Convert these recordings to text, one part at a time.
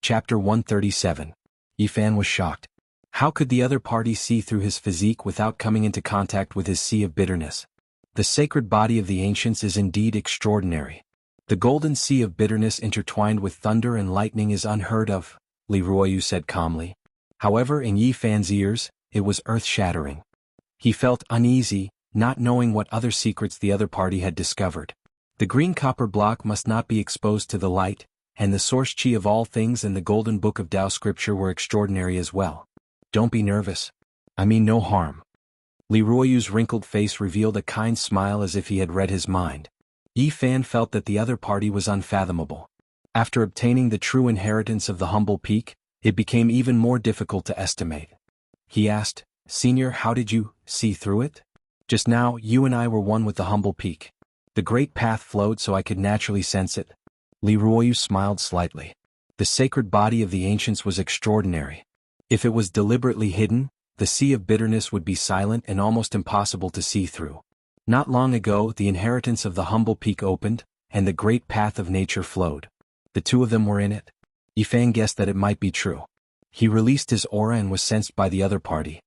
Chapter 137. Yifan was shocked. How could the other party see through his physique without coming into contact with his sea of bitterness? The sacred body of the ancients is indeed extraordinary. The golden sea of bitterness intertwined with thunder and lightning is unheard of, Li Ruoyu said calmly. However, in Yifan's ears, it was earth-shattering. He felt uneasy, not knowing what other secrets the other party had discovered. The green copper block must not be exposed to the light, and the source chi of all things and the golden book of Tao scripture were extraordinary as well. Don't be nervous. I mean no harm. Li Ruoyu's wrinkled face revealed a kind smile as if he had read his mind. Yifan felt that the other party was unfathomable. After obtaining the true inheritance of the humble peak, it became even more difficult to estimate. He asked, "Senior, how did you see through it?" "Just now, you and I were one with the humble peak. The great path flowed so I could naturally sense it." Li Ruoyu smiled slightly. The sacred body of the ancients was extraordinary. If it was deliberately hidden, the sea of bitterness would be silent and almost impossible to see through. Not long ago, the inheritance of the humble peak opened, and the great path of nature flowed. The two of them were in it. Yifan guessed that it might be true. He released his aura and was sensed by the other party.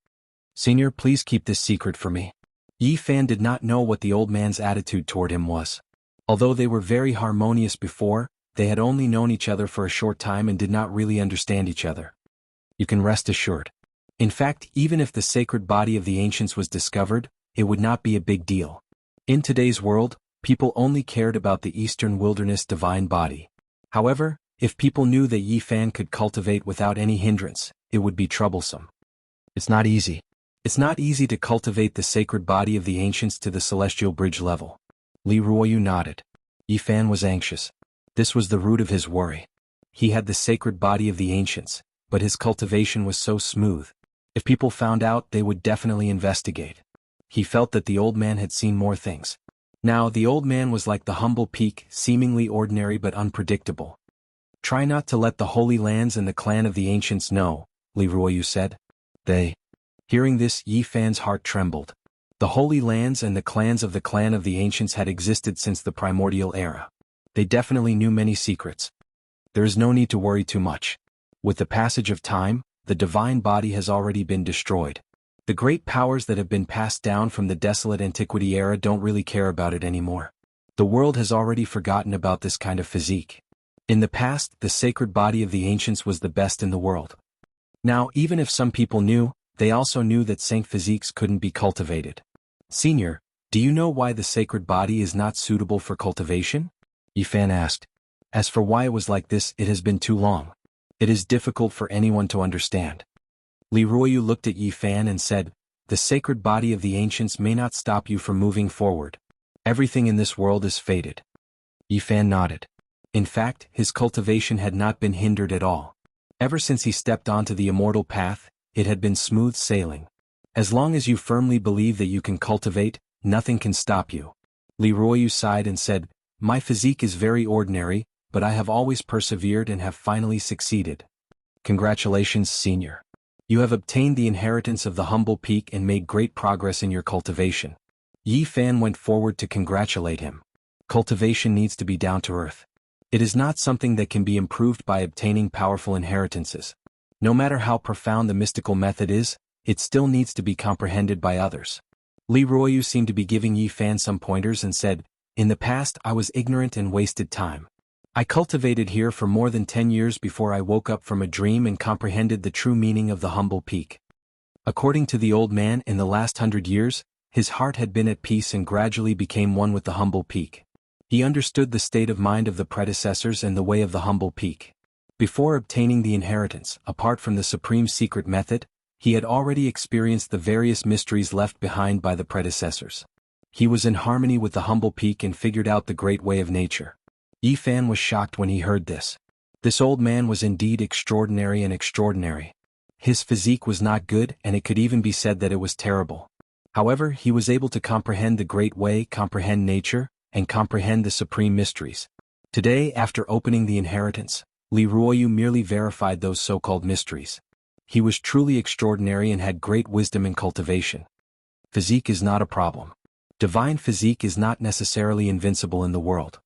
"Senior, please keep this secret for me." Yifan did not know what the old man's attitude toward him was. Although they were very harmonious before, they had only known each other for a short time and did not really understand each other. "You can rest assured. In fact, even if the sacred body of the ancients was discovered, it would not be a big deal. In today's world, people only cared about the eastern wilderness divine body. However, if people knew that Yifan could cultivate without any hindrance, it would be troublesome. It's not easy. It's not easy to cultivate the sacred body of the ancients to the celestial bridge level." Li Ruoyu nodded. Yifan was anxious. This was the root of his worry. He had the sacred body of the ancients, but his cultivation was so smooth. If people found out, they would definitely investigate. He felt that the old man had seen more things. Now, the old man was like the humble peak, seemingly ordinary but unpredictable. "Try not to let the Holy Lands and the clan of the ancients know," Li Ruoyu said. Hearing this, Yifan's heart trembled. The Holy Lands and the clans of the clan of the ancients had existed since the primordial era. They definitely knew many secrets. There is no need to worry too much. With the passage of time, the divine body has already been destroyed. The great powers that have been passed down from the desolate antiquity era don't really care about it anymore. The world has already forgotten about this kind of physique. In the past, the sacred body of the ancients was the best in the world. Now, even if some people knew, they also knew that Saint physiques couldn't be cultivated. "Senior, do you know why the sacred body is not suitable for cultivation?" Yifan asked. "As for why it was like this, it has been too long. It is difficult for anyone to understand." Li Ruoyu looked at Yifan and said, "The sacred body of the ancients may not stop you from moving forward. Everything in this world is fated." Yifan nodded. In fact, his cultivation had not been hindered at all. Ever since he stepped onto the immortal path, it had been smooth sailing. As long as you firmly believe that you can cultivate, nothing can stop you. Li Ruoyu sighed and said, "My physique is very ordinary, but I have always persevered and have finally succeeded. Congratulations, Senior. You have obtained the inheritance of the humble peak and made great progress in your cultivation." Yifan went forward to congratulate him. Cultivation needs to be down to earth. It is not something that can be improved by obtaining powerful inheritances. No matter how profound the mystical method is, it still needs to be comprehended by others. Li Ruoyu seemed to be giving Yifan some pointers and said, "In the past I was ignorant and wasted time. I cultivated here for more than 10 years before I woke up from a dream and comprehended the true meaning of the humble peak." According to the old man, in the last 100 years, his heart had been at peace and gradually became one with the humble peak. He understood the state of mind of the predecessors and the way of the humble peak. Before obtaining the inheritance, apart from the supreme secret method, he had already experienced the various mysteries left behind by the predecessors. He was in harmony with the humble peak and figured out the great way of nature. Yifan was shocked when he heard this. This old man was indeed extraordinary and extraordinary. His physique was not good, and it could even be said that it was terrible. However, he was able to comprehend the great way, comprehend nature, and comprehend the supreme mysteries. Today, after opening the inheritance, Li Ruoyu merely verified those so-called mysteries. He was truly extraordinary and had great wisdom in cultivation. Physique is not a problem. Divine physique is not necessarily invincible in the world.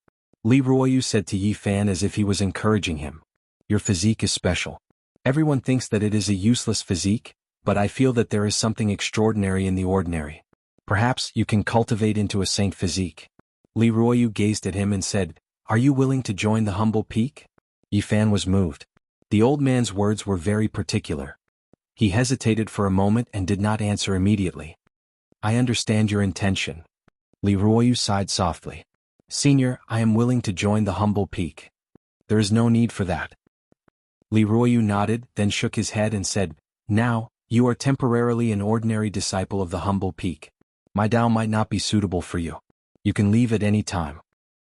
Li Ruoyu said to Yifan as if he was encouraging him. Your physique is special. Everyone thinks that it is a useless physique, but I feel that there is something extraordinary in the ordinary. Perhaps you can cultivate into a saint physique. Li Ruoyu gazed at him and said, "Are you willing to join the humble peak?" Yi Fan was moved. The old man's words were very particular. He hesitated for a moment and did not answer immediately. "I understand your intention." Li Ruoyu sighed softly. "Senior, I am willing to join the humble peak. There is no need for that." Li Ruoyu nodded, then shook his head and said, "Now, you are temporarily an ordinary disciple of the humble peak. My Tao might not be suitable for you. You can leave at any time."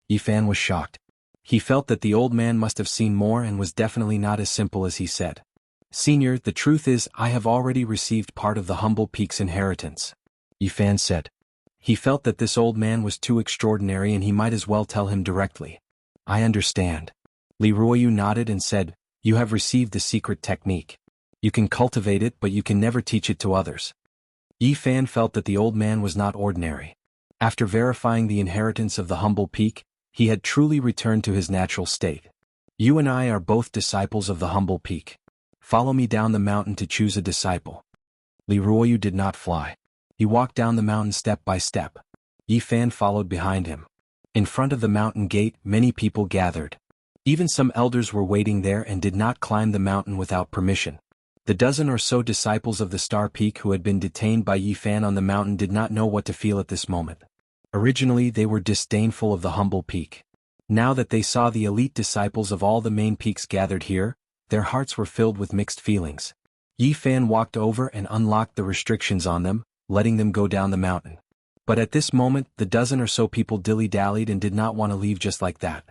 Yi Fan was shocked. He felt that the old man must have seen more and was definitely not as simple as he said. "Senior, the truth is I have already received part of the humble peak's inheritance," Yi Fan said. He felt that this old man was too extraordinary and he might as well tell him directly. "I understand." Li Ruoyu nodded and said, "You have received the secret technique. You can cultivate it but you can never teach it to others." Yi Fan felt that the old man was not ordinary. After verifying the inheritance of the humble peak, he had truly returned to his natural state. "You and I are both disciples of the humble peak. Follow me down the mountain to choose a disciple." Li Ruoyu did not fly. He walked down the mountain step by step. Yi Fan followed behind him. In front of the mountain gate, many people gathered. Even some elders were waiting there and did not climb the mountain without permission. The dozen or so disciples of the Star Peak who had been detained by Yi Fan on the mountain did not know what to feel at this moment. Originally they were disdainful of the humble peak. Now that they saw the elite disciples of all the main peaks gathered here, their hearts were filled with mixed feelings. Yi Fan walked over and unlocked the restrictions on them, letting them go down the mountain. But at this moment the dozen or so people dilly-dallied and did not want to leave just like that.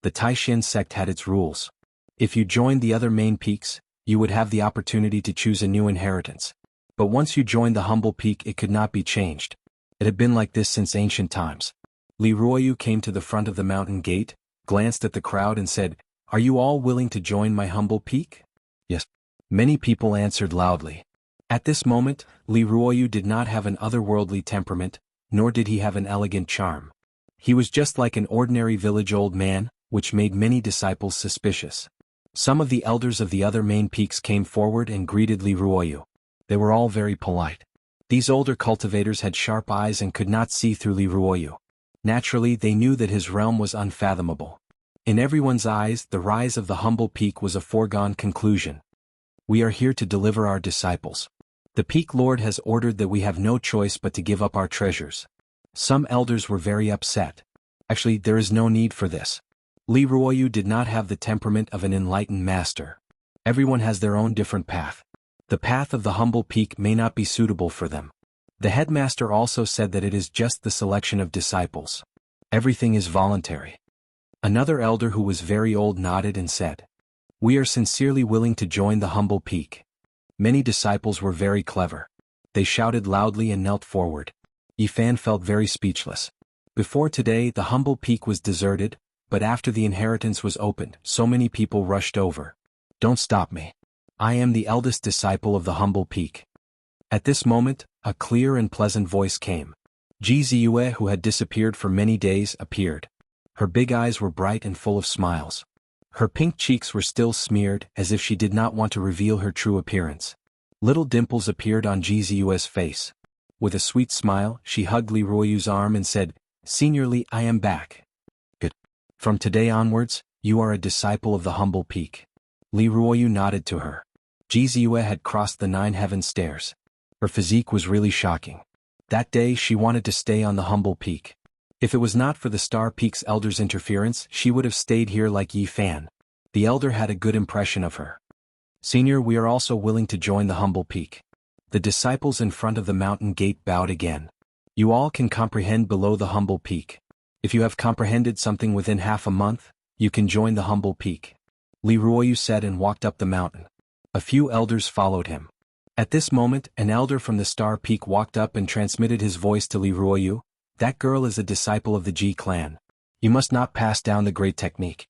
The Taishan sect had its rules. If you joined the other main peaks, you would have the opportunity to choose a new inheritance. But once you joined the humble peak it could not be changed. It had been like this since ancient times. Li Ruoyu came to the front of the mountain gate, glanced at the crowd and said, "Are you all willing to join my humble peak?" "Yes." Many people answered loudly. At this moment, Li Ruoyu did not have an otherworldly temperament, nor did he have an elegant charm. He was just like an ordinary village old man, which made many disciples suspicious. Some of the elders of the other main peaks came forward and greeted Li Ruoyu. They were all very polite. These older cultivators had sharp eyes and could not see through Li Ruoyu. Naturally, they knew that his realm was unfathomable. In everyone's eyes, the rise of the humble peak was a foregone conclusion. "We are here to deliver our disciples. The Peak Lord has ordered that we have no choice but to give up our treasures." Some elders were very upset. Actually, there is no need for this. Li Ruoyu did not have the temperament of an enlightened master. Everyone has their own different path. The path of the humble peak may not be suitable for them. The headmaster also said that it is just the selection of disciples. Everything is voluntary. Another elder who was very old nodded and said, "We are sincerely willing to join the humble peak." Many disciples were very clever. They shouted loudly and knelt forward. Yi Fan felt very speechless. Before today the humble peak was deserted, but after the inheritance was opened, so many people rushed over. "Don't stop me. I am the eldest disciple of the humble peak." At this moment, a clear and pleasant voice came. Ji Ziyue, who had disappeared for many days, appeared. Her big eyes were bright and full of smiles. Her pink cheeks were still smeared, as if she did not want to reveal her true appearance. Little dimples appeared on Ji Ziyue's face. With a sweet smile, she hugged Li Ruoyu's arm and said, "Senior Li, I am back. Good. From today onwards, you are a disciple of the humble peak." Li Ruoyu nodded to her. Ji Ziyue had crossed the 9 heaven stairs. Her physique was really shocking. That day she wanted to stay on the humble peak. If it was not for the Star Peak's elder's interference, she would have stayed here like Yi Fan. The elder had a good impression of her. "Senior, we are also willing to join the humble peak." The disciples in front of the mountain gate bowed again. "You all can comprehend below the humble peak. If you have comprehended something within half a month, you can join the humble peak." Li Ruoyu said and walked up the mountain. A few elders followed him. At this moment, an elder from the Star Peak walked up and transmitted his voice to Li Ruoyu. "That girl is a disciple of the Ji clan. You must not pass down the great technique."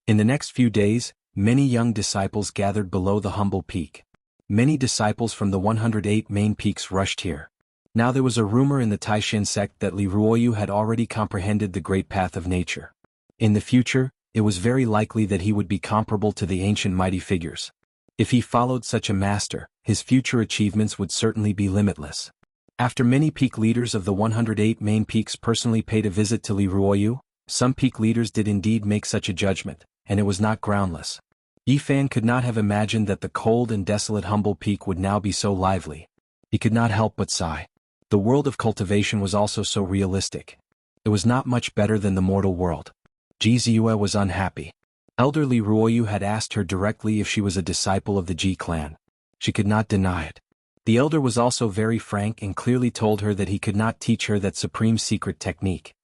In the next few days, many young disciples gathered below the humble peak. Many disciples from the 108 main peaks rushed here. Now there was a rumor in the Taishan sect that Li Ruoyu had already comprehended the great path of nature. In the future, it was very likely that he would be comparable to the ancient mighty figures. If he followed such a master, his future achievements would certainly be limitless. After many peak leaders of the 108 main peaks personally paid a visit to Li Ruoyu, some peak leaders did indeed make such a judgment, and it was not groundless. Yi Fan could not have imagined that the cold and desolate humble peak would now be so lively. He could not help but sigh. The world of cultivation was also so realistic. It was not much better than the mortal world. Ji Ziyue was unhappy. Elder Li Ruoyu had asked her directly if she was a disciple of the Ji clan. She could not deny it. The elder was also very frank and clearly told her that he could not teach her that supreme secret technique.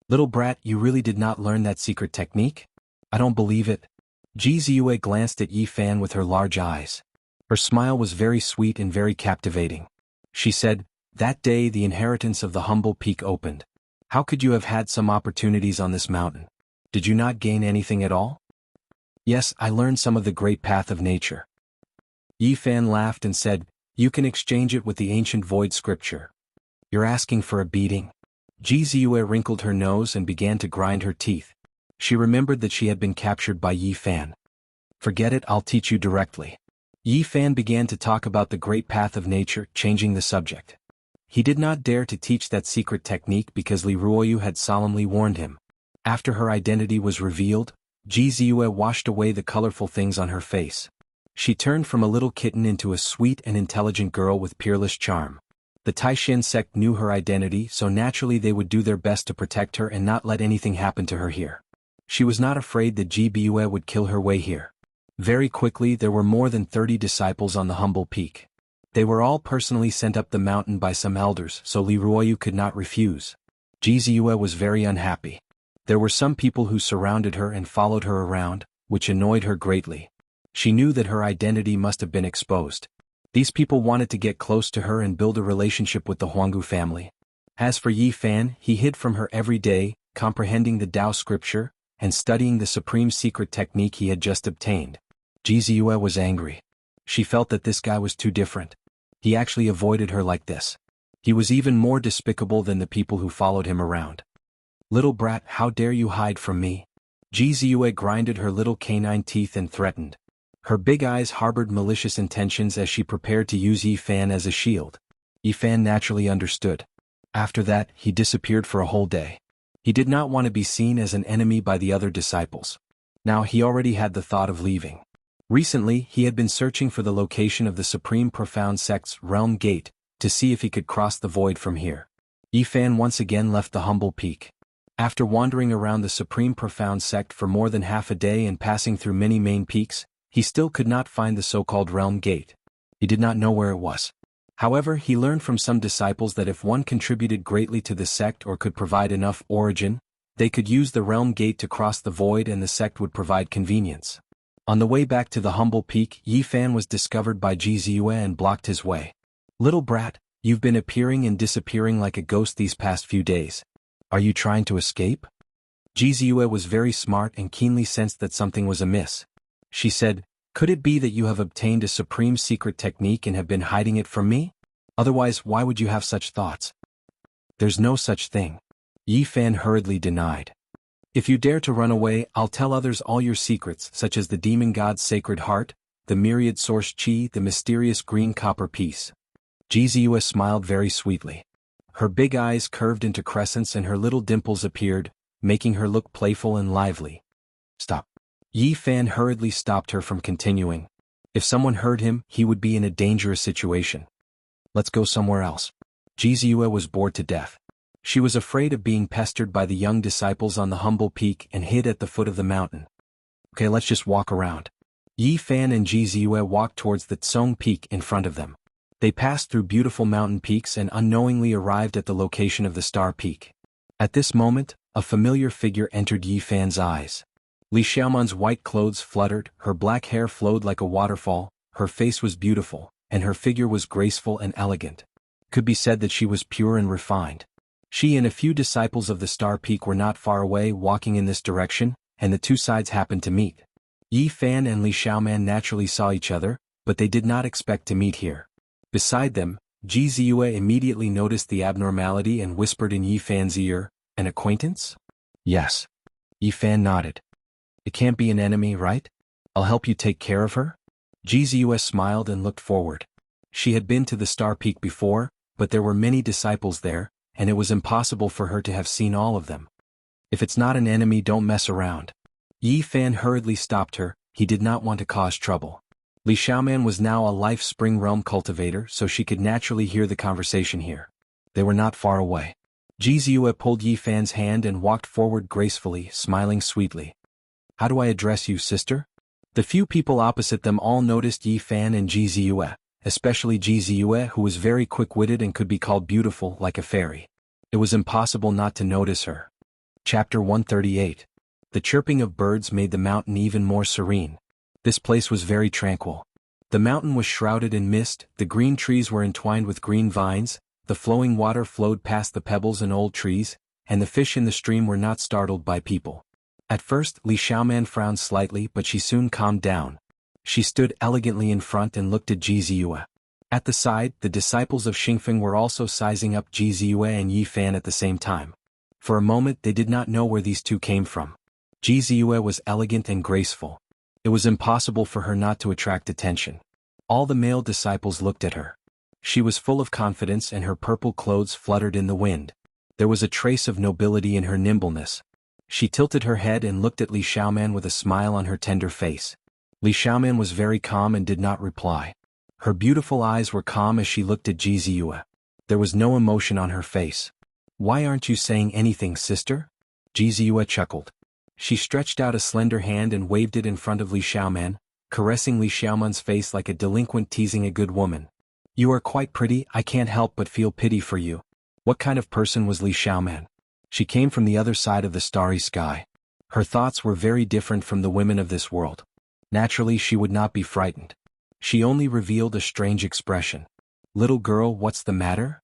"Little brat, you really did not learn that secret technique? I don't believe it." Ji Ziyue glanced at Yi Fan with her large eyes. Her smile was very sweet and very captivating. She said, "That day the inheritance of the humble peak opened. How could you have had some opportunities on this mountain? Did you not gain anything at all?" "Yes, I learned some of the great path of nature." Yi Fan laughed and said, "You can exchange it with the ancient void scripture." "You're asking for a beating?" Ji Ziyue wrinkled her nose and began to grind her teeth. She remembered that she had been captured by Yi Fan. "Forget it, I'll teach you directly." Yi Fan began to talk about the great path of nature, changing the subject. He did not dare to teach that secret technique because Li Ruoyu had solemnly warned him. After her identity was revealed, Ji Ziyue washed away the colorful things on her face. She turned from a little kitten into a sweet and intelligent girl with peerless charm. The Taishan sect knew her identity, so naturally they would do their best to protect her and not let anything happen to her here. She was not afraid that Ji Biyue would kill her way here. Very quickly there were more than 30 disciples on the humble peak. They were all personally sent up the mountain by some elders, so Li Ruoyu could not refuse. Ji Ziyue was very unhappy. There were some people who surrounded her and followed her around, which annoyed her greatly. She knew that her identity must have been exposed. These people wanted to get close to her and build a relationship with the Jianghu family. As for Yi Fan, he hid from her every day, comprehending the Tao scripture, and studying the supreme secret technique he had just obtained. Ji Ziyue was angry. She felt that this guy was too different. He actually avoided her like this. He was even more despicable than the people who followed him around. "Little brat, how dare you hide from me?" Ji Ziyue grinded her little canine teeth and threatened. Her big eyes harbored malicious intentions as she prepared to use Yi Fan as a shield. Yi Fan naturally understood. After that, he disappeared for a whole day. He did not want to be seen as an enemy by the other disciples. Now he already had the thought of leaving. Recently, he had been searching for the location of the Supreme Profound Sect's Realm Gate, to see if he could cross the void from here. Yi Fan once again left the humble peak. After wandering around the Supreme Profound Sect for more than half a day and passing through many main peaks, he still could not find the so-called Realm Gate. He did not know where it was. However, he learned from some disciples that if one contributed greatly to the sect or could provide enough origin, they could use the Realm Gate to cross the void and the sect would provide convenience. On the way back to the humble peak, Yi Fan was discovered by Ji Ziyue and blocked his way. "Little brat, you've been appearing and disappearing like a ghost these past few days. Are you trying to escape?" Ji Ziyue was very smart and keenly sensed that something was amiss. She said, "Could it be that you have obtained a supreme secret technique and have been hiding it from me? Otherwise, why would you have such thoughts?" "There's no such thing," Yi Fan hurriedly denied. "If you dare to run away, I'll tell others all your secrets, such as the demon god's sacred heart, the myriad source chi, the mysterious green copper piece." Ji Ziyue smiled very sweetly. Her big eyes curved into crescents and her little dimples appeared, making her look playful and lively. "Stop." Yi Fan hurriedly stopped her from continuing. If someone heard him, he would be in a dangerous situation. "Let's go somewhere else." Ji Ziyue was bored to death. She was afraid of being pestered by the young disciples on the humble peak and hid at the foot of the mountain. "Okay, let's just walk around." Yi Fan and Ji Ziyue walked towards the Tsong Peak in front of them. They passed through beautiful mountain peaks and unknowingly arrived at the location of the Star Peak. At this moment, a familiar figure entered Yi Fan's eyes. Li Xiaoman's white clothes fluttered, her black hair flowed like a waterfall, her face was beautiful, and her figure was graceful and elegant. Could be said that she was pure and refined. She and a few disciples of the Star Peak were not far away walking in this direction, and the two sides happened to meet. Yi Fan and Li Xiaoman naturally saw each other, but they did not expect to meet here. Beside them, Ji Ziyue immediately noticed the abnormality and whispered in Yi Fan's ear, "An acquaintance?" "Yes." Yi Fan nodded. It can't be an enemy, right? I'll help you take care of her? Jianghu smiled and looked forward. She had been to the Star Peak before, but there were many disciples there, and it was impossible for her to have seen all of them. If it's not an enemy, don't mess around. Yi Fan hurriedly stopped her. He did not want to cause trouble. Li Xiaoman was now a Life Spring Realm cultivator, so she could naturally hear the conversation here. They were not far away. Jianghu pulled Yi Fan's hand and walked forward gracefully, smiling sweetly. How do I address you, sister? The few people opposite them all noticed Yi Fan and Jianghu, especially Jianghu, who was very quick-witted and could be called beautiful like a fairy. It was impossible not to notice her. Chapter 138. The chirping of birds made the mountain even more serene. This place was very tranquil. The mountain was shrouded in mist, the green trees were entwined with green vines, the flowing water flowed past the pebbles and old trees, and the fish in the stream were not startled by people. At first, Li Xiaoman frowned slightly, but she soon calmed down. She stood elegantly in front and looked at Jianghu. At the side, the disciples of Xingfeng were also sizing up Jianghu and Yi Fan at the same time. For a moment they did not know where these two came from. Jianghu was elegant and graceful. It was impossible for her not to attract attention. All the male disciples looked at her. She was full of confidence and her purple clothes fluttered in the wind. There was a trace of nobility in her nimbleness. She tilted her head and looked at Li Xiaoman with a smile on her tender face. Li Xiaoman was very calm and did not reply. Her beautiful eyes were calm as she looked at Jianghu. There was no emotion on her face. Why aren't you saying anything, sister? Jianghu chuckled. She stretched out a slender hand and waved it in front of Li Xiaoman, caressing Li Xiaoman's face like a delinquent teasing a good woman. You are quite pretty, I can't help but feel pity for you. What kind of person was Li Xiaoman? She came from the other side of the starry sky. Her thoughts were very different from the women of this world. Naturally, she would not be frightened. She only revealed a strange expression. Little girl, what's the matter?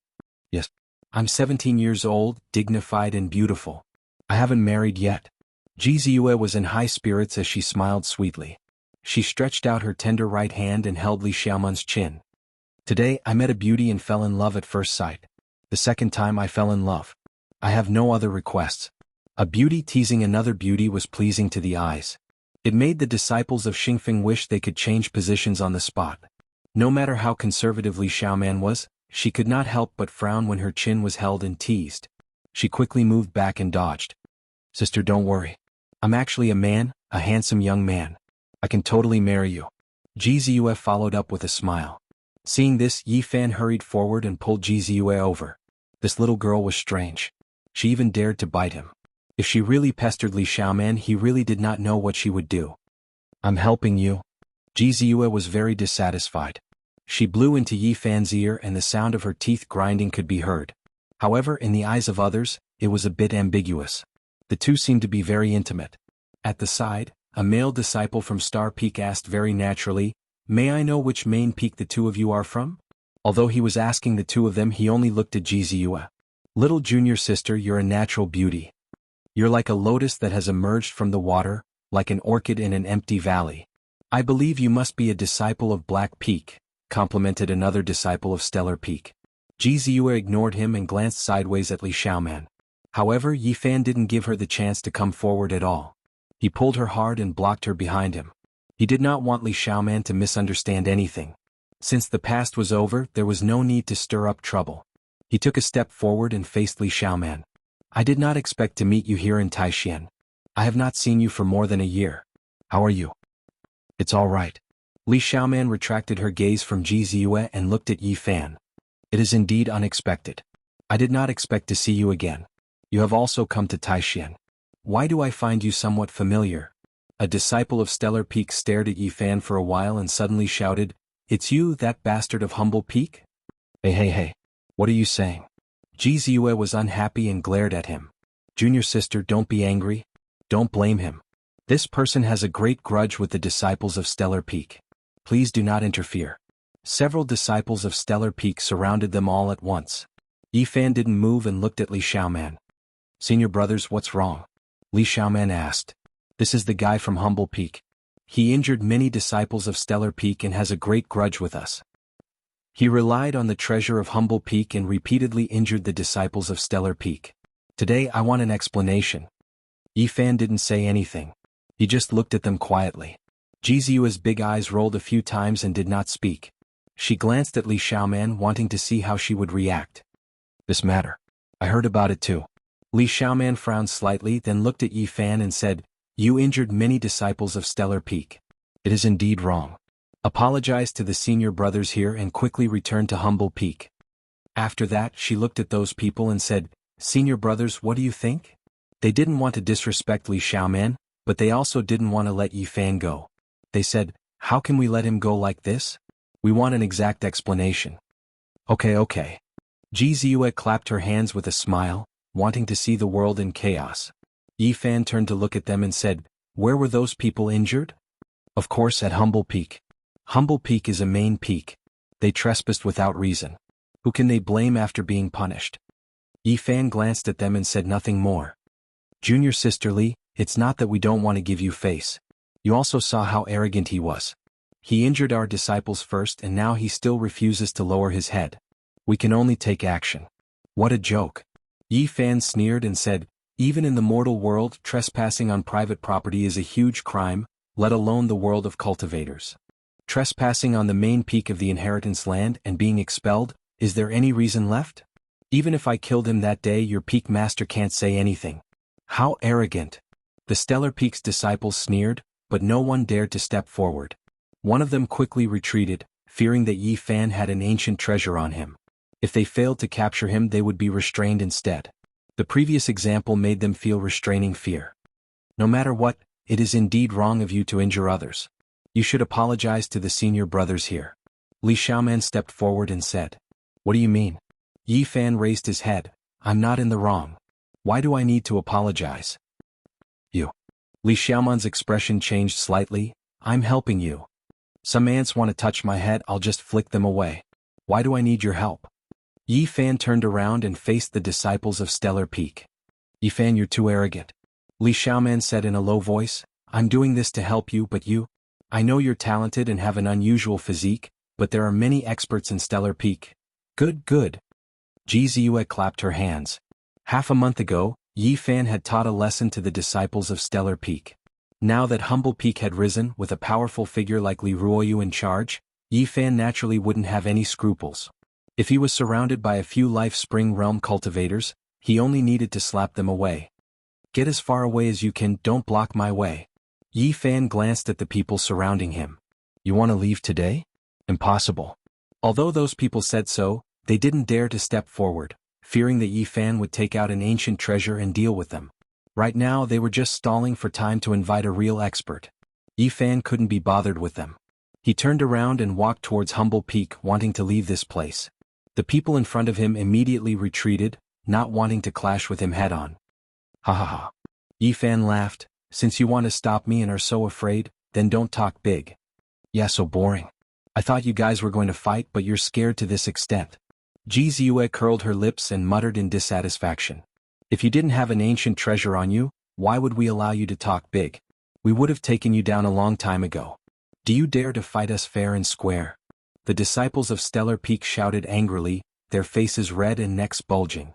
Yes. I'm 17 years old, dignified and beautiful. I haven't married yet. Jianghu was in high spirits as she smiled sweetly. She stretched out her tender right hand and held Li Xiaoman's chin. Today I met a beauty and fell in love at first sight. The second time I fell in love. I have no other requests. A beauty teasing another beauty was pleasing to the eyes. It made the disciples of Xingfeng wish they could change positions on the spot. No matter how conservative Li Xiaoman was, she could not help but frown when her chin was held and teased. She quickly moved back and dodged. Sister, don't worry. I'm actually a man, a handsome young man. I can totally marry you. Jianghu followed up with a smile. Seeing this, Yi Fan hurried forward and pulled Jianghu over. This little girl was strange. She even dared to bite him. If she really pestered Li Xiaoman, he really did not know what she would do. I'm helping you. Jianghu was very dissatisfied. She blew into Yi Fan's ear and the sound of her teeth grinding could be heard. However, in the eyes of others, it was a bit ambiguous. The two seemed to be very intimate. At the side, a male disciple from Star Peak asked very naturally, May I know which main peak the two of you are from? Although he was asking the two of them, he only looked at Jianghu. Little junior sister, you're a natural beauty. You're like a lotus that has emerged from the water, like an orchid in an empty valley. I believe you must be a disciple of Black Peak, complimented another disciple of Stellar Peak. Jianghu ignored him and glanced sideways at Li Xiaoman. However, Yi Fan didn't give her the chance to come forward at all. He pulled her hard and blocked her behind him. He did not want Li Xiaoman to misunderstand anything. Since the past was over, there was no need to stir up trouble. He took a step forward and faced Li Xiaoman. I did not expect to meet you here in Taishan. I have not seen you for more than a year. How are you? It's all right. Li Xiaoman retracted her gaze from Jianghu and looked at Yi Fan. It is indeed unexpected. I did not expect to see you again. You have also come to Taishan. Why do I find you somewhat familiar? A disciple of Stellar Peak stared at Yi Fan for a while and suddenly shouted, It's you, that bastard of Humble Peak? Hey, what are you saying? Jianghu was unhappy and glared at him. Junior sister, don't be angry. Don't blame him. This person has a great grudge with the disciples of Stellar Peak. Please do not interfere. Several disciples of Stellar Peak surrounded them all at once. Yi Fan didn't move and looked at Li Xiaoman. Senior brothers, what's wrong? Li Xiaoman asked. This is the guy from Humble Peak. He injured many disciples of Stellar Peak and has a great grudge with us. He relied on the treasure of Humble Peak and repeatedly injured the disciples of Stellar Peak. Today I want an explanation. Yi Fan didn't say anything. He just looked at them quietly. Jizu's big eyes rolled a few times and did not speak. She glanced at Li Xiaoman, wanting to see how she would react. This matter. I heard about it too. Li Xiaoman frowned slightly, then looked at Yi Fan and said, You injured many disciples of Stellar Peak. It is indeed wrong. Apologize to the senior brothers here and quickly return to Humble Peak. After that, she looked at those people and said, Senior brothers, what do you think? They didn't want to disrespect Li Xiaoman, but they also didn't want to let Yi Fan go. They said, How can we let him go like this? We want an exact explanation. Okay. Ji Ziyue clapped her hands with a smile, wanting to see the world in chaos. Yi Fan turned to look at them and said, Where were those people injured? Of course at Humble Peak. Humble Peak is a main peak. They trespassed without reason. Who can they blame after being punished? Yi Fan glanced at them and said nothing more. Junior sister Li, it's not that we don't want to give you face. You also saw how arrogant he was. He injured our disciples first and now he still refuses to lower his head. We can only take action. What a joke. Yi Fan sneered and said, Even in the mortal world, trespassing on private property is a huge crime, let alone the world of cultivators. Trespassing on the main peak of the inheritance land and being expelled, is there any reason left? Even if I killed him that day, your peak master can't say anything. How arrogant. The Stellar Peak's disciples sneered, but no one dared to step forward. One of them quickly retreated, fearing that Yi Fan had an ancient treasure on him. If they failed to capture him, they would be restrained instead. The previous example made them feel restraining fear. No matter what, it is indeed wrong of you to injure others. You should apologize to the senior brothers here. Li Xiaoman stepped forward and said, What do you mean? Yi Fan raised his head, I'm not in the wrong. Why do I need to apologize? You. Li Xiaoman's expression changed slightly, I'm helping you. Some ants want to touch my head, I'll just flick them away. Why do I need your help? Yi Fan turned around and faced the disciples of Stellar Peak. Yi Fan, you're too arrogant. Li Xiaoman said in a low voice, I'm doing this to help you, but you? I know you're talented and have an unusual physique, but there are many experts in Stellar Peak. Good. Ji Ziyue clapped her hands. Half a month ago, Yi Fan had taught a lesson to the disciples of Stellar Peak. Now that Humble Peak had risen with a powerful figure like Li Ruoyu in charge, Yi Fan naturally wouldn't have any scruples. If he was surrounded by a few Life Spring Realm cultivators, he only needed to slap them away. Get as far away as you can, don't block my way. Yi Fan glanced at the people surrounding him. You want to leave today? Impossible. Although those people said so, they didn't dare to step forward, fearing that Yi Fan would take out an ancient treasure and deal with them. Right now they were just stalling for time to invite a real expert. Yi Fan couldn't be bothered with them. He turned around and walked towards Humble Peak, wanting to leave this place. The people in front of him immediately retreated, not wanting to clash with him head-on. Ha. Yi Fan laughed, Since you want to stop me and are so afraid, then don't talk big. Yeah, so boring. I thought you guys were going to fight, but you're scared to this extent. Ji Ziyue curled her lips and muttered in dissatisfaction. If you didn't have an ancient treasure on you, why would we allow you to talk big? We would have taken you down a long time ago. Do you dare to fight us fair and square? The disciples of Stellar Peak shouted angrily, their faces red and necks bulging.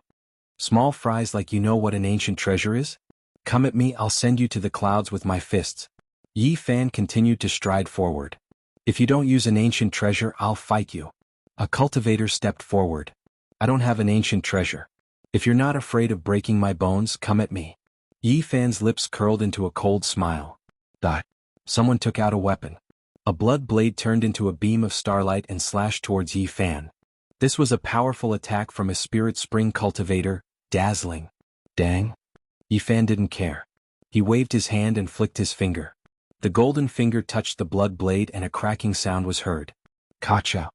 Small fries like you know what an ancient treasure is? Come at me, I'll send you to the clouds with my fists. Yi Fan continued to stride forward. If you don't use an ancient treasure, I'll fight you. A cultivator stepped forward. I don't have an ancient treasure. If you're not afraid of breaking my bones, come at me. Yi Fan's lips curled into a cold smile. Someone took out a weapon. A blood blade turned into a beam of starlight and slashed towards Yi Fan. This was a powerful attack from a spirit spring cultivator, dazzling. Dang. Yi Fan didn't care. He waved his hand and flicked his finger. The golden finger touched the blood blade and a cracking sound was heard. Kacha.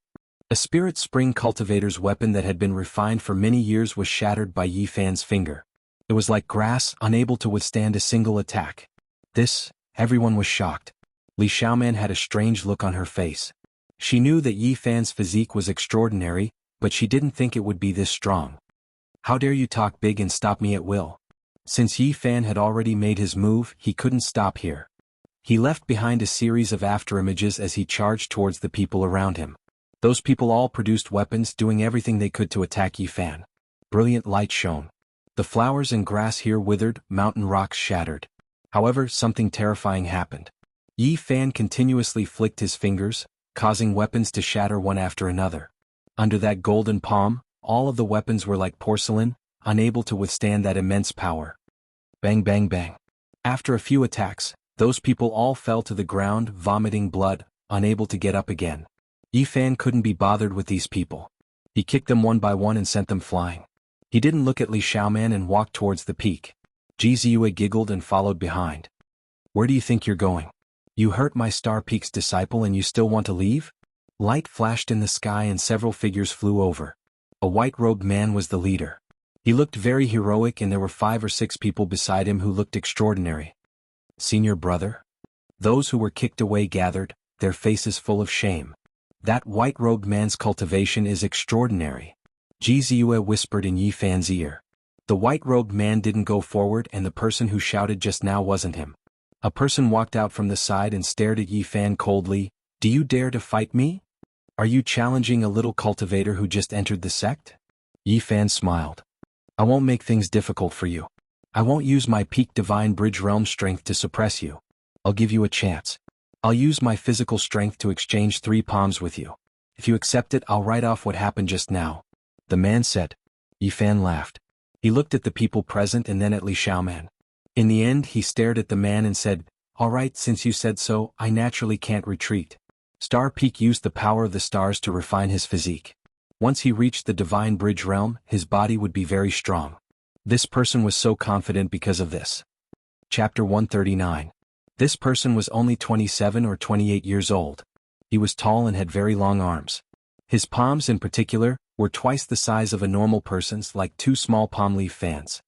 A spirit spring cultivator's weapon that had been refined for many years was shattered by Yi Fan's finger. It was like grass, unable to withstand a single attack. Everyone was shocked. Li Xiaoman had a strange look on her face. She knew that Yi Fan's physique was extraordinary, but she didn't think it would be this strong. How dare you talk big and stop me at will? Since Yi Fan had already made his move, he couldn't stop here. He left behind a series of afterimages as he charged towards the people around him. Those people all produced weapons, doing everything they could to attack Yi Fan. Brilliant light shone. The flowers and grass here withered, mountain rocks shattered. However, something terrifying happened. Yi Fan continuously flicked his fingers, causing weapons to shatter one after another. Under that golden palm, all of the weapons were like porcelain, unable to withstand that immense power. Bang bang bang. After a few attacks, those people all fell to the ground, vomiting blood, unable to get up again. Yi Fan couldn't be bothered with these people. He kicked them one by one and sent them flying. He didn't look at Li Xiaoman and walked towards the peak. Ji Ziyue giggled and followed behind. Where do you think you're going? You hurt my Star Peak's disciple and you still want to leave? Light flashed in the sky and several figures flew over. A white-robed man was the leader. He looked very heroic and there were 5 or 6 people beside him who looked extraordinary. Senior brother? Those who were kicked away gathered, their faces full of shame. That white-robed man's cultivation is extraordinary. Ji Ziyue whispered in Yi Fan's ear. The white-robed man didn't go forward and the person who shouted just now wasn't him. A person walked out from the side and stared at Yi Fan coldly. Do you dare to fight me? Are you challenging a little cultivator who just entered the sect? Yi Fan smiled. I won't make things difficult for you. I won't use my peak divine bridge realm strength to suppress you. I'll give you a chance. I'll use my physical strength to exchange 3 palms with you. If you accept it, I'll write off what happened just now. The man said. Yi Fan laughed. He looked at the people present and then at Li Xiaoman. In the end, he stared at the man and said, All right, since you said so, I naturally can't retreat. Star Peak used the power of the stars to refine his physique. Once he reached the divine bridge realm, his body would be very strong. This person was so confident because of this. Chapter 139. This person was only 27 or 28 years old. He was tall and had very long arms. His palms in particular were twice the size of a normal person's, like 2 small palm leaf fans.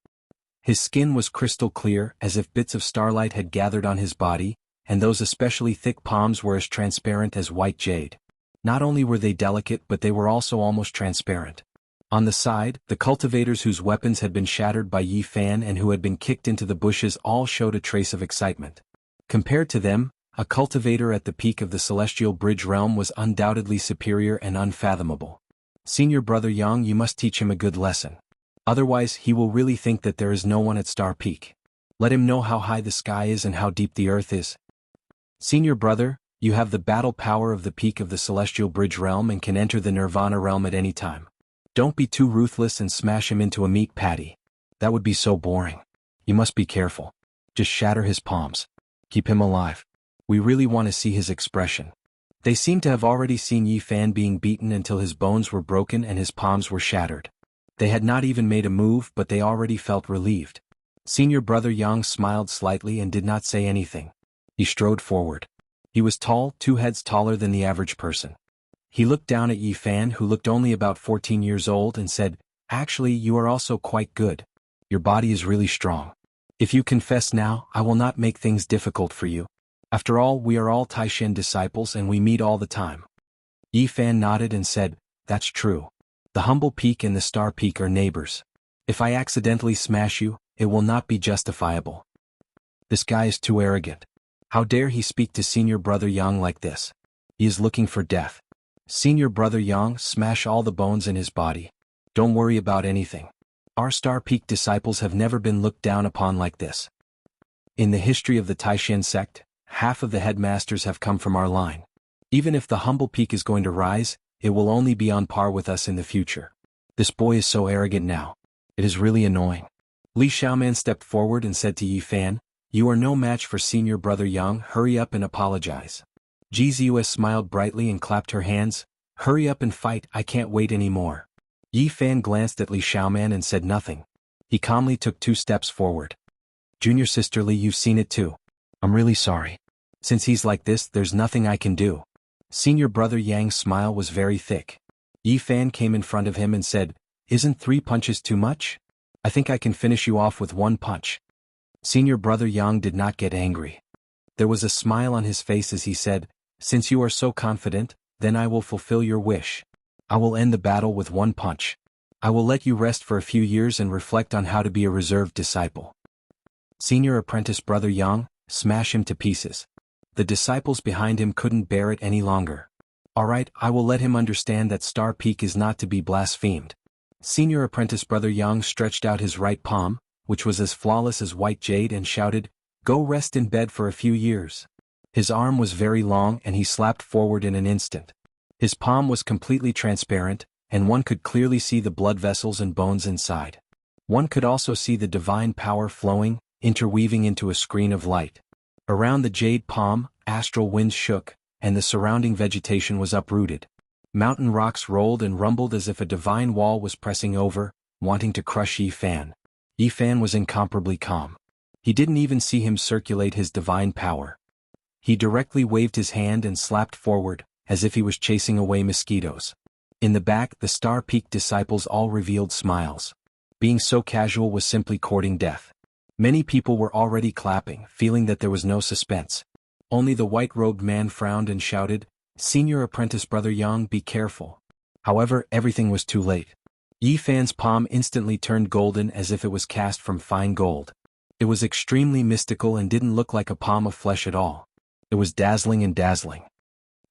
His skin was crystal clear, as if bits of starlight had gathered on his body, and those especially thick palms were as transparent as white jade. Not only were they delicate but they were also almost transparent. On the side, the cultivators whose weapons had been shattered by Yi Fan and who had been kicked into the bushes all showed a trace of excitement. Compared to them, a cultivator at the peak of the celestial bridge realm was undoubtedly superior and unfathomable. Senior brother Yang, you must teach him a good lesson. Otherwise he will really think that there is no one at Star Peak. Let him know how high the sky is and how deep the earth is. Senior brother, you have the battle power of the peak of the celestial bridge realm and can enter the nirvana realm at any time. Don't be too ruthless and smash him into a meat patty. That would be so boring. You must be careful. Just shatter his palms. Keep him alive. We really want to see his expression. They seem to have already seen Yi Fan being beaten until his bones were broken and his palms were shattered. They had not even made a move but they already felt relieved. Senior brother Yang smiled slightly and did not say anything. He strode forward. He was tall, 2 heads taller than the average person. He looked down at Yi Fan, who looked only about 14 years old, and said, Actually, you are also quite good. Your body is really strong. If you confess now, I will not make things difficult for you. After all, we are all Taishan disciples and we meet all the time. Yi Fan nodded and said, That's true. The humble peak and the star peak are neighbors. If I accidentally smash you, it will not be justifiable. This guy is too arrogant. How dare he speak to senior brother Yang like this? He is looking for death. Senior brother Yang, smash all the bones in his body. Don't worry about anything. Our Star Peak disciples have never been looked down upon like this. In the history of the Taishan sect, half of the headmasters have come from our line. Even if the humble peak is going to rise, it will only be on par with us in the future. This boy is so arrogant now. It is really annoying. Li Xiaoman stepped forward and said to Yi Fan, You are no match for senior brother Yang, hurry up and apologize. Ji Ziyue smiled brightly and clapped her hands, Hurry up and fight, I can't wait anymore. Yi Fan glanced at Li Xiaoman and said nothing. He calmly took 2 steps forward. Junior sister Li, you've seen it too. I'm really sorry. Since he's like this, there's nothing I can do. Senior brother Yang's smile was very thick. Yi Fan came in front of him and said, Isn't 3 punches too much? I think I can finish you off with 1 punch. Senior brother Yang did not get angry. There was a smile on his face as he said, Since you are so confident, then I will fulfill your wish. I will end the battle with 1 punch. I will let you rest for a few years and reflect on how to be a reserved disciple. Senior apprentice brother Yang, smash him to pieces. The disciples behind him couldn't bear it any longer. Alright, I will let him understand that Star Peak is not to be blasphemed. Senior apprentice brother Yang stretched out his right palm, which was as flawless as white jade, and shouted, Go rest in bed for a few years. His arm was very long and he slapped forward in an instant. His palm was completely transparent, and one could clearly see the blood vessels and bones inside. One could also see the divine power flowing, interweaving into a screen of light. Around the jade palm, astral winds shook, and the surrounding vegetation was uprooted. Mountain rocks rolled and rumbled as if a divine wall was pressing over, wanting to crush Yi Fan. Yi Fan was incomparably calm. He didn't even see him circulate his divine power. He directly waved his hand and slapped forward, as if he was chasing away mosquitoes. In the back, the Star Peak disciples all revealed smiles. Being so casual was simply courting death. Many people were already clapping, feeling that there was no suspense. Only the white-robed man frowned and shouted, "Senior apprentice Brother Yang, be careful." However, everything was too late. Yi Fan's palm instantly turned golden as if it was cast from fine gold. It was extremely mystical and didn't look like a palm of flesh at all. It was dazzling and dazzling.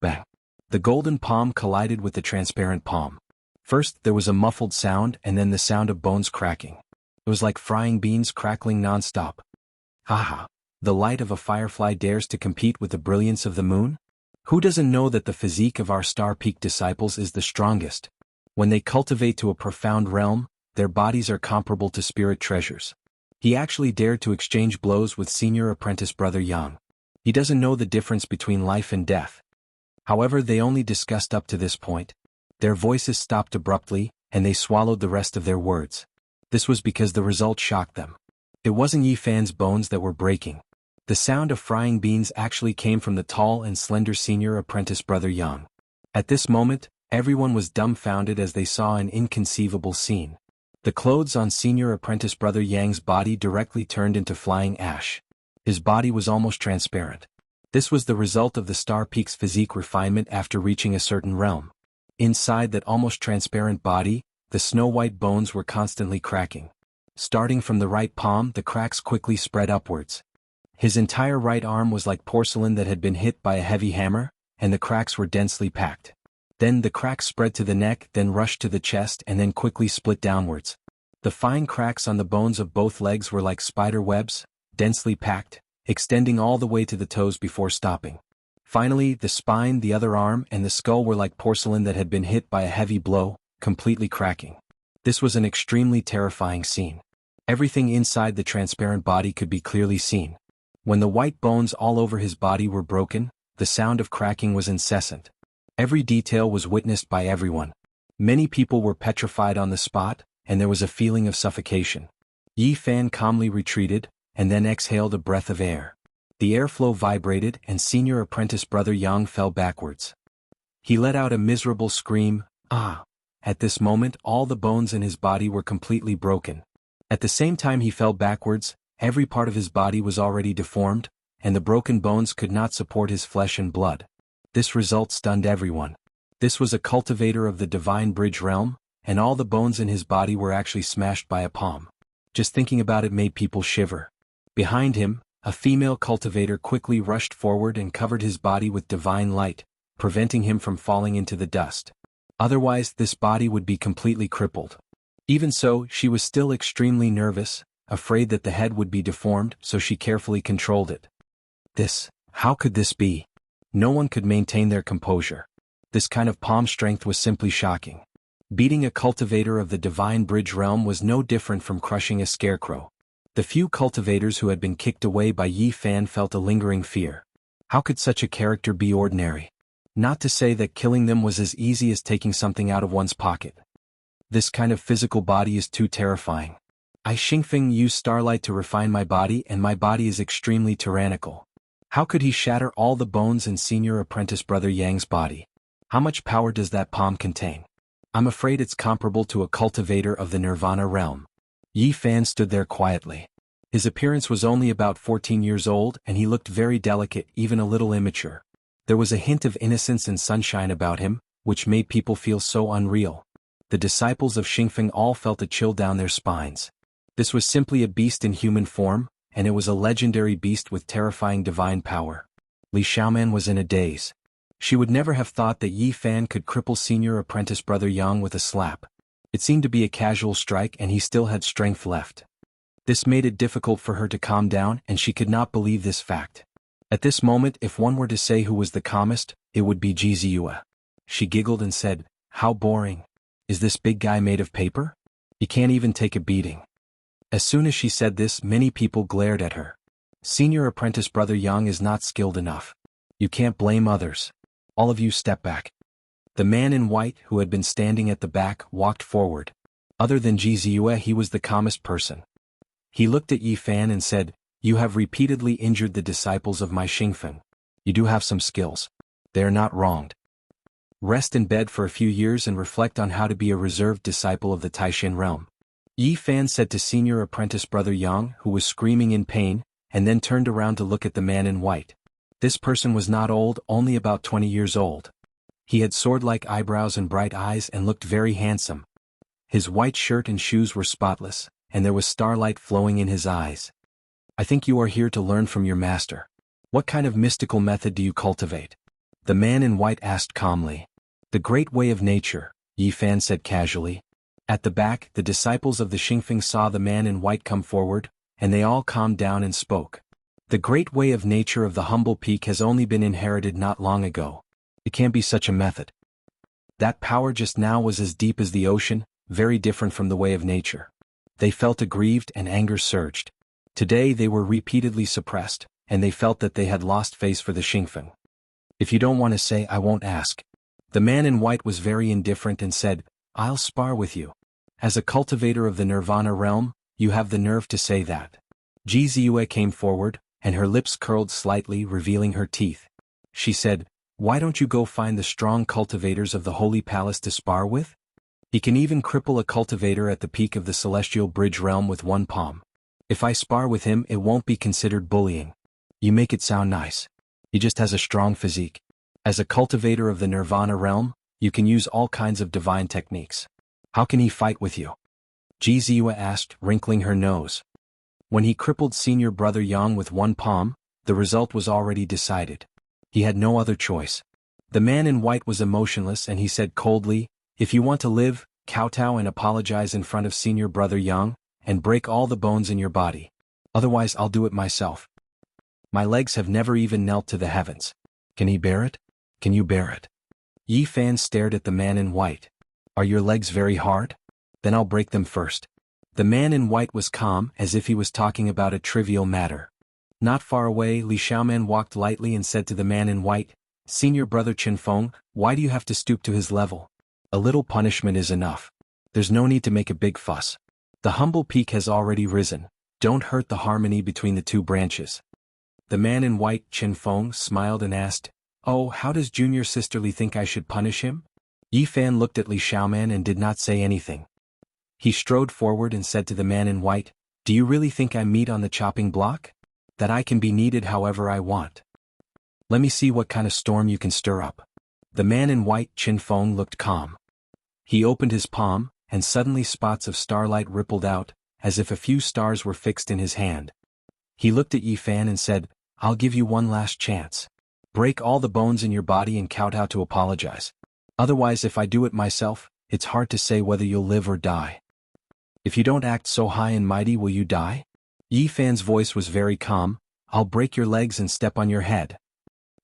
Bang! The golden palm collided with the transparent palm. First, there was a muffled sound and then the sound of bones cracking. It was like frying beans crackling non-stop. Haha! The light of a firefly dares to compete with the brilliance of the moon? Who doesn't know that the physique of our Star Peak disciples is the strongest? When they cultivate to a profound realm, their bodies are comparable to spirit treasures. He actually dared to exchange blows with senior apprentice Brother Yang. He doesn't know the difference between life and death. However, they only discussed up to this point. Their voices stopped abruptly, and they swallowed the rest of their words. This was because the result shocked them. It wasn't Yi Fan's bones that were breaking. The sound of frying beans actually came from the tall and slender senior apprentice Brother Yang. At this moment, everyone was dumbfounded as they saw an inconceivable scene. The clothes on senior apprentice Brother Yang's body directly turned into flying ash. His body was almost transparent. This was the result of the Star Peak's physique refinement after reaching a certain realm. Inside that almost transparent body, the snow-white bones were constantly cracking. Starting from the right palm, the cracks quickly spread upwards. His entire right arm was like porcelain that had been hit by a heavy hammer, and the cracks were densely packed. Then the cracks spread to the neck, then rushed to the chest and then quickly split downwards. The fine cracks on the bones of both legs were like spider webs, densely packed, extending all the way to the toes before stopping. Finally, the spine, the other arm, and the skull were like porcelain that had been hit by a heavy blow, completely cracking. This was an extremely terrifying scene. Everything inside the transparent body could be clearly seen. When the white bones all over his body were broken, the sound of cracking was incessant. Every detail was witnessed by everyone. Many people were petrified on the spot, and there was a feeling of suffocation. Yi Fan calmly retreated, and then exhaled a breath of air. The airflow vibrated and senior apprentice Brother Yang fell backwards. He let out a miserable scream, "Ah!" At this moment all the bones in his body were completely broken. At the same time he fell backwards, every part of his body was already deformed, and the broken bones could not support his flesh and blood. This result stunned everyone. This was a cultivator of the divine bridge realm, and all the bones in his body were actually smashed by a palm. Just thinking about it made people shiver. Behind him, a female cultivator quickly rushed forward and covered his body with divine light, preventing him from falling into the dust. Otherwise, this body would be completely crippled. Even so, she was still extremely nervous, afraid that the head would be deformed, so she carefully controlled it. How could this be? No one could maintain their composure. This kind of palm strength was simply shocking. Beating a cultivator of the divine bridge realm was no different from crushing a scarecrow. The few cultivators who had been kicked away by Yi Fan felt a lingering fear. How could such a character be ordinary? Not to say that killing them was as easy as taking something out of one's pocket. This kind of physical body is too terrifying. I Xingfeng used starlight to refine my body and my body is extremely tyrannical. How could he shatter all the bones in senior apprentice Brother Yang's body? How much power does that palm contain? I'm afraid it's comparable to a cultivator of the Nirvana realm. Yi Fan stood there quietly. His appearance was only about 14 years old and he looked very delicate, even a little immature. There was a hint of innocence and sunshine about him, which made people feel so unreal. The disciples of Xingfeng all felt a chill down their spines. This was simply a beast in human form, and it was a legendary beast with terrifying divine power. Li Xiaoman was in a daze. She would never have thought that Yi Fan could cripple senior apprentice Brother Yang with a slap. It seemed to be a casual strike and he still had strength left. This made it difficult for her to calm down, and she could not believe this fact. At this moment, if one were to say who was the calmest, it would be Jianghu. She giggled and said, "How boring. Is this big guy made of paper? He can't even take a beating." As soon as she said this, many people glared at her. Senior apprentice Brother Yang is not skilled enough. You can't blame others. All of you step back. The man in white, who had been standing at the back, walked forward. Other than Jianghu, he was the calmest person. He looked at Yi Fan and said, "You have repeatedly injured the disciples of my Xingfen. You do have some skills. They are not wronged. Rest in bed for a few years and reflect on how to be a reserved disciple of the Taishan realm." Yi Fan said to senior apprentice Brother Yang, who was screaming in pain, and then turned around to look at the man in white. This person was not old, only about 20 years old. He had sword-like eyebrows and bright eyes and looked very handsome. His white shirt and shoes were spotless, and there was starlight flowing in his eyes. "I think you are here to learn from your master. What kind of mystical method do you cultivate?" The man in white asked calmly. "The great way of nature," Yi Fan said casually. At the back, the disciples of the Xingfen saw the man in white come forward, and they all calmed down and spoke. "The great way of nature of the humble peak has only been inherited not long ago. It can't be such a method. That power just now was as deep as the ocean, very different from the way of nature." They felt aggrieved and anger surged. Today they were repeatedly suppressed, and they felt that they had lost face for the Xingfen. "If you don't want to say, I won't ask." The man in white was very indifferent and said, "I'll spar with you. As a cultivator of the Nirvana realm, you have the nerve to say that." Jianghu came forward, and her lips curled slightly, revealing her teeth. She said, "Why don't you go find the strong cultivators of the Holy Palace to spar with? He can even cripple a cultivator at the peak of the Celestial Bridge realm with one palm. If I spar with him, it won't be considered bullying. You make it sound nice. He just has a strong physique. As a cultivator of the Nirvana realm, you can use all kinds of divine techniques. How can he fight with you?" Jianghu asked, wrinkling her nose. When he crippled senior Brother Yang with one palm, the result was already decided. He had no other choice. The man in white was emotionless, and he said coldly, "If you want to live, kowtow and apologize in front of senior Brother Yang, and break all the bones in your body. Otherwise I'll do it myself. My legs have never even knelt to the heavens. Can he bear it? Can you bear it?" Yi Fan stared at the man in white. "Are your legs very hard? Then I'll break them first." The man in white was calm, as if he was talking about a trivial matter. Not far away, Li Xiaoman walked lightly and said to the man in white, "Senior Brother Qinfeng, why do you have to stoop to his level? A little punishment is enough. There's no need to make a big fuss. The humble peak has already risen. Don't hurt the harmony between the two branches." The man in white, Qinfeng, smiled and asked, "Oh, how does Junior Sisterly think I should punish him?" Yi Fan looked at Li Xiaoman and did not say anything. He strode forward and said to the man in white, "Do you really think I'm meat on the chopping block? That I can be kneaded however I want? Let me see what kind of storm you can stir up." The man in white, Qinfeng, looked calm. He opened his palm, and suddenly spots of starlight rippled out, as if a few stars were fixed in his hand. He looked at Yi Fan and said, "I'll give you one last chance. Break all the bones in your body and kowtow to apologize. Otherwise, if I do it myself, it's hard to say whether you'll live or die. If you don't act so high and mighty, will you die?" Yi Fan's voice was very calm. "I'll break your legs and step on your head."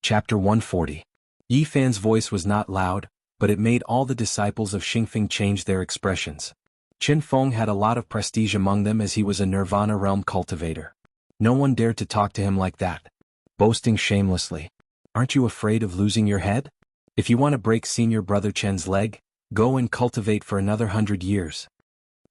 Chapter 140. Yi Fan's voice was not loud, but it made all the disciples of Xingfen change their expressions. Qinfeng had a lot of prestige among them, as he was a Nirvana realm cultivator. No one dared to talk to him like that, boasting shamelessly. "Aren't you afraid of losing your head? If you want to break senior Brother Chen's leg, go and cultivate for another 100 years.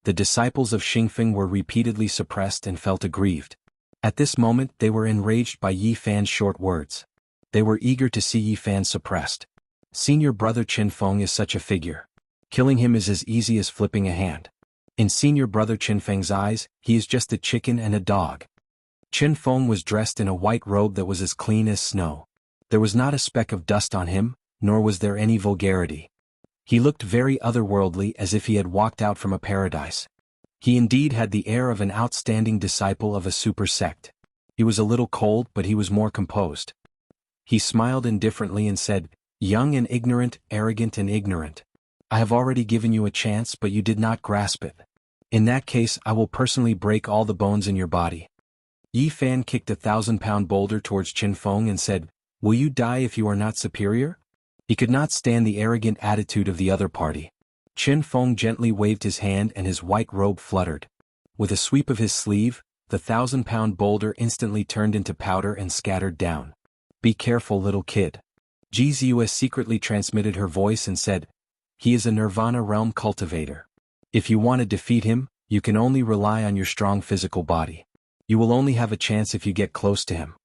The disciples of Xingfen were repeatedly suppressed and felt aggrieved. At this moment they were enraged by Yi Fan's short words. They were eager to see Yi Fan suppressed. Senior Brother Qinfeng is such a figure. Killing him is as easy as flipping a hand. In Senior Brother Qinfeng's eyes, he is just a chicken and a dog. Qinfeng was dressed in a white robe that was as clean as snow. There was not a speck of dust on him, nor was there any vulgarity. He looked very otherworldly, as if he had walked out from a paradise. He indeed had the air of an outstanding disciple of a super sect. He was a little cold, but he was more composed. He smiled indifferently and said, "Young and ignorant, arrogant and ignorant. I have already given you a chance, but you did not grasp it. In that case, I will personally break all the bones in your body. Yi Fan kicked a 1,000-pound boulder towards Qin Feng and said, "Will you die if you are not superior?" He could not stand the arrogant attitude of the other party. Qin Feng gently waved his hand and his white robe fluttered. With a sweep of his sleeve, the 1,000-pound boulder instantly turned into powder and scattered down. "Be careful, little kid." Ji Ziyue secretly transmitted her voice and said, "He is a Nirvana realm cultivator. If you want to defeat him, you can only rely on your strong physical body. You will only have a chance if you get close to him."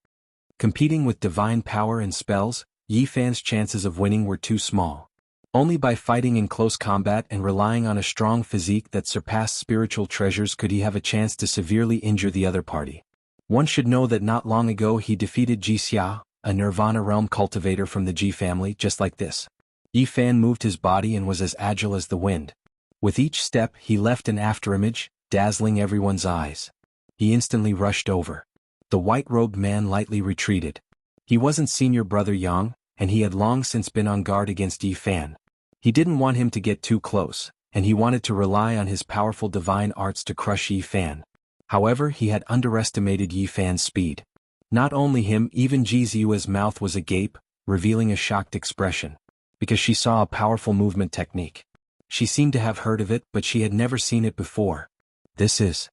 Competing with divine power and spells, Yi Fan's chances of winning were too small. Only by fighting in close combat and relying on a strong physique that surpassed spiritual treasures could he have a chance to severely injure the other party. One should know that not long ago he defeated Ji Xia, a Nirvana realm cultivator from the Ji family, just like this. Yi Fan moved his body and was as agile as the wind. With each step he left an afterimage, dazzling everyone's eyes. He instantly rushed over. The white-robed man lightly retreated. He wasn't senior brother Yang, and he had long since been on guard against Yi Fan. He didn't want him to get too close, and he wanted to rely on his powerful divine arts to crush Yi Fan. However, he had underestimated Yi Fan's speed. Not only him, even Ji Ziyue's mouth was agape, revealing a shocked expression. Because she saw a powerful movement technique. She seemed to have heard of it, but she had never seen it before. "This is..."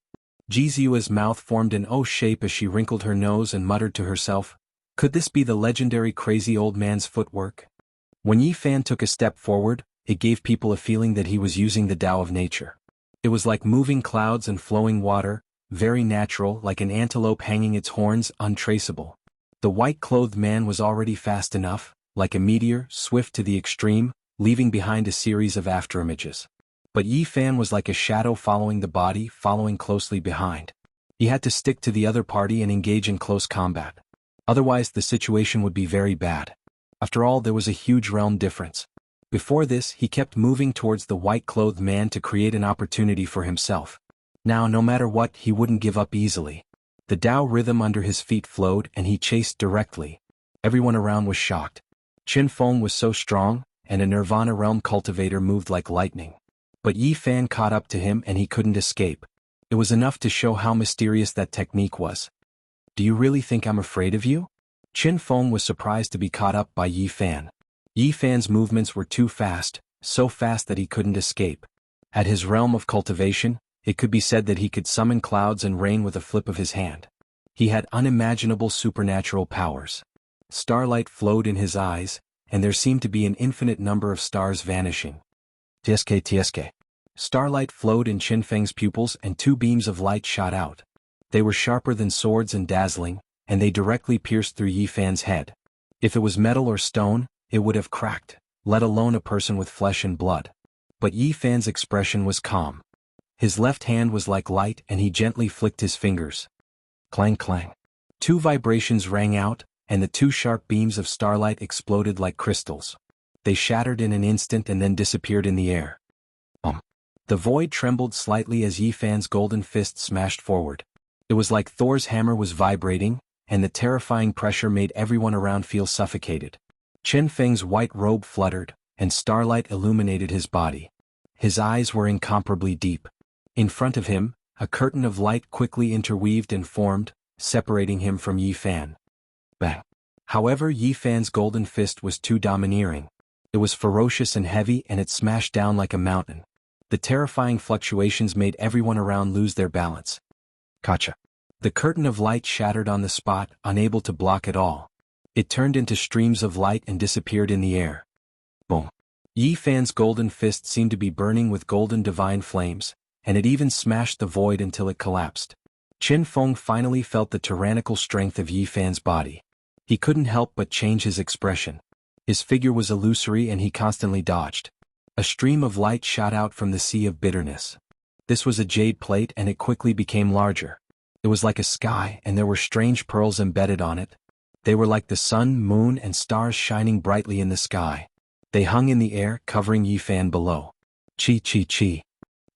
Ji Ziyue's mouth formed an O shape as she wrinkled her nose and muttered to herself, "Could this be the legendary crazy old man's footwork?" When Yi Fan took a step forward, it gave people a feeling that he was using the Tao of nature. It was like moving clouds and flowing water, very natural, like an antelope hanging its horns, untraceable. The white-clothed man was already fast enough, like a meteor, swift to the extreme, leaving behind a series of afterimages. But Yi Fan was like a shadow following the body, following closely behind. He had to stick to the other party and engage in close combat. Otherwise the situation would be very bad. After all, there was a huge realm difference. Before this, he kept moving towards the white-clothed man to create an opportunity for himself. Now, no matter what, he wouldn't give up easily. The Tao rhythm under his feet flowed and he chased directly. Everyone around was shocked. Qin Feng was so strong, and a Nirvana realm cultivator moved like lightning. But Yi Fan caught up to him and he couldn't escape. It was enough to show how mysterious that technique was. "Do you really think I'm afraid of you?" Qin Feng was surprised to be caught up by Yi Fan. Yi Fan's movements were too fast, so fast that he couldn't escape. At his realm of cultivation, it could be said that he could summon clouds and rain with a flip of his hand. He had unimaginable supernatural powers. Starlight flowed in his eyes, and there seemed to be an infinite number of stars vanishing. Tsk. Starlight flowed in Qin Feng's pupils and two beams of light shot out. They were sharper than swords and dazzling, and they directly pierced through Yi Fan's head. If it was metal or stone, it would have cracked, let alone a person with flesh and blood. But Yi Fan's expression was calm. His left hand was like light and he gently flicked his fingers. Clang clang. Two vibrations rang out, and the two sharp beams of starlight exploded like crystals. They shattered in an instant and then disappeared in the air. The void trembled slightly as Yi Fan's golden fist smashed forward. It was like Thor's hammer was vibrating, and the terrifying pressure made everyone around feel suffocated. Qin Feng's white robe fluttered, and starlight illuminated his body. His eyes were incomparably deep. In front of him, a curtain of light quickly interweaved and formed, separating him from Yi Fan. Bang! However, Yi Fan's golden fist was too domineering. It was ferocious and heavy, and it smashed down like a mountain. The terrifying fluctuations made everyone around lose their balance. Gotcha. The curtain of light shattered on the spot, unable to block it all. It turned into streams of light and disappeared in the air. Boom. Yi Fan's golden fist seemed to be burning with golden divine flames, and it even smashed the void until it collapsed. Qin Feng finally felt the tyrannical strength of Yi Fan's body. He couldn't help but change his expression. His figure was illusory and he constantly dodged. A stream of light shot out from the sea of bitterness. This was a jade plate and it quickly became larger. It was like a sky and there were strange pearls embedded on it. They were like the sun, moon, and stars shining brightly in the sky. They hung in the air, covering Yi Fan below. Chi.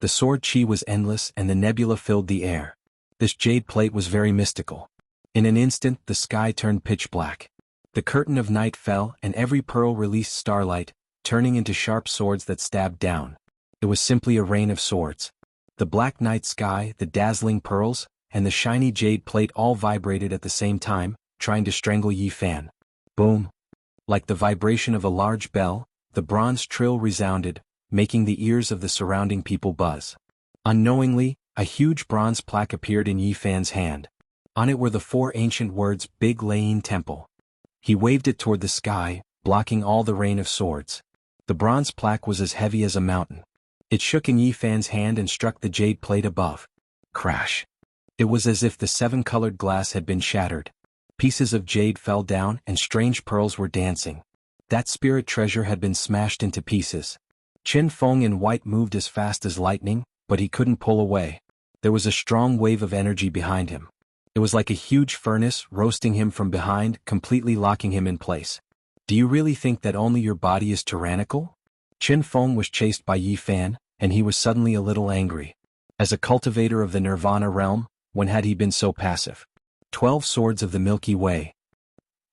The sword Chi was endless and the nebula filled the air. This jade plate was very mystical. In an instant, the sky turned pitch black. The curtain of night fell and every pearl released starlight, turning into sharp swords that stabbed down. It was simply a rain of swords. The black night sky, the dazzling pearls, and the shiny jade plate all vibrated at the same time, trying to strangle Yi Fan. Boom! Like the vibration of a large bell, the bronze trill resounded, making the ears of the surrounding people buzz. Unknowingly, a huge bronze plaque appeared in Yi Fan's hand. On it were the 4 ancient words, Big Lane Temple. He waved it toward the sky, blocking all the rain of swords. The bronze plaque was as heavy as a mountain. It shook in Yi Fan's hand and struck the jade plate above. Crash! It was as if the 7-colored glass had been shattered. Pieces of jade fell down and strange pearls were dancing. That spirit treasure had been smashed into pieces. Qin Feng in white moved as fast as lightning, but he couldn't pull away. There was a strong wave of energy behind him. It was like a huge furnace roasting him from behind, completely locking him in place. Do you really think that only your body is tyrannical? Qin Feng was chased by Yi Fan, and he was suddenly a little angry. As a cultivator of the Nirvana realm, when had he been so passive? 12 swords of the Milky Way.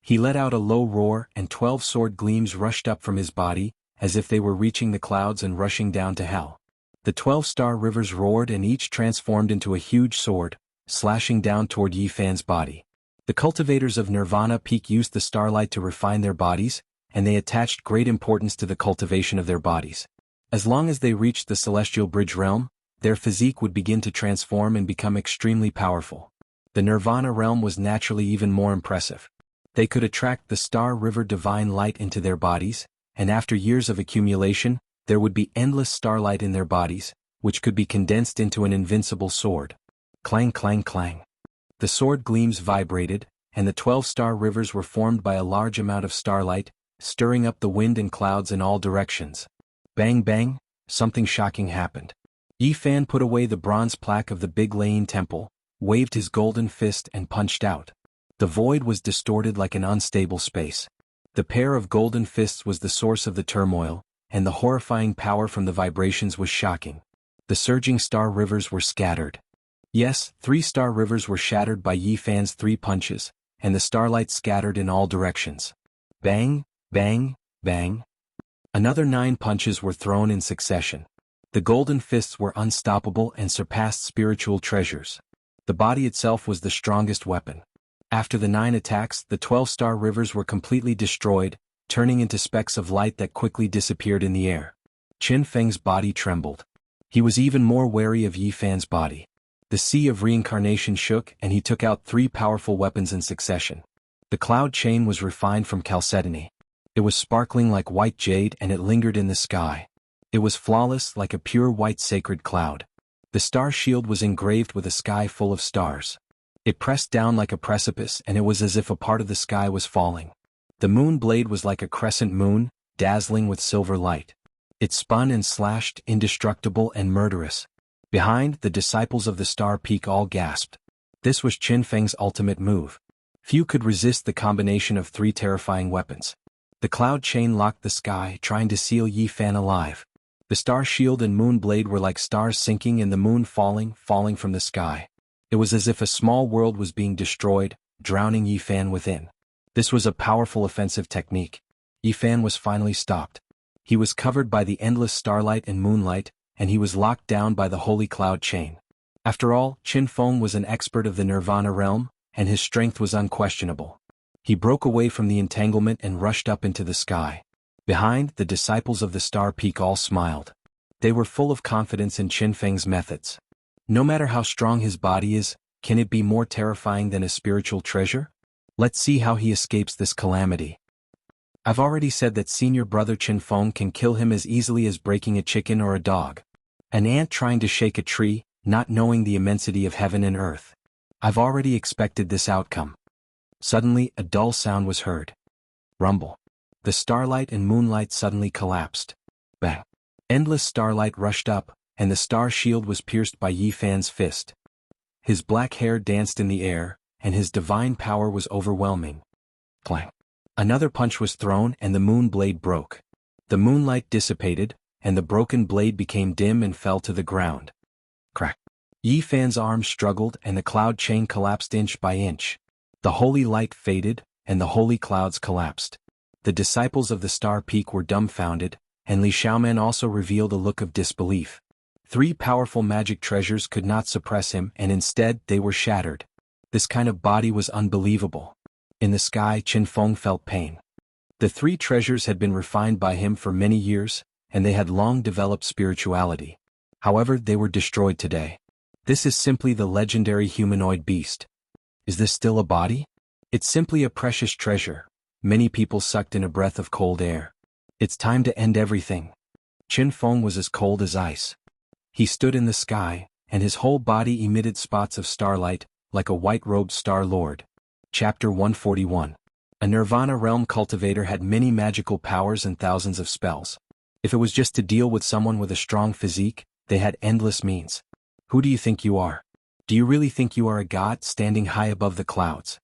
He let out a low roar and 12 sword gleams rushed up from his body, as if they were reaching the clouds and rushing down to hell. The 12 star rivers roared and each transformed into a huge sword, slashing down toward Yi Fan's body. The cultivators of Nirvana Peak used the starlight to refine their bodies, and they attached great importance to the cultivation of their bodies. As long as they reached the Celestial Bridge realm, their physique would begin to transform and become extremely powerful. The Nirvana realm was naturally even more impressive. They could attract the Star River divine light into their bodies, and after years of accumulation, there would be endless starlight in their bodies, which could be condensed into an invincible sword. Clang clang clang. The sword gleams vibrated, and the 12 star rivers were formed by a large amount of starlight, stirring up the wind and clouds in all directions. Bang bang, something shocking happened. Yi Fan put away the bronze plaque of the Big Lane Temple, waved his golden fist and punched out. The void was distorted like an unstable space. The pair of golden fists was the source of the turmoil, and the horrifying power from the vibrations was shocking. The surging star rivers were scattered. Yes, 3 star rivers were shattered by Yi Fan's 3 punches, and the starlight scattered in all directions. Bang, bang, bang. Another 9 punches were thrown in succession. The golden fists were unstoppable and surpassed spiritual treasures. The body itself was the strongest weapon. After the 9 attacks, the 12 star rivers were completely destroyed, turning into specks of light that quickly disappeared in the air. Qin Feng's body trembled. He was even more wary of Yi Fan's body. The sea of reincarnation shook and he took out 3 powerful weapons in succession. The cloud chain was refined from chalcedony. It was sparkling like white jade and it lingered in the sky. It was flawless like a pure white sacred cloud. The star shield was engraved with a sky full of stars. It pressed down like a precipice and it was as if a part of the sky was falling. The moon blade was like a crescent moon, dazzling with silver light. It spun and slashed, indestructible and murderous. Behind, the disciples of the Star Peak all gasped. This was Qin Feng's ultimate move. Few could resist the combination of 3 terrifying weapons. The cloud chain locked the sky, trying to seal Yi Fan alive. The star shield and moon blade were like stars sinking and the moon falling from the sky. It was as if a small world was being destroyed, drowning Yi Fan within. This was a powerful offensive technique. Yi Fan was finally stopped. He was covered by the endless starlight and moonlight, and he was locked down by the holy cloud chain. After all, Qin Feng was an expert of the Nirvana realm, and his strength was unquestionable. He broke away from the entanglement and rushed up into the sky. Behind, the disciples of the Star Peak all smiled. They were full of confidence in Qin Feng's methods. No matter how strong his body is, can it be more terrifying than a spiritual treasure? Let's see how he escapes this calamity. I've already said that senior brother Qin Feng can kill him as easily as breaking a chicken or a dog. An ant trying to shake a tree, not knowing the immensity of heaven and earth. I've already expected this outcome. Suddenly, a dull sound was heard. Rumble. The starlight and moonlight suddenly collapsed. Bang. Endless starlight rushed up, and the star shield was pierced by Yi Fan's fist. His black hair danced in the air, and his divine power was overwhelming. Clang. Another punch was thrown and the moon blade broke. The moonlight dissipated, and the broken blade became dim and fell to the ground. Crack. Yi Fan's arms struggled and the cloud chain collapsed inch by inch. The holy light faded, and the holy clouds collapsed. The disciples of the Star Peak were dumbfounded, and Li Xiaoman also revealed a look of disbelief. 3 powerful magic treasures could not suppress him, and instead they were shattered. This kind of body was unbelievable. In the sky, Qin Feng felt pain. The 3 treasures had been refined by him for many years, and they had long developed spirituality. However, they were destroyed today. This is simply the legendary humanoid beast. Is this still a body? It's simply a precious treasure. Many people sucked in a breath of cold air. It's time to end everything. Qin Feng was as cold as ice. He stood in the sky, and his whole body emitted spots of starlight, like a white-robed Star Lord. Chapter 141. A Nirvana realm cultivator had many magical powers and thousands of spells. If it was just to deal with someone with a strong physique, they had endless means. Who do you think you are? Do you really think you are a god standing high above the clouds?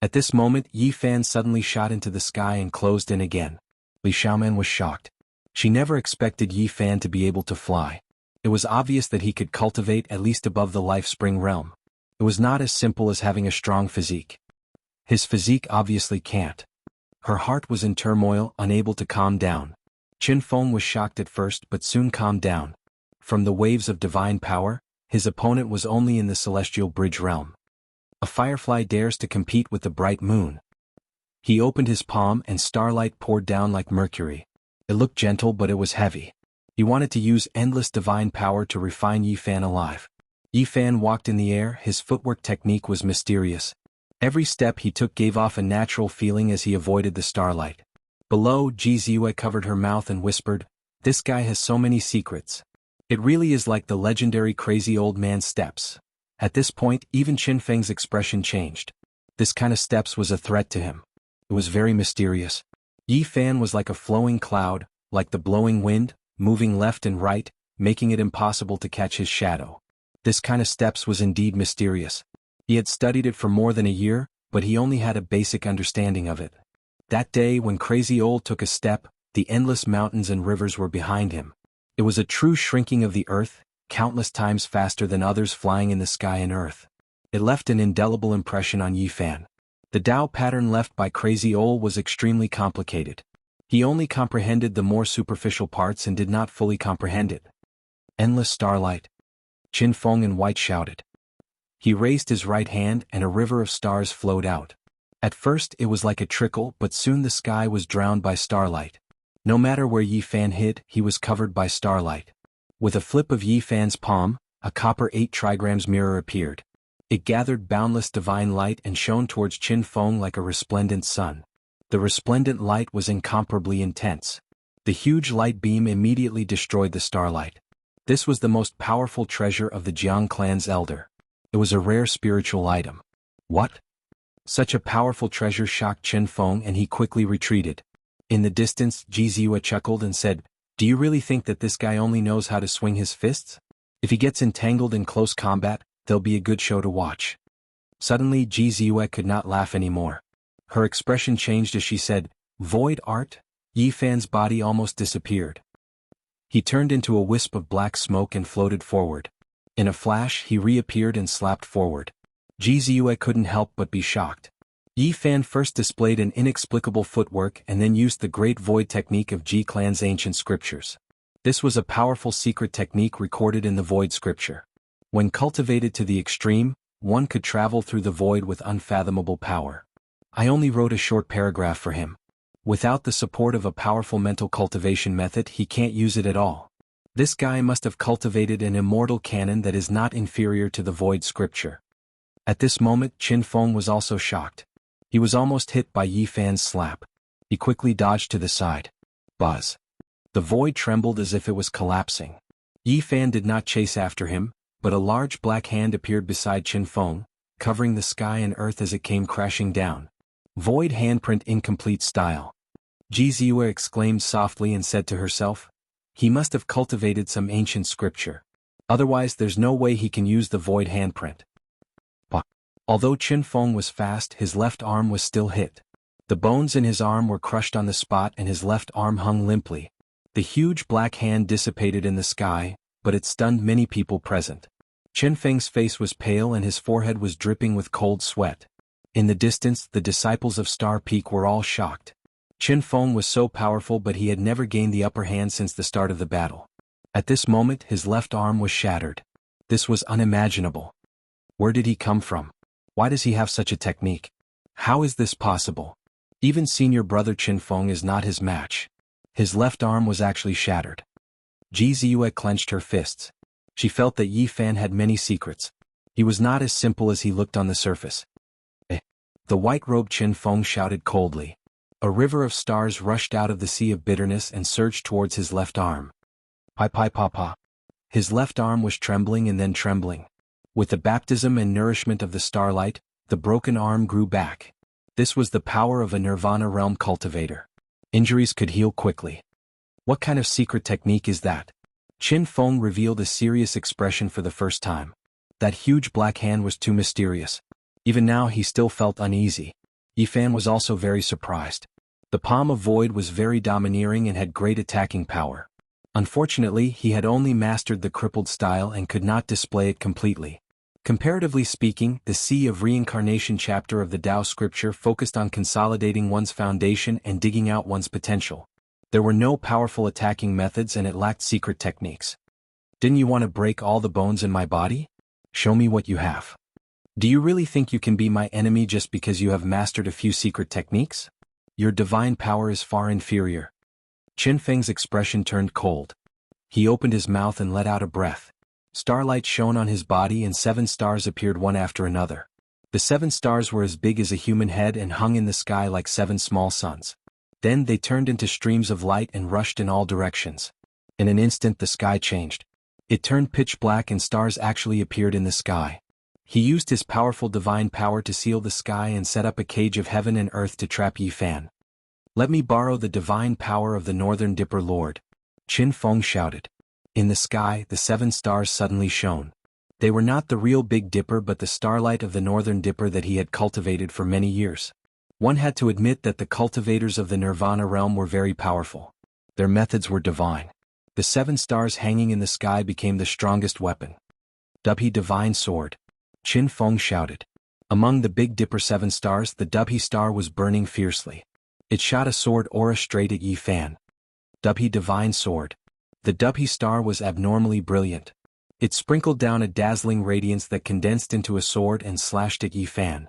At this moment, Yi Fan suddenly shot into the sky and closed in again. Li Xiaoman was shocked. She never expected Yi Fan to be able to fly. It was obvious that he could cultivate at least above the life spring realm. It was not as simple as having a strong physique. His physique obviously can't. Her heart was in turmoil, unable to calm down. Qin Feng was shocked at first but soon calmed down. From the waves of divine power, his opponent was only in the celestial bridge realm. A firefly dares to compete with the bright moon. He opened his palm and starlight poured down like mercury. It looked gentle but it was heavy. He wanted to use endless divine power to refine Yi Fan alive. Yi Fan walked in the air, his footwork technique was mysterious. Every step he took gave off a natural feeling as he avoided the starlight. Below, Ji Ziyue covered her mouth and whispered, "This guy has so many secrets. It really is like the legendary crazy old man steps." At this point, even Qin Feng's expression changed. This kind of steps was a threat to him. It was very mysterious. Yi Fan was like a flowing cloud, like the blowing wind, moving left and right, making it impossible to catch his shadow. This kind of steps was indeed mysterious. He had studied it for more than a year, but he only had a basic understanding of it. That day when Crazy Old took a step, the endless mountains and rivers were behind him. It was a true shrinking of the earth, countless times faster than others flying in the sky and earth. It left an indelible impression on Yi Fan. The Tao pattern left by Crazy Old was extremely complicated. He only comprehended the more superficial parts and did not fully comprehend it. Endless starlight. Qin Feng in white shouted. He raised his right hand and a river of stars flowed out. At first it was like a trickle, but soon the sky was drowned by starlight. No matter where Yi Fan hid, he was covered by starlight. With a flip of Yi Fan's palm, a copper 8 trigrams mirror appeared. It gathered boundless divine light and shone towards Qin Feng like a resplendent sun. The resplendent light was incomparably intense. The huge light beam immediately destroyed the starlight. This was the most powerful treasure of the Jiang clan's elder. It was a rare spiritual item. What? Such a powerful treasure shocked Qin Feng and he quickly retreated. In the distance, Ji Ziyue chuckled and said, "Do you really think that this guy only knows how to swing his fists? If he gets entangled in close combat, there'll be a good show to watch." Suddenly Ji Ziyue could not laugh anymore. Her expression changed as she said, "Void art?" Yi Fan's body almost disappeared. He turned into a wisp of black smoke and floated forward. In a flash he reappeared and slapped forward. Ji Ziyue couldn't help but be shocked. Yi Fan first displayed an inexplicable footwork and then used the Great Void technique of Ji clan's ancient scriptures. This was a powerful secret technique recorded in the Void scripture. When cultivated to the extreme, one could travel through the void with unfathomable power. I only wrote a short paragraph for him. Without the support of a powerful mental cultivation method, he can't use it at all. This guy must have cultivated an immortal canon that is not inferior to the Void scripture. At this moment, Qin Feng was also shocked. He was almost hit by Yi Fan's slap. He quickly dodged to the side. Buzz. The void trembled as if it was collapsing. Yi Fan did not chase after him, but a large black hand appeared beside Qin Feng, covering the sky and earth as it came crashing down. Void handprint incomplete style. Ji Ziyue exclaimed softly and said to herself, "He must have cultivated some ancient scripture. Otherwise there's no way he can use the void handprint." Although Qin Feng was fast, his left arm was still hit. The bones in his arm were crushed on the spot and his left arm hung limply. The huge black hand dissipated in the sky, but it stunned many people present. Qin Feng's face was pale and his forehead was dripping with cold sweat. In the distance, the disciples of Star Peak were all shocked. Qin Feng was so powerful, but he had never gained the upper hand since the start of the battle. At this moment his left arm was shattered. This was unimaginable. Where did he come from? Why does he have such a technique? How is this possible? Even senior brother Qin Feng is not his match. His left arm was actually shattered. Ji Ziyue clenched her fists. She felt that Yi Fan had many secrets. He was not as simple as he looked on the surface. The white-robed Qin Feng shouted coldly. A river of stars rushed out of the sea of bitterness and surged towards his left arm. Pai pai pa pa. His left arm was trembling and then trembling. With the baptism and nourishment of the starlight, the broken arm grew back. This was the power of a Nirvana realm cultivator. Injuries could heal quickly. What kind of secret technique is that? Qin Feng revealed a serious expression for the first time. That huge black hand was too mysterious. Even now he still felt uneasy. Yi Fan was also very surprised. The Palm of Void was very domineering and had great attacking power. Unfortunately, he had only mastered the crippled style and could not display it completely. Comparatively speaking, the Sea of Reincarnation chapter of the Tao scripture focused on consolidating one's foundation and digging out one's potential. There were no powerful attacking methods and it lacked secret techniques. Didn't you want to break all the bones in my body? Show me what you have. Do you really think you can be my enemy just because you have mastered a few secret techniques? Your divine power is far inferior. Qin Feng's expression turned cold. He opened his mouth and let out a breath. Starlight shone on his body and 7 stars appeared one after another. The 7 stars were as big as a human head and hung in the sky like 7 small suns. Then they turned into streams of light and rushed in all directions. In an instant the sky changed. It turned pitch black and stars actually appeared in the sky. He used his powerful divine power to seal the sky and set up a cage of heaven and earth to trap Yi Fan. Let me borrow the divine power of the Northern Dipper Lord. Qin Feng shouted. In the sky, the 7 stars suddenly shone. They were not the real Big Dipper but the starlight of the Northern Dipper that he had cultivated for many years. One had to admit that the cultivators of the Nirvana realm were very powerful. Their methods were divine. The 7 stars hanging in the sky became the strongest weapon. Dubhe Divine Sword. Qin Feng shouted. Among the Big Dipper 7 stars, the Dubhe star was burning fiercely. It shot a sword aura straight at Yi Fan. Dubhe Divine Sword. The Dubhe star was abnormally brilliant. It sprinkled down a dazzling radiance that condensed into a sword and slashed at Yi Fan.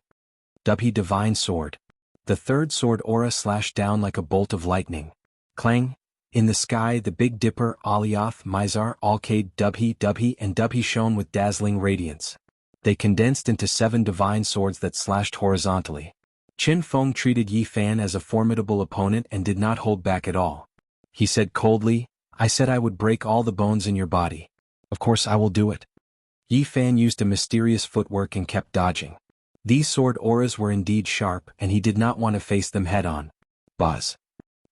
Dubhe Divine Sword. The third sword aura slashed down like a bolt of lightning. Clang! In the sky the Big Dipper, Alioth, Mizar, Alcade, Dubhe, and Dubhe shone with dazzling radiance. They condensed into 7 divine swords that slashed horizontally. Qin Feng treated Yi Fan as a formidable opponent and did not hold back at all. He said coldly, I said I would break all the bones in your body. Of course I will do it. Yi Fan used a mysterious footwork and kept dodging. These sword auras were indeed sharp and he did not want to face them head-on. Buzz.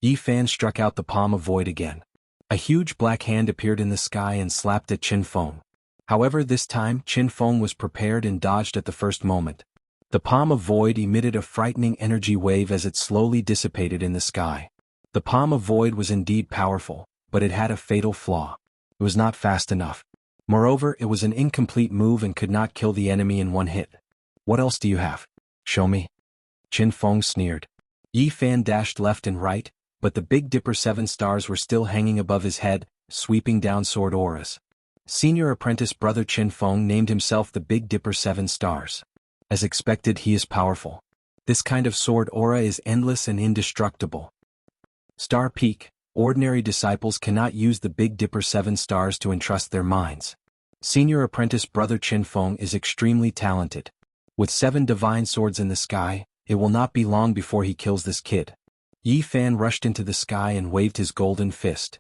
Yi Fan struck out the Palm of Void again. A huge black hand appeared in the sky and slapped at Qin Feng. However, this time Qin Feng was prepared and dodged at the first moment. The Palm of Void emitted a frightening energy wave as it slowly dissipated in the sky. The Palm of Void was indeed powerful, but it had a fatal flaw. It was not fast enough. Moreover, it was an incomplete move and could not kill the enemy in one hit. What else do you have? Show me. Qin Feng sneered. Yi Fan dashed left and right, but the Big Dipper 7 stars were still hanging above his head, sweeping down sword auras. Senior apprentice brother Qin Feng named himself the Big Dipper 7 stars. As expected, he is powerful. This kind of sword aura is endless and indestructible. Star Peak. Ordinary disciples cannot use the Big Dipper 7 stars to entrust their minds. Senior apprentice brother Qin Feng is extremely talented. With 7 divine swords in the sky, it will not be long before he kills this kid. Yi Fan rushed into the sky and waved his golden fist.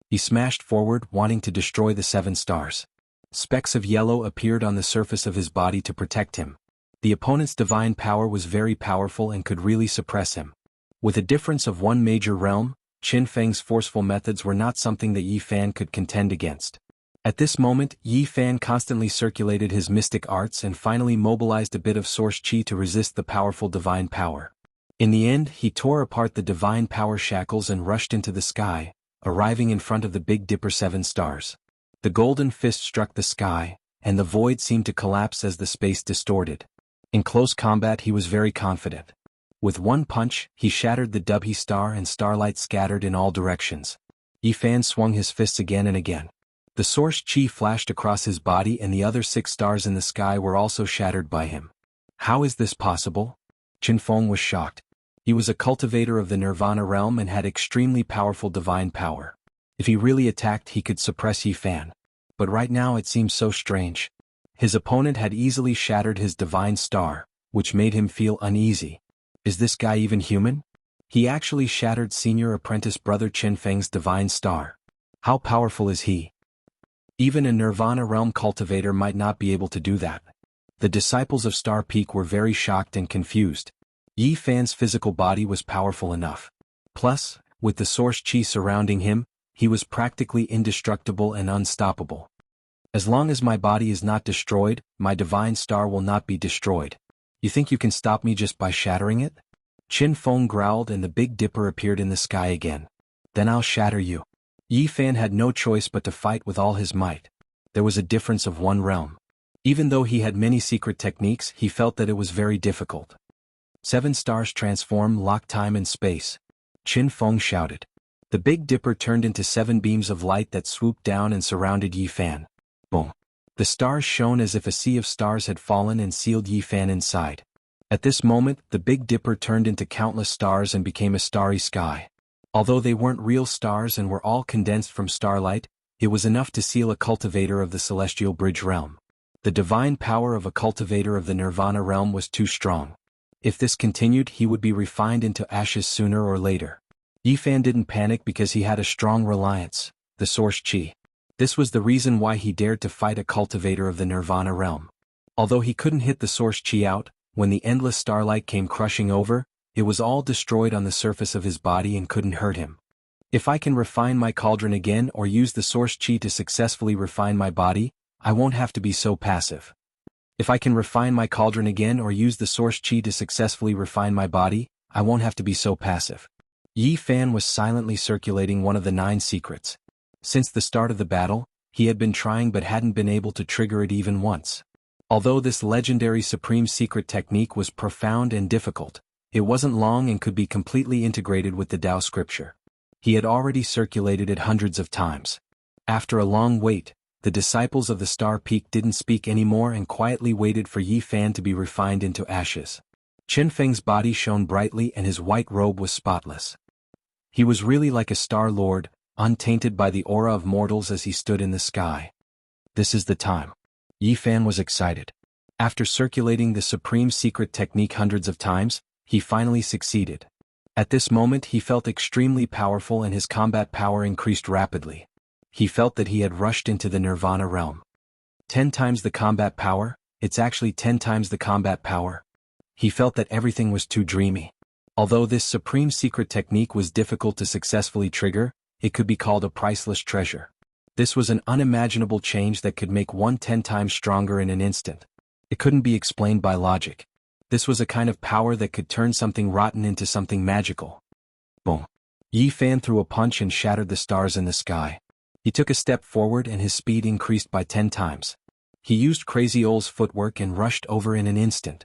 He smashed forward, wanting to destroy the 7 stars. Specks of yellow appeared on the surface of his body to protect him. The opponent's divine power was very powerful and could really suppress him. With a difference of 1 major realm, Qin Feng's forceful methods were not something that Yi Fan could contend against. At this moment, Yi Fan constantly circulated his mystic arts and finally mobilized a bit of source qi to resist the powerful divine power. In the end, he tore apart the divine power shackles and rushed into the sky, arriving in front of the Big Dipper 7 stars. The golden fist struck the sky, and the void seemed to collapse as the space distorted. In close combat he was very confident. With one punch, he shattered the Dubhe star and starlight scattered in all directions. Yi Fan swung his fists again and again. The source chi flashed across his body and the other 6 stars in the sky were also shattered by him. How is this possible? Qin Feng was shocked. He was a cultivator of the Nirvana realm and had extremely powerful divine power. If he really attacked, he could suppress Yi Fan. But right now it seems so strange. His opponent had easily shattered his divine star, which made him feel uneasy. Is this guy even human? He actually shattered senior apprentice brother Qin Feng's divine star. How powerful is he? Even a Nirvana realm cultivator might not be able to do that. The disciples of Star Peak were very shocked and confused. Yi Fan's physical body was powerful enough. Plus, with the source chi surrounding him, he was practically indestructible and unstoppable. As long as my body is not destroyed, my divine star will not be destroyed. You think you can stop me just by shattering it? Qin Feng growled and the Big Dipper appeared in the sky again. Then I'll shatter you. Yi Fan had no choice but to fight with all his might. There was a difference of 1 realm. Even though he had many secret techniques, he felt that it was very difficult. 7 stars transform, lock time and space. Qin Feng shouted. The Big Dipper turned into 7 beams of light that swooped down and surrounded Yi Fan. Boom. The stars shone as if a sea of stars had fallen and sealed Yi Fan inside. At this moment, the Big Dipper turned into countless stars and became a starry sky. Although they weren't real stars and were all condensed from starlight, it was enough to seal a cultivator of the Celestial Bridge realm. The divine power of a cultivator of the Nirvana realm was too strong. If this continued, he would be refined into ashes sooner or later. Yi Fan didn't panic because he had a strong reliance, the source chi. This was the reason why he dared to fight a cultivator of the Nirvana realm. Although he couldn't hit the source chi out, when the endless starlight came crushing over, it was all destroyed on the surface of his body and couldn't hurt him. If I can refine my cauldron again or use the source chi to successfully refine my body, I won't have to be so passive. If I can refine my cauldron again or use the source chi to successfully refine my body, I won't have to be so passive. Yi Fan was silently circulating one of the 9 secrets. Since the start of the battle, he had been trying but hadn't been able to trigger it even once. Although this legendary supreme secret technique was profound and difficult, it wasn't long and could be completely integrated with the Tao scripture. He had already circulated it hundreds of times. After a long wait, the disciples of the Star Peak didn't speak anymore and quietly waited for Yi Fan to be refined into ashes. Qin Feng's body shone brightly and his white robe was spotless. He was really like a Star Lord, untainted by the aura of mortals as he stood in the sky. This is the time. Yi Fan was excited. After circulating the supreme secret technique hundreds of times, he finally succeeded. At this moment he felt extremely powerful and his combat power increased rapidly. He felt that he had rushed into the Nirvana realm. 10 times the combat power, it's actually 10 times the combat power. He felt that everything was too dreamy. Although this supreme secret technique was difficult to successfully trigger, it could be called a priceless treasure. This was an unimaginable change that could make one 10 times stronger in an instant. It couldn't be explained by logic. This was a kind of power that could turn something rotten into something magical. Boom. Yi Fan threw a punch and shattered the stars in the sky. He took a step forward and his speed increased by 10 times. He used Crazy Ole's footwork and rushed over in an instant.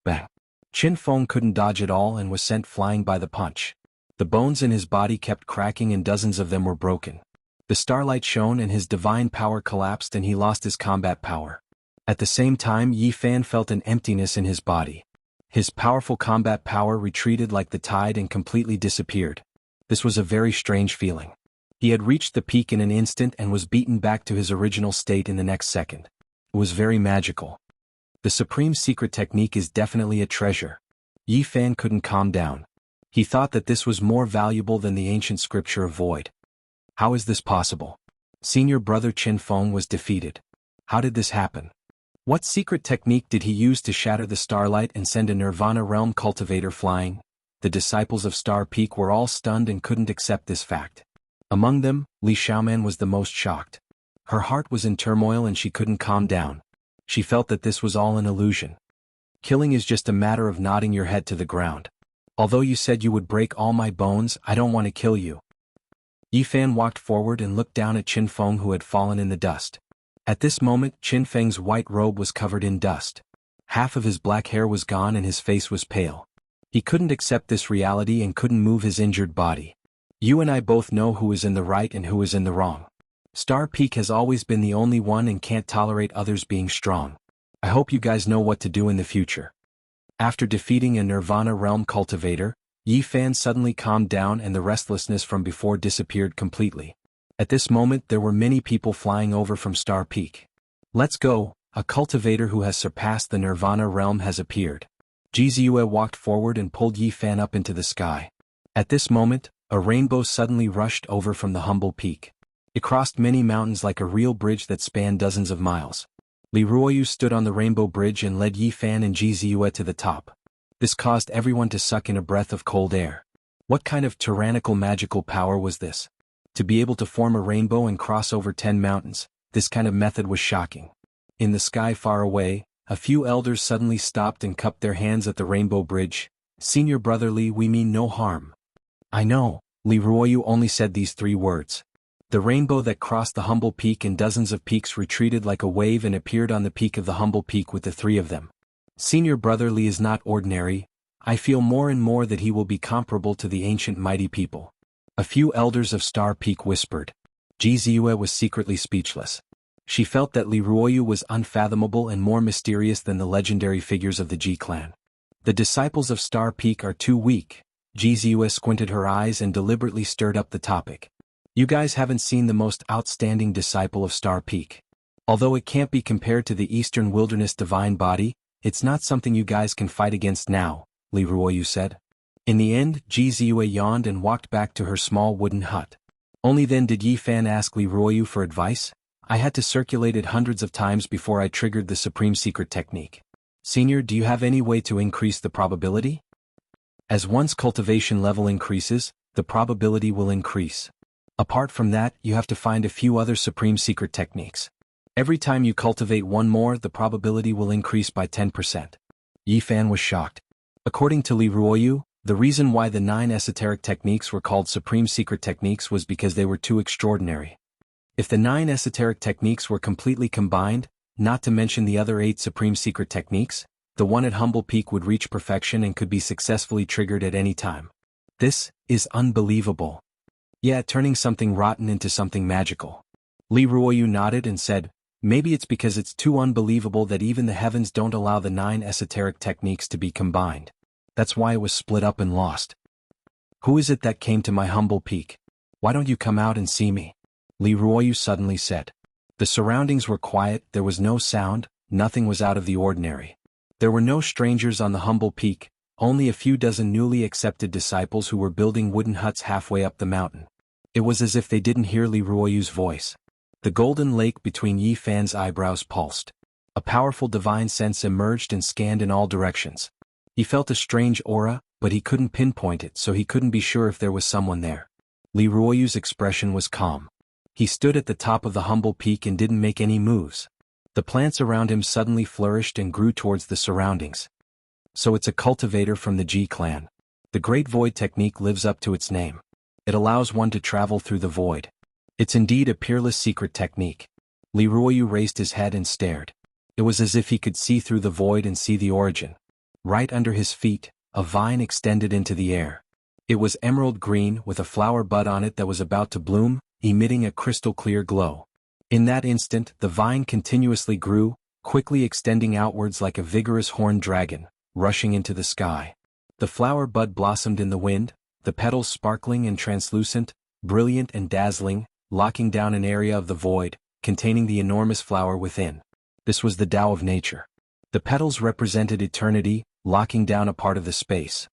Bang. Qin Feng couldn't dodge at all and was sent flying by the punch. The bones in his body kept cracking and dozens of them were broken. The starlight shone and his divine power collapsed and he lost his combat power. At the same time, Yi Fan felt an emptiness in his body. His powerful combat power retreated like the tide and completely disappeared. This was a very strange feeling. He had reached the peak in an instant and was beaten back to his original state in the next second. It was very magical. The supreme secret technique is definitely a treasure. Yi Fan couldn't calm down. He thought that this was more valuable than the ancient scripture of void. How is this possible? Senior brother Qin Feng was defeated. How did this happen? What secret technique did he use to shatter the starlight and send a Nirvana realm cultivator flying? The disciples of Star Peak were all stunned and couldn't accept this fact. Among them, Li Xiaoman was the most shocked. Her heart was in turmoil and she couldn't calm down. She felt that this was all an illusion. Killing is just a matter of nodding your head to the ground. Although you said you would break all my bones, I don't want to kill you. Yi Fan walked forward and looked down at Qin Feng who had fallen in the dust. At this moment, Qin Feng's white robe was covered in dust. Half of his black hair was gone and his face was pale. He couldn't accept this reality and couldn't move his injured body. You and I both know who is in the right and who is in the wrong. Star Peak has always been the only one and can't tolerate others being strong. I hope you guys know what to do in the future. After defeating a Nirvana Realm cultivator, Yi Fan suddenly calmed down and the restlessness from before disappeared completely. At this moment there were many people flying over from Star Peak. Let's go, a cultivator who has surpassed the Nirvana Realm has appeared. Jianghu walked forward and pulled Yi Fan up into the sky. At this moment, a rainbow suddenly rushed over from the humble peak. It crossed many mountains like a real bridge that spanned dozens of miles. Li Ruoyu stood on the rainbow bridge and led Yi Fan and Jianghu to the top. This caused everyone to suck in a breath of cold air. What kind of tyrannical magical power was this? To be able to form a rainbow and cross over 10 mountains, this kind of method was shocking. In the sky far away, a few elders suddenly stopped and cupped their hands at the rainbow bridge. Senior brother Li, we mean no harm. I know, Li Ruoyu only said these 3 words. The rainbow that crossed the humble peak and dozens of peaks retreated like a wave and appeared on the peak of the humble peak with the 3 of them. Senior brother Li is not ordinary. I feel more and more that he will be comparable to the ancient mighty people. A few elders of Star Peak whispered. Jianghu was secretly speechless. She felt that Li Ruoyu was unfathomable and more mysterious than the legendary figures of the Ji clan. The disciples of Star Peak are too weak. Jianghu squinted her eyes and deliberately stirred up the topic. You guys haven't seen the most outstanding disciple of Star Peak. Although it can't be compared to the Eastern Wilderness divine body, it's not something you guys can fight against now, Li Ruoyu said. In the end, Jianghu yawned and walked back to her small wooden hut. Only then did Yi Fan ask Li Ruoyu for advice. I had to circulate it hundreds of times before I triggered the supreme secret technique. Senior, do you have any way to increase the probability? As one's cultivation level increases, the probability will increase. Apart from that, you have to find a few other supreme secret techniques. Every time you cultivate one more, the probability will increase by 10%. Yi Fan was shocked. According to Li Ruoyu, the reason why the 9 esoteric techniques were called supreme secret techniques was because they were too extraordinary. If the 9 esoteric techniques were completely combined, not to mention the other 8 supreme secret techniques, the one at Humble Peak would reach perfection and could be successfully triggered at any time. This is unbelievable. Yeah, turning something rotten into something magical. Li Ruoyu nodded and said, maybe it's because it's too unbelievable that even the heavens don't allow the 9 esoteric techniques to be combined. That's why it was split up and lost. Who is it that came to my humble peak? Why don't you come out and see me? Li Ruoyu suddenly said. The surroundings were quiet, there was no sound, nothing was out of the ordinary. There were no strangers on the humble peak, only a few dozen newly accepted disciples who were building wooden huts halfway up the mountain. It was as if they didn't hear Li Ruoyu's voice. The golden lake between Yi Fan's eyebrows pulsed. A powerful divine sense emerged and scanned in all directions. He felt a strange aura, but he couldn't pinpoint it, so he couldn't be sure if there was someone there. Li Ruoyu's expression was calm. He stood at the top of the humble peak and didn't make any moves. The plants around him suddenly flourished and grew towards the surroundings. So it's a cultivator from the Ji clan. The Great Void technique lives up to its name. It allows one to travel through the void. It's indeed a peerless secret technique. Li Ruoyu raised his head and stared. It was as if he could see through the void and see the origin. Right under his feet, a vine extended into the air. It was emerald green with a flower bud on it that was about to bloom, emitting a crystal clear glow. In that instant, the vine continuously grew, quickly extending outwards like a vigorous horned dragon, rushing into the sky. The flower bud blossomed in the wind, the petals sparkling and translucent, brilliant and dazzling, locking down an area of the void, containing the enormous flower within. This was the Tao of nature. The petals represented eternity, locking down a part of the space.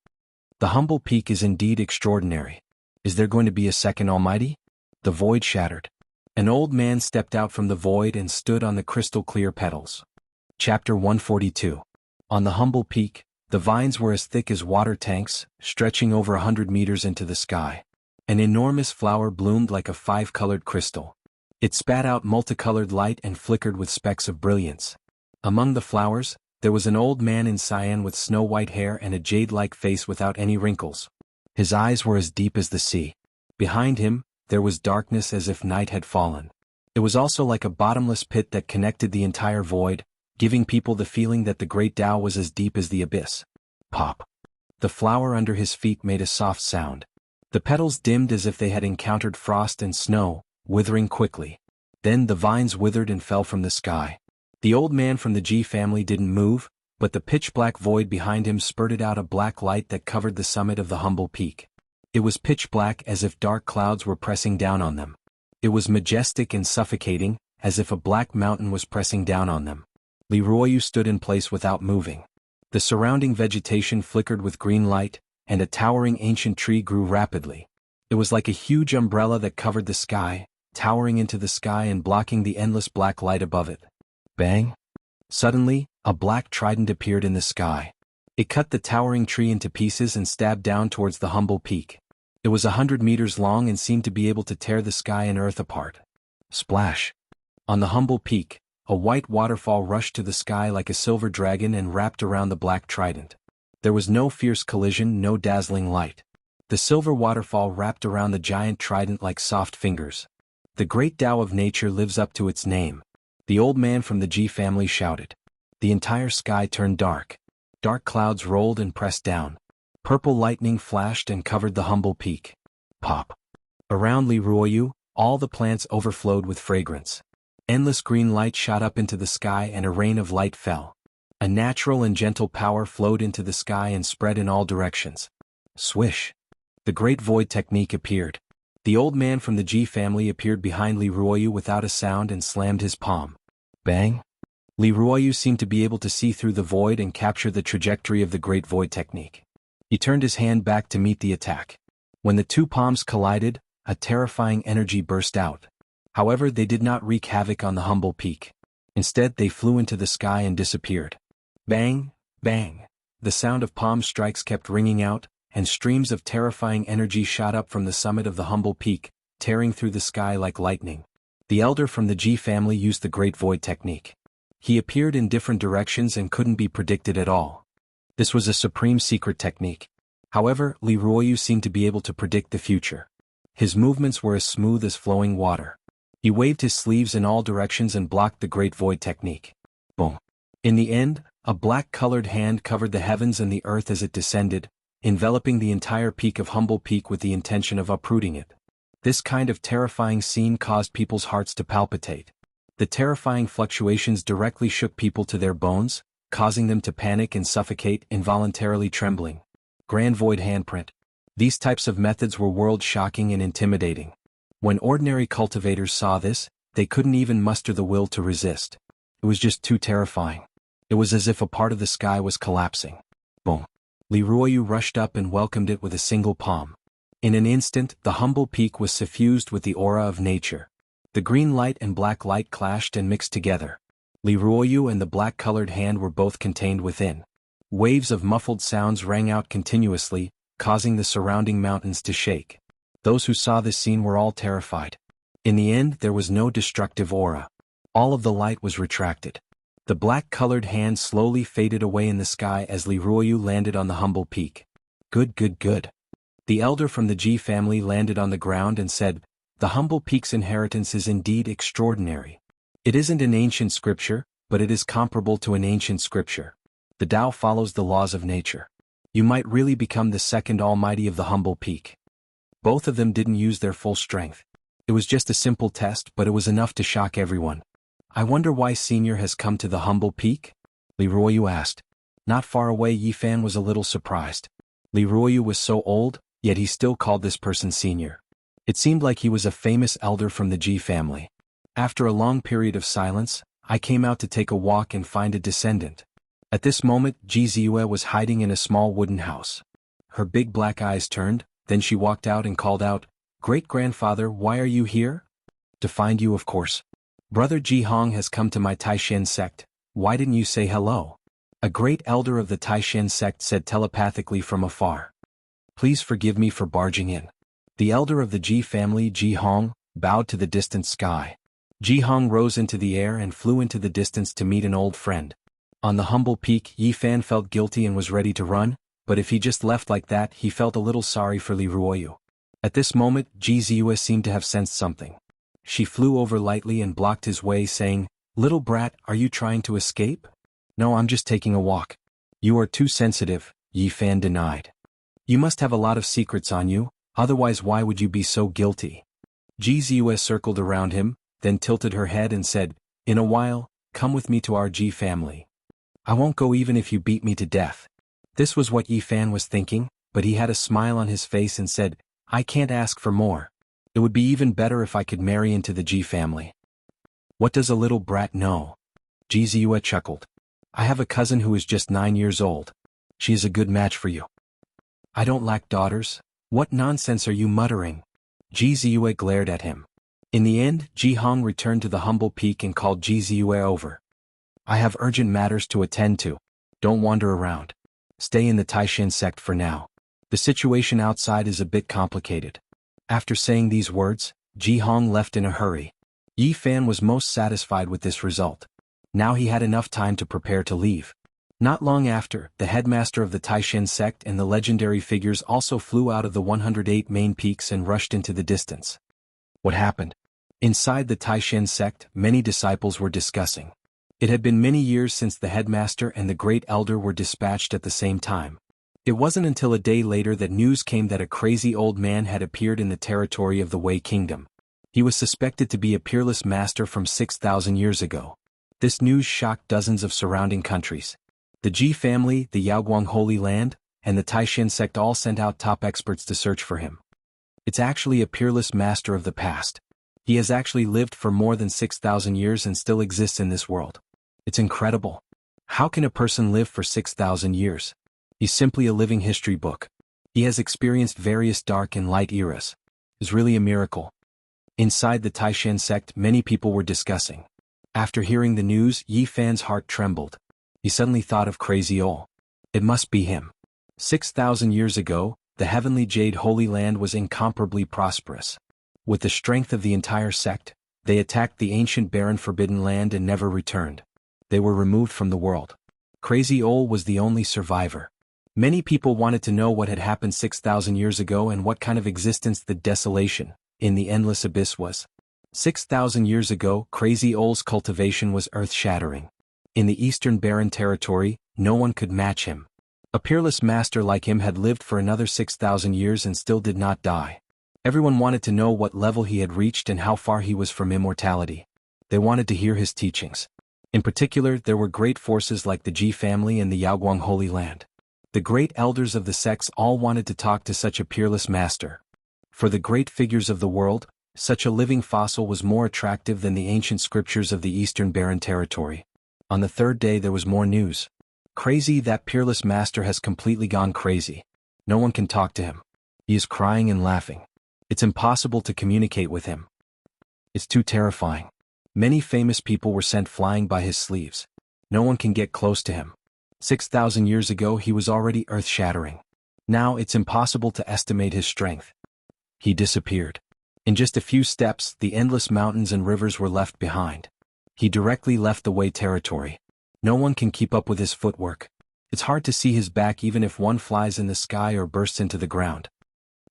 The humble peak is indeed extraordinary. Is there going to be a second Almighty? The void shattered. An old man stepped out from the void and stood on the crystal-clear petals. Chapter 142. On the humble peak, the vines were as thick as water tanks, stretching over 100 meters into the sky. An enormous flower bloomed like a 5-colored crystal. It spat out multicolored light and flickered with specks of brilliance. Among the flowers, there was an old man in cyan with snow-white hair and a jade-like face without any wrinkles. His eyes were as deep as the sea. Behind him, there was darkness as if night had fallen. It was also like a bottomless pit that connected the entire void, giving people the feeling that the great Tao was as deep as the abyss. Pop. The flower under his feet made a soft sound. The petals dimmed as if they had encountered frost and snow, withering quickly. Then the vines withered and fell from the sky. The old man from the Ji family didn't move, but the pitch-black void behind him spurted out a black light that covered the summit of the humble peak. It was pitch black, as if dark clouds were pressing down on them. It was majestic and suffocating, as if a black mountain was pressing down on them. Li Ruoyu stood in place without moving. The surrounding vegetation flickered with green light, and a towering ancient tree grew rapidly. It was like a huge umbrella that covered the sky, towering into the sky and blocking the endless black light above it. Bang! Suddenly, a black trident appeared in the sky. It cut the towering tree into pieces and stabbed down towards the humble peak. It was 100 meters long and seemed to be able to tear the sky and earth apart. Splash! On the humble peak, a white waterfall rushed to the sky like a silver dragon and wrapped around the black trident. There was no fierce collision, no dazzling light. The silver waterfall wrapped around the giant trident like soft fingers. The great Tao of nature lives up to its name. The old man from the Ji family shouted. The entire sky turned dark. Dark clouds rolled and pressed down. Purple lightning flashed and covered the humble peak. Pop! Around Li Ruoyu, all the plants overflowed with fragrance. Endless green light shot up into the sky and a rain of light fell. A natural and gentle power flowed into the sky and spread in all directions. Swish! The great void technique appeared. The old man from the Ji family appeared behind Li Ruoyu without a sound and slammed his palm. Bang! Li Ruoyu seemed to be able to see through the void and capture the trajectory of the great void technique. He turned his hand back to meet the attack. When the two palms collided, a terrifying energy burst out. However, they did not wreak havoc on the humble peak. Instead, they flew into the sky and disappeared. Bang! Bang! The sound of palm strikes kept ringing out, and streams of terrifying energy shot up from the summit of the humble peak, tearing through the sky like lightning. The elder from the Ji family used the great void technique. He appeared in different directions and couldn't be predicted at all. This was a supreme secret technique. However, Li Ruoyu seemed to be able to predict the future. His movements were as smooth as flowing water. He waved his sleeves in all directions and blocked the great void technique. Boom! In the end, a black-colored hand covered the heavens and the earth as it descended, enveloping the entire peak of Humble Peak with the intention of uprooting it. This kind of terrifying scene caused people's hearts to palpitate. The terrifying fluctuations directly shook people to their bones, causing them to panic and suffocate, involuntarily trembling. Grand Void Handprint. These types of methods were world-shocking and intimidating. When ordinary cultivators saw this, they couldn't even muster the will to resist. It was just too terrifying. It was as if a part of the sky was collapsing. Boom! Li Ruoyu rushed up and welcomed it with a single palm. In an instant, the humble peak was suffused with the aura of nature. The green light and black light clashed and mixed together. Li Ruoyu and the black-colored hand were both contained within. Waves of muffled sounds rang out continuously, causing the surrounding mountains to shake. Those who saw this scene were all terrified. In the end, there was no destructive aura. All of the light was retracted. The black-colored hand slowly faded away in the sky as Li Ruoyu landed on the humble peak. Good, good, good. The elder from the Ji family landed on the ground and said, "The humble peak's inheritance is indeed extraordinary. It isn't an ancient scripture, but it is comparable to an ancient scripture. The Tao follows the laws of nature. You might really become the second almighty of the humble peak." Both of them didn't use their full strength. It was just a simple test, but it was enough to shock everyone. "I wonder why Senior has come to the humble peak?" Li Ruoyu asked. Not far away, Yifan was a little surprised. Li Ruoyu was so old, yet he still called this person Senior. It seemed like he was a famous elder from the Ji family. After a long period of silence, I came out to take a walk and find a descendant. At this moment, Ji Ziyue was hiding in a small wooden house. Her big black eyes turned, then she walked out and called out, "Great-grandfather, why are you here?" "To find you, of course. Brother Ji Hong has come to my Taishan sect. Why didn't you say hello?" A great elder of the Taishan sect said telepathically from afar. "Please forgive me for barging in." The elder of the Ji family, Ji Hong, bowed to the distant sky. Ji Hong rose into the air and flew into the distance to meet an old friend. On the humble peak, Yifan felt guilty and was ready to run, but if he just left like that, he felt a little sorry for Li Ruoyu. At this moment, Ji Ziyue seemed to have sensed something. She flew over lightly and blocked his way, saying, "Little brat, are you trying to escape?" "No, I'm just taking a walk." "You are too sensitive," Yifan denied. "You must have a lot of secrets on you, otherwise why would you be so guilty?" Ji Ziyue circled around him, then tilted her head and said, "In a while, come with me to our Ji family. I won't go even if you beat me to death." This was what Yi Fan was thinking, but he had a smile on his face and said, "I can't ask for more. It would be even better if I could marry into the Ji family." "What does a little brat know?" Ji Ziyue chuckled. "I have a cousin who is just 9 years old. She is a good match for you." "I don't lack daughters. What nonsense are you muttering?" Ji Ziyue glared at him. In the end, Ji Hong returned to the humble peak and called Ji Ziyue over. "I have urgent matters to attend to. Don't wander around. Stay in the Taishan sect for now. The situation outside is a bit complicated." After saying these words, Ji Hong left in a hurry. Yi Fan was most satisfied with this result. Now he had enough time to prepare to leave. Not long after, the headmaster of the Taishan sect and the legendary figures also flew out of the 108 main peaks and rushed into the distance. What happened? Inside the Taishan sect, many disciples were discussing. It had been many years since the headmaster and the great elder were dispatched at the same time. It wasn't until a day later that news came that a crazy old man had appeared in the territory of the Wei Kingdom. He was suspected to be a peerless master from 6,000 years ago. This news shocked dozens of surrounding countries. The Ji family, the Yaoguang Holy Land, and the Taishan sect all sent out top experts to search for him. It's actually a peerless master of the past. He has actually lived for more than 6,000 years and still exists in this world. It's incredible. How can a person live for 6,000 years? He's simply a living history book. He has experienced various dark and light eras. It's really a miracle. Inside the Taishan sect, many people were discussing. After hearing the news, Yi Fan's heart trembled. He suddenly thought of Crazy Ol. It must be him. 6,000 years ago, the heavenly Jade Holy Land was incomparably prosperous. With the strength of the entire sect, they attacked the ancient barren Forbidden Land and never returned. They were removed from the world. Crazy Ol was the only survivor. Many people wanted to know what had happened 6,000 years ago and what kind of existence the desolation in the endless abyss was. 6,000 years ago, Crazy Ol's cultivation was earth-shattering. In the Eastern Barren Territory, no one could match him. A peerless master like him had lived for another 6,000 years and still did not die. Everyone wanted to know what level he had reached and how far he was from immortality. They wanted to hear his teachings. In particular, there were great forces like the Ji family and the Yaoguang Holy Land. The great elders of the sects all wanted to talk to such a peerless master. For the great figures of the world, such a living fossil was more attractive than the ancient scriptures of the Eastern Barren Territory. On the third day there was more news. Crazy, that peerless master has completely gone crazy. No one can talk to him. He is crying and laughing. It's impossible to communicate with him. It's too terrifying. Many famous people were sent flying by his sleeves. No one can get close to him. 6,000 years ago he was already earth-shattering. Now it's impossible to estimate his strength. He disappeared. In just a few steps, the endless mountains and rivers were left behind. He directly left the Wei territory. No one can keep up with his footwork. It's hard to see his back even if one flies in the sky or bursts into the ground.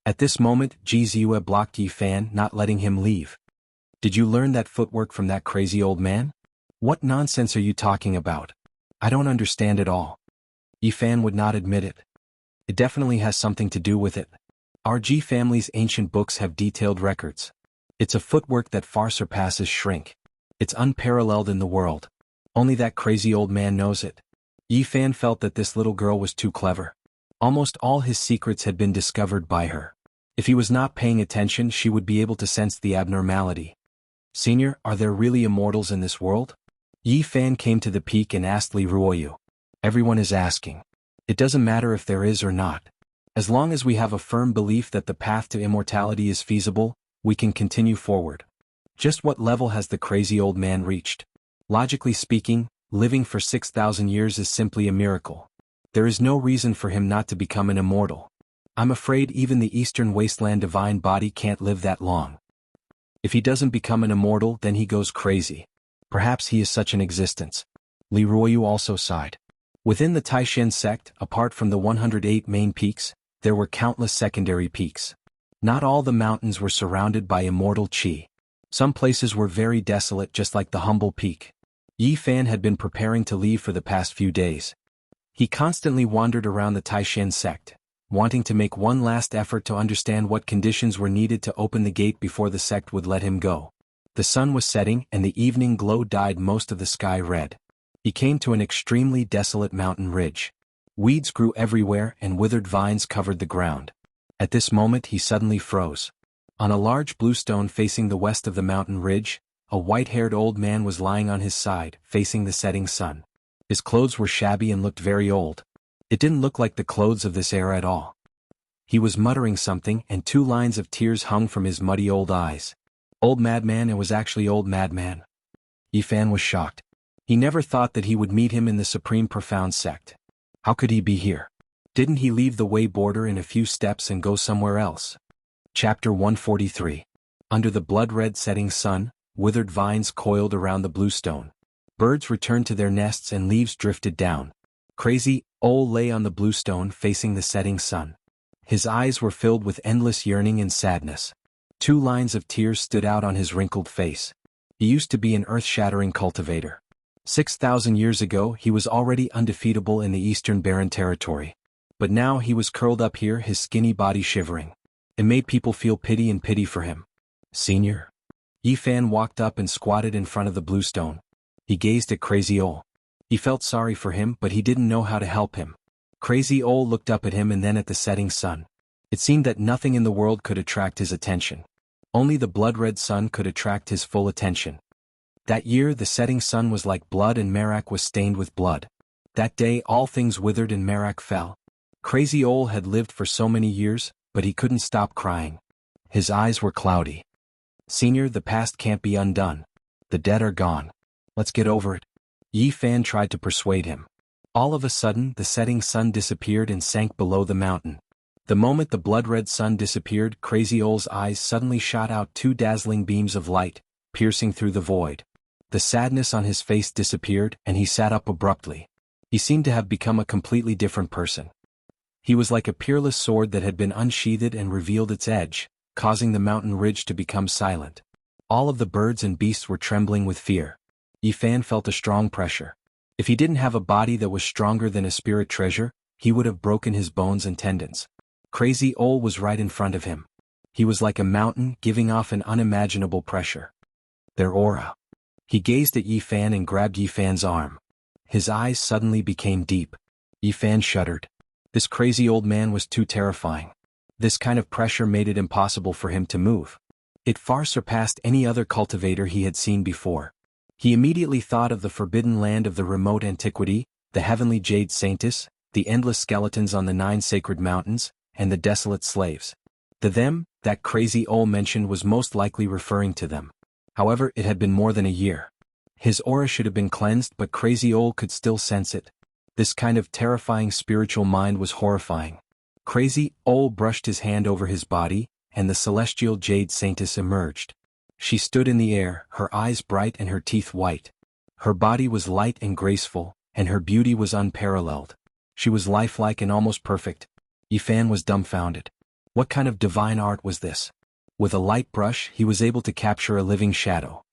At this moment, Ji Ziyue blocked Yi Fan, not letting him leave. "Did you learn that footwork from that crazy old man? What nonsense are you talking about? I don't understand it all." Yi Fan would not admit it. "It definitely has something to do with it. Our Ji family's ancient books have detailed records. It's a footwork that far surpasses shrink. It's unparalleled in the world. Only that crazy old man knows it." Yi Fan felt that this little girl was too clever. Almost all his secrets had been discovered by her. If he was not paying attention, she would be able to sense the abnormality. "Senior, are there really immortals in this world?" Yi Fan came to the peak and asked Li Ruoyu. "Everyone is asking. It doesn't matter if there is or not. As long as we have a firm belief that the path to immortality is feasible, we can continue forward." Just what level has the crazy old man reached? Logically speaking, living for 6,000 years is simply a miracle. There is no reason for him not to become an immortal. I'm afraid even the Eastern Wasteland divine body can't live that long. If he doesn't become an immortal, then he goes crazy. Perhaps he is such an existence. Li Ruoyu also sighed. Within the Taishan sect, apart from the 108 main peaks, there were countless secondary peaks. Not all the mountains were surrounded by immortal qi. Some places were very desolate, just like the humble peak. Yi Fan had been preparing to leave for the past few days. He constantly wandered around the Taishan sect, wanting to make one last effort to understand what conditions were needed to open the gate before the sect would let him go. The sun was setting and the evening glow dyed most of the sky red. He came to an extremely desolate mountain ridge. Weeds grew everywhere and withered vines covered the ground. At this moment he suddenly froze. On a large blue stone facing the west of the mountain ridge, a white-haired old man was lying on his side, facing the setting sun. His clothes were shabby and looked very old. It didn't look like the clothes of this era at all. He was muttering something and 2 lines of tears hung from his muddy old eyes. Old madman, it was actually old madman. Yifan was shocked. He never thought that he would meet him in the supreme profound sect. How could he be here? Didn't he leave the way border in a few steps and go somewhere else? Chapter 143. Under the blood-red setting sun, withered vines coiled around the blue stone. Birds returned to their nests and leaves drifted down. Crazy Ol lay on the blue stone facing the setting sun. His eyes were filled with endless yearning and sadness. 2 lines of tears stood out on his wrinkled face. He used to be an earth-shattering cultivator. 6,000 years ago he was already undefeatable in the Eastern Barren Territory. But now he was curled up here, his skinny body shivering. It made people feel pity for him. Senior? Yifan walked up and squatted in front of the blue stone. He gazed at Crazy Ol. He felt sorry for him, but he didn't know how to help him. Crazy Ol looked up at him and then at the setting sun. It seemed that nothing in the world could attract his attention. Only the blood-red sun could attract his full attention. That year the setting sun was like blood and Merak was stained with blood. That day all things withered and Merak fell. Crazy Ol had lived for so many years, but he couldn't stop crying. His eyes were cloudy. Senior, the past can't be undone. The dead are gone. Let's get over it. Yifan tried to persuade him. All of a sudden the setting sun disappeared and sank below the mountain. The moment the blood-red sun disappeared, Crazy Ol's eyes suddenly shot out 2 dazzling beams of light, piercing through the void. The sadness on his face disappeared and he sat up abruptly. He seemed to have become a completely different person. He was like a peerless sword that had been unsheathed and revealed its edge, causing the mountain ridge to become silent. All of the birds and beasts were trembling with fear. Yifan felt a strong pressure. If he didn't have a body that was stronger than a spirit treasure, he would have broken his bones and tendons. Crazy Ol was right in front of him. He was like a mountain giving off an unimaginable pressure. Their aura. He gazed at Yifan and grabbed Yifan's arm. His eyes suddenly became deep. Yifan shuddered. This crazy old man was too terrifying. This kind of pressure made it impossible for him to move. It far surpassed any other cultivator he had seen before. He immediately thought of the forbidden land of the remote antiquity, the heavenly jade saintess, the endless skeletons on the 9 sacred mountains, and the desolate slaves. The them that Crazy Ol mentioned was most likely referring to them. However, it had been more than a year. His aura should have been cleansed, but Crazy Ol could still sense it. This kind of terrifying spiritual mind was horrifying. Crazy Ol brushed his hand over his body, and the celestial jade saintess emerged. She stood in the air, her eyes bright and her teeth white. Her body was light and graceful, and her beauty was unparalleled. She was lifelike and almost perfect. Yifan was dumbfounded. What kind of divine art was this? With a light brush he was able to capture a living shadow.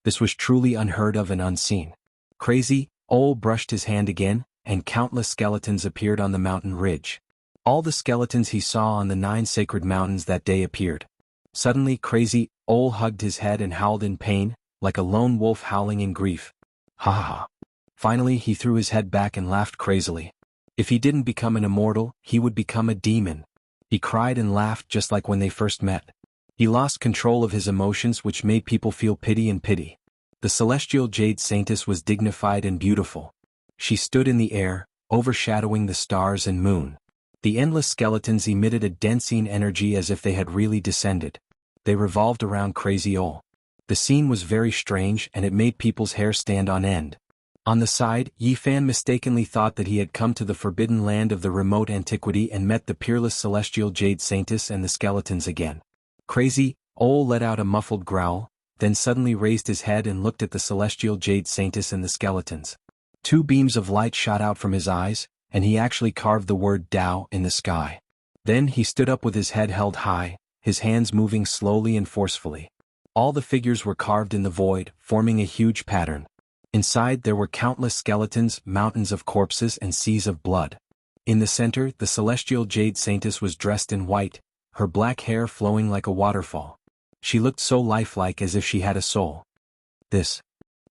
This was truly unheard of and unseen. Crazy Ol brushed his hand again, and countless skeletons appeared on the mountain ridge. All the skeletons he saw on the 9 sacred mountains that day appeared. Suddenly Crazy Ol hugged his head and howled in pain, like a lone wolf howling in grief. Ha ha. Finally he threw his head back and laughed crazily. If he didn't become an immortal, he would become a demon. He cried and laughed just like when they first met. He lost control of his emotions, which made people feel pity. The celestial jade saintess was dignified and beautiful. She stood in the air, overshadowing the stars and moon. The endless skeletons emitted a densing energy as if they had really descended. They revolved around Crazy Ol. The scene was very strange and it made people's hair stand on end. On the side, Yifan mistakenly thought that he had come to the forbidden land of the remote antiquity and met the peerless celestial jade saintess and the skeletons again. Crazy Ol let out a muffled growl, then suddenly raised his head and looked at the celestial jade saintess and the skeletons. 2 beams of light shot out from his eyes, and he actually carved the word Tao in the sky. Then he stood up with his head held high, his hands moving slowly and forcefully. All the figures were carved in the void, forming a huge pattern. Inside there were countless skeletons, mountains of corpses and seas of blood. In the center, the celestial jade saintess was dressed in white, her black hair flowing like a waterfall. She looked so lifelike as if she had a soul. This.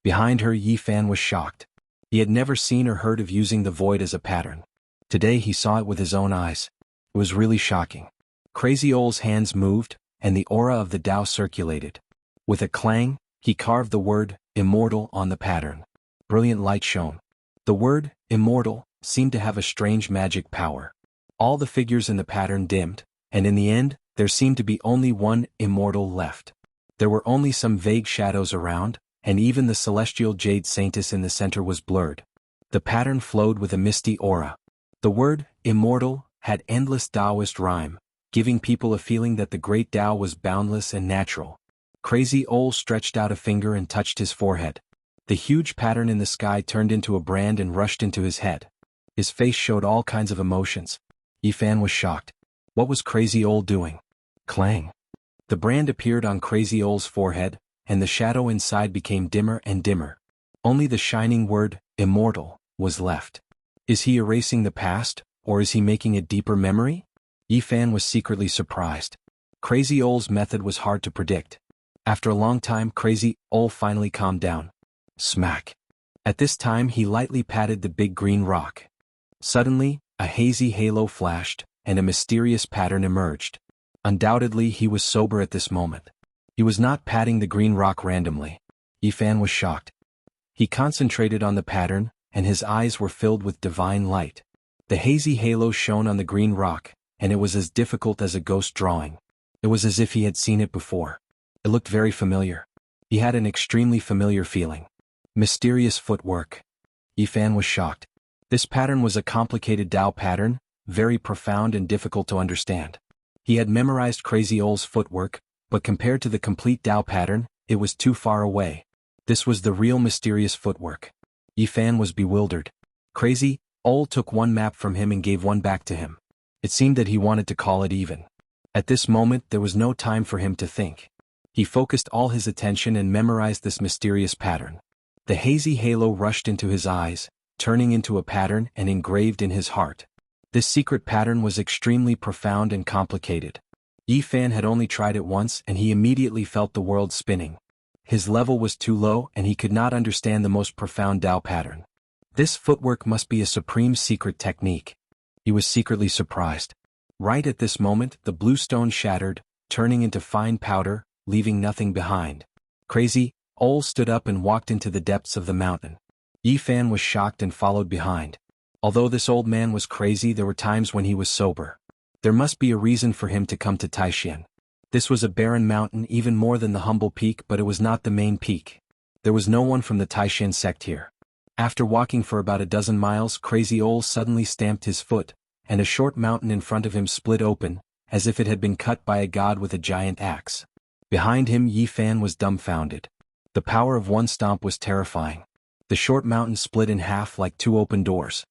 Behind her, Yi Fan was shocked. He had never seen or heard of using the void as a pattern. Today he saw it with his own eyes. It was really shocking. Crazy Ole's hands moved, and the aura of the Tao circulated. With a clang, he carved the word, immortal, on the pattern. Brilliant light shone. The word, immortal, seemed to have a strange magic power. All the figures in the pattern dimmed, and in the end, there seemed to be only one immortal left. There were only some vague shadows around, and even the celestial jade saintess in the center was blurred. The pattern flowed with a misty aura. The word, immortal, had endless Taoist rhyme, giving people a feeling that the great Tao was boundless and natural. Crazy Ole stretched out a finger and touched his forehead. The huge pattern in the sky turned into a brand and rushed into his head. His face showed all kinds of emotions. Yi Fan was shocked. What was Crazy Ole doing? Clang. The brand appeared on Crazy Ole's forehead, and the shadow inside became dimmer and dimmer. Only the shining word, immortal, was left. Is he erasing the past, or is he making a deeper memory? Yi Fan was secretly surprised. Crazy Ole's method was hard to predict. After a long time, Crazy Ole finally calmed down. Smack. At this time he lightly patted the big green rock. Suddenly, a hazy halo flashed, and a mysterious pattern emerged. Undoubtedly he was sober at this moment. He was not patting the green rock randomly. Yi Fan was shocked. He concentrated on the pattern, and his eyes were filled with divine light. The hazy halo shone on the green rock, and it was as difficult as a ghost drawing. It was as if he had seen it before. It looked very familiar. He had an extremely familiar feeling. Mysterious footwork. Yi Fan was shocked. This pattern was a complicated Tao pattern, very profound and difficult to understand. He had memorized Crazy Ole's footwork, but compared to the complete Tao pattern, it was too far away. This was the real mysterious footwork. Yi Fan was bewildered. Crazy Ole took one map from him and gave one back to him. It seemed that he wanted to call it even. At this moment there was no time for him to think. He focused all his attention and memorized this mysterious pattern. The hazy halo rushed into his eyes, turning into a pattern and engraved in his heart. This secret pattern was extremely profound and complicated. Yi Fan had only tried it once and he immediately felt the world spinning. His level was too low and he could not understand the most profound Tao pattern. This footwork must be a supreme secret technique. He was secretly surprised. Right at this moment, the blue stone shattered, turning into fine powder, leaving nothing behind. Crazy Ole stood up and walked into the depths of the mountain. Yi Fan was shocked and followed behind. Although this old man was crazy, there were times when he was sober. There must be a reason for him to come to Taishan. This was a barren mountain, even more than the humble peak, but it was not the main peak. There was no one from the Taishan sect here. After walking for about a dozen miles, Crazy Ole suddenly stamped his foot, and a short mountain in front of him split open, as if it had been cut by a god with a giant axe. Behind him, Yi Fan was dumbfounded. The power of one stomp was terrifying. The short mountain split in half like two open doors.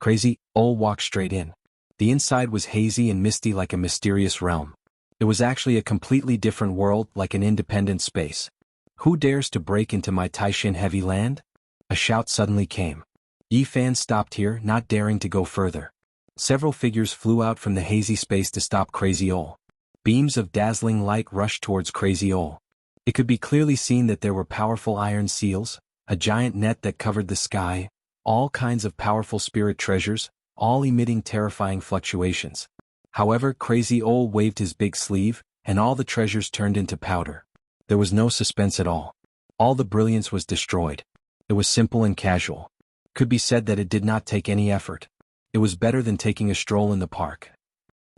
Crazy Ole walked straight in. The inside was hazy and misty like a mysterious realm. It was actually a completely different world, like an independent space. Who dares to break into my Taishan heavy land? A shout suddenly came. Yi Fan stopped here, not daring to go further. Several figures flew out from the hazy space to stop Crazy Ole. Beams of dazzling light rushed towards Crazy Ole. It could be clearly seen that there were powerful iron seals, a giant net that covered the sky, all kinds of powerful spirit treasures, all emitting terrifying fluctuations. However, Crazy Ole waved his big sleeve, and all the treasures turned into powder. There was no suspense at all. All the brilliance was destroyed. It was simple and casual. Could be said that it did not take any effort. It was better than taking a stroll in the park.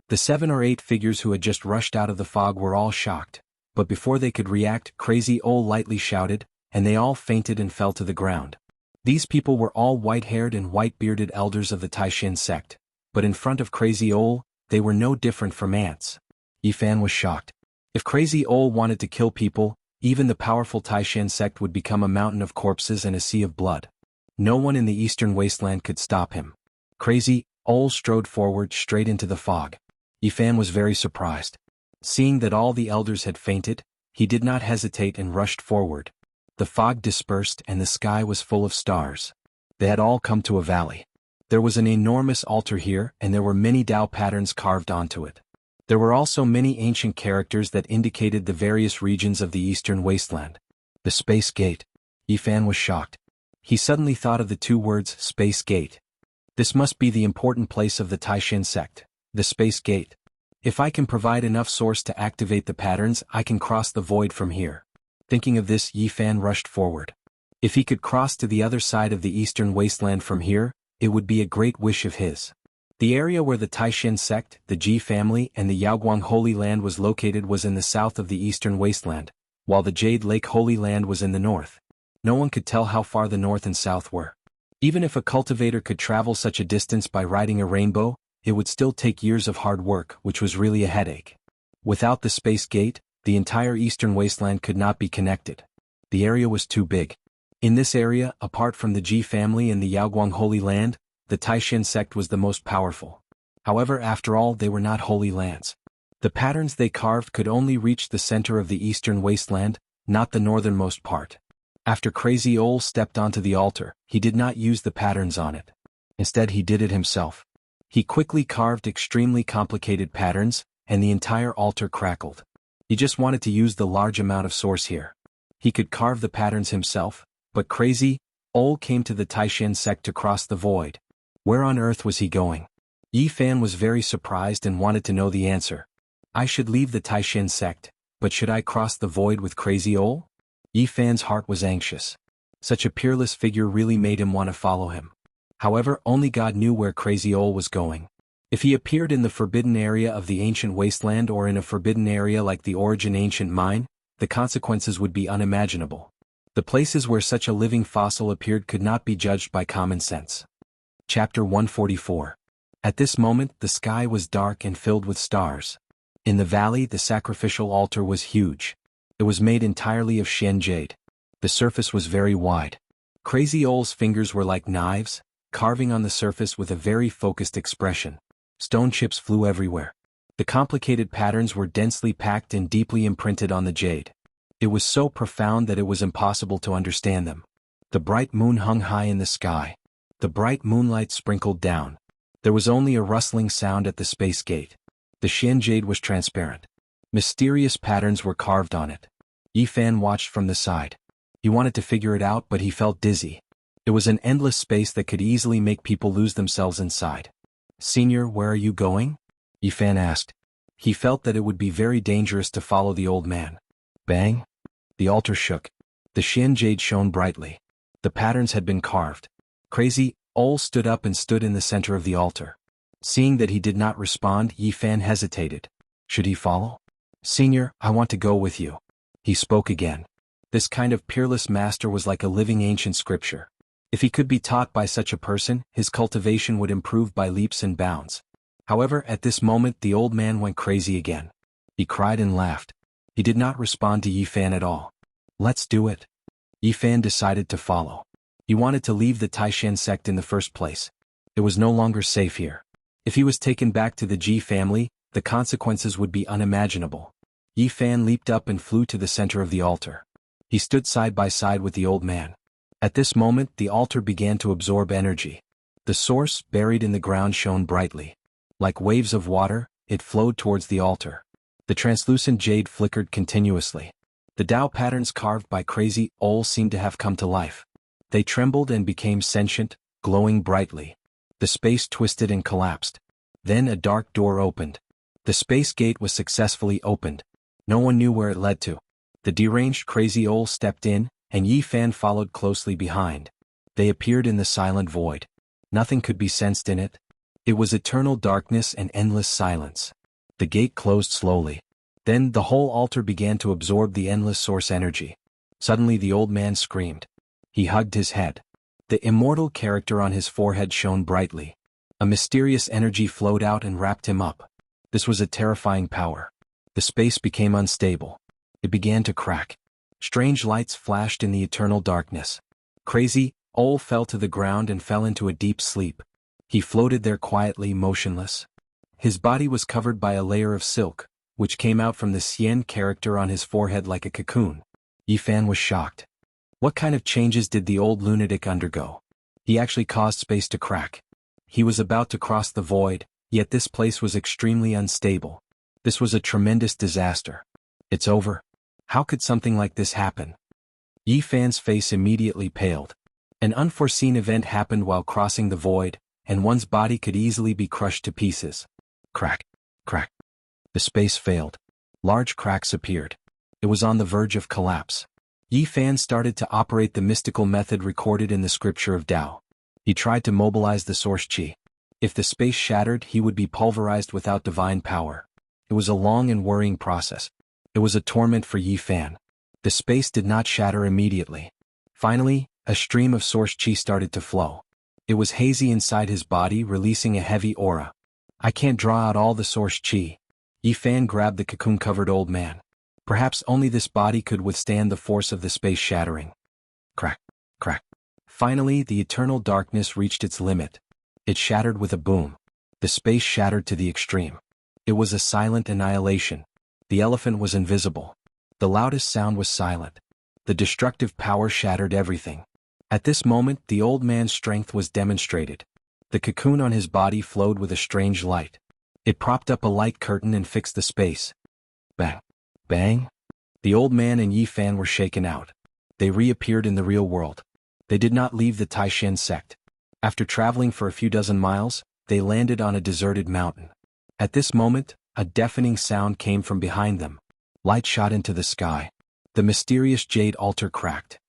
The 7 or 8 figures who had just rushed out of the fog were all shocked, but before they could react, Crazy Ole lightly shouted, and they all fainted and fell to the ground. These people were all white-haired and white-bearded elders of the Taishan sect, but in front of Crazy Ole, they were no different from ants. Yi Fan was shocked. If Crazy Ole wanted to kill people, even the powerful Taishan sect would become a mountain of corpses and a sea of blood. No one in the eastern wasteland could stop him. Crazy Ole strode forward straight into the fog. Yi Fan was very surprised. Seeing that all the elders had fainted, he did not hesitate and rushed forward. The fog dispersed and the sky was full of stars. They had all come to a valley. There was an enormous altar here and there were many Tao patterns carved onto it. There were also many ancient characters that indicated the various regions of the eastern wasteland. The Space Gate. Yifan was shocked. He suddenly thought of the two words, Space Gate. This must be the important place of the Taishan sect, the Space Gate. If I can provide enough source to activate the patterns, I can cross the void from here. Thinking of this, Yifan rushed forward. If he could cross to the other side of the eastern wasteland from here, it would be a great wish of his. The area where the Taishan sect, the Ji family, and the Yaoguang Holy Land was located was in the south of the eastern wasteland, while the Jade Lake Holy Land was in the north. No one could tell how far the north and south were. Even if a cultivator could travel such a distance by riding a rainbow, it would still take years of hard work, which was really a headache. Without the Space Gate, the entire eastern wasteland could not be connected. The area was too big. In this area, apart from the Ji family and the Yaoguang Holy Land, the Taishan sect was the most powerful. However, after all, they were not holy lands. The patterns they carved could only reach the center of the eastern wasteland, not the northernmost part. After Crazy Ol stepped onto the altar, he did not use the patterns on it. Instead, he did it himself. He quickly carved extremely complicated patterns, and the entire altar crackled. He just wanted to use the large amount of source here. He could carve the patterns himself, but Crazy Ol came to the Taishan sect to cross the void. Where on earth was he going? Yifan was very surprised and wanted to know the answer. I should leave the Taishan sect, but should I cross the void with Crazy Ol? Yifan's heart was anxious. Such a peerless figure really made him want to follow him. However, only God knew where Crazy Ol was going. If he appeared in the forbidden area of the ancient wasteland or in a forbidden area like the Origin Ancient Mine, the consequences would be unimaginable. The places where such a living fossil appeared could not be judged by common sense. Chapter 144. At this moment, the sky was dark and filled with stars. In the valley, the sacrificial altar was huge. It was made entirely of Shen jade. The surface was very wide. Crazy Ol's fingers were like knives, carving on the surface with a very focused expression. Stone chips flew everywhere. The complicated patterns were densely packed and deeply imprinted on the jade. It was so profound that it was impossible to understand them. The bright moon hung high in the sky. The bright moonlight sprinkled down. There was only a rustling sound at the Space Gate. The Shen jade was transparent. Mysterious patterns were carved on it. Yifan watched from the side. He wanted to figure it out, but he felt dizzy. It was an endless space that could easily make people lose themselves inside. Senior, where are you going? Yifan asked. He felt that it would be very dangerous to follow the old man. Bang! The altar shook. The Shen jade shone brightly. The patterns had been carved. Crazy Ol stood up and stood in the center of the altar. Seeing that he did not respond, Yifan hesitated. Should he follow? Senior, I want to go with you. He spoke again. This kind of peerless master was like a living ancient scripture. If he could be taught by such a person, his cultivation would improve by leaps and bounds. However, at this moment the old man went crazy again. He cried and laughed. He did not respond to Yifan at all. Let's do it. Yifan decided to follow. He wanted to leave the Taishan sect in the first place. It was no longer safe here. If he was taken back to the Ji family, the consequences would be unimaginable. Yifan leaped up and flew to the center of the altar. He stood side by side with the old man. At this moment, the altar began to absorb energy. The source, buried in the ground, shone brightly. Like waves of water, it flowed towards the altar. The translucent jade flickered continuously. The Tao patterns carved by Crazy Ol seemed to have come to life. They trembled and became sentient, glowing brightly. The space twisted and collapsed. Then a dark door opened. The Space Gate was successfully opened. No one knew where it led to. The deranged Crazy Ol stepped in, and Yifan followed closely behind. They appeared in the silent void. Nothing could be sensed in it. It was eternal darkness and endless silence. The gate closed slowly. Then the whole altar began to absorb the endless source energy. Suddenly the old man screamed. He hugged his head. The immortal character on his forehead shone brightly. A mysterious energy flowed out and wrapped him up. This was a terrifying power. The space became unstable. It began to crack. Strange lights flashed in the eternal darkness. Crazy Ol fell to the ground and fell into a deep sleep. He floated there quietly, motionless. His body was covered by a layer of silk, which came out from the Xian character on his forehead like a cocoon. Yifan was shocked. What kind of changes did the old lunatic undergo? He actually caused space to crack. He was about to cross the void, yet this place was extremely unstable. This was a tremendous disaster. It's over. How could something like this happen? Yi Fan's face immediately paled. An unforeseen event happened while crossing the void, and one's body could easily be crushed to pieces. Crack, crack. The space failed. Large cracks appeared. It was on the verge of collapse. Yi Fan started to operate the mystical method recorded in the scripture of Tao. He tried to mobilize the source qi. If the space shattered, he would be pulverized without divine power. It was a long and worrying process. It was a torment for Yi Fan. The space did not shatter immediately. Finally, a stream of source qi started to flow. It was hazy inside his body, releasing a heavy aura. I can't draw out all the source qi. Yi Fan grabbed the cocoon-covered old man. Perhaps only this body could withstand the force of the space shattering. Crack, crack. Finally, the eternal darkness reached its limit. It shattered with a boom. The space shattered to the extreme. It was a silent annihilation. The elephant was invisible. The loudest sound was silent. The destructive power shattered everything. At this moment, the old man's strength was demonstrated. The cocoon on his body flowed with a strange light. It propped up a light curtain and fixed the space. Bang. Bang. The old man and Yi Fan were shaken out. They reappeared in the real world. They did not leave the Taishan sect. After traveling for a few dozen miles, they landed on a deserted mountain. At this moment, a deafening sound came from behind them. Light shot into the sky. The mysterious jade altar cracked.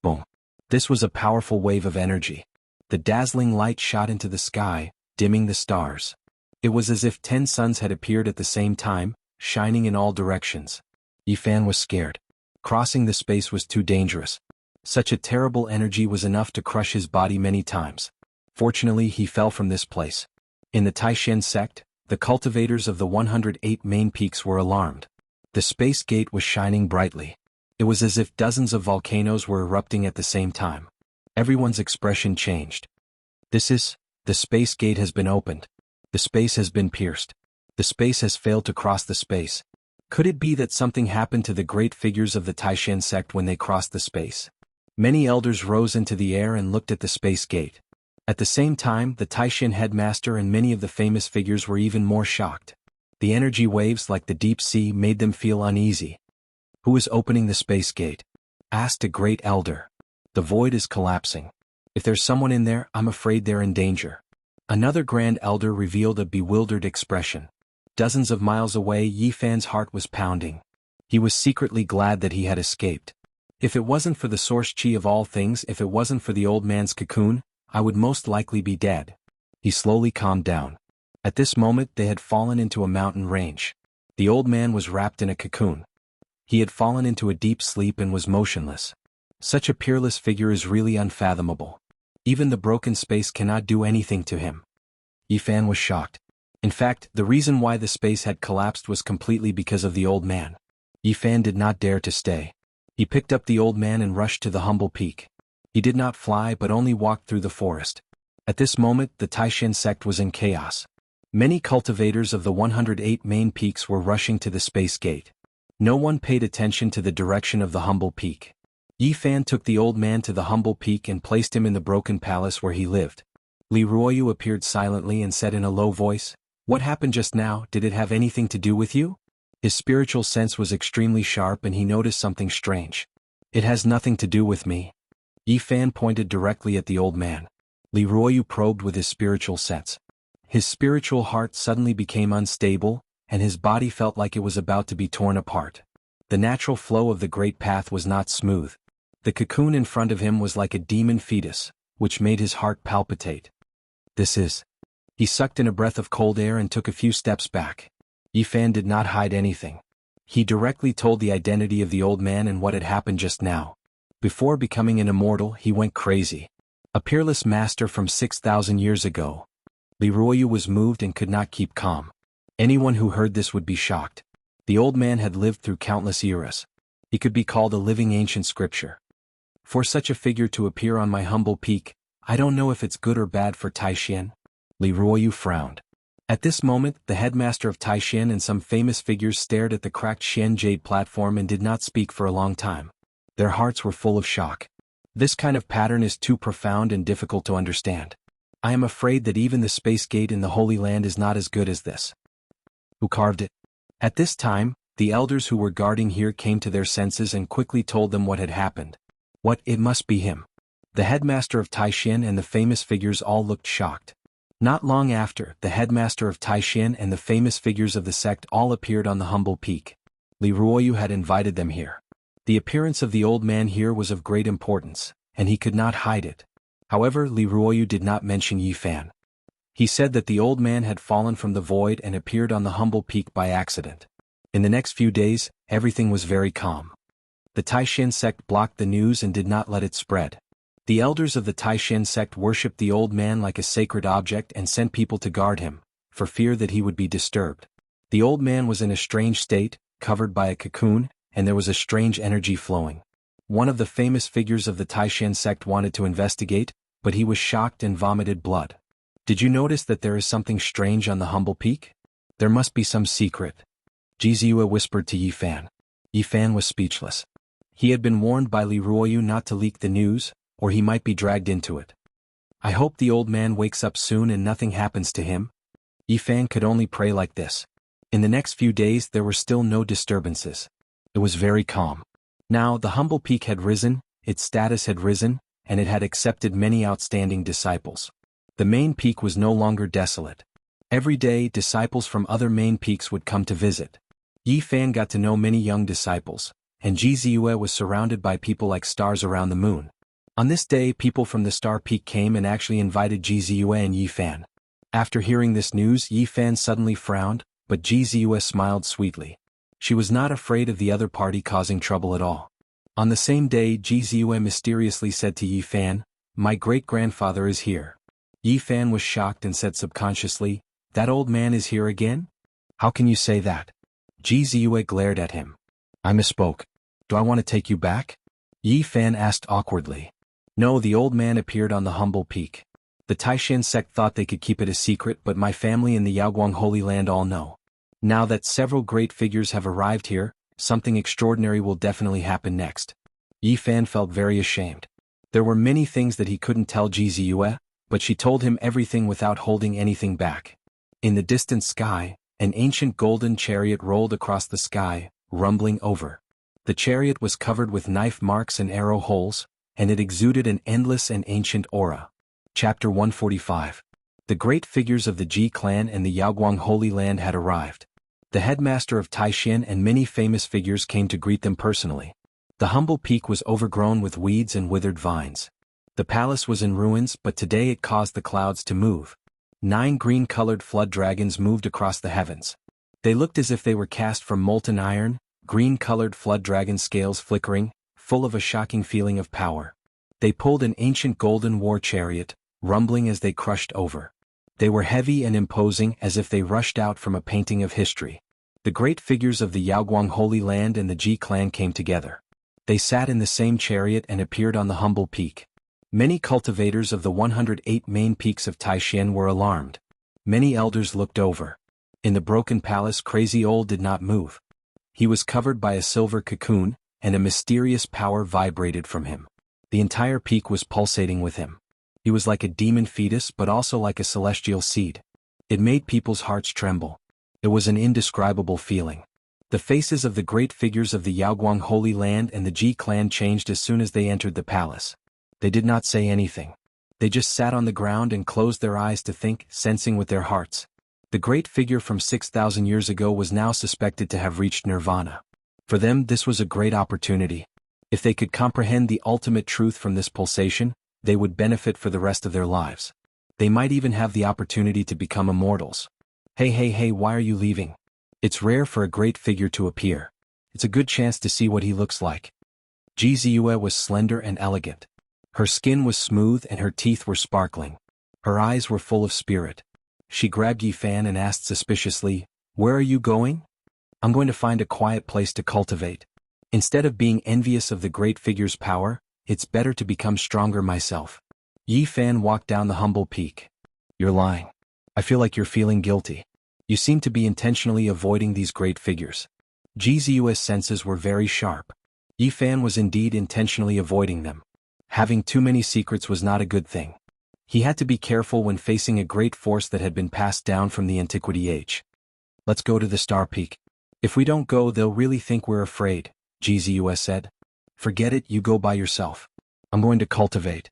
Boom. This was a powerful wave of energy. The dazzling light shot into the sky, dimming the stars. It was as if 10 suns had appeared at the same time, shining in all directions. Yi Fan was scared. Crossing the space was too dangerous. Such a terrible energy was enough to crush his body many times. Fortunately, he fell from this place. In the Taishan sect, the cultivators of the 108 main peaks were alarmed. The space gate was shining brightly. It was as if dozens of volcanoes were erupting at the same time. Everyone's expression changed. The space gate has been opened. The space has been pierced. The space has failed to cross the space. Could it be that something happened to the great figures of the Taishan sect when they crossed the space? Many elders rose into the air and looked at the space gate. At the same time, the Taishan headmaster and many of the famous figures were even more shocked. The energy waves like the deep sea made them feel uneasy. Who is opening the space gate? Asked a great elder. The void is collapsing. If there's someone in there, I'm afraid they're in danger. Another grand elder revealed a bewildered expression. Dozens of miles away, Yi Fan's heart was pounding. He was secretly glad that he had escaped. If it wasn't for the source qi of all things, if it wasn't for the old man's cocoon, I would most likely be dead. He slowly calmed down. At this moment they had fallen into a mountain range. The old man was wrapped in a cocoon. He had fallen into a deep sleep and was motionless. Such a peerless figure is really unfathomable. Even the broken space cannot do anything to him. Yi Fan was shocked. In fact, the reason why the space had collapsed was completely because of the old man. Yi Fan did not dare to stay. He picked up the old man and rushed to the humble peak. He did not fly but only walked through the forest. At this moment, the Taishan sect was in chaos. Many cultivators of the 108 main peaks were rushing to the space gate. No one paid attention to the direction of the humble peak. Yi Fan took the old man to the humble peak and placed him in the broken palace where he lived. Li Ruoyu appeared silently and said in a low voice, "What happened just now, did it have anything to do with you?" His spiritual sense was extremely sharp and he noticed something strange. "It has nothing to do with me." Yi Fan pointed directly at the old man. Li Ruoyu probed with his spiritual sense. His spiritual heart suddenly became unstable, and his body felt like it was about to be torn apart. The natural flow of the great path was not smooth. The cocoon in front of him was like a demon fetus, which made his heart palpitate. He sucked in a breath of cold air and took a few steps back. Yi Fan did not hide anything. He directly told the identity of the old man and what had happened just now. Before becoming an immortal, he went crazy. A peerless master from 6,000 years ago. Li Ruoyu was moved and could not keep calm. Anyone who heard this would be shocked. The old man had lived through countless eras. He could be called a living ancient scripture. For such a figure to appear on my humble peak, I don't know if it's good or bad for Taishan. Li Ruoyu frowned. At this moment, the headmaster of Taishan and some famous figures stared at the cracked Xian jade platform and did not speak for a long time. Their hearts were full of shock. This kind of pattern is too profound and difficult to understand. I am afraid that even the space gate in the Holy Land is not as good as this. Who carved it? At this time, the elders who were guarding here came to their senses and quickly told them what had happened. What, it must be him. The headmaster of Taishan and the famous figures all looked shocked. Not long after, the headmaster of Taishan and the famous figures of the sect all appeared on the humble peak. Li Ruoyu had invited them here. The appearance of the old man here was of great importance, and he could not hide it. However, Li Ruoyu did not mention Yi Fan. He said that the old man had fallen from the void and appeared on the humble peak by accident. In the next few days, everything was very calm. The Taishan sect blocked the news and did not let it spread. The elders of the Taishan sect worshipped the old man like a sacred object and sent people to guard him, for fear that he would be disturbed. The old man was in a strange state, covered by a cocoon, and there was a strange energy flowing. One of the famous figures of the Taishan sect wanted to investigate, but he was shocked and vomited blood. Did you notice that there is something strange on the humble peak? There must be some secret. Jiziue whispered to Yi Fan. Yi Fan was speechless. He had been warned by Li Ruoyu not to leak the news, or he might be dragged into it. I hope the old man wakes up soon and nothing happens to him. Yi Fan could only pray like this. In the next few days there were still no disturbances. It was very calm. Now the humble peak had risen, its status had risen, and it had accepted many outstanding disciples. The main peak was no longer desolate. Every day disciples from other main peaks would come to visit. Yi Fan got to know many young disciples, and Jiziue was surrounded by people like stars around the moon. On this day people from the Star Peak came and actually invited Jiziue and Yi Fan. After hearing this news, Yi Fan suddenly frowned, but Jiziue smiled sweetly. She was not afraid of the other party causing trouble at all. On the same day, Jiziue mysteriously said to Yi Fan, "My great-grandfather is here." Yi Fan was shocked and said subconsciously, "That old man is here again? How can you say that?" Jiziue glared at him. "I misspoke. Do I want to take you back?" Yi Fan asked awkwardly. No, the old man appeared on the humble peak. The Taishan sect thought they could keep it a secret, but my family in the Yaoguang Holy Land all know. Now that several great figures have arrived here, something extraordinary will definitely happen next. Yi Fan felt very ashamed. There were many things that he couldn't tell Jiziue, but she told him everything without holding anything back. In the distant sky, an ancient golden chariot rolled across the sky, rumbling over. The chariot was covered with knife marks and arrow holes, and it exuded an endless and ancient aura. Chapter 145. The great figures of the Ji clan and the Yaoguang Holy Land had arrived. The headmaster of Taishan and many famous figures came to greet them personally. The humble peak was overgrown with weeds and withered vines. The palace was in ruins, but today it caused the clouds to move. 9 green-colored flood dragons moved across the heavens. They looked as if they were cast from molten iron, green-colored flood dragon scales flickering, full of a shocking feeling of power. They pulled an ancient golden war chariot, rumbling as they crushed over. They were heavy and imposing as if they rushed out from a painting of history. The great figures of the Yaoguang Holy Land and the Ji clan came together. They sat in the same chariot and appeared on the humble peak. Many cultivators of the 108 main peaks of Taishan were alarmed. Many elders looked over. In the broken palace, Crazy Old did not move. He was covered by a silver cocoon, and a mysterious power vibrated from him. The entire peak was pulsating with him. He was like a demon fetus but also like a celestial seed. It made people's hearts tremble. It was an indescribable feeling. The faces of the great figures of the Yaoguang Holy Land and the Ji clan changed as soon as they entered the palace. They did not say anything. They just sat on the ground and closed their eyes to think, sensing with their hearts. The great figure from 6,000 years ago was now suspected to have reached nirvana. For them this was a great opportunity. If they could comprehend the ultimate truth from this pulsation, they would benefit for the rest of their lives. They might even have the opportunity to become immortals. Hey, why are you leaving? It's rare for a great figure to appear. It's a good chance to see what he looks like. Jiziue was slender and elegant. Her skin was smooth and her teeth were sparkling. Her eyes were full of spirit. She grabbed Yi Fan and asked suspiciously, "Where are you going?" "I'm going to find a quiet place to cultivate. Instead of being envious of the great figure's power, it's better to become stronger myself." Yi Fan walked down the humble peak. "You're lying. I feel like you're feeling guilty. You seem to be intentionally avoiding these great figures." Jiziue's senses were very sharp. Yi Fan was indeed intentionally avoiding them. Having too many secrets was not a good thing. He had to be careful when facing a great force that had been passed down from the antiquity age. "Let's go to the Star Peak." If we don't go, they'll really think we're afraid, Jianghu said. Forget it, you go by yourself. I'm going to cultivate.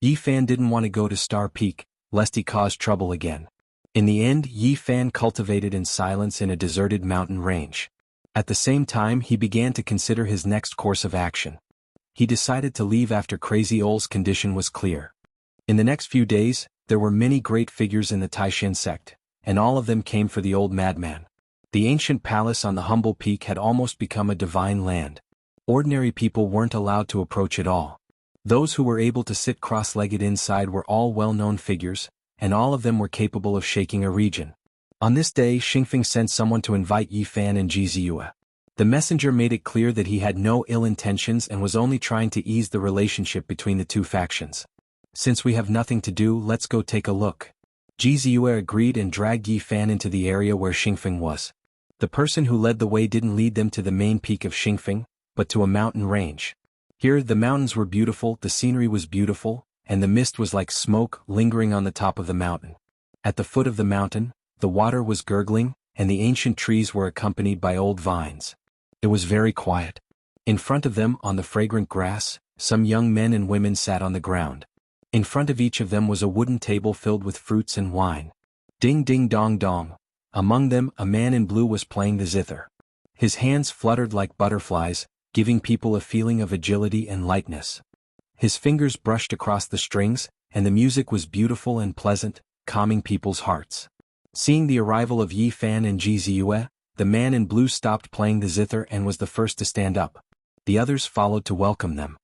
Yi Fan didn't want to go to Star Peak, lest he cause trouble again. In the end, Yi Fan cultivated in silence in a deserted mountain range. At the same time, he began to consider his next course of action. He decided to leave after Crazy Ole's condition was clear. In the next few days, there were many great figures in the Taishan sect, and all of them came for the old madman. The ancient palace on the humble peak had almost become a divine land. Ordinary people weren't allowed to approach it all. Those who were able to sit cross-legged inside were all well-known figures, and all of them were capable of shaking a region. On this day, Xingfeng sent someone to invite Yi Fan and Jianghu. The messenger made it clear that he had no ill intentions and was only trying to ease the relationship between the two factions. Since we have nothing to do, let's go take a look. Jianghu agreed and dragged Yi Fan into the area where Xingfeng was. The person who led the way didn't lead them to the main peak of Xingfeng, but to a mountain range. Here, the mountains were beautiful, the scenery was beautiful, and the mist was like smoke lingering on the top of the mountain. At the foot of the mountain, the water was gurgling, and the ancient trees were accompanied by old vines. It was very quiet. In front of them, on the fragrant grass, some young men and women sat on the ground. In front of each of them was a wooden table filled with fruits and wine. Ding ding dong dong. Among them, a man in blue was playing the zither. His hands fluttered like butterflies, giving people a feeling of agility and lightness. His fingers brushed across the strings, and the music was beautiful and pleasant, calming people's hearts. Seeing the arrival of Yi Fan and Jianghu, the man in blue stopped playing the zither and was the first to stand up. The others followed to welcome them.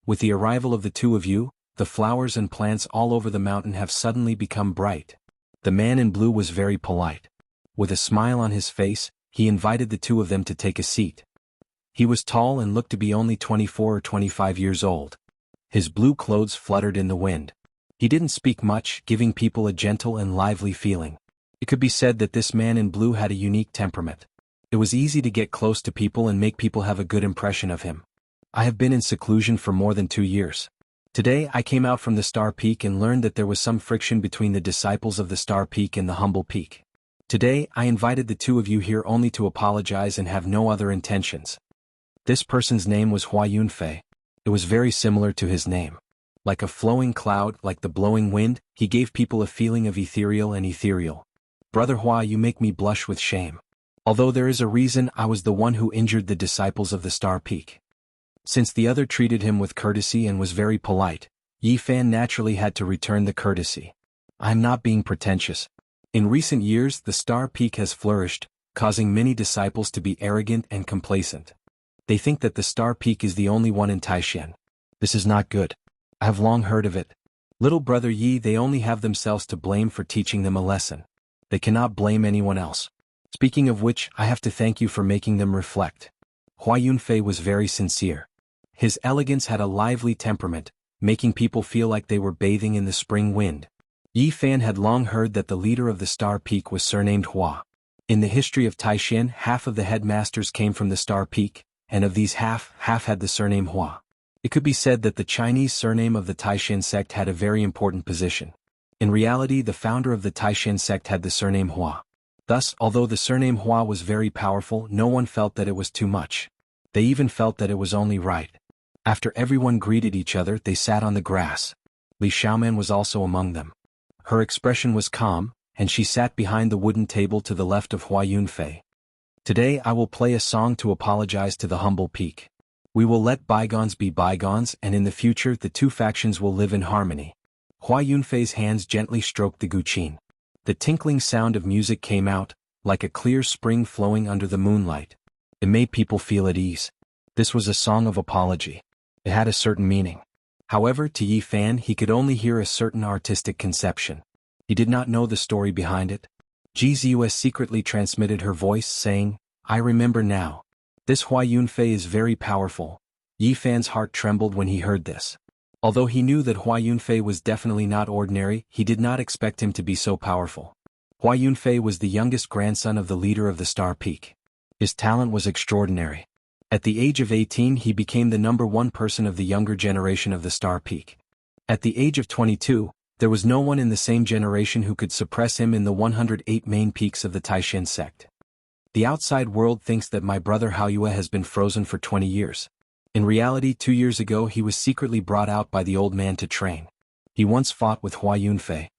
With the arrival of the two of you, the flowers and plants all over the mountain have suddenly become bright. The man in blue was very polite. With a smile on his face, he invited the two of them to take a seat. He was tall and looked to be only 24 or 25 years old. His blue clothes fluttered in the wind. He didn't speak much, giving people a gentle and lively feeling. It could be said that this man in blue had a unique temperament. It was easy to get close to people and make people have a good impression of him. I have been in seclusion for more than 2 years. Today I came out from the Star Peak and learned that there was some friction between the disciples of the Star Peak and the Humble Peak. Today I invited the two of you here only to apologize and have no other intentions. This person's name was Hua Yunfei. It was very similar to his name. Like a flowing cloud, like the blowing wind, he gave people a feeling of ethereal and ethereal. Brother Hua, you make me blush with shame. Although there is a reason, I was the one who injured the disciples of the Star Peak. Since the other treated him with courtesy and was very polite, Yi Fan naturally had to return the courtesy. I am not being pretentious. In recent years, the Star Peak has flourished, causing many disciples to be arrogant and complacent. They think that the Star Peak is the only one in Taishan. This is not good. I have long heard of it. Little brother Yi, they only have themselves to blame for teaching them a lesson. They cannot blame anyone else. Speaking of which, I have to thank you for making them reflect. Hua Yunfei was very sincere. His elegance had a lively temperament, making people feel like they were bathing in the spring wind. Yi Fan had long heard that the leader of the Star Peak was surnamed Hua. In the history of Taishan, half of the headmasters came from the Star Peak, and of these half had the surname Hua. It could be said that the Chinese surname of the Taishan sect had a very important position. In reality, the founder of the Taishan sect had the surname Hua. Thus, although the surname Hua was very powerful, no one felt that it was too much. They even felt that it was only right. After everyone greeted each other, they sat on the grass. Li Xiaoman was also among them. Her expression was calm, and she sat behind the wooden table to the left of Hua Yunfei. Today I will play a song to apologize to the Humble Peak. We will let bygones be bygones, and in the future the two factions will live in harmony. Hua Yunfei's hands gently stroked the guqin. The tinkling sound of music came out, like a clear spring flowing under the moonlight. It made people feel at ease. This was a song of apology. It had a certain meaning. However, to Yi Fan he could only hear a certain artistic conception. He did not know the story behind it. Jianghu secretly transmitted her voice, saying, I remember now. This Hua Yunfei is very powerful. Yi Fan's heart trembled when he heard this. Although he knew that Hua Yunfei was definitely not ordinary, he did not expect him to be so powerful. Hua Yunfei was the youngest grandson of the leader of the Star Peak. His talent was extraordinary. At the age of 18 he became the #1 person of the younger generation of the Star Peak. At the age of 22, there was no one in the same generation who could suppress him in the 108 main peaks of the Taishan sect. The outside world thinks that my brother Haoyue has been frozen for 20 years. In reality, 2 years ago he was secretly brought out by the old man to train. He once fought with Hua Yunfei.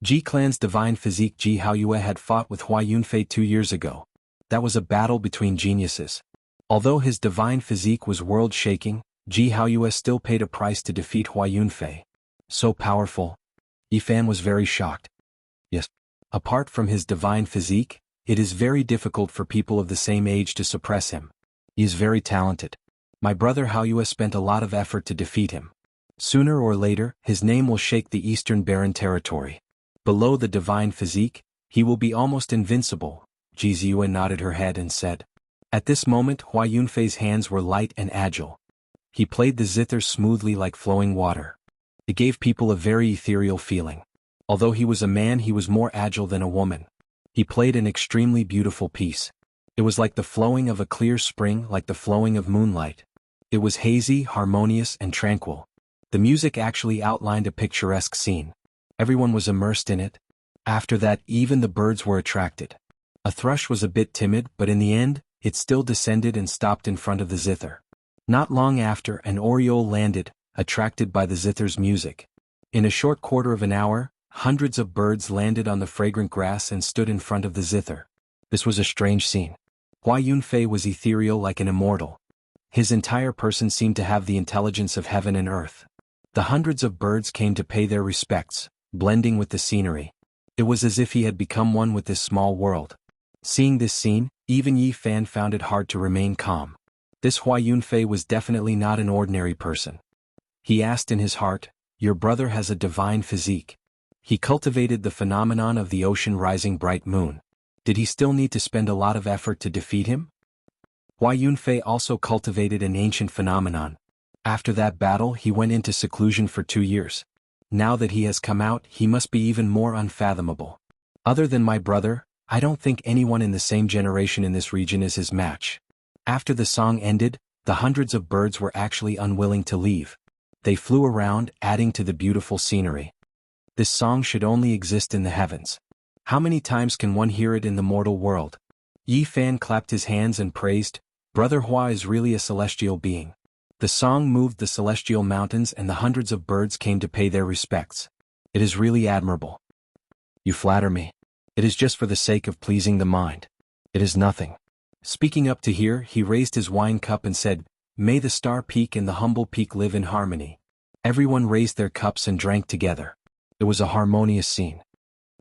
Ji Clan's divine physique Ji Haoyue had fought with Hua Yunfei 2 years ago. That was a battle between geniuses. Although his divine physique was world-shaking, Ji Haoyue still paid a price to defeat Hua Yunfei. So powerful. Yifan was very shocked. Yes. Apart from his divine physique, it is very difficult for people of the same age to suppress him. He is very talented. My brother Haoyue spent a lot of effort to defeat him. Sooner or later, his name will shake the Eastern Barren territory. Below the divine physique, he will be almost invincible. Ji Ziyue nodded her head and said. At this moment Hua Yunfei's hands were light and agile. He played the zither smoothly like flowing water. It gave people a very ethereal feeling. Although he was a man, he was more agile than a woman. He played an extremely beautiful piece. It was like the flowing of a clear spring, like the flowing of moonlight. It was hazy, harmonious, and tranquil. The music actually outlined a picturesque scene. Everyone was immersed in it. After that, even the birds were attracted. A thrush was a bit timid, but in the end, it still descended and stopped in front of the zither. Not long after, an oriole landed, attracted by the zither's music. In a short quarter of an hour, hundreds of birds landed on the fragrant grass and stood in front of the zither. This was a strange scene. Hua Yunfei was ethereal like an immortal. His entire person seemed to have the intelligence of heaven and earth. The hundreds of birds came to pay their respects, blending with the scenery. It was as if he had become one with this small world. Seeing this scene, even Yi Fan found it hard to remain calm. This Hua Yunfei was definitely not an ordinary person. He asked in his heart, "Your brother has a divine physique. He cultivated the phenomenon of the ocean rising bright moon. Did he still need to spend a lot of effort to defeat him?" Hua Yunfei also cultivated an ancient phenomenon. After that battle he went into seclusion for 2 years. Now that he has come out, he must be even more unfathomable. Other than my brother, I don't think anyone in the same generation in this region is his match. After the song ended, the hundreds of birds were actually unwilling to leave. They flew around, adding to the beautiful scenery. This song should only exist in the heavens. How many times can one hear it in the mortal world? Yi Fan clapped his hands and praised, "Brother Hua is really a celestial being." The song moved the celestial mountains and the hundreds of birds came to pay their respects. It is really admirable. You flatter me. It is just for the sake of pleasing the mind. It is nothing. Speaking up to hear, he raised his wine cup and said, "May the star peak and the humble peak live in harmony." Everyone raised their cups and drank together. It was a harmonious scene.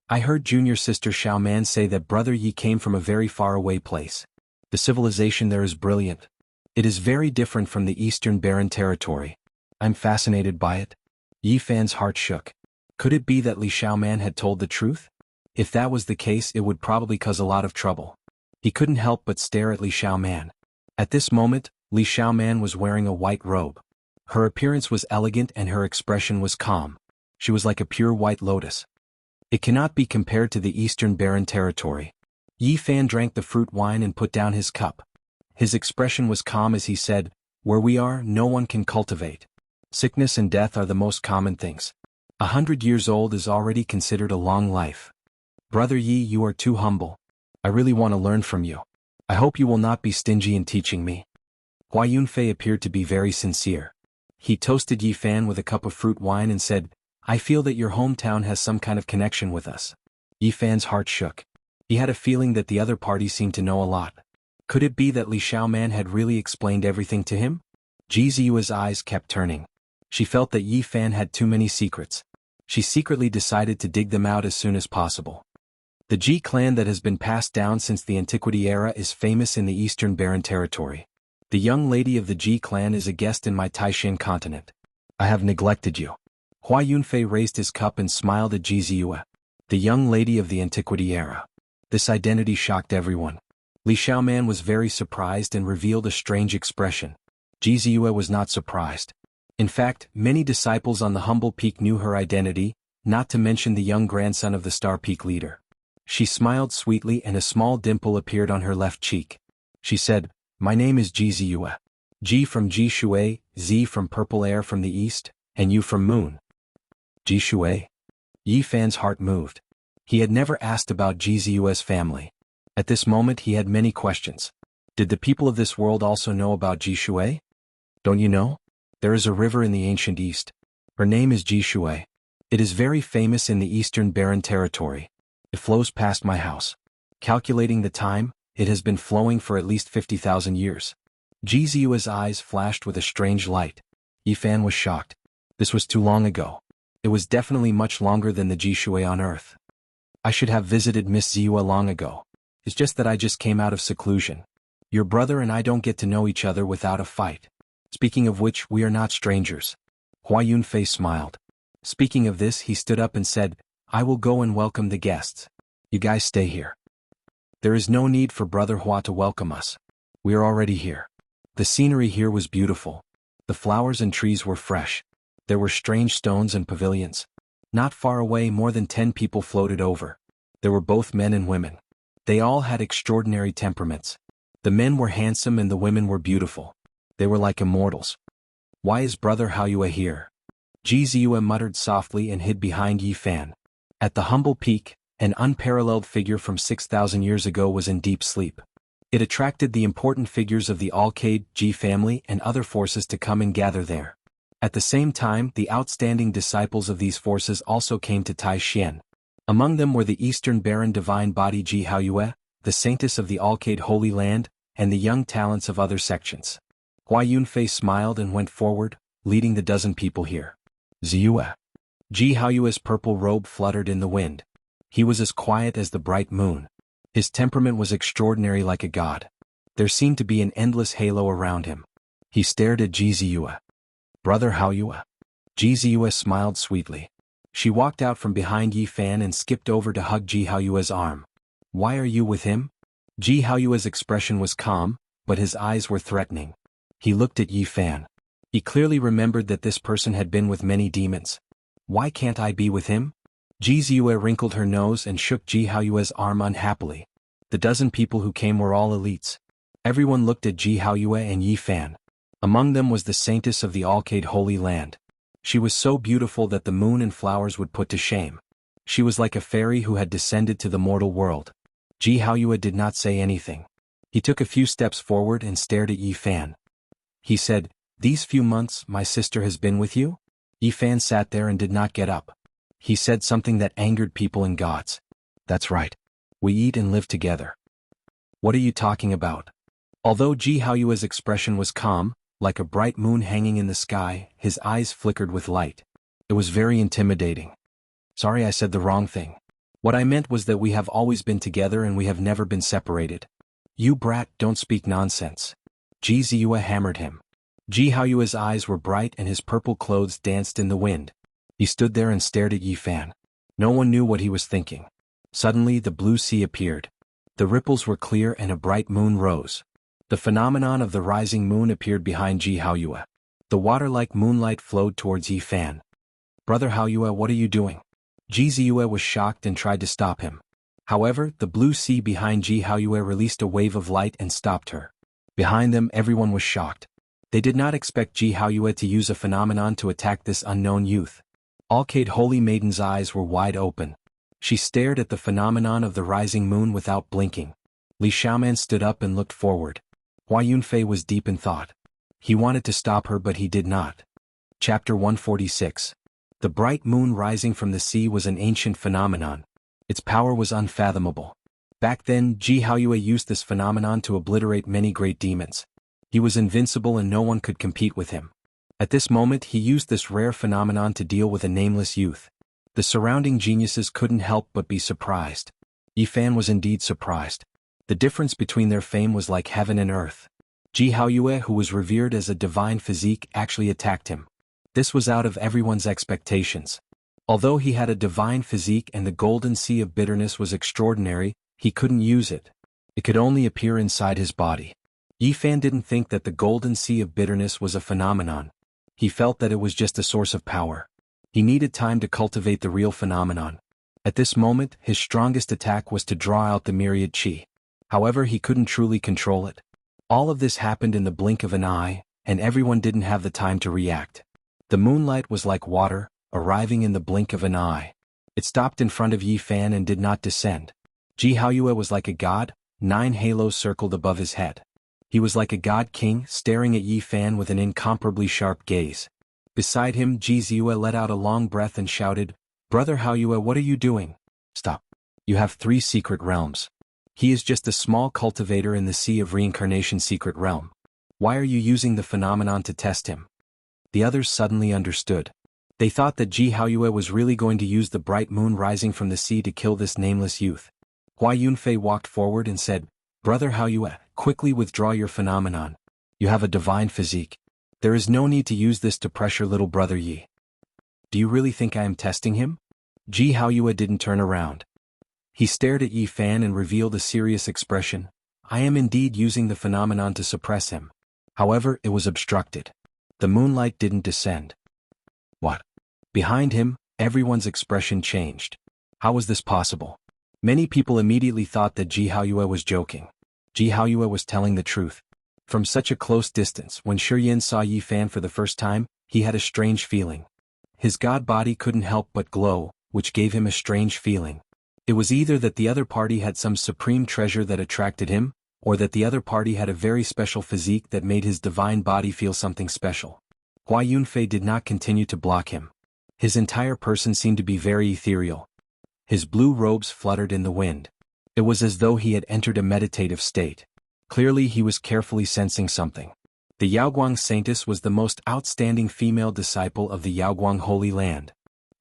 I heard junior sister Xiaoman say that brother Yi came from a very far away place. The civilization there is brilliant. It is very different from the Eastern Barren territory. I'm fascinated by it. Yi Fan's heart shook. Could it be that Li Xiaoman had told the truth? If that was the case, it would probably cause a lot of trouble. He couldn't help but stare at Li Xiaoman. At this moment, Li Xiaoman was wearing a white robe. Her appearance was elegant and her expression was calm. She was like a pure white lotus. It cannot be compared to the Eastern Barren territory. Yi Fan drank the fruit wine and put down his cup. His expression was calm as he said, "Where we are, no one can cultivate. Sickness and death are the most common things. 100 years old is already considered a long life. Brother Yi, you are too humble. I really want to learn from you. I hope you will not be stingy in teaching me." Hua Yunfei appeared to be very sincere. He toasted Yi Fan with a cup of fruit wine and said, "I feel that your hometown has some kind of connection with us." Yi Fan's heart shook. He had a feeling that the other party seemed to know a lot. Could it be that Li Xiaoman had really explained everything to him? Ji Ziyue's eyes kept turning. She felt that Yi Fan had too many secrets. She secretly decided to dig them out as soon as possible. The Ji clan that has been passed down since the Antiquity era is famous in the Eastern Barren territory. The young lady of the Ji clan is a guest in my Taishan continent. I have neglected you. Hua Yunfei raised his cup and smiled at Ji Ziyue. The young lady of the Antiquity era. This identity shocked everyone. Li Xiaoman was very surprised and revealed a strange expression. Ji Ziyue was not surprised. In fact, many disciples on the humble peak knew her identity, not to mention the young grandson of the Star Peak leader. She smiled sweetly and a small dimple appeared on her left cheek. She said, "My name is Ji Ziyue. Ji from Ji Shui, Z from Purple Air from the east, and you from Moon." Ji Shui? Yi Fan's heart moved. He had never asked about Ji Ziyue's family. At this moment he had many questions. Did the people of this world also know about Jishui? Don't you know? There is a river in the ancient East. Her name is Jishui. It is very famous in the Eastern Barren Territory. It flows past my house. Calculating the time, it has been flowing for at least 50,000 years. Jizua's eyes flashed with a strange light. Yifan was shocked. This was too long ago. It was definitely much longer than the Jishui on Earth. I should have visited Miss Ziyue long ago. It's just that I just came out of seclusion. Your brother and I don't get to know each other without a fight. Speaking of which, we are not strangers. Hua Yunfei smiled. Speaking of this, he stood up and said, I will go and welcome the guests. You guys stay here. There is no need for Brother Hua to welcome us. We are already here. The scenery here was beautiful. The flowers and trees were fresh. There were strange stones and pavilions. Not far away, more than 10 people floated over. There were both men and women. They all had extraordinary temperaments. The men were handsome and the women were beautiful. They were like immortals. Why is Brother Haoyue here? Ji Ziyue muttered softly and hid behind Yifan. At the humble peak, an unparalleled figure from 6,000 years ago was in deep sleep. It attracted the important figures of the Alcade, Ji family and other forces to come and gather there. At the same time, the outstanding disciples of these forces also came to Taixien. Among them were the Eastern Baron Divine Body Ji Haoyue, the Saintess of the Alcade Holy Land, and the young talents of other sections. Hua Yunfei smiled and went forward, leading the dozen people here. Ziyue. Ji Haoyue's purple robe fluttered in the wind. He was as quiet as the bright moon. His temperament was extraordinary, like a god. There seemed to be an endless halo around him. He stared at Ji Ziyue. Brother Haoyue. Ji Ziyue smiled sweetly. She walked out from behind Yifan and skipped over to hug Ji Haoyue's arm. Why are you with him? Ji Haoyue's expression was calm, but his eyes were threatening. He looked at Yifan. He clearly remembered that this person had been with many demons. Why can't I be with him? Ji Ziyue wrinkled her nose and shook Ji Haoyue's arm unhappily. The dozen people who came were all elites. Everyone looked at Ji Haoyue and Yifan. Among them was the Saintess of the Alcade Holy Land. She was so beautiful that the moon and flowers would put to shame. She was like a fairy who had descended to the mortal world. Ji Haoyue did not say anything. He took a few steps forward and stared at Yifan. He said, These few months my sister has been with you? Yifan sat there and did not get up. He said something that angered people and gods. That's right. We eat and live together. What are you talking about? Although Ji Haoyue's expression was calm, like a bright moon hanging in the sky, his eyes flickered with light. It was very intimidating. Sorry, I said the wrong thing. What I meant was that we have always been together and we have never been separated. You brat, don't speak nonsense. Ji Ziyue hammered him. Ji Haoyue's eyes were bright and his purple clothes danced in the wind. He stood there and stared at Yifan. No one knew what he was thinking. Suddenly the blue sea appeared. The ripples were clear and a bright moon rose. The phenomenon of the rising moon appeared behind Ji Haoyue. The water-like moonlight flowed towards Yifan. Brother Haoyue, what are you doing? Ji Ziyue was shocked and tried to stop him. However, the blue sea behind Ji Haoyue released a wave of light and stopped her. Behind them, everyone was shocked. They did not expect Ji Haoyue to use a phenomenon to attack this unknown youth. Alcade Holy Maiden's eyes were wide open. She stared at the phenomenon of the rising moon without blinking. Li Xiaoman stood up and looked forward. Hua Yunfei was deep in thought. He wanted to stop her but he did not. Chapter 146. The bright moon rising from the sea was an ancient phenomenon. Its power was unfathomable. Back then, Ji Haoyue used this phenomenon to obliterate many great demons. He was invincible and no one could compete with him. At this moment he used this rare phenomenon to deal with a nameless youth. The surrounding geniuses couldn't help but be surprised. Yifan was indeed surprised. The difference between their fame was like heaven and earth. Ji Haoyue, who was revered as a divine physique, actually attacked him. This was out of everyone's expectations. Although he had a divine physique and the golden sea of bitterness was extraordinary, he couldn't use it. It could only appear inside his body. Yifan didn't think that the golden sea of bitterness was a phenomenon. He felt that it was just a source of power. He needed time to cultivate the real phenomenon. At this moment, his strongest attack was to draw out the myriad qi. However, he couldn't truly control it. All of this happened in the blink of an eye, and everyone didn't have the time to react. The moonlight was like water, arriving in the blink of an eye. It stopped in front of Yifan and did not descend. Ji Haoyue was like a god, 9 halos circled above his head. He was like a god king, staring at Yi Fan with an incomparably sharp gaze. Beside him, Ji Ziyue let out a long breath and shouted, "Brother Haoyue, what are you doing? Stop. You have 3 secret realms. He is just a small cultivator in the Sea of Reincarnation secret realm. Why are you using the phenomenon to test him?" The others suddenly understood. They thought that Ji Haoyue was really going to use the bright moon rising from the sea to kill this nameless youth. Hua Yunfei walked forward and said, "Brother Haoyue, quickly withdraw your phenomenon. You have a divine physique. There is no need to use this to pressure little brother Yi." "Do you really think I am testing him?" Ji Haoyue didn't turn around. He stared at Yi Fan and revealed a serious expression. "I am indeed using the phenomenon to suppress him. However, it was obstructed. The moonlight didn't descend." "What?" Behind him, everyone's expression changed. How was this possible? Many people immediately thought that Ji Haoyue was joking. Ji Haoyue was telling the truth. From such a close distance, when Shiyin saw Yi Fan for the first time, he had a strange feeling. His god body couldn't help but glow, which gave him a strange feeling. It was either that the other party had some supreme treasure that attracted him, or that the other party had a very special physique that made his divine body feel something special. Hua Yunfei did not continue to block him. His entire person seemed to be very ethereal. His blue robes fluttered in the wind. It was as though he had entered a meditative state. Clearly he was carefully sensing something. The Yaoguang Saintess was the most outstanding female disciple of the Yaoguang Holy Land.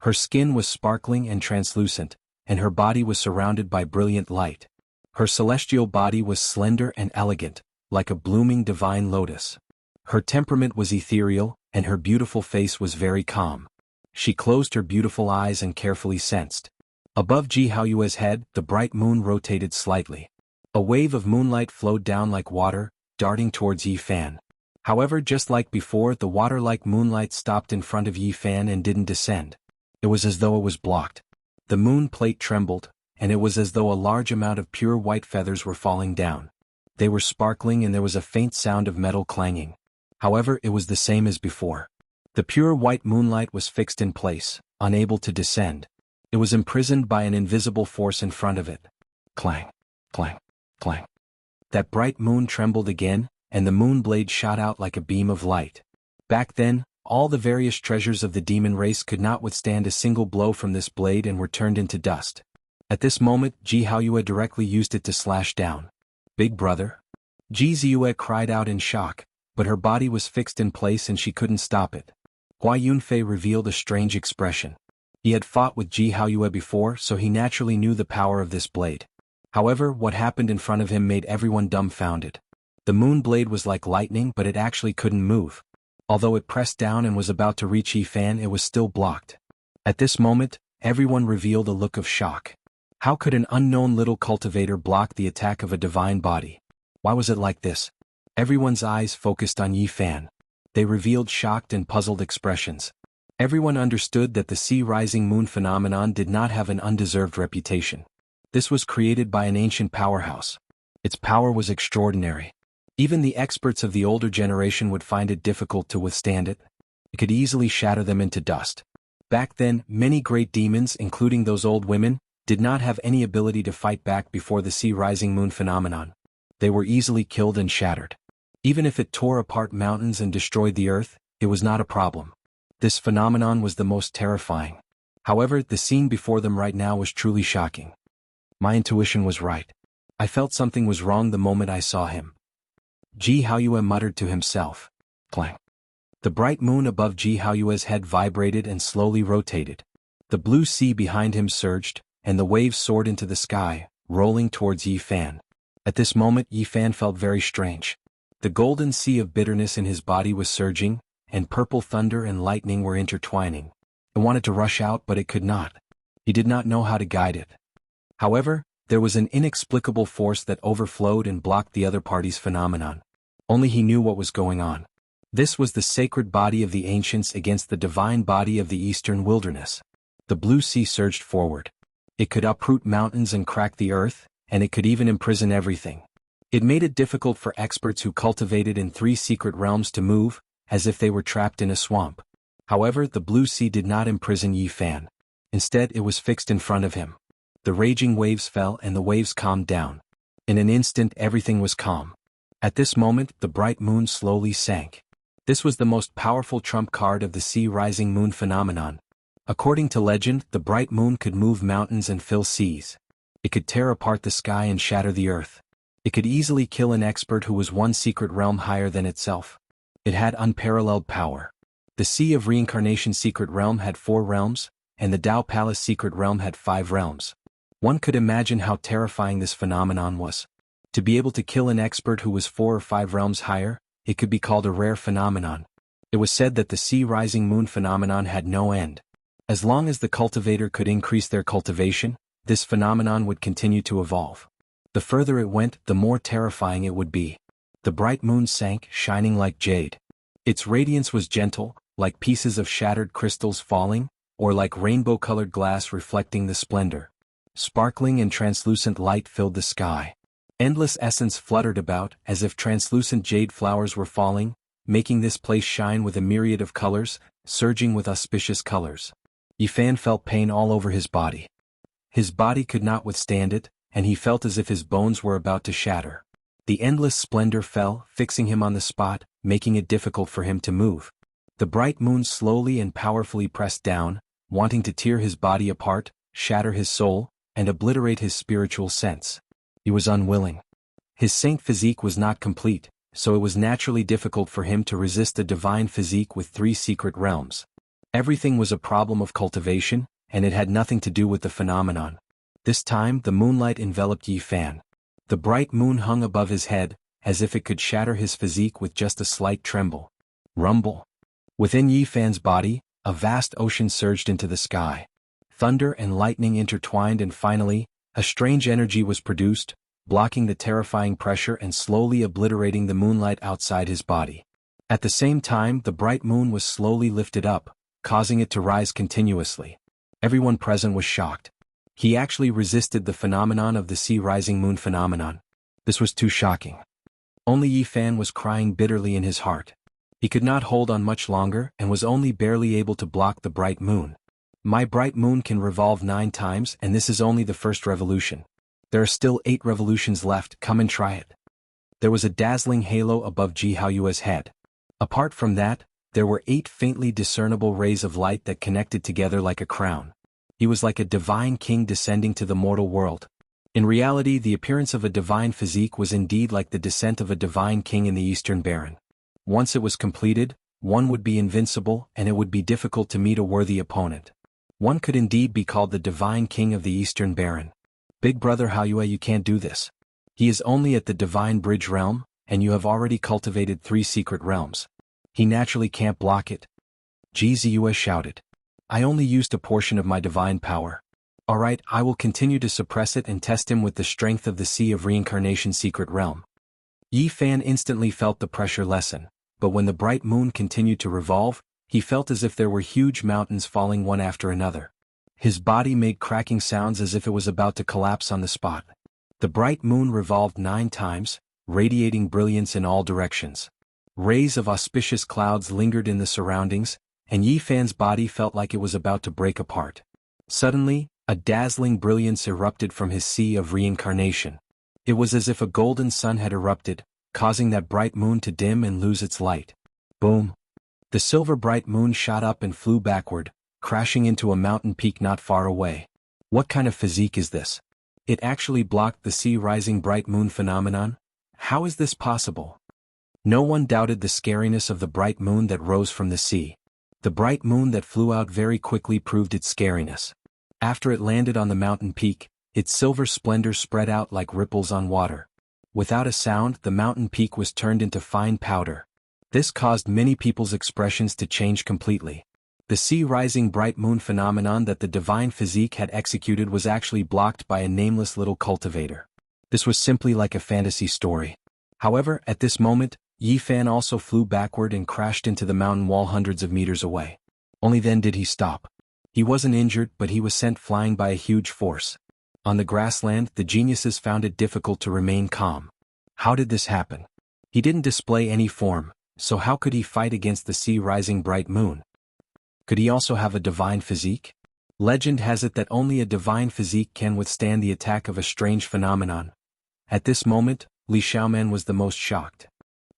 Her skin was sparkling and translucent, and her body was surrounded by brilliant light. Her celestial body was slender and elegant, like a blooming divine lotus. Her temperament was ethereal, and her beautiful face was very calm. She closed her beautiful eyes and carefully sensed. Above Ji Haoyue's head, the bright moon rotated slightly. A wave of moonlight flowed down like water, darting towards Yi Fan. However, just like before, the water-like moonlight stopped in front of Yi Fan and didn't descend. It was as though it was blocked. The moon plate trembled, and it was as though a large amount of pure white feathers were falling down. They were sparkling and there was a faint sound of metal clanging. However, it was the same as before. The pure white moonlight was fixed in place, unable to descend. It was imprisoned by an invisible force in front of it. Clang, clang, clang. That bright moon trembled again, and the moon blade shot out like a beam of light. Back then, all the various treasures of the demon race could not withstand a single blow from this blade and were turned into dust. At this moment, Ji Haoyue directly used it to slash down. "Big brother?" Ji Ziyue cried out in shock, but her body was fixed in place and she couldn't stop it. Hua Yunfei revealed a strange expression. He had fought with Ji Haoyue before, so he naturally knew the power of this blade. However, what happened in front of him made everyone dumbfounded. The moon blade was like lightning, but it actually couldn't move. Although it pressed down and was about to reach Yi Fan, it was still blocked. At this moment, everyone revealed a look of shock. How could an unknown little cultivator block the attack of a divine body? Why was it like this? Everyone's eyes focused on Yi Fan. They revealed shocked and puzzled expressions. Everyone understood that the sea rising moon phenomenon did not have an undeserved reputation. This was created by an ancient powerhouse. Its power was extraordinary. Even the experts of the older generation would find it difficult to withstand it. It could easily shatter them into dust. Back then, many great demons, including those old women, did not have any ability to fight back before the sea rising moon phenomenon. They were easily killed and shattered. Even if it tore apart mountains and destroyed the earth, it was not a problem. This phenomenon was the most terrifying. However, the scene before them right now was truly shocking. My intuition was right. I felt something was wrong the moment I saw him. Ji Haoyue muttered to himself. Clang. The bright moon above Ji Haoyue's head vibrated and slowly rotated. The blue sea behind him surged, and the waves soared into the sky, rolling towards Yi Fan. At this moment, Yi Fan felt very strange. The golden sea of bitterness in his body was surging, and purple thunder and lightning were intertwining. It wanted to rush out, but it could not. He did not know how to guide it. However, there was an inexplicable force that overflowed and blocked the other party's phenomenon. Only he knew what was going on. This was the sacred body of the ancients against the divine body of the eastern wilderness. The blue sea surged forward. It could uproot mountains and crack the earth, and it could even imprison everything. It made it difficult for experts who cultivated in 3 secret realms to move, as if they were trapped in a swamp. However, the blue sea did not imprison Yi Fan. Instead, it was fixed in front of him. The raging waves fell and the waves calmed down. In an instant everything was calm. At this moment the bright moon slowly sank. This was the most powerful trump card of the sea-rising moon phenomenon. According to legend, the bright moon could move mountains and fill seas. It could tear apart the sky and shatter the earth. It could easily kill an expert who was one secret realm higher than itself. It had unparalleled power. The Sea of Reincarnation secret realm had 4 realms, and the Tao Palace secret realm had 5 realms. One could imagine how terrifying this phenomenon was. To be able to kill an expert who was 4 or 5 realms higher, it could be called a rare phenomenon. It was said that the sea-rising moon phenomenon had no end. As long as the cultivator could increase their cultivation, this phenomenon would continue to evolve. The further it went, the more terrifying it would be. The bright moon sank, shining like jade. Its radiance was gentle, like pieces of shattered crystals falling, or like rainbow-colored glass reflecting the splendor. Sparkling and translucent light filled the sky. Endless essence fluttered about, as if translucent jade flowers were falling, making this place shine with a myriad of colors, surging with auspicious colors. Yifan felt pain all over his body. His body could not withstand it, and he felt as if his bones were about to shatter. The endless splendor fell, fixing him on the spot, making it difficult for him to move. The bright moon slowly and powerfully pressed down, wanting to tear his body apart, shatter his soul, and obliterate his spiritual sense. He was unwilling. His saint physique was not complete, so it was naturally difficult for him to resist a divine physique with 3 secret realms. Everything was a problem of cultivation, and it had nothing to do with the phenomenon. This time the moonlight enveloped Yifan. The bright moon hung above his head, as if it could shatter his physique with just a slight tremble. Rumble. Within Yifan's body, a vast ocean surged into the sky. Thunder and lightning intertwined, and finally, a strange energy was produced, blocking the terrifying pressure and slowly obliterating the moonlight outside his body. At the same time, the bright moon was slowly lifted up, causing it to rise continuously. Everyone present was shocked. He actually resisted the phenomenon of the sea-rising moon phenomenon. This was too shocking. Only Yifan was crying bitterly in his heart. He could not hold on much longer and was only barely able to block the bright moon. My bright moon can revolve 9 times, and this is only the first revolution. There are still 8 revolutions left, come and try it. There was a dazzling halo above Jianghu's head. Apart from that, there were 8 faintly discernible rays of light that connected together like a crown. He was like a divine king descending to the mortal world. In reality, the appearance of a divine physique was indeed like the descent of a divine king in the Eastern Baron. Once it was completed, one would be invincible, and it would be difficult to meet a worthy opponent. One could indeed be called the divine king of the Eastern Baron. Big brother Haoyue, you can't do this. He is only at the divine bridge realm, and you have already cultivated 3 secret realms. He naturally can't block it. Ji Ziyue shouted. I only used a portion of my divine power. Alright, I will continue to suppress it and test him with the strength of the Sea of Reincarnation secret realm. Yifan instantly felt the pressure lessen, but when the bright moon continued to revolve, he felt as if there were huge mountains falling one after another. His body made cracking sounds as if it was about to collapse on the spot. The bright moon revolved 9 times, radiating brilliance in all directions. Rays of auspicious clouds lingered in the surroundings, and Yifan's body felt like it was about to break apart. Suddenly, a dazzling brilliance erupted from his Sea of Reincarnation. It was as if a golden sun had erupted, causing that bright moon to dim and lose its light. Boom! The silver bright moon shot up and flew backward, crashing into a mountain peak not far away. What kind of physique is this? It actually blocked the sea-rising bright moon phenomenon? How is this possible? No one doubted the scariness of the bright moon that rose from the sea. The bright moon that flew out very quickly proved its scariness. After it landed on the mountain peak, its silver splendor spread out like ripples on water. Without a sound, the mountain peak was turned into fine powder. This caused many people's expressions to change completely. The sea-rising bright moon phenomenon that the divine physique had executed was actually blocked by a nameless little cultivator. This was simply like a fantasy story. However, at this moment, Yifan also flew backward and crashed into the mountain wall hundreds of meters away. Only then did he stop. He wasn't injured, but he was sent flying by a huge force. On the grassland, the geniuses found it difficult to remain calm. How did this happen? He didn't display any form, so how could he fight against the sea-rising bright moon? Could he also have a divine physique? Legend has it that only a divine physique can withstand the attack of a strange phenomenon. At this moment, Li Xiaoman was the most shocked.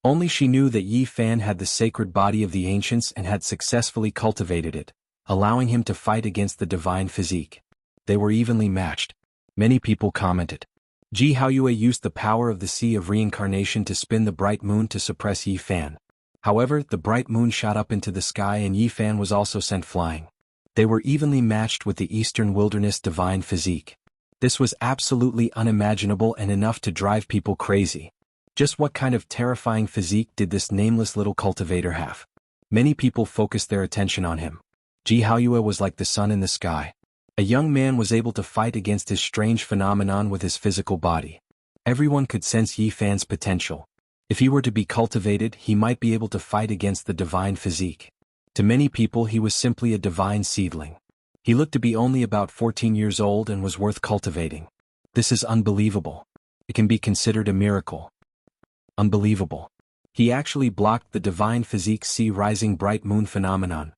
Only she knew that Yi Fan had the sacred body of the ancients and had successfully cultivated it, allowing him to fight against the divine physique. They were evenly matched. Many people commented. Ji Haoyue used the power of the Sea of Reincarnation to spin the bright moon to suppress Yi Fan. However, the bright moon shot up into the sky and Yi Fan was also sent flying. They were evenly matched with the Eastern Wilderness divine physique. This was absolutely unimaginable and enough to drive people crazy. Just what kind of terrifying physique did this nameless little cultivator have? Many people focused their attention on him. Ji Haoyue was like the sun in the sky. A young man was able to fight against his strange phenomenon with his physical body. Everyone could sense Yi Fan's potential. If he were to be cultivated, he might be able to fight against the divine physique. To many people he was simply a divine seedling. He looked to be only about 14 years old and was worth cultivating. This is unbelievable. It can be considered a miracle. Unbelievable. He actually blocked the divine physique sea rising bright moon phenomenon.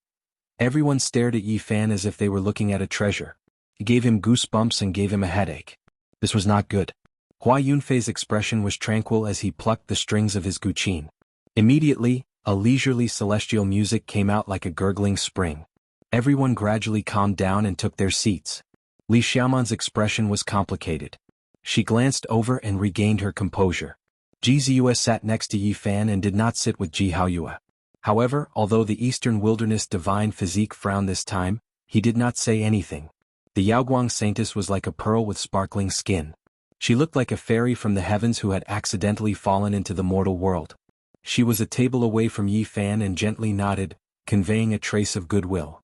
Everyone stared at Yi Fan as if they were looking at a treasure. It gave him goosebumps and gave him a headache. This was not good. Hua Yunfei's expression was tranquil as he plucked the strings of his guqin. Immediately, a leisurely celestial music came out like a gurgling spring. Everyone gradually calmed down and took their seats. Li Xiaoman's expression was complicated. She glanced over and regained her composure. Ji Ziyue sat next to Yi Fan and did not sit with Ji Haoyue. However, although the Eastern Wilderness divine physique frowned this time, he did not say anything. The Yaoguang Saintess was like a pearl with sparkling skin. She looked like a fairy from the heavens who had accidentally fallen into the mortal world. She was a table away from Yi Fan and gently nodded, conveying a trace of goodwill.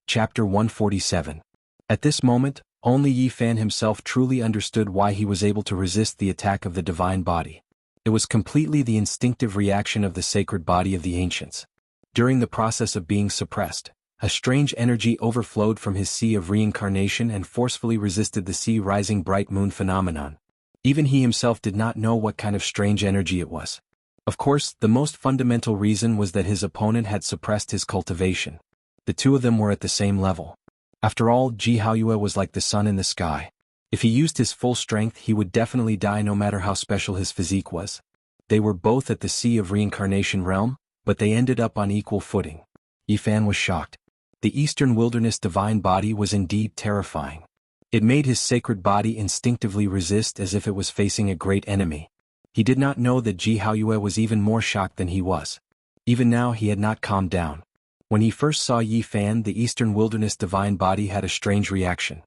Chapter 147. At this moment, only Yi Fan himself truly understood why he was able to resist the attack of the divine body. It was completely the instinctive reaction of the sacred body of the ancients. During the process of being suppressed, a strange energy overflowed from his sea of reincarnation and forcefully resisted the sea rising bright moon phenomenon. Even he himself did not know what kind of strange energy it was. Of course, the most fundamental reason was that his opponent had suppressed his cultivation. The two of them were at the same level. After all, Ji Haoyue was like the sun in the sky. If he used his full strength, he would definitely die no matter how special his physique was. They were both at the Sea of Reincarnation realm, but they ended up on equal footing. Yi Fan was shocked. The Eastern Wilderness divine body was indeed terrifying. It made his sacred body instinctively resist as if it was facing a great enemy. He did not know that Ji Haoyue was even more shocked than he was. Even now he had not calmed down. When he first saw Yi Fan, the Eastern Wilderness divine body had a strange reaction.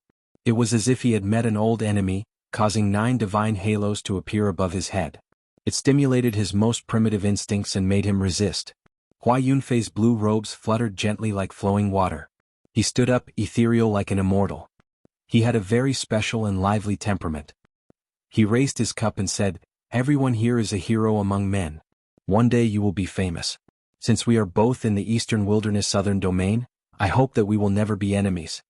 It was as if he had met an old enemy, causing 9 divine halos to appear above his head. It stimulated his most primitive instincts and made him resist. Hua Yunfei's blue robes fluttered gently like flowing water. He stood up, ethereal like an immortal. He had a very special and lively temperament. He raised his cup and said, "Everyone here is a hero among men. One day you will be famous. Since we are both in the Eastern Wilderness Southern Domain, I hope that we will never be enemies."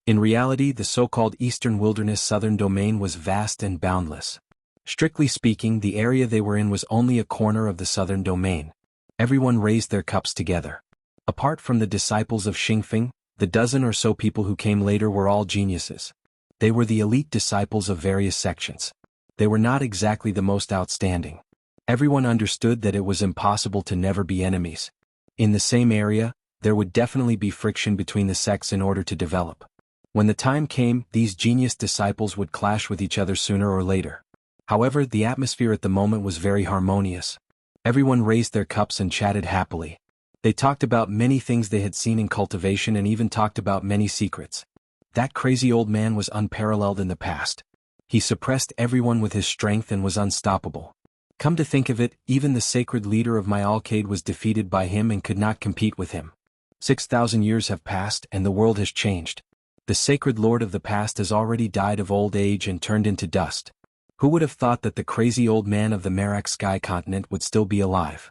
In reality, the so-called Eastern Wilderness Southern Domain was vast and boundless. Strictly speaking, the area they were in was only a corner of the Southern Domain. Everyone raised their cups together. Apart from the disciples of Xingfeng, the dozen or so people who came later were all geniuses. They were the elite disciples of various sections. They were not exactly the most outstanding. Everyone understood that it was impossible to never be enemies. In the same area, there would definitely be friction between the sects in order to develop. When the time came, these genius disciples would clash with each other sooner or later. However, the atmosphere at the moment was very harmonious. Everyone raised their cups and chatted happily. They talked about many things they had seen in cultivation and even talked about many secrets. That crazy old man was unparalleled in the past. He suppressed everyone with his strength and was unstoppable. Come to think of it, even the sacred leader of my alcade was defeated by him and could not compete with him. 6,000 years have passed and the world has changed. The sacred lord of the past has already died of old age and turned into dust. Who would have thought that the crazy old man of the Merak Sky continent would still be alive?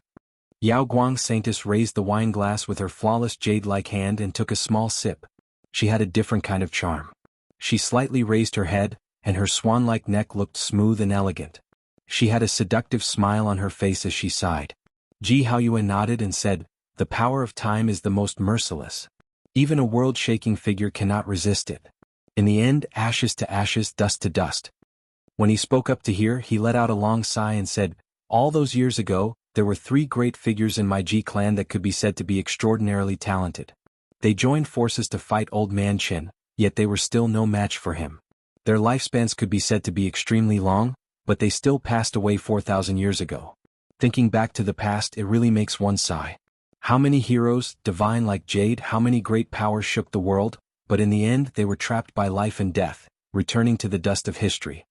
Yao Guang Saintess raised the wine glass with her flawless jade-like hand and took a small sip. She had a different kind of charm. She slightly raised her head, and her swan-like neck looked smooth and elegant. She had a seductive smile on her face as she sighed. Ji Haoyue nodded and said, "The power of time is the most merciless. Even a world-shaking figure cannot resist it. In the end, ashes to ashes, dust to dust." When he spoke up to hear, he let out a long sigh and said, "All those years ago, there were 3 great figures in my Ji clan that could be said to be extraordinarily talented. They joined forces to fight Old Man Qin, yet they were still no match for him. Their lifespans could be said to be extremely long, but they still passed away 4,000 years ago. Thinking back to the past, it really makes one sigh. How many heroes, divine like Jade, how many great powers shook the world, but in the end they were trapped by life and death, returning to the dust of history."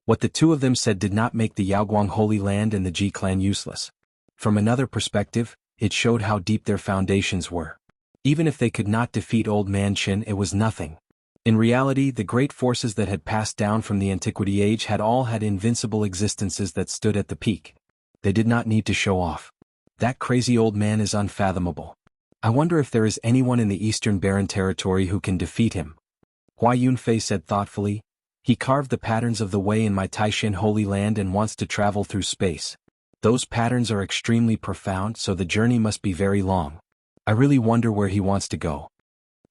What the 2 of them said did not make the Yaoguang Holy Land and the Ji clan useless. From another perspective, it showed how deep their foundations were. Even if they could not defeat Old Man Qin, it was nothing. In reality, the great forces that had passed down from the Antiquity Age had all had invincible existences that stood at the peak. They did not need to show off. That crazy old man is unfathomable. I wonder if there is anyone in the Eastern Barren Territory who can defeat him. Hua Yunfei said thoughtfully, "He carved the patterns of the way in my Taishan Holy Land and wants to travel through space. Those patterns are extremely profound, so the journey must be very long. I really wonder where he wants to go."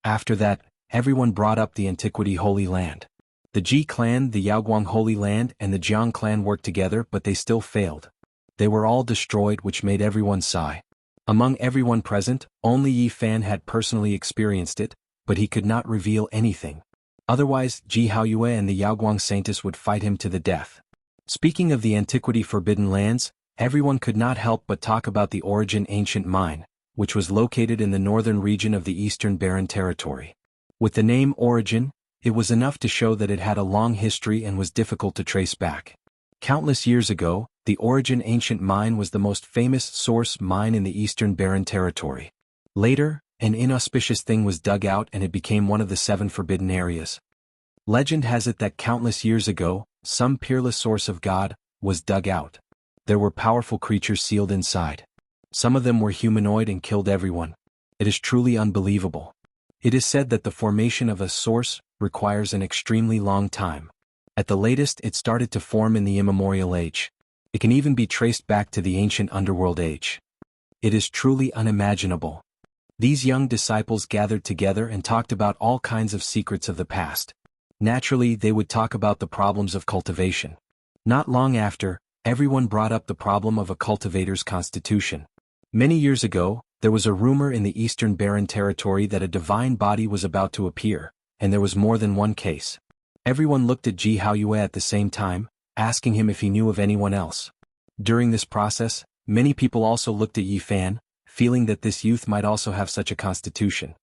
After that, everyone brought up the Antiquity Holy Land. The Ji clan, the Yaoguang Holy Land, and the Jiang clan worked together, but they still failed. They were all destroyed, which made everyone sigh. Among everyone present, only Yi Fan had personally experienced it, but he could not reveal anything. Otherwise, Ji Haoyue and the Yaoguang Saintess would fight him to the death. Speaking of the Antiquity Forbidden Lands, everyone could not help but talk about the Origin Ancient Mine, which was located in the northern region of the Eastern Barren Territory. With the name Origin, it was enough to show that it had a long history and was difficult to trace back. Countless years ago, the Origin Ancient Mine was the most famous source mine in the Eastern Barren Territory. Later, an inauspicious thing was dug out and it became one of the 7 forbidden areas. Legend has it that countless years ago, some peerless source of God was dug out. There were powerful creatures sealed inside. Some of them were humanoid and killed everyone. It is truly unbelievable. It is said that the formation of a source requires an extremely long time. At the latest, it started to form in the immemorial age. It can even be traced back to the ancient underworld age. It is truly unimaginable. These young disciples gathered together and talked about all kinds of secrets of the past. Naturally, they would talk about the problems of cultivation. Not long after, everyone brought up the problem of a cultivator's constitution. Many years ago, there was a rumor in the Eastern Barren Territory that a divine body was about to appear, and there was more than one case. Everyone looked at Ji Haoyue at the same time, asking him if he knew of anyone else. During this process, many people also looked at Yi Fan, feeling that this youth might also have such a constitution.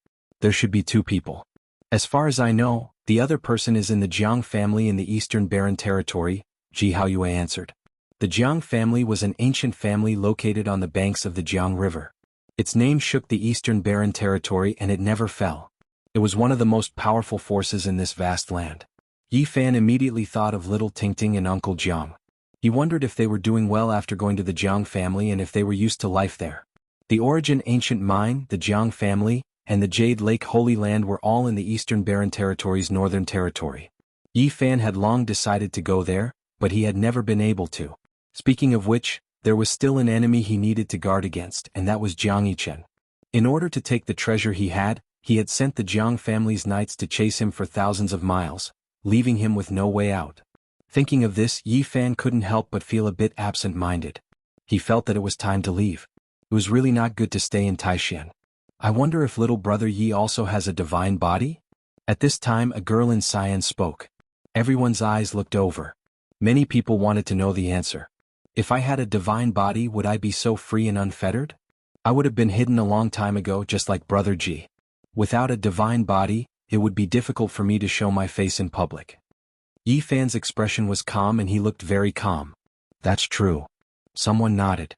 There should be 2 people. As far as I know, the other person is in the Jiang family in the Eastern Barren Territory, Ji Haoyue answered. The Jiang family was an ancient family located on the banks of the Jiang River. Its name shook the Eastern Barren Territory and it never fell. It was one of the most powerful forces in this vast land. Yi Fan immediately thought of little Tingting and Uncle Jiang. He wondered if they were doing well after going to the Jiang family and if they were used to life there. The Origin Ancient Mine, the Jiang family, and the Jade Lake Holy Land were all in the Eastern Barren Territory's northern territory. Yi Fan had long decided to go there, but he had never been able to. Speaking of which, there was still an enemy he needed to guard against, and that was Jiang Yichen. In order to take the treasure he had sent the Jiang family's knights to chase him for thousands of miles, leaving him with no way out. Thinking of this, Yi Fan couldn't help but feel a bit absent-minded. He felt that it was time to leave. It was really not good to stay in Taishan. I wonder if little brother Yi also has a divine body? At this time a girl in Xi'an spoke. Everyone's eyes looked over. Many people wanted to know the answer. If I had a divine body, would I be so free and unfettered? I would have been hidden a long time ago, just like brother Ji. Without a divine body, it would be difficult for me to show my face in public. Yi Fan's expression was calm and he looked very calm. That's true. Someone nodded.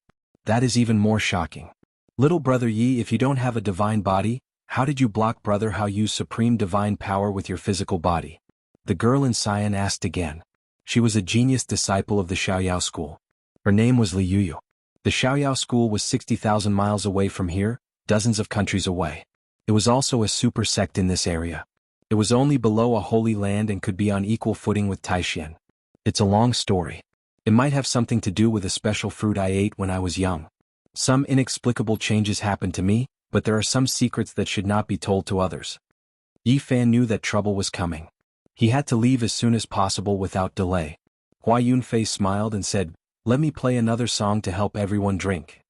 That is even more shocking. Little brother Yi, if you don't have a divine body, how did you block brother Hao use supreme divine power with your physical body? The girl in Xi'an asked again. She was a genius disciple of the Xiaoyao school. Her name was Li Yuyu. The Xiaoyao school was 60,000 miles away from here, dozens of countries away. It was also a super sect in this area. It was only below a holy land and could be on equal footing with Taishan. It's a long story. It might have something to do with a special fruit I ate when I was young. Some inexplicable changes happened to me, but there are some secrets that should not be told to others. Yi Fan knew that trouble was coming. He had to leave as soon as possible without delay. Hua Yunfei smiled and said, "Let me play another song to help everyone drink."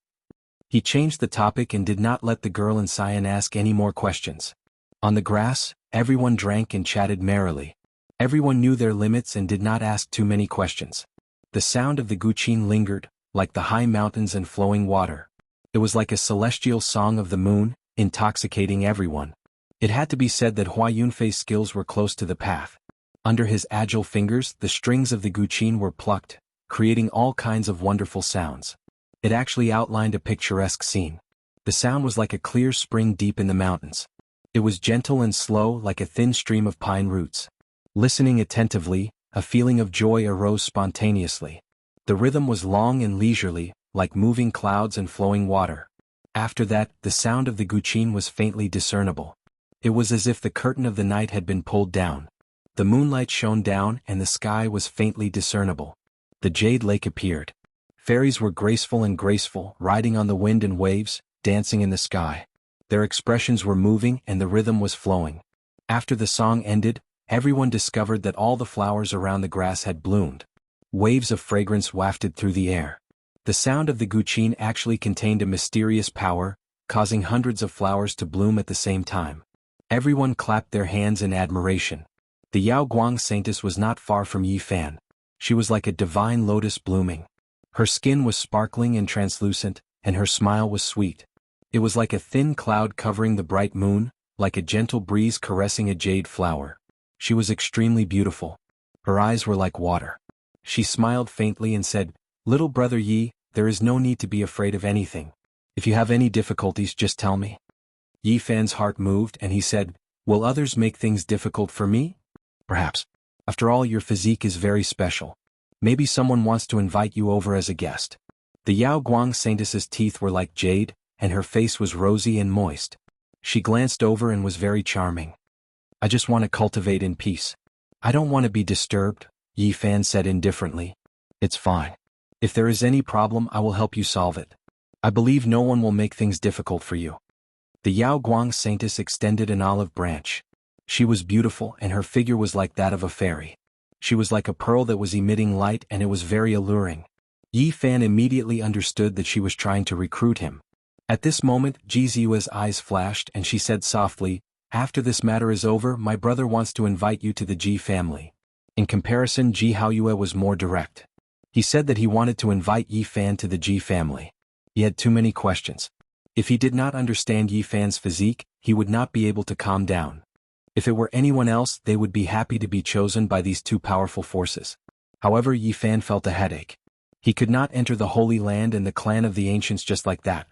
He changed the topic and did not let the girl in cyan ask any more questions. On the grass, everyone drank and chatted merrily. Everyone knew their limits and did not ask too many questions. The sound of the guqin lingered, like the high mountains and flowing water. It was like a celestial song of the moon, intoxicating everyone. It had to be said that Hua Yunfei's skills were close to the path. Under his agile fingers, the strings of the guqin were plucked, creating all kinds of wonderful sounds. It actually outlined a picturesque scene. The sound was like a clear spring deep in the mountains. It was gentle and slow like a thin stream of pine roots. Listening attentively, a feeling of joy arose spontaneously. The rhythm was long and leisurely, like moving clouds and flowing water. After that, the sound of the guqin was faintly discernible. It was as if the curtain of the night had been pulled down. The moonlight shone down and the sky was faintly discernible. The jade lake appeared. Fairies were graceful, riding on the wind and waves, dancing in the sky. Their expressions were moving and the rhythm was flowing. After the song ended, everyone discovered that all the flowers around the grass had bloomed. Waves of fragrance wafted through the air. The sound of the guqin actually contained a mysterious power, causing hundreds of flowers to bloom at the same time. Everyone clapped their hands in admiration. The Yao Guang saintess was not far from Yi Fan. She was like a divine lotus blooming. Her skin was sparkling and translucent, and her smile was sweet. It was like a thin cloud covering the bright moon, like a gentle breeze caressing a jade flower. She was extremely beautiful. Her eyes were like water. She smiled faintly and said, "Little brother Yi, there is no need to be afraid of anything. If you have any difficulties, just tell me." Yi Fan's heart moved and he said, "Will others make things difficult for me? Perhaps. After all, your physique is very special. Maybe someone wants to invite you over as a guest." The Yao Guang saintess's teeth were like jade, and her face was rosy and moist. She glanced over and was very charming. "I just want to cultivate in peace. I don't want to be disturbed," Yi Fan said indifferently. "It's fine. If there is any problem, I will help you solve it. I believe no one will make things difficult for you." The Yao Guang saintess extended an olive branch. She was beautiful and her figure was like that of a fairy. She was like a pearl that was emitting light and it was very alluring. Yi Fan immediately understood that she was trying to recruit him. At this moment, Ji Ziyue's eyes flashed and she said softly, "After this matter is over, my brother wants to invite you to the Ji family." In comparison, Ji Haoyue was more direct. He said that he wanted to invite Yi Fan to the Ji family. He had too many questions. If he did not understand Yi Fan's physique, he would not be able to calm down. If it were anyone else, they would be happy to be chosen by these two powerful forces. However, Yi Fan felt a headache. He could not enter the Holy Land and the clan of the ancients just like that.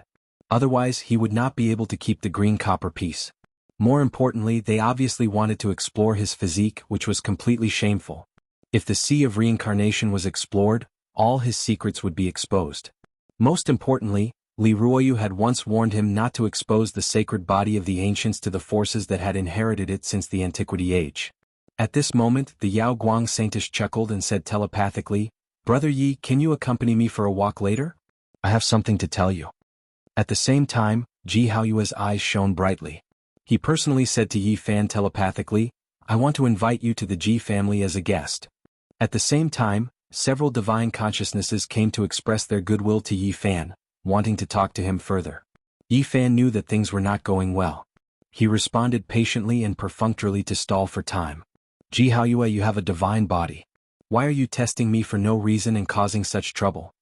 Otherwise, he would not be able to keep the green copper piece. More importantly, they obviously wanted to explore his physique, which was completely shameful. If the Sea of Reincarnation was explored, all his secrets would be exposed. Most importantly, Li Ruoyu had once warned him not to expose the sacred body of the ancients to the forces that had inherited it since the Antiquity Age. At this moment, the Yao Guang saintess chuckled and said telepathically, "Brother Yi, can you accompany me for a walk later? I have something to tell you." At the same time, Ji Haoyue's eyes shone brightly. He personally said to Yi Fan telepathically, "I want to invite you to the Ji family as a guest." At the same time, several divine consciousnesses came to express their goodwill to Yi Fan, wanting to talk to him further. Yi Fan knew that things were not going well. He responded patiently and perfunctorily to stall for time. "Ji Haoyue, you have a divine body. Why are you testing me for no reason and causing such trouble?"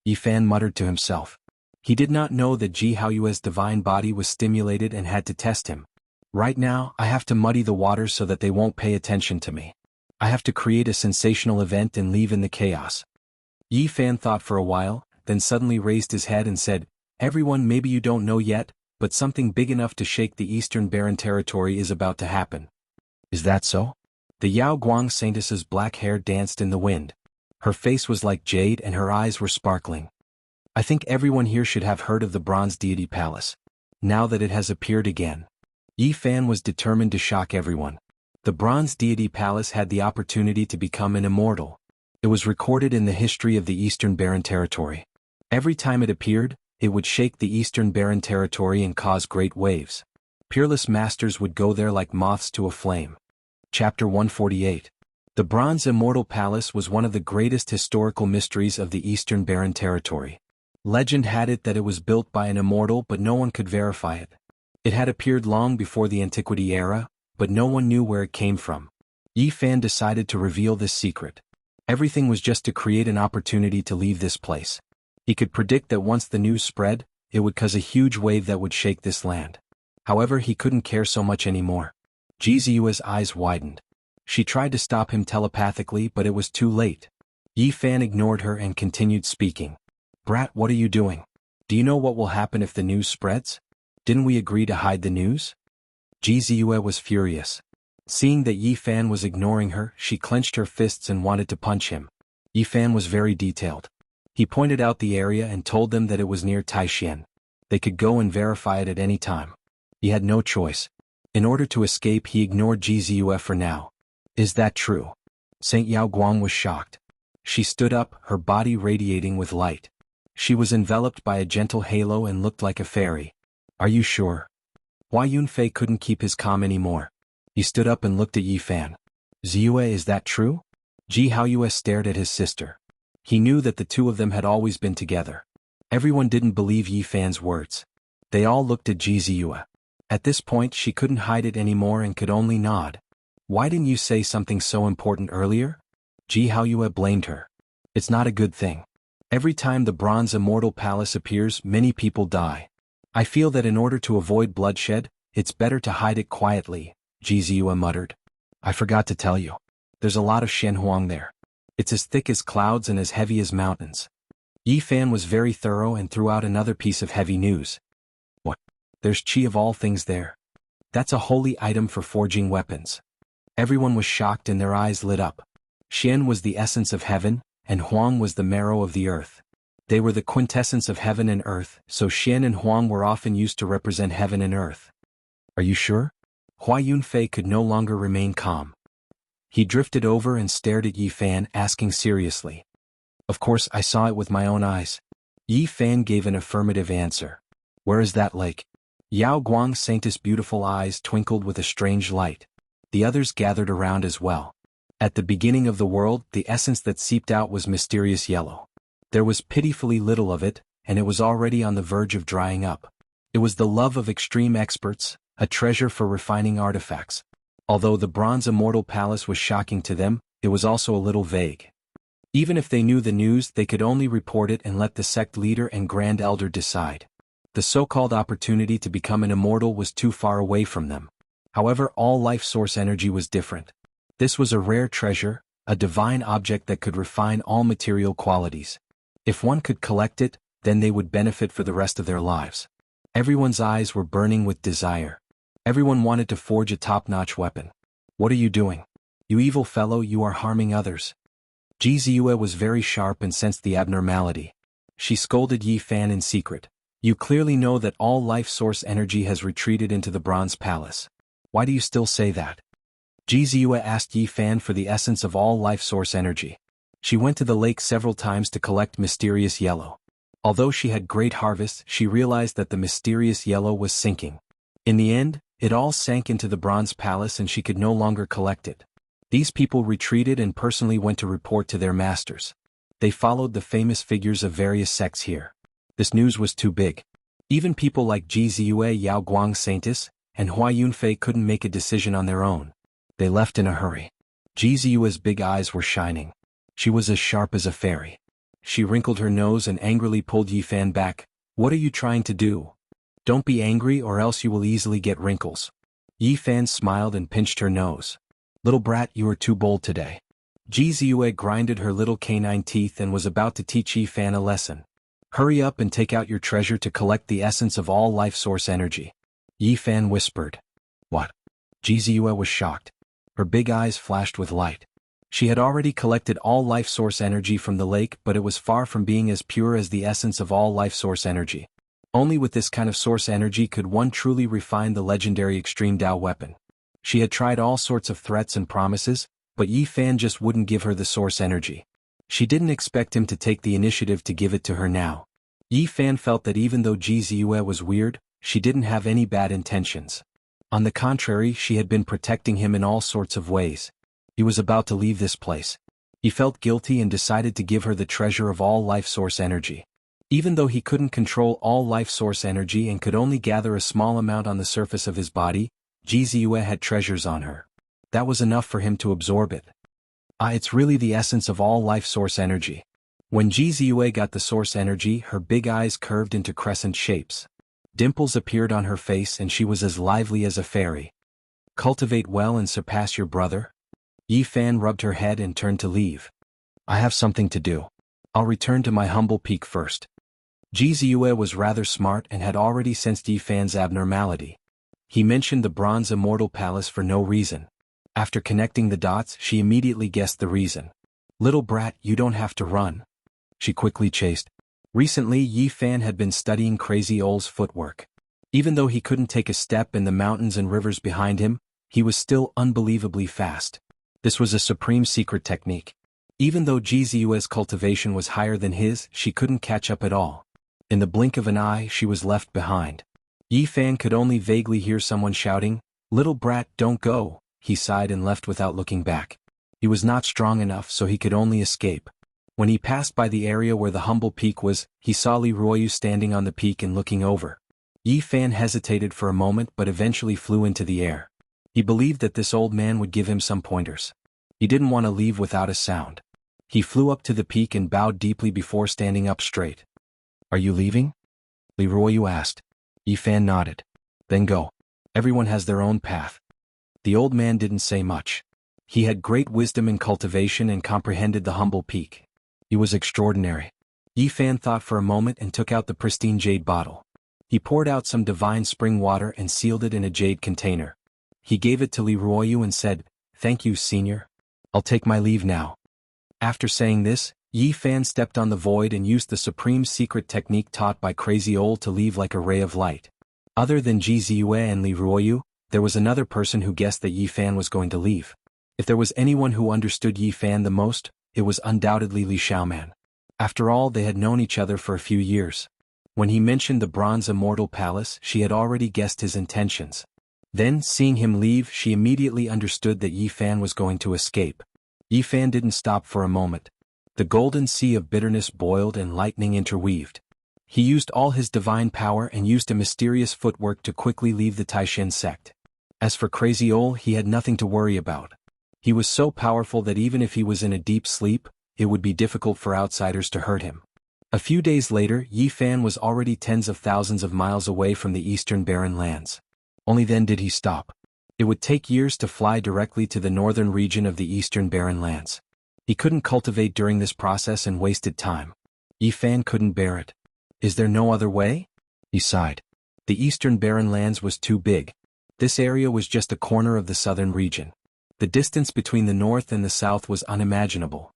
Yi Fan muttered to himself. He did not know that Ji Haoyue's divine body was stimulated and had to test him. Right now, I have to muddy the waters so that they won't pay attention to me. I have to create a sensational event and leave in the chaos. Yi Fan thought for a while, then suddenly raised his head and said, "Everyone, maybe you don't know yet, but something big enough to shake the Eastern Barren Territory is about to happen." "Is that so?" The Yao Guang saintess's black hair danced in the wind. Her face was like jade and her eyes were sparkling. "I think everyone here should have heard of the Bronze Deity Palace. Now that it has appeared again." Yi Fan was determined to shock everyone. The Bronze Deity Palace had the opportunity to become an immortal. It was recorded in the history of the Eastern Barren Territory. Every time it appeared, it would shake the Eastern Barren Territory and cause great waves. Peerless masters would go there like moths to a flame. Chapter 148. The Bronze Immortal Palace was one of the greatest historical mysteries of the Eastern Barren Territory. Legend had it that it was built by an immortal, but no one could verify it. It had appeared long before the Antiquity era, but no one knew where it came from. Yi Fan decided to reveal this secret. Everything was just to create an opportunity to leave this place. He could predict that once the news spread, it would cause a huge wave that would shake this land. However, he couldn't care so much anymore. Ji Ziyue's eyes widened. She tried to stop him telepathically, but it was too late. Yi Fan ignored her and continued speaking. "Brat, what are you doing? Do you know what will happen if the news spreads? Didn't we agree to hide the news?" Ji Ziyue was furious. Seeing that Yi Fan was ignoring her, she clenched her fists and wanted to punch him. Yi Fan was very detailed. He pointed out the area and told them that it was near Taishan. They could go and verify it at any time. He had no choice. In order to escape, he ignored Ji Ziyue for now. "Is that true?" Saint Yao Guang was shocked. She stood up, her body radiating with light. She was enveloped by a gentle halo and looked like a fairy. "Are you sure?" Hua Yunfei couldn't keep his calm anymore. He stood up and looked at Yi Fan. "Ziyue, is that true?" Ji Haoyue stared at his sister. He knew that the two of them had always been together. Everyone didn't believe Yi Fan's words. They all looked at Ji Ziyue. At this point, she couldn't hide it anymore and could only nod. "Why didn't you say something so important earlier?" Ji Haoyue blamed her. "It's not a good thing. Every time the Bronze Immortal Palace appears, many people die. I feel that in order to avoid bloodshed, it's better to hide it quietly," Ji Ziyue muttered. "I forgot to tell you. There's a lot of Shenhuang there. It's as thick as clouds and as heavy as mountains." Yi Fan was very thorough and threw out another piece of heavy news. "What? There's qi of all things there? That's a holy item for forging weapons." Everyone was shocked and their eyes lit up. Xian was the essence of heaven, and Huang was the marrow of the earth. They were the quintessence of heaven and earth, so Xian and Huang were often used to represent heaven and earth. "Are you sure?" Hua Yunfei could no longer remain calm. He drifted over and stared at Yi Fan, asking seriously. "Of course, I saw it with my own eyes." Yi Fan gave an affirmative answer. "Where is that lake?" Yao Guang's Saintess' beautiful eyes twinkled with a strange light. The others gathered around as well. At the beginning of the world, the essence that seeped out was mysterious yellow. There was pitifully little of it, and it was already on the verge of drying up. It was the love of extreme experts, a treasure for refining artifacts. Although the Bronze Immortal Palace was shocking to them, it was also a little vague. Even if they knew the news, they could only report it and let the sect leader and Grand Elder decide. The so-called opportunity to become an immortal was too far away from them. However, all life source energy was different. This was a rare treasure, a divine object that could refine all material qualities. If one could collect it, then they would benefit for the rest of their lives. Everyone's eyes were burning with desire. Everyone wanted to forge a top-notch weapon. "What are you doing? You evil fellow, you are harming others." Ji Ziyue was very sharp and sensed the abnormality. She scolded Yi Fan in secret. "You clearly know that all life source energy has retreated into the Bronze Palace. Why do you still say that?" Ji Ziyue asked Yi Fan for the essence of all life source energy. She went to the lake several times to collect mysterious yellow. Although she had great harvests, she realized that the mysterious yellow was sinking. In the end, it all sank into the Bronze Palace and she could no longer collect it. These people retreated and personally went to report to their masters. They followed the famous figures of various sects here. This news was too big. Even people like Ji Ziyue, Yao Guang Saintess, and Hua Yunfei couldn't make a decision on their own. They left in a hurry. Ji Ziyue's big eyes were shining. She was as sharp as a fairy. She wrinkled her nose and angrily pulled Yi Fan back. "What are you trying to do? Don't be angry or else you will easily get wrinkles." Yi Fan smiled and pinched her nose. "Little brat, you are too bold today." Ji Ziyue grinded her little canine teeth and was about to teach Yi Fan a lesson. "Hurry up and take out your treasure to collect the essence of all life source energy." Yi Fan whispered. "What?" Ji Ziyue was shocked. Her big eyes flashed with light. She had already collected all life source energy from the lake, but it was far from being as pure as the essence of all life source energy. Only with this kind of source energy could one truly refine the legendary Extreme Dao weapon. She had tried all sorts of threats and promises, but Yi Fan just wouldn't give her the source energy. She didn't expect him to take the initiative to give it to her now. Yi Fan felt that even though Ji Ziyue was weird, she didn't have any bad intentions. On the contrary, she had been protecting him in all sorts of ways. He was about to leave this place. He felt guilty and decided to give her the treasure of all life source energy. Even though he couldn't control all life source energy and could only gather a small amount on the surface of his body, Jianghu had treasures on her. That was enough for him to absorb it. It's really the essence of all life source energy. When Jianghu got the source energy, her big eyes curved into crescent shapes. Dimples appeared on her face and she was as lively as a fairy. Cultivate well and surpass your brother? Yi Fan rubbed her head and turned to leave. I have something to do. I'll return to my humble peak first. Jianghu was rather smart and had already sensed Yi Fan's abnormality. He mentioned the Bronze Immortal Palace for no reason. After connecting the dots, she immediately guessed the reason. Little brat, you don't have to run. She quickly chased. Recently, Yi Fan had been studying Crazy Ole's footwork. Even though he couldn't take a step in the mountains and rivers behind him, he was still unbelievably fast. This was a supreme secret technique. Even though Jianghu's cultivation was higher than his, she couldn't catch up at all. In the blink of an eye, she was left behind. Yi Fan could only vaguely hear someone shouting, "Little brat, don't go." He sighed and left without looking back. He was not strong enough, so he could only escape. When he passed by the area where the humble peak was, he saw Li Ruoyu standing on the peak and looking over. Yi Fan hesitated for a moment but eventually flew into the air. He believed that this old man would give him some pointers. He didn't want to leave without a sound. He flew up to the peak and bowed deeply before standing up straight. Are you leaving? Li Ruoyu asked. Yi Fan nodded. Then go. Everyone has their own path. The old man didn't say much. He had great wisdom in cultivation and comprehended the humble peak. He was extraordinary. Yi Fan thought for a moment and took out the pristine jade bottle. He poured out some divine spring water and sealed it in a jade container. He gave it to Li Ruoyu and said, "Thank you, senior. I'll take my leave now." After saying this, Yi Fan stepped on the void and used the supreme secret technique taught by Crazy Ole to leave like a ray of light. Other than Jianghu and Li Ruoyu, there was another person who guessed that Yi Fan was going to leave. If there was anyone who understood Yi Fan the most, it was undoubtedly Li Xiaoman. After all, they had known each other for a few years. When he mentioned the Bronze Immortal Palace, she had already guessed his intentions. Then, seeing him leave, she immediately understood that Yi Fan was going to escape. Yi Fan didn't stop for a moment. The golden sea of bitterness boiled and lightning interweaved. He used all his divine power and used a mysterious footwork to quickly leave the Taishan sect. As for Crazy Ole, he had nothing to worry about. He was so powerful that even if he was in a deep sleep, it would be difficult for outsiders to hurt him. A few days later, Yi Fan was already tens of thousands of miles away from the eastern barren lands. Only then did he stop. It would take years to fly directly to the northern region of the eastern barren lands. He couldn't cultivate during this process and wasted time. Yi Fan couldn't bear it. Is there no other way? He sighed. The eastern barren lands was too big. This area was just a corner of the southern region. The distance between the north and the south was unimaginable.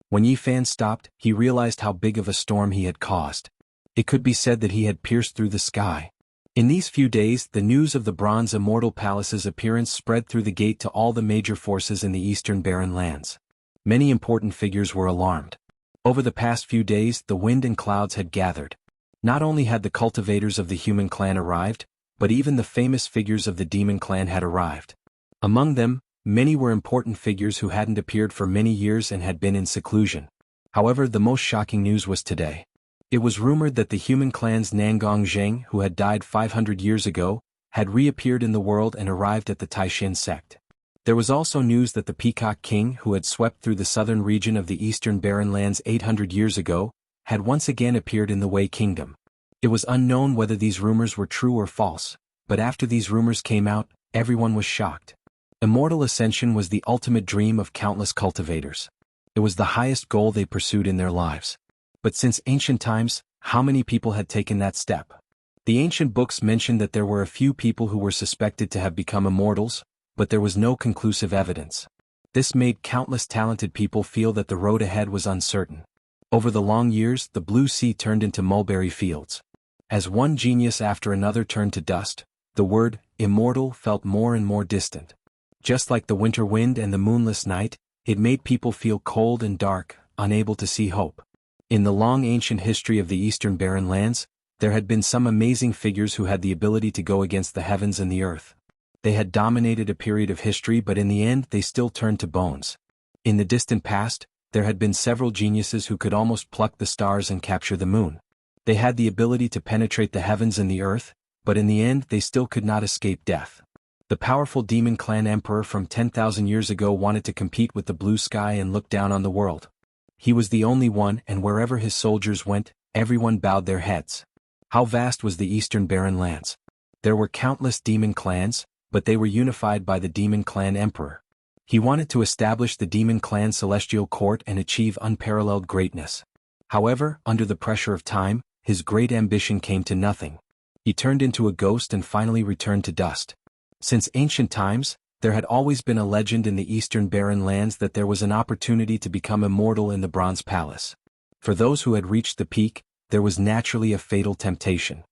When Yi Fan stopped, he realized how big of a storm he had caused. It could be said that he had pierced through the sky. In these few days, the news of the Bronze Immortal Palace's appearance spread through the gate to all the major forces in the eastern barren lands. Many important figures were alarmed. Over the past few days, the wind and clouds had gathered. Not only had the cultivators of the human clan arrived, but even the famous figures of the demon clan had arrived. Among them, many were important figures who hadn't appeared for many years and had been in seclusion. However, the most shocking news was today. It was rumored that the human clan's Nangong Zheng, who had died 500 years ago, had reappeared in the world and arrived at the Taishan sect. There was also news that the Peacock King, who had swept through the southern region of the eastern barren lands 800 years ago, had once again appeared in the Wei Kingdom. It was unknown whether these rumors were true or false, but after these rumors came out, everyone was shocked. Immortal ascension was the ultimate dream of countless cultivators. It was the highest goal they pursued in their lives. But since ancient times, how many people had taken that step? The ancient books mentioned that there were a few people who were suspected to have become immortals, but there was no conclusive evidence. This made countless talented people feel that the road ahead was uncertain. Over the long years, the blue sea turned into mulberry fields. As one genius after another turned to dust, the word immortal felt more and more distant. Just like the winter wind and the moonless night, it made people feel cold and dark, unable to see hope. In the long ancient history of the eastern barren lands, there had been some amazing figures who had the ability to go against the heavens and the earth. They had dominated a period of history, but in the end they still turned to bones. In the distant past, there had been several geniuses who could almost pluck the stars and capture the moon. They had the ability to penetrate the heavens and the earth, but in the end they still could not escape death. The powerful demon clan emperor from 10,000 years ago wanted to compete with the blue sky and look down on the world. He was the only one, and wherever his soldiers went, everyone bowed their heads. How vast was the eastern barren lands! There were countless demon clans, but they were unified by the demon clan emperor. He wanted to establish the demon clan celestial court and achieve unparalleled greatness. However, under the pressure of time, his great ambition came to nothing. He turned into a ghost and finally returned to dust. Since ancient times, there had always been a legend in the eastern barren lands that there was an opportunity to become immortal in the Bronze Palace. For those who had reached the peak, there was naturally a fatal temptation.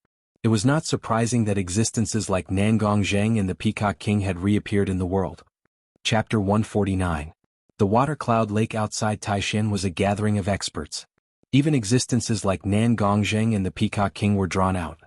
It was not surprising that existences like Nangong Zheng and the Peacock King had reappeared in the world. Chapter 149. The water cloud lake outside Taishan was a gathering of experts. Even existences like Nangong Zheng and the Peacock King were drawn out.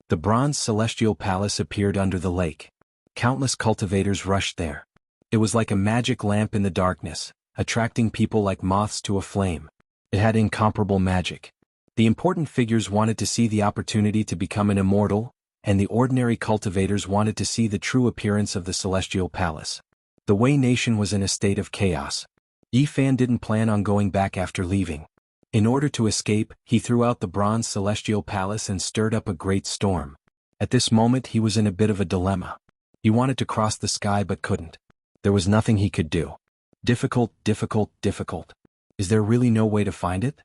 The bronze celestial palace appeared under the lake. Countless cultivators rushed there. It was like a magic lamp in the darkness, attracting people like moths to a flame. It had incomparable magic. The important figures wanted to see the opportunity to become an immortal, and the ordinary cultivators wanted to see the true appearance of the celestial palace. The Wei nation was in a state of chaos. Yi Fan didn't plan on going back after leaving. In order to escape, he threw out the bronze celestial palace and stirred up a great storm. At this moment he was in a bit of a dilemma. He wanted to cross the sky but couldn't. There was nothing he could do. Difficult, difficult, difficult. Is there really no way to find it?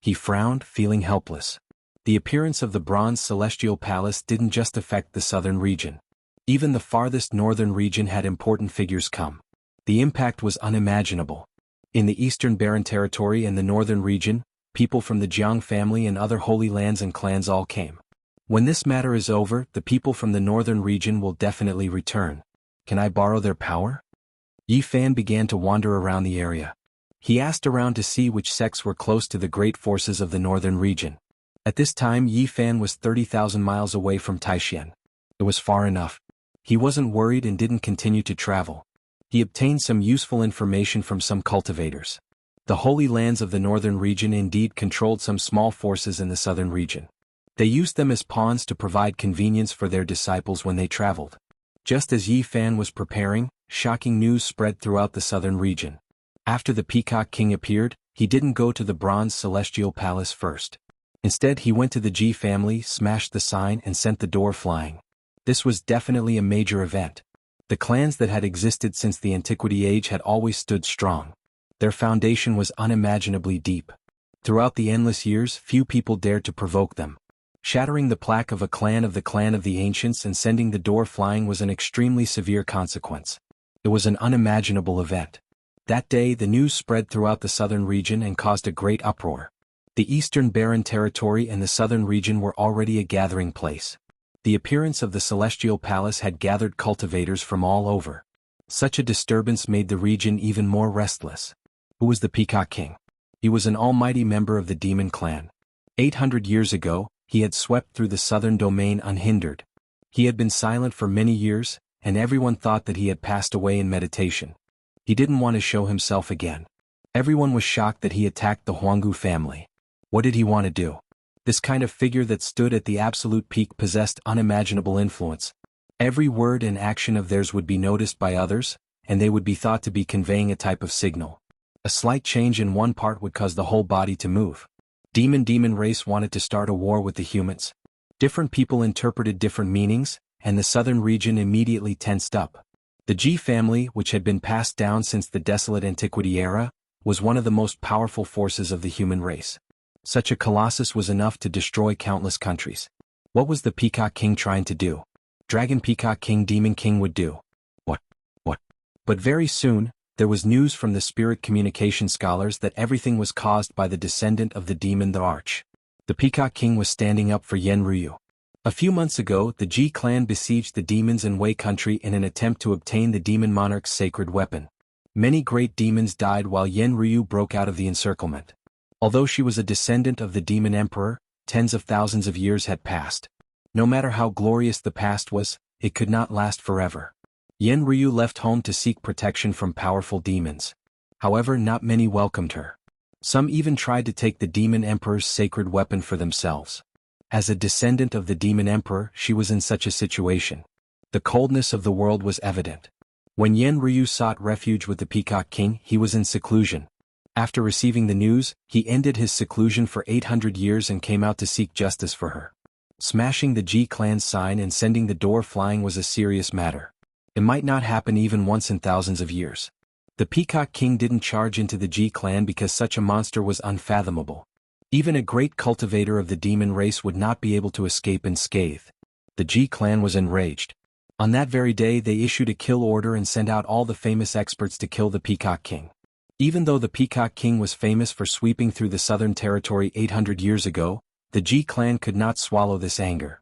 He frowned, feeling helpless. The appearance of the bronze celestial palace didn't just affect the southern region. Even the farthest northern region had important figures come. The impact was unimaginable. In the eastern barren territory and the northern region, people from the Jianghu family and other holy lands and clans all came. When this matter is over, the people from the northern region will definitely return. Can I borrow their power? Yi Fan began to wander around the area. He asked around to see which sects were close to the great forces of the northern region. At this time Yi Fan was 30,000 miles away from Taishan. It was far enough. He wasn't worried and didn't continue to travel. He obtained some useful information from some cultivators. The holy lands of the northern region indeed controlled some small forces in the southern region. They used them as pawns to provide convenience for their disciples when they traveled. Just as Yi Fan was preparing, shocking news spread throughout the southern region. After the Peacock King appeared, he didn't go to the bronze celestial palace first. Instead he went to the Ji family, smashed the sign and sent the door flying. This was definitely a major event. The clans that had existed since the Antiquity Age had always stood strong. Their foundation was unimaginably deep. Throughout the endless years, few people dared to provoke them. Shattering the plaque of a clan of the ancients and sending the door flying was an extremely severe consequence. It was an unimaginable event. That day the news spread throughout the southern region and caused a great uproar. The eastern barren territory and the southern region were already a gathering place. The appearance of the celestial palace had gathered cultivators from all over. Such a disturbance made the region even more restless. Who was the Peacock King? He was an almighty member of the demon clan. 800 years ago, he had swept through the southern domain unhindered. He had been silent for many years, and everyone thought that he had passed away in meditation. He didn't want to show himself again. Everyone was shocked that he attacked the Jianghu family. What did he want to do? This kind of figure that stood at the absolute peak possessed unimaginable influence. Every word and action of theirs would be noticed by others, and they would be thought to be conveying a type of signal. A slight change in one part would cause the whole body to move. Demon race wanted to start a war with the humans. Different people interpreted different meanings, and the southern region immediately tensed up. The Ji family, which had been passed down since the desolate antiquity era, was one of the most powerful forces of the human race. Such a colossus was enough to destroy countless countries. What was the Peacock King trying to do? Dragon Peacock King Demon King would do. What? But very soon, there was news from the spirit communication scholars that everything was caused by the descendant of the demon the Arch. The Peacock King was standing up for Yen Ryu. A few months ago, the Ji clan besieged the demons in Wei country in an attempt to obtain the demon monarch's sacred weapon. Many great demons died while Yen Ryu broke out of the encirclement. Although she was a descendant of the demon emperor, tens of thousands of years had passed. No matter how glorious the past was, it could not last forever. Yen Ryu left home to seek protection from powerful demons. However, not many welcomed her. Some even tried to take the demon emperor's sacred weapon for themselves. As a descendant of the demon emperor, she was in such a situation. The coldness of the world was evident. When Yen Ryu sought refuge with the Peacock King, he was in seclusion. After receiving the news, he ended his seclusion for 800 years and came out to seek justice for her. Smashing the Ji clan's sign and sending the door flying was a serious matter. It might not happen even once in thousands of years. The Peacock King didn't charge into the Ji clan because such a monster was unfathomable. Even a great cultivator of the demon race would not be able to escape unscathed. The Ji clan was enraged. On that very day they issued a kill order and sent out all the famous experts to kill the Peacock King. Even though the Peacock King was famous for sweeping through the southern territory 800 years ago, the Ji clan could not swallow this anger.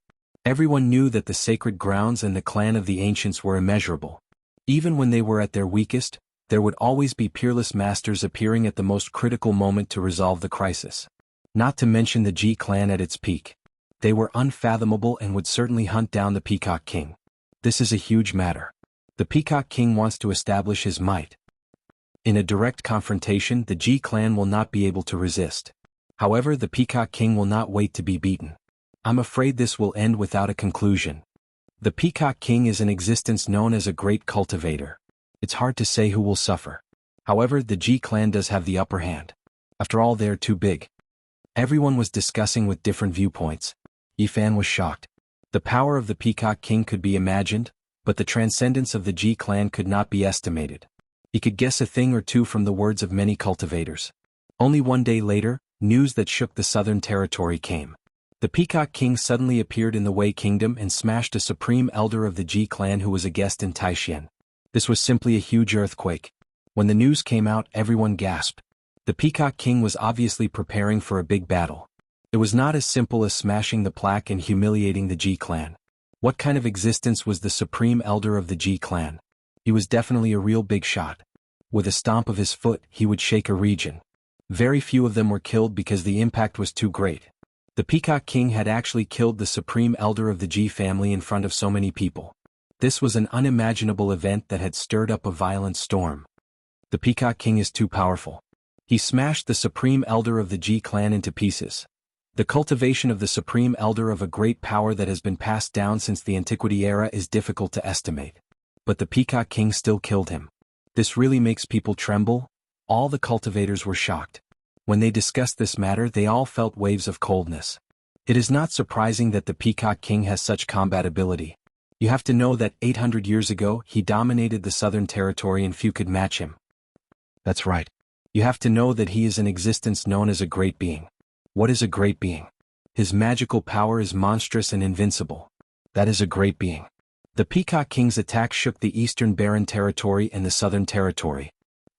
Everyone knew that the sacred grounds and the clan of the ancients were immeasurable. Even when they were at their weakest, there would always be peerless masters appearing at the most critical moment to resolve the crisis. Not to mention the Ji clan at its peak. They were unfathomable and would certainly hunt down the Peacock King. This is a huge matter. The Peacock King wants to establish his might. In a direct confrontation, the Ji clan will not be able to resist. However, the Peacock King will not wait to be beaten. I'm afraid this will end without a conclusion. The Peacock King is in existence known as a great cultivator. It's hard to say who will suffer. However, the Ji clan does have the upper hand. After all, they're too big. Everyone was discussing with different viewpoints. Yifan was shocked. The power of the Peacock King could be imagined, but the transcendence of the Ji clan could not be estimated. He could guess a thing or two from the words of many cultivators. Only one day later, news that shook the southern territory came. The Peacock King suddenly appeared in the Wei Kingdom and smashed a supreme elder of the Ji clan who was a guest in Taishan. This was simply a huge earthquake. When the news came out, everyone gasped. The Peacock King was obviously preparing for a big battle. It was not as simple as smashing the plaque and humiliating the Ji clan. What kind of existence was the supreme elder of the Ji clan? He was definitely a real big shot. With a stomp of his foot, he would shake a region. Very few of them were killed because the impact was too great. The Peacock King had actually killed the supreme elder of the Ji family in front of so many people. This was an unimaginable event that had stirred up a violent storm. The Peacock King is too powerful. He smashed the supreme elder of the Ji clan into pieces. The cultivation of the supreme elder of a great power that has been passed down since the antiquity era is difficult to estimate. But the Peacock King still killed him. This really makes people tremble. All the cultivators were shocked. When they discussed this matter, they all felt waves of coldness. It is not surprising that the Peacock King has such combat ability. You have to know that 800 years ago, he dominated the southern territory and few could match him. That's right. You have to know that he is an existence known as a great being. What is a great being? His magical power is monstrous and invincible. That is a great being. The Peacock King's attack shook the eastern barren territory and the southern territory.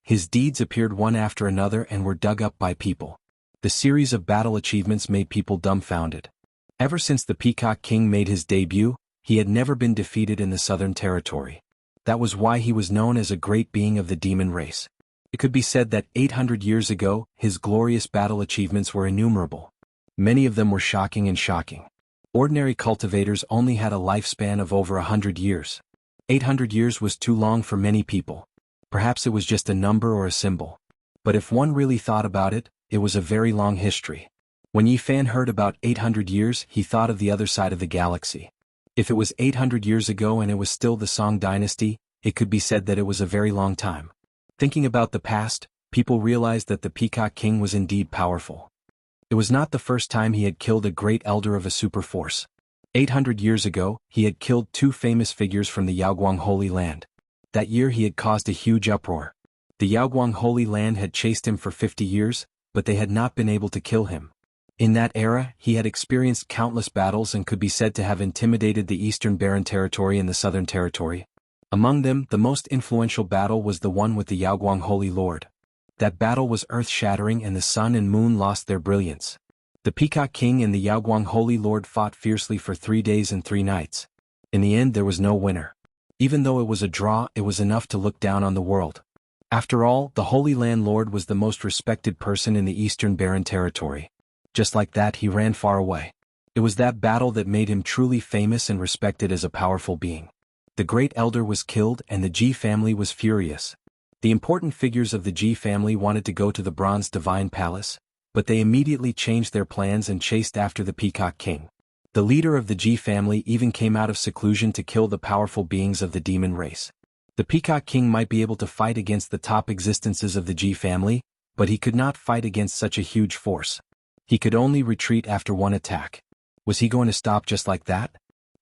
His deeds appeared one after another and were dug up by people. The series of battle achievements made people dumbfounded. Ever since the Peacock King made his debut, he had never been defeated in the southern territory. That was why he was known as a great being of the demon race. It could be said that 800 years ago, his glorious battle achievements were innumerable. Many of them were shocking and shocking. Ordinary cultivators only had a lifespan of over 100 years. 800 years was too long for many people. Perhaps it was just a number or a symbol. But if one really thought about it, it was a very long history. When Yifan heard about 800 years, he thought of the other side of the galaxy. If it was 800 years ago and it was still the Song dynasty, it could be said that it was a very long time. Thinking about the past, people realized that the Peacock King was indeed powerful. It was not the first time he had killed a great elder of a super force. 800 years ago, he had killed two famous figures from the Yaoguang Holy Land. That year he had caused a huge uproar. The Yaoguang Holy Land had chased him for 50 years, but they had not been able to kill him. In that era, he had experienced countless battles and could be said to have intimidated the Eastern Barren Territory and the Southern Territory. Among them, the most influential battle was the one with the Yaoguang Holy Lord. That battle was earth-shattering and the sun and moon lost their brilliance. The Peacock King and the Yaoguang Holy Lord fought fiercely for 3 days and 3 nights. In the end, there was no winner. Even though it was a draw, it was enough to look down on the world. After all, the Holy Land Lord was the most respected person in the Eastern Barren Territory. Just like that, he ran far away. It was that battle that made him truly famous and respected as a powerful being. The great elder was killed and the Ji family was furious. The important figures of the Ji family wanted to go to the Bronze Divine Palace, but they immediately changed their plans and chased after the Peacock King. The leader of the Ji family even came out of seclusion to kill the powerful beings of the demon race. The Peacock King might be able to fight against the top existences of the Ji family, but he could not fight against such a huge force. He could only retreat after one attack. Was he going to stop just like that?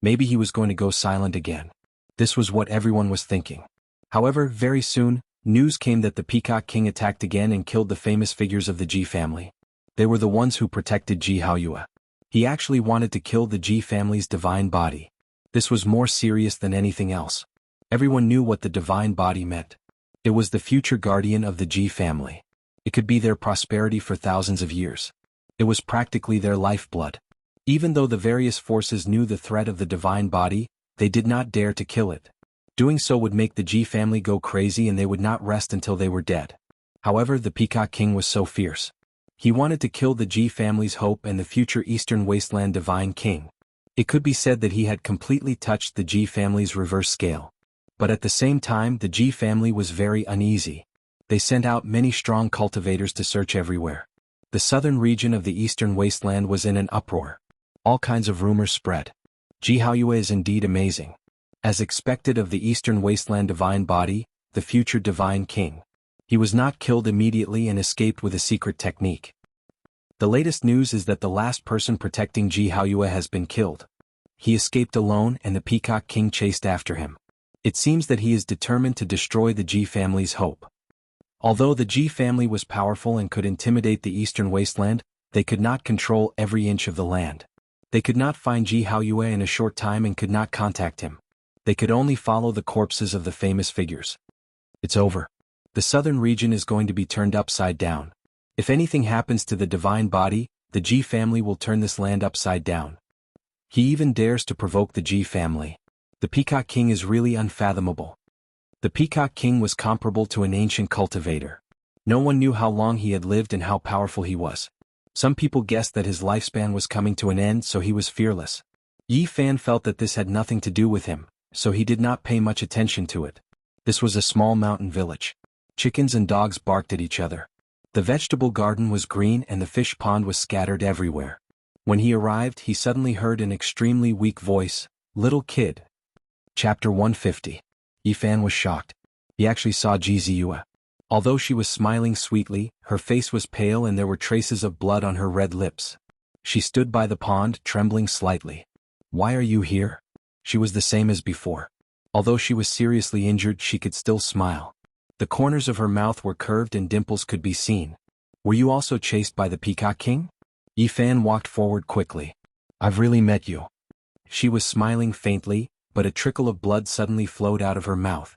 Maybe he was going to go silent again. This was what everyone was thinking. However, very soon, news came that the Peacock King attacked again and killed the famous figures of the Ji family. They were the ones who protected Jianghu. He actually wanted to kill the Ji family's divine body. This was more serious than anything else. Everyone knew what the divine body meant. It was the future guardian of the Ji family. It could be their prosperity for thousands of years. It was practically their lifeblood. Even though the various forces knew the threat of the divine body, they did not dare to kill it. Doing so would make the Ji family go crazy and they would not rest until they were dead. However, the Peacock King was so fierce. He wanted to kill the Ji family's hope and the future Eastern Wasteland Divine King. It could be said that he had completely touched the Ji family's reverse scale. But at the same time, the Ji family was very uneasy. They sent out many strong cultivators to search everywhere. The southern region of the Eastern Wasteland was in an uproar. All kinds of rumors spread. Jianghu is indeed amazing. As expected of the Eastern Wasteland Divine Body, the future Divine King. He was not killed immediately and escaped with a secret technique. The latest news is that the last person protecting Jianghu has been killed. He escaped alone and the Peacock King chased after him. It seems that he is determined to destroy the Ji family's hope. Although the Ji family was powerful and could intimidate the Eastern Wasteland, they could not control every inch of the land. They could not find Jianghu in a short time and could not contact him. They could only follow the corpses of the famous figures. It's over. The southern region is going to be turned upside down. If anything happens to the divine body, the Ji family will turn this land upside down. He even dares to provoke the Ji family. The Peacock King is really unfathomable. The Peacock King was comparable to an ancient cultivator. No one knew how long he had lived and how powerful he was. Some people guessed that his lifespan was coming to an end, so he was fearless. Yi Fan felt that this had nothing to do with him, so he did not pay much attention to it. This was a small mountain village. Chickens and dogs barked at each other. The vegetable garden was green and the fish pond was scattered everywhere. When he arrived, he suddenly heard an extremely weak voice, "Little kid." Chapter 150. Yi Fan was shocked. He actually saw Jianghu. Although she was smiling sweetly, her face was pale and there were traces of blood on her red lips. She stood by the pond, trembling slightly. "Why are you here?" She was the same as before. Although she was seriously injured, she could still smile. The corners of her mouth were curved and dimples could be seen. "Were you also chased by the Peacock King?" Yi Fan walked forward quickly. "I've really met you." She was smiling faintly, but a trickle of blood suddenly flowed out of her mouth.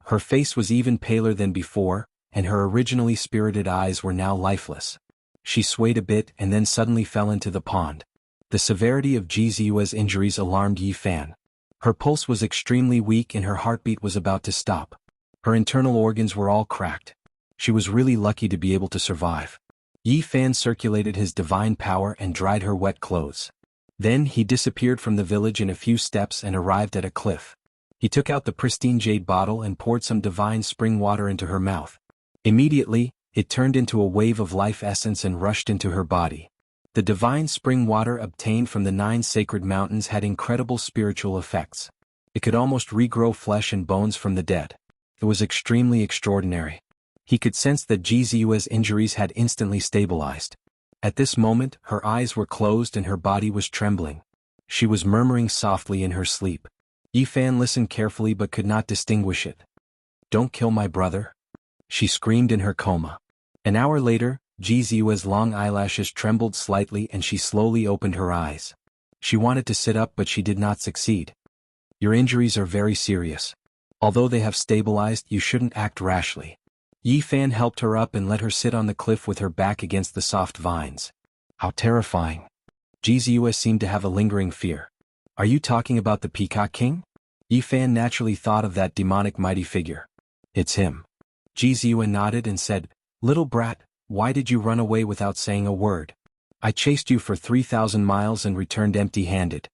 Her face was even paler than before, and her originally spirited eyes were now lifeless. She swayed a bit and then suddenly fell into the pond. The severity of Jianghu's injuries alarmed Yi Fan. Her pulse was extremely weak and her heartbeat was about to stop. Her internal organs were all cracked. She was really lucky to be able to survive. Yi Fan circulated his divine power and dried her wet clothes. Then he disappeared from the village in a few steps and arrived at a cliff. He took out the pristine jade bottle and poured some divine spring water into her mouth. Immediately, it turned into a wave of life essence and rushed into her body. The divine spring water obtained from the 9 sacred mountains had incredible spiritual effects. It could almost regrow flesh and bones from the dead. It was extremely extraordinary. He could sense that Jianghu's injuries had instantly stabilized. At this moment, her eyes were closed and her body was trembling. She was murmuring softly in her sleep. Yi Fan listened carefully but could not distinguish it. "Don't kill my brother," she screamed in her coma. An hour later, Jianghu's long eyelashes trembled slightly and she slowly opened her eyes. She wanted to sit up but she did not succeed. "Your injuries are very serious. Although they have stabilized, you shouldn't act rashly." Yi Fan helped her up and let her sit on the cliff with her back against the soft vines. How terrifying. Jianghu seemed to have a lingering fear. "Are you talking about the Peacock King?" Yi Fan naturally thought of that demonic mighty figure. "It's him." Jianghu nodded and said, "Little brat, why did you run away without saying a word? I chased you for 3,000 miles and returned empty-handed."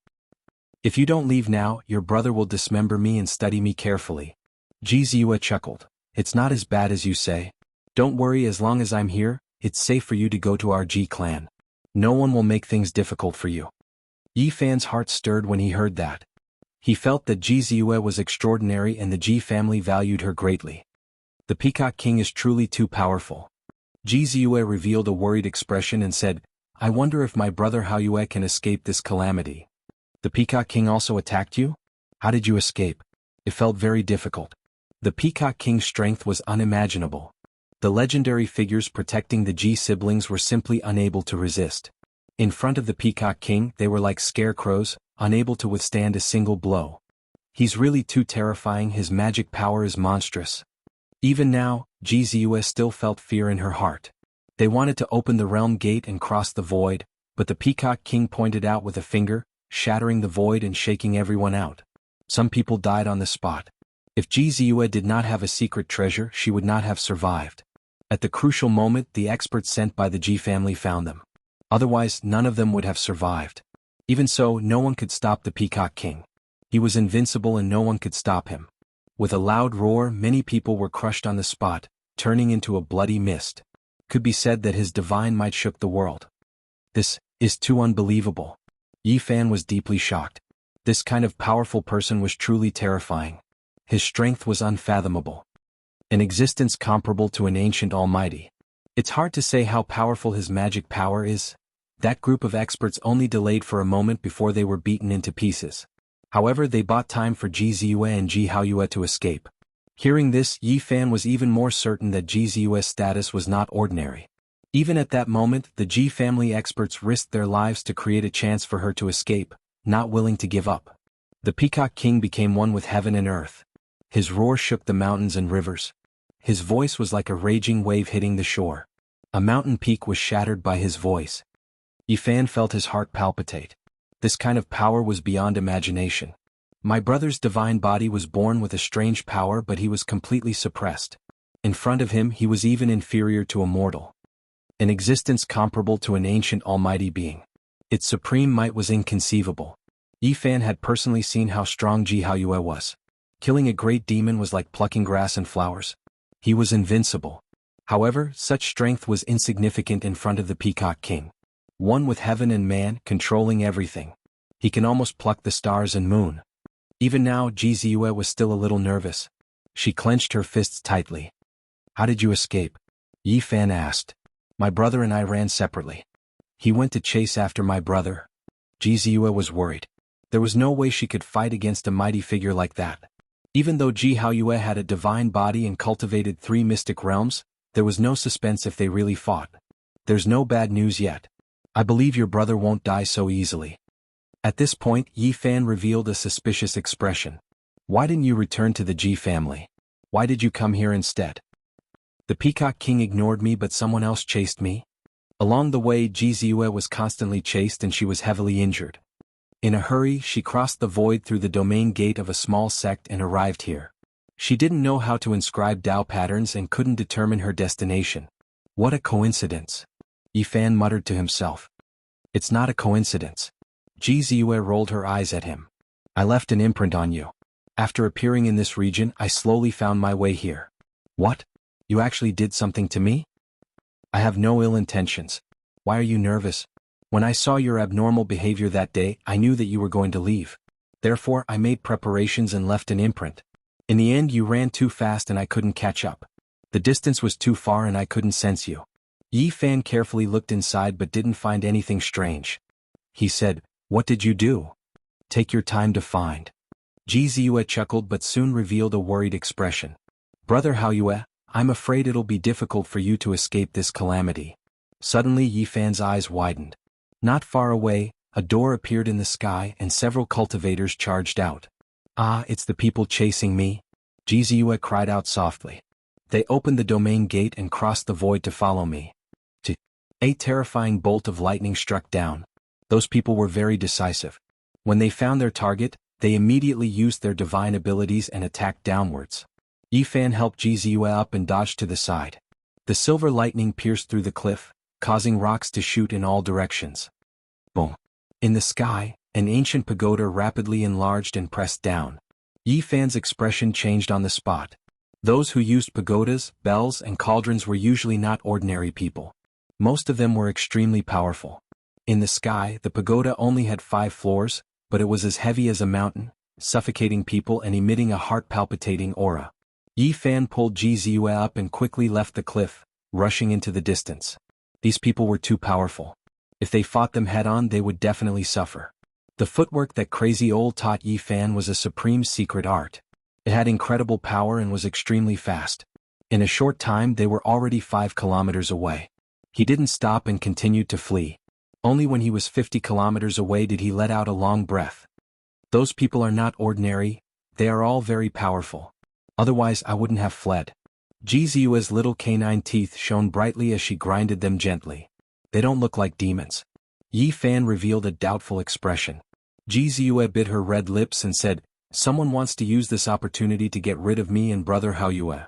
If you don't leave now, your brother will dismember me and study me carefully. Ji Ziyue chuckled. It's not as bad as you say. Don't worry, as long as I'm here, it's safe for you to go to our Ji clan. No one will make things difficult for you. Yi Fan's heart stirred when he heard that. He felt that Ji Ziyue was extraordinary and the Ji family valued her greatly. The Peacock King is truly too powerful. Ji Ziyue revealed a worried expression and said, I wonder if my brother Hao Yue can escape this calamity. The Peacock King also attacked you? How did you escape? It felt very difficult. The Peacock King's strength was unimaginable. The legendary figures protecting the Ji siblings were simply unable to resist. In front of the Peacock King, they were like scarecrows, unable to withstand a single blow. He's really too terrifying, his magic power is monstrous. Even now, Ji Ziyue still felt fear in her heart. They wanted to open the realm gate and cross the void, but the Peacock King pointed out with a finger, shattering the void and shaking everyone out. Some people died on the spot. If Ji Ziyue did not have a secret treasure, she would not have survived. At the crucial moment, the experts sent by the Ji family found them. Otherwise, none of them would have survived. Even so, no one could stop the Peacock King. He was invincible and no one could stop him. With a loud roar, many people were crushed on the spot, turning into a bloody mist. Could be said that his divine might shook the world. This is too unbelievable. Yi Fan was deeply shocked. This kind of powerful person was truly terrifying. His strength was unfathomable. An existence comparable to an ancient almighty. It's hard to say how powerful his magic power is. That group of experts only delayed for a moment before they were beaten into pieces. However, they bought time for Ji Ziyue and Ji Haoyue to escape. Hearing this, Yi Fan was even more certain that Ji Ziyue's status was not ordinary. Even at that moment, the Ji family experts risked their lives to create a chance for her to escape, not willing to give up. The Peacock King became one with heaven and earth. His roar shook the mountains and rivers. His voice was like a raging wave hitting the shore. A mountain peak was shattered by his voice. Yi Fan felt his heart palpitate. This kind of power was beyond imagination. My brother's divine body was born with a strange power, but he was completely suppressed. In front of him, he was even inferior to a mortal. An existence comparable to an ancient almighty being. Its supreme might was inconceivable. Yi Fan had personally seen how strong Ji Haoyue was. Killing a great demon was like plucking grass and flowers. He was invincible. However, such strength was insignificant in front of the Peacock King. One with heaven and man, controlling everything. He can almost pluck the stars and moon. Even now, Ji Ziyue was still a little nervous. She clenched her fists tightly. How did you escape? Yi Fan asked. My brother and I ran separately. He went to chase after my brother. Ji Ziyue was worried. There was no way she could fight against a mighty figure like that. Even though Ji Haoyue had a divine body and cultivated 3 mystic realms, there was no suspense if they really fought. There's no bad news yet. I believe your brother won't die so easily. At this point, Yi Fan revealed a suspicious expression. Why didn't you return to the Ji family? Why did you come here instead? The Peacock King ignored me, but someone else chased me. Along the way, Ji Ziyue was constantly chased and she was heavily injured. In a hurry, she crossed the void through the domain gate of a small sect and arrived here. She didn't know how to inscribe Dao patterns and couldn't determine her destination. What a coincidence! Yi Fan muttered to himself. It's not a coincidence. Ji Ziyue rolled her eyes at him. I left an imprint on you. After appearing in this region, I slowly found my way here. What? You actually did something to me? I have no ill intentions. Why are you nervous? When I saw your abnormal behavior that day, I knew that you were going to leave. Therefore, I made preparations and left an imprint. In the end, you ran too fast and I couldn't catch up. The distance was too far and I couldn't sense you. Yi Fan carefully looked inside but didn't find anything strange. He said, What did you do? Take your time to find. Ji Ziyue chuckled but soon revealed a worried expression. Brother Haoyue, I'm afraid it'll be difficult for you to escape this calamity. Suddenly Yi Fan's eyes widened. Not far away, a door appeared in the sky and several cultivators charged out. Ah, it's the people chasing me. Ji Ziyue cried out softly. They opened the domain gate and crossed the void to follow me. A terrifying bolt of lightning struck down. Those people were very decisive. When they found their target, they immediately used their divine abilities and attacked downwards. Yi Fan helped Ji Ziyue up and dodged to the side. The silver lightning pierced through the cliff, causing rocks to shoot in all directions. Boom! In the sky, An ancient pagoda rapidly enlarged and pressed down. Yi Fan's expression changed on the spot. Those who used pagodas, bells, and cauldrons were usually not ordinary people. Most of them were extremely powerful. In the sky, the pagoda only had 5 floors, but it was as heavy as a mountain, suffocating people and emitting a heart-palpitating aura. Yi Fan pulled Ji Ziyue up and quickly left the cliff, rushing into the distance. These people were too powerful. If they fought them head-on, they would definitely suffer. The footwork that Crazy Old taught Yi Fan was a supreme secret art. It had incredible power and was extremely fast. In a short time they were already 5 kilometers away. He didn't stop and continued to flee. Only when he was 50 kilometers away did he let out a long breath. Those people are not ordinary, they are all very powerful. Otherwise I wouldn't have fled. Ji Ziyue's little canine teeth shone brightly as she grinded them gently. They don't look like demons. Yi Fan revealed a doubtful expression. Ji Ziyue bit her red lips and said, "Someone wants to use this opportunity to get rid of me and brother Haoyue.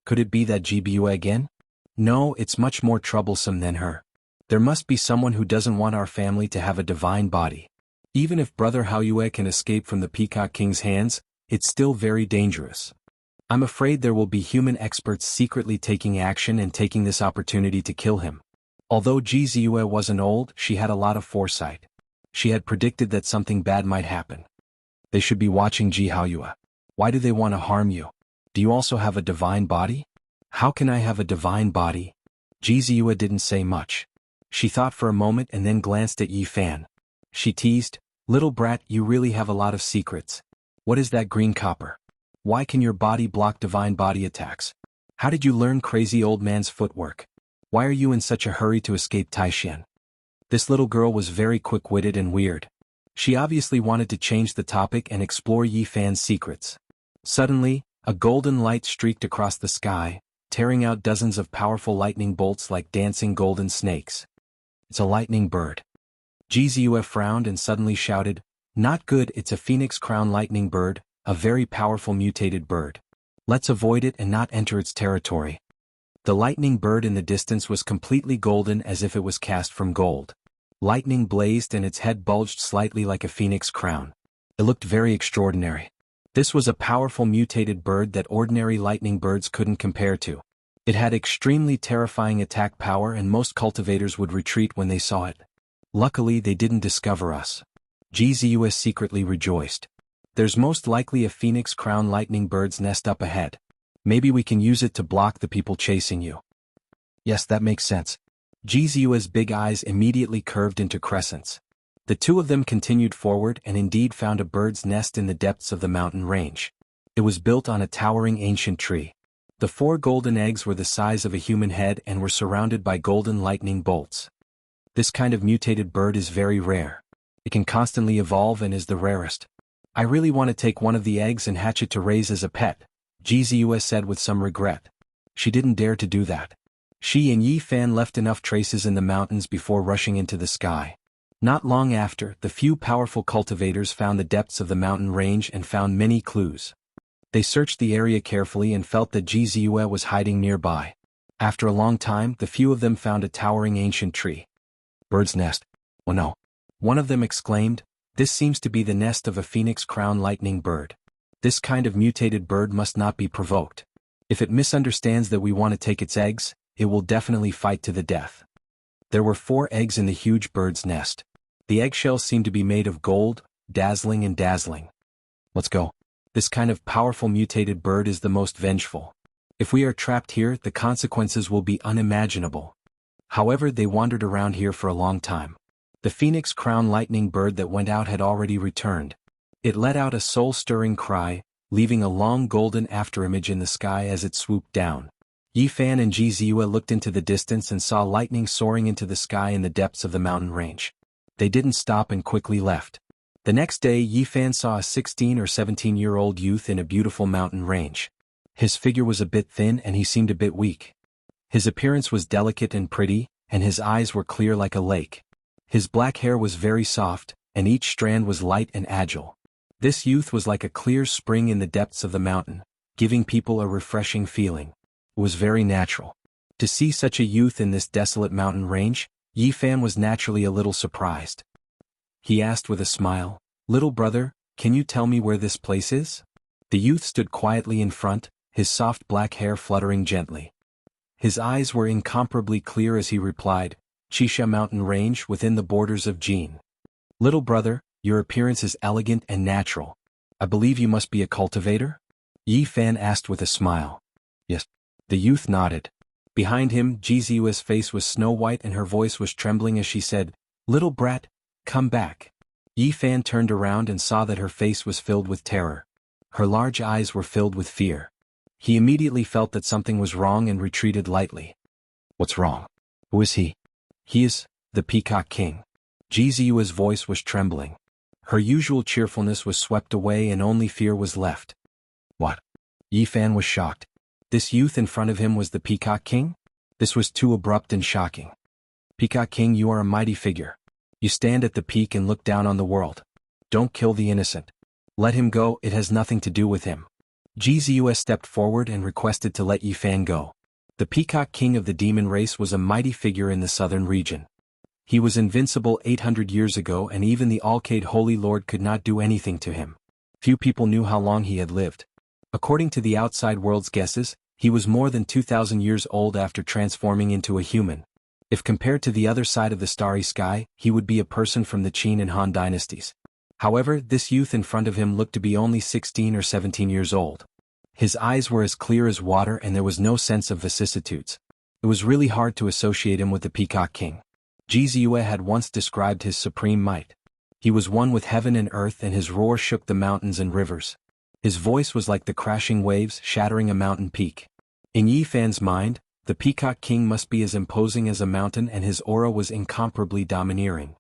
Could it be that Ji Biyue again? No, it's much more troublesome than her. There must be someone who doesn't want our family to have a divine body. Even if brother Haoyue can escape from the Peacock King's hands, it's still very dangerous. I'm afraid there will be human experts secretly taking action and taking this opportunity to kill him." Although Ji Ziyue wasn't old, she had a lot of foresight. She had predicted that something bad might happen. They should be watching Ji Haoyue. Why do they want to harm you? Do you also have a divine body? How can I have a divine body? Ji Ziyue didn't say much. She thought for a moment and then glanced at Yi Fan. She teased, "Little brat, you really have a lot of secrets. What is that green copper? Why can your body block divine body attacks? How did you learn Crazy Old Man's footwork? Why are you in such a hurry to escape Taishan?" This little girl was very quick-witted and weird. She obviously wanted to change the topic and explore Yi Fan's secrets. Suddenly, a golden light streaked across the sky, tearing out dozens of powerful lightning bolts like dancing golden snakes. "It's a lightning bird." Ji Ziyue frowned and suddenly shouted, "Not good, it's a phoenix crown lightning bird, a very powerful mutated bird. Let's avoid it and not enter its territory." The lightning bird in the distance was completely golden as if it was cast from gold. Lightning blazed and its head bulged slightly like a phoenix crown. It looked very extraordinary. This was a powerful mutated bird that ordinary lightning birds couldn't compare to. It had extremely terrifying attack power and most cultivators would retreat when they saw it. Luckily they didn't discover us. Ji Ziyue secretly rejoiced. There's most likely a phoenix crown lightning bird's nest up ahead. Maybe we can use it to block the people chasing you. Yes, that makes sense. Ji Ziyue's big eyes immediately curved into crescents. The two of them continued forward and indeed found a bird's nest in the depths of the mountain range. It was built on a towering ancient tree. The 4 golden eggs were the size of a human head and were surrounded by golden lightning bolts. This kind of mutated bird is very rare. It can constantly evolve and is the rarest. I really want to take one of the eggs and hatch it to raise as a pet, Ji Ziyue said with some regret. She didn't dare to do that. She and Yi Fan left enough traces in the mountains before rushing into the sky. Not long after, the few powerful cultivators found the depths of the mountain range and found many clues. They searched the area carefully and felt that Ji Ziyue was hiding nearby. After a long time, the few of them found a towering ancient tree. "Bird's nest. Oh no." One of them exclaimed, "This seems to be the nest of a phoenix crown lightning bird. This kind of mutated bird must not be provoked. If it misunderstands that we want to take its eggs, it will definitely fight to the death." There were 4 eggs in the huge bird's nest. The eggshells seemed to be made of gold, dazzling and dazzling. "Let's go. This kind of powerful mutated bird is the most vengeful. If we are trapped here, the consequences will be unimaginable." However, they wandered around here for a long time. The phoenix crown lightning bird that went out had already returned. It let out a soul-stirring cry, leaving a long golden afterimage in the sky as it swooped down. Yi Fan and Ji Ziyue looked into the distance and saw lightning soaring into the sky in the depths of the mountain range. They didn't stop and quickly left. The next day Yi Fan saw a 16 or 17-year-old youth in a beautiful mountain range. His figure was a bit thin and he seemed a bit weak. His appearance was delicate and pretty, and his eyes were clear like a lake. His black hair was very soft, and each strand was light and agile. This youth was like a clear spring in the depths of the mountain, giving people a refreshing feeling. It was very natural. To see such a youth in this desolate mountain range, Yi Fan was naturally a little surprised. he asked with a smile. Little brother, can you tell me where this place is? The youth stood quietly in front, his soft black hair fluttering gently. His eyes were incomparably clear as he replied, Chisha Mountain Range within the borders of Jianghu. Little brother, your appearance is elegant and natural. I believe you must be a cultivator? Yi Fan asked with a smile. Yes. The youth nodded. Behind him, Jizua's face was snow-white and her voice was trembling as she said, Little brat, come back. Yi Fan turned around and saw that her face was filled with terror. Her large eyes were filled with fear. He immediately felt that something was wrong and retreated lightly. What's wrong? Who is he? He is the Peacock King. Jizua's voice was trembling. Her usual cheerfulness was swept away and only fear was left. What? Yi Fan was shocked. This youth in front of him was the Peacock King? This was too abrupt and shocking. Peacock King, you are a mighty figure. You stand at the peak and look down on the world. Don't kill the innocent. Let him go, it has nothing to do with him. Jizua stepped forward and requested to let Yi Fan go. The Peacock King of the demon race was a mighty figure in the southern region. He was invincible 800 years ago and even the Alcade Holy Lord could not do anything to him. Few people knew how long he had lived. According to the outside world's guesses, he was more than 2,000 years old after transforming into a human. If compared to the other side of the starry sky, he would be a person from the Qin and Han dynasties. However, this youth in front of him looked to be only 16 or 17 years old. His eyes were as clear as water and there was no sense of vicissitudes. It was really hard to associate him with the Peacock King. Jizua had once described his supreme might. He was one with heaven and earth and his roar shook the mountains and rivers. His voice was like the crashing waves shattering a mountain peak. In Yi Fan's mind, the Peacock King must be as imposing as a mountain and his aura was incomparably domineering.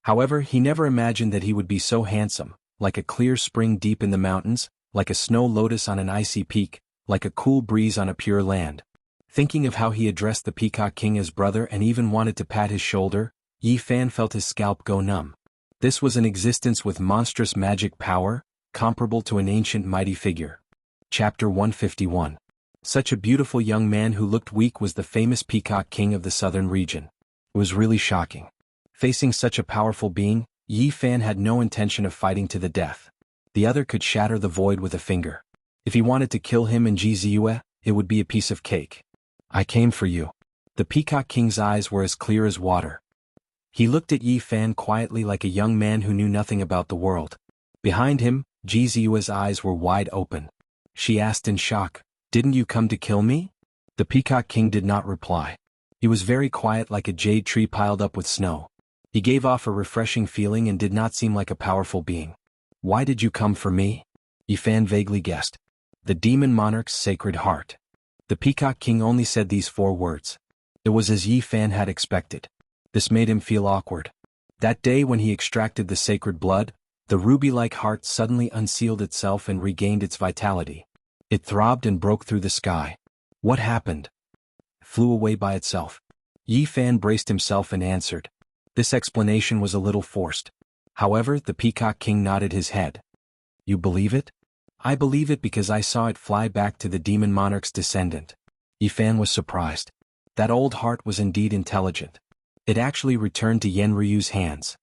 However, he never imagined that he would be so handsome, like a clear spring deep in the mountains, like a snow lotus on an icy peak, like a cool breeze on a pure land. Thinking of how he addressed the Peacock King as brother and even wanted to pat his shoulder, Yi Fan felt his scalp go numb. This was an existence with monstrous magic power, comparable to an ancient mighty figure. Chapter 151. Such a beautiful young man who looked weak was the famous Peacock King of the southern region. It was really shocking. Facing such a powerful being, Yi Fan had no intention of fighting to the death. The other could shatter the void with a finger. If he wanted to kill him and Jizua, it would be a piece of cake. I came for you. The Peacock King's eyes were as clear as water. He looked at Yi Fan quietly like a young man who knew nothing about the world. Behind him, Jizua's eyes were wide open. She asked in shock, Didn't you come to kill me? The Peacock King did not reply. He was very quiet like a jade tree piled up with snow. He gave off a refreshing feeling and did not seem like a powerful being. Why did you come for me? Yi Fan vaguely guessed. The demon monarch's sacred heart. The Peacock King only said these 4 words. It was as Yi Fan had expected. This made him feel awkward. That day when he extracted the sacred blood, the ruby-like heart suddenly unsealed itself and regained its vitality. It throbbed and broke through the sky. What happened? It flew away by itself. Yi Fan braced himself and answered. This explanation was a little forced. However, the Peacock King nodded his head. You believe it? I believe it because I saw it fly back to the demon monarch's descendant. Yi Fan was surprised. That old heart was indeed intelligent. It actually returned to Yenryu's hands.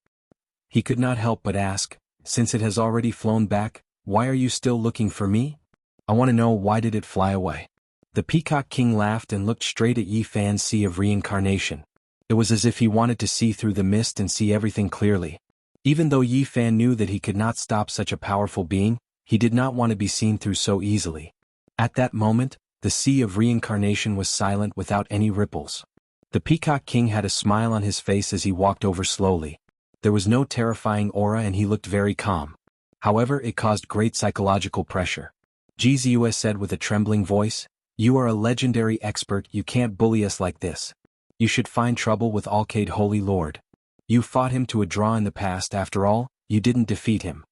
He could not help but ask, since it has already flown back, why are you still looking for me? I want to know why did it fly away. The Peacock King laughed and looked straight at Yi Fan's sea of reincarnation. It was as if he wanted to see through the mist and see everything clearly. Even though Yi Fan knew that he could not stop such a powerful being, he did not want to be seen through so easily. At that moment, the sea of reincarnation was silent without any ripples. The Peacock King had a smile on his face as he walked over slowly. There was no terrifying aura and he looked very calm. However, it caused great psychological pressure. Jizua said with a trembling voice, You are a legendary expert, you can't bully us like this. You should find trouble with Alcade Holy Lord. You fought him to a draw in the past after all, you didn't defeat him.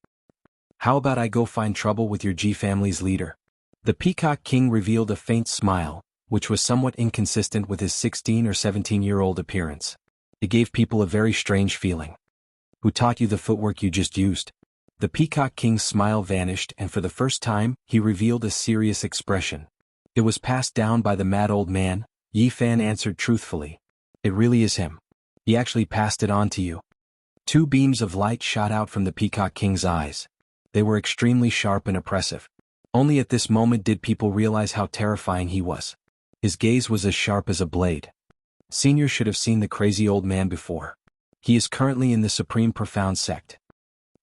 How about I go find trouble with your Ji family's leader? The Peacock King revealed a faint smile, which was somewhat inconsistent with his 16 or 17-year-old appearance. It gave people a very strange feeling. Who taught you the footwork you just used? The Peacock King's smile vanished and for the first time, he revealed a serious expression. It was passed down by the mad old man, Yi Fan answered truthfully. It really is him. He actually passed it on to you. Two beams of light shot out from the Peacock King's eyes. They were extremely sharp and oppressive. Only at this moment did people realize how terrifying he was. His gaze was as sharp as a blade. Senior should have seen the crazy old man before. He is currently in the Supreme Profound sect.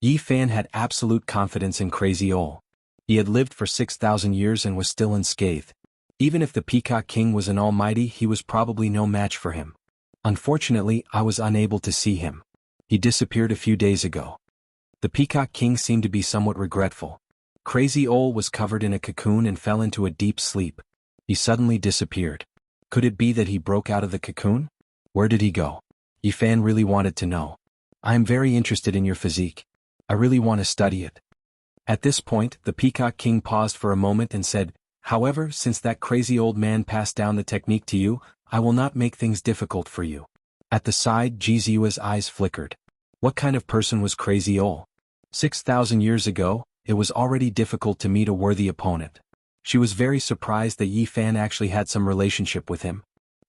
Yi Fan had absolute confidence in Crazy Ol. He had lived for 6,000 years and was still unscathed. Even if the Peacock King was an almighty, he was probably no match for him. Unfortunately, I was unable to see him. He disappeared a few days ago. The Peacock King seemed to be somewhat regretful. Crazy Ol was covered in a cocoon and fell into a deep sleep. He suddenly disappeared. Could it be that he broke out of the cocoon? Where did he go? Yi Fan really wanted to know. I am very interested in your physique. I really want to study it. At this point, the Peacock King paused for a moment and said, however, since that crazy old man passed down the technique to you, I will not make things difficult for you. At the side, Jizua's eyes flickered. What kind of person was Crazy Ol? 6,000 years ago, it was already difficult to meet a worthy opponent. She was very surprised that Yi Fan actually had some relationship with him.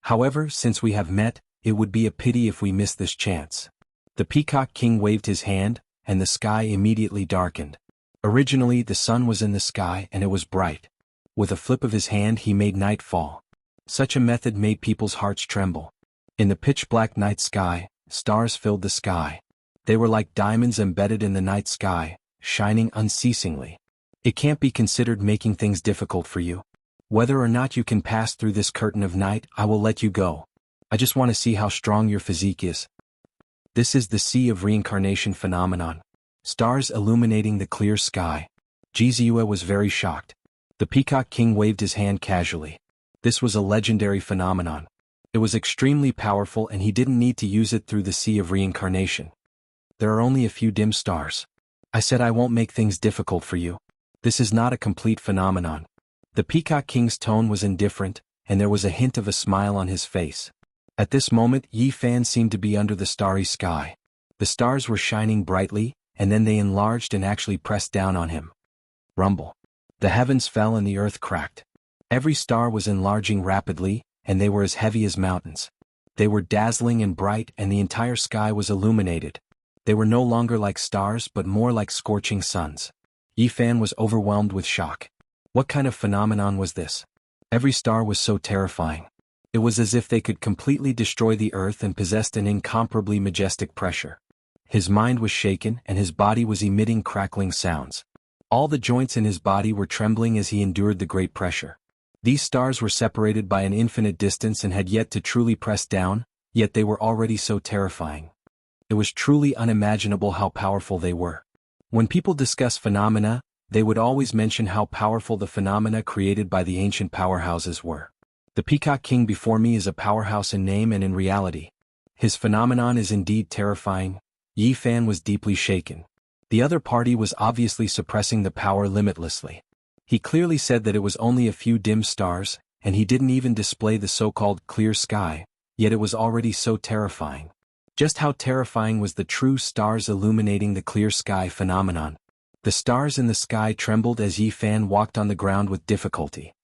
However, since we have met, it would be a pity if we miss this chance. The Peacock King waved his hand, and the sky immediately darkened. Originally, the sun was in the sky and it was bright. With a flip of his hand, he made night fall. Such a method made people's hearts tremble. In the pitch-black night sky, stars filled the sky. They were like diamonds embedded in the night sky, shining unceasingly. It can't be considered making things difficult for you. Whether or not you can pass through this curtain of night, I will let you go. I just want to see how strong your physique is. This is the Sea of Reincarnation phenomenon. Stars illuminating the clear sky. Jizue was very shocked. The Peacock King waved his hand casually. This was a legendary phenomenon. It was extremely powerful and he didn't need to use it through the Sea of Reincarnation. There are only a few dim stars. I said I won't make things difficult for you. This is not a complete phenomenon. The Peacock King's tone was indifferent, and there was a hint of a smile on his face. At this moment, Yi Fan seemed to be under the starry sky. The stars were shining brightly, and then they enlarged and actually pressed down on him. Rumble. The heavens fell and the earth cracked. Every star was enlarging rapidly, and they were as heavy as mountains. They were dazzling and bright, and the entire sky was illuminated. They were no longer like stars but more like scorching suns. Yi Fan was overwhelmed with shock. What kind of phenomenon was this? Every star was so terrifying. It was as if they could completely destroy the earth and possessed an incomparably majestic pressure. His mind was shaken and his body was emitting crackling sounds. All the joints in his body were trembling as he endured the great pressure. These stars were separated by an infinite distance and had yet to truly press down, yet they were already so terrifying. It was truly unimaginable how powerful they were. When people discuss phenomena, they would always mention how powerful the phenomena created by the ancient powerhouses were. The Peacock King before me is a powerhouse in name and in reality. His phenomenon is indeed terrifying. Yi Fan was deeply shaken. The other party was obviously suppressing the power limitlessly. He clearly said that it was only a few dim stars, and he didn't even display the so-called clear sky, yet it was already so terrifying. Just how terrifying was the true stars illuminating the clear sky phenomenon? The stars in the sky trembled as Yi Fan walked on the ground with difficulty.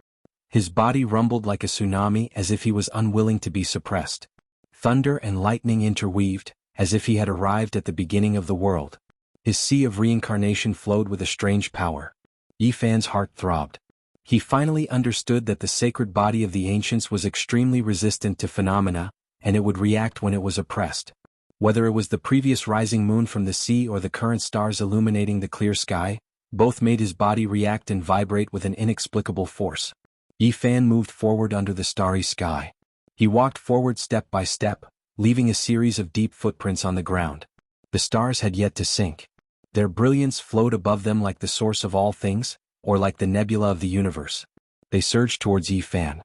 His body rumbled like a tsunami as if he was unwilling to be suppressed. Thunder and lightning interweaved, as if he had arrived at the beginning of the world. His sea of reincarnation flowed with a strange power. Yi Fan's heart throbbed. He finally understood that the sacred body of the ancients was extremely resistant to phenomena, and it would react when it was oppressed. Whether it was the previous rising moon from the sea or the current stars illuminating the clear sky, both made his body react and vibrate with an inexplicable force. Yi Fan moved forward under the starry sky. He walked forward step by step, leaving a series of deep footprints on the ground. The stars had yet to sink. Their brilliance flowed above them like the source of all things, or like the nebula of the universe. They surged towards Yi Fan.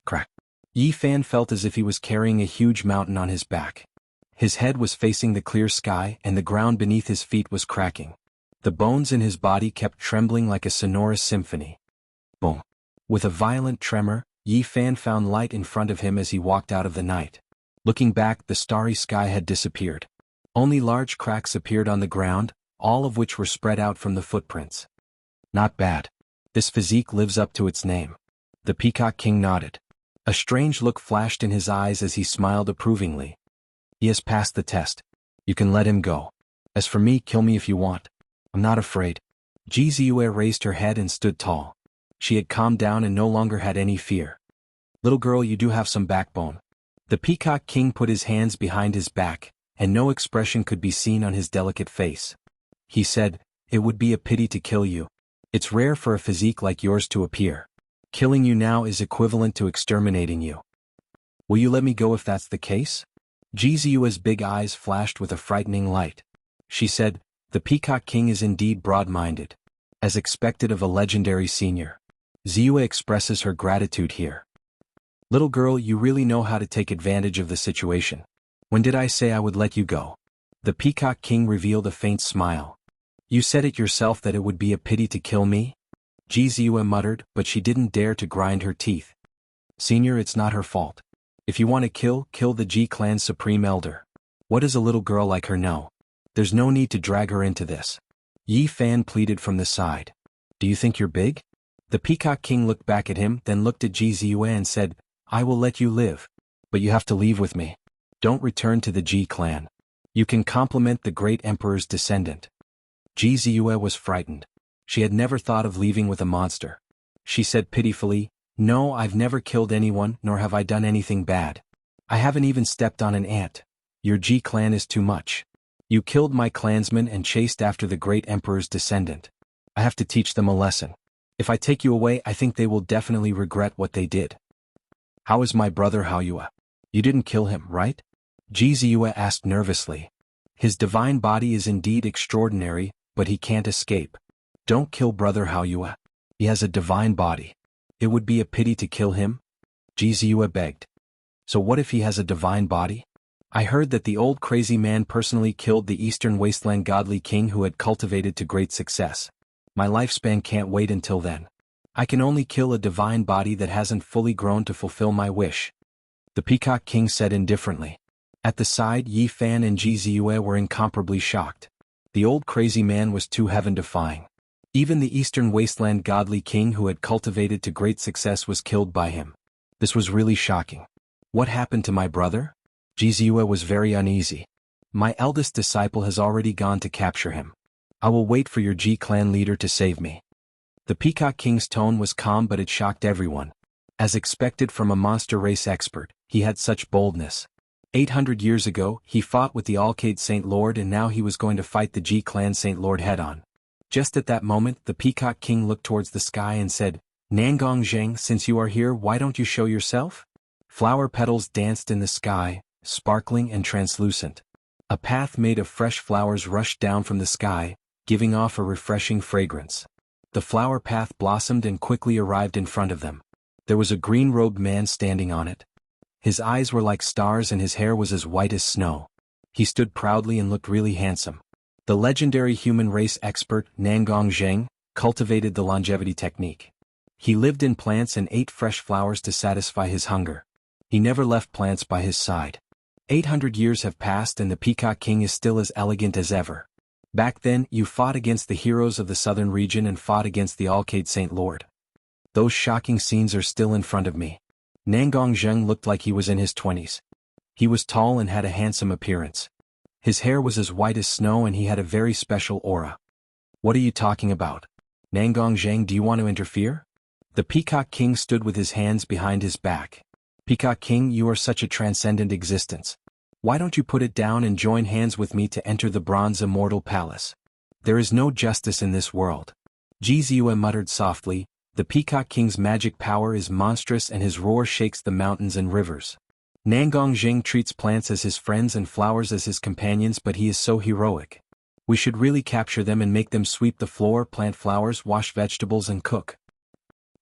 Crack. Yi Fan felt as if he was carrying a huge mountain on his back. His head was facing the clear sky and the ground beneath his feet was cracking. The bones in his body kept trembling like a sonorous symphony. Boom. With a violent tremor, Yi Fan found light in front of him as he walked out of the night. Looking back, the starry sky had disappeared. Only large cracks appeared on the ground, all of which were spread out from the footprints. Not bad. This physique lives up to its name. The Peacock King nodded. A strange look flashed in his eyes as he smiled approvingly. He has passed the test. You can let him go. As for me, kill me if you want. I'm not afraid. Ji Ziyue raised her head and stood tall. She had calmed down and no longer had any fear. Little girl, you do have some backbone. The Peacock King put his hands behind his back, and no expression could be seen on his delicate face. He said, it would be a pity to kill you. It's rare for a physique like yours to appear. Killing you now is equivalent to exterminating you. Will you let me go if that's the case? Ji Ziyue's big eyes flashed with a frightening light. She said, the Peacock King is indeed broad-minded. As expected of a legendary senior. Ziyue expresses her gratitude here. Little girl, you really know how to take advantage of the situation. When did I say I would let you go? The Peacock King revealed a faint smile. You said it yourself that it would be a pity to kill me? Ji Ziyue muttered, but she didn't dare to grind her teeth. Senior, it's not her fault. If you want to kill the Ji clan's supreme elder. What does a little girl like her know? There's no need to drag her into this. Yi Fan pleaded from the side. Do you think you're big? The Peacock King looked back at him, then looked at Ji Ziyue and said, I will let you live. But you have to leave with me. Don't return to the Ji clan. You can compliment the great emperor's descendant. Ji Ziyue was frightened. She had never thought of leaving with a monster. She said pitifully, no, I've never killed anyone, nor have I done anything bad. I haven't even stepped on an ant. Your Ji clan is too much. You killed my clansmen and chased after the great emperor's descendant. I have to teach them a lesson. If I take you away, I think they will definitely regret what they did. How is my brother Haoyue? You didn't kill him, right? Ji Ziyue asked nervously. His divine body is indeed extraordinary, but he can't escape. Don't kill brother Haoyue. He has a divine body. It would be a pity to kill him? Ji Ziyue begged. So what if he has a divine body? I heard that the old crazy man personally killed the Eastern Wasteland godly king who had cultivated to great success. My lifespan can't wait until then. I can only kill a divine body that hasn't fully grown to fulfill my wish. The Peacock King said indifferently. At the side, Yi Fan and Ji Ziyue were incomparably shocked. The old crazy man was too heaven-defying. Even the Eastern Wasteland godly king who had cultivated to great success was killed by him. This was really shocking. What happened to my brother? Ji Ziyue was very uneasy. My eldest disciple has already gone to capture him. I will wait for your Ji clan leader to save me. The Peacock King's tone was calm, but it shocked everyone. As expected from a monster race expert, he had such boldness. 800 years ago, he fought with the Alcade Saint Lord, and now he was going to fight the Ji clan Saint Lord head-on. Just at that moment, the Peacock King looked towards the sky and said, Nangong Zheng, since you are here, why don't you show yourself? Flower petals danced in the sky, sparkling and translucent. A path made of fresh flowers rushed down from the sky, giving off a refreshing fragrance. The flower path blossomed and quickly arrived in front of them. There was a green-robed man standing on it. His eyes were like stars and his hair was as white as snow. He stood proudly and looked really handsome. The legendary human race expert, Nangong Zheng, cultivated the longevity technique. He lived in plants and ate fresh flowers to satisfy his hunger. He never left plants by his side. 800 years have passed and the Peacock King is still as elegant as ever. Back then, you fought against the heroes of the southern region and fought against the Alcade Saint Lord. Those shocking scenes are still in front of me. Nangong Zheng looked like he was in his 20s. He was tall and had a handsome appearance. His hair was as white as snow and he had a very special aura. What are you talking about? Nangong Zheng, do you want to interfere? The Peacock King stood with his hands behind his back. Peacock King, you are such a transcendent existence. Why don't you put it down and join hands with me to enter the Bronze Immortal Palace? There is no justice in this world. Ji Ziyue muttered softly, the Peacock King's magic power is monstrous and his roar shakes the mountains and rivers. Nangong Zheng treats plants as his friends and flowers as his companions, but he is so heroic. We should really capture them and make them sweep the floor, plant flowers, wash vegetables and cook.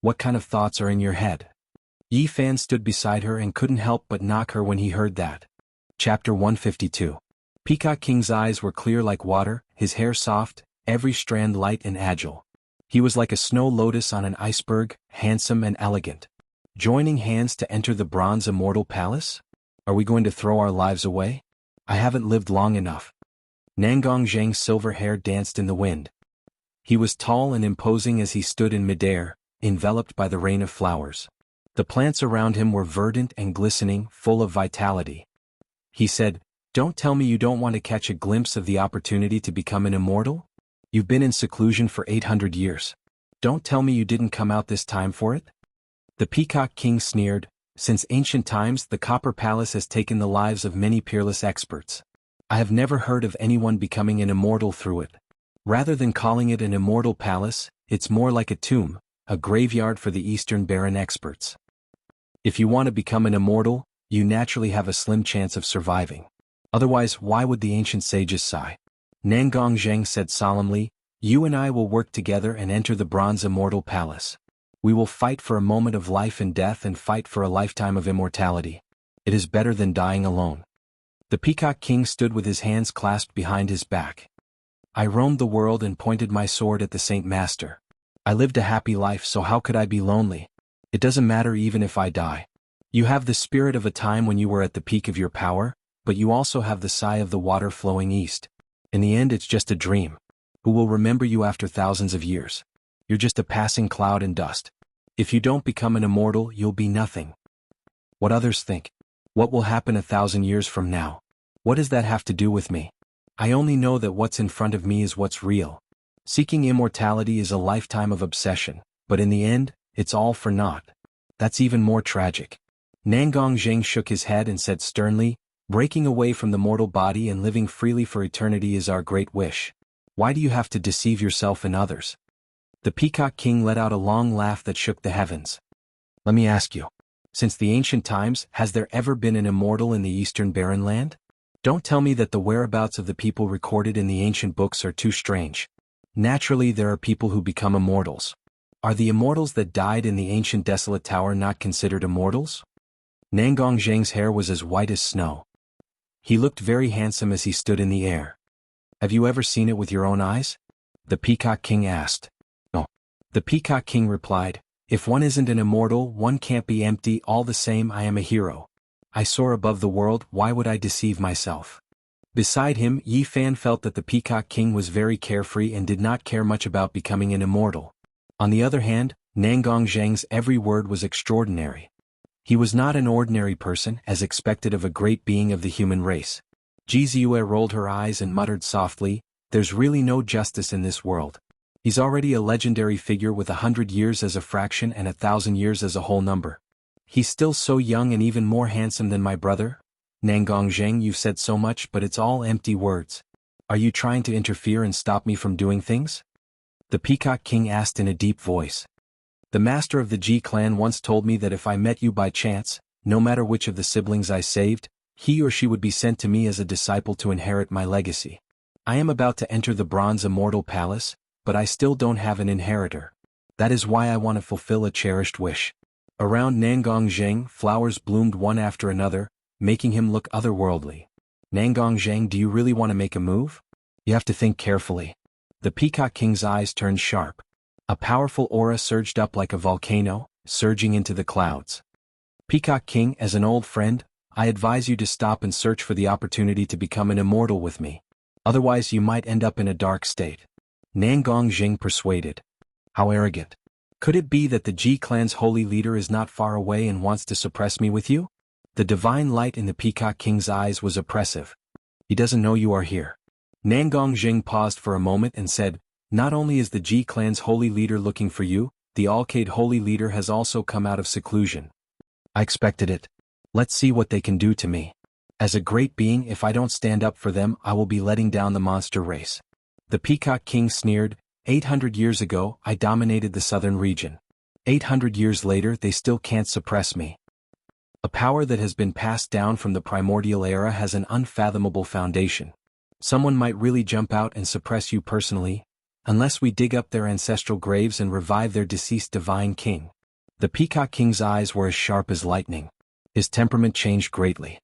What kind of thoughts are in your head? Yi Fan stood beside her and couldn't help but knock her when he heard that. Chapter 152. Peacock King's eyes were clear like water, his hair soft, every strand light and agile. He was like a snow lotus on an iceberg, handsome and elegant. Joining hands to enter the Bronze Immortal Palace? Are we going to throw our lives away? I haven't lived long enough. Nangong Zheng's silver hair danced in the wind. He was tall and imposing as he stood in midair, enveloped by the rain of flowers. The plants around him were verdant and glistening, full of vitality. He said, Don't tell me you don't want to catch a glimpse of the opportunity to become an immortal? You've been in seclusion for 800 years. Don't tell me you didn't come out this time for it? The Peacock King sneered. Since ancient times, the Copper Palace has taken the lives of many peerless experts. I have never heard of anyone becoming an immortal through it. Rather than calling it an immortal palace, it's more like a tomb, a graveyard for the Eastern Baron experts. If you want to become an immortal, you naturally have a slim chance of surviving. Otherwise, why would the ancient sages sigh? Nangong Zheng said solemnly, you and I will work together and enter the Bronze Immortal Palace. We will fight for a moment of life and death and fight for a lifetime of immortality. It is better than dying alone. The Peacock King stood with his hands clasped behind his back. I roamed the world and pointed my sword at the Saint Master. I lived a happy life, so how could I be lonely? It doesn't matter even if I die. You have the spirit of a time when you were at the peak of your power, but you also have the sigh of the water flowing east. In the end, it's just a dream. Who will remember you after thousands of years? You're just a passing cloud and dust. If you don't become an immortal, you'll be nothing. What others think? What will happen 1,000 years from now? What does that have to do with me? I only know that what's in front of me is what's real. Seeking immortality is a lifetime of obsession, but in the end, it's all for naught. That's even more tragic. Nangong Zheng shook his head and said sternly, breaking away from the mortal body and living freely for eternity is our great wish. Why do you have to deceive yourself and others? The Peacock King let out a long laugh that shook the heavens. Let me ask you, since the ancient times, has there ever been an immortal in the Eastern Barren Land? Don't tell me that the whereabouts of the people recorded in the ancient books are too strange. Naturally, there are people who become immortals. Are the immortals that died in the ancient desolate tower not considered immortals? Nangong Zheng's hair was as white as snow. He looked very handsome as he stood in the air. Have you ever seen it with your own eyes? The Peacock King asked. No. The Peacock King replied, if one isn't an immortal, one can't be empty. All the same, I am a hero. I soar above the world, why would I deceive myself? Beside him, Yi Fan felt that the Peacock King was very carefree and did not care much about becoming an immortal. On the other hand, Nangong Zheng's every word was extraordinary. He was not an ordinary person, as expected of a great being of the human race. Ji Ziyue rolled her eyes and muttered softly, there's really no justice in this world. He's already a legendary figure with 100 years as a fraction and 1,000 years as a whole number. He's still so young and even more handsome than my brother? Nangong Zheng, you've said so much, but it's all empty words. Are you trying to interfere and stop me from doing things? The Peacock King asked in a deep voice. The master of the Ji clan once told me that if I met you by chance, no matter which of the siblings I saved, he or she would be sent to me as a disciple to inherit my legacy. I am about to enter the Bronze Immortal Palace, but I still don't have an inheritor. That is why I want to fulfill a cherished wish. Around Nangong Zheng, flowers bloomed one after another, making him look otherworldly. Nangong Zheng, do you really want to make a move? You have to think carefully. The Peacock King's eyes turned sharp. A powerful aura surged up like a volcano, surging into the clouds. Peacock King, as an old friend, I advise you to stop and search for the opportunity to become an immortal with me. Otherwise you might end up in a dark state. Nangong Zheng persuaded. How arrogant. Could it be that the Ji clan's holy leader is not far away and wants to suppress me with you? The divine light in the Peacock King's eyes was oppressive. He doesn't know you are here. Nangong Zheng paused for a moment and said, not only is the Ji clan's holy leader looking for you, the Alcade holy leader has also come out of seclusion. I expected it. Let's see what they can do to me. As a great being, if I don't stand up for them, I will be letting down the monster race. The Peacock King sneered, 800 years ago, I dominated the southern region. 800 years later, they still can't suppress me. A power that has been passed down from the primordial era has an unfathomable foundation. Someone might really jump out and suppress you personally, unless we dig up their ancestral graves and revive their deceased divine king. The Peacock King's eyes were as sharp as lightning. His temperament changed greatly.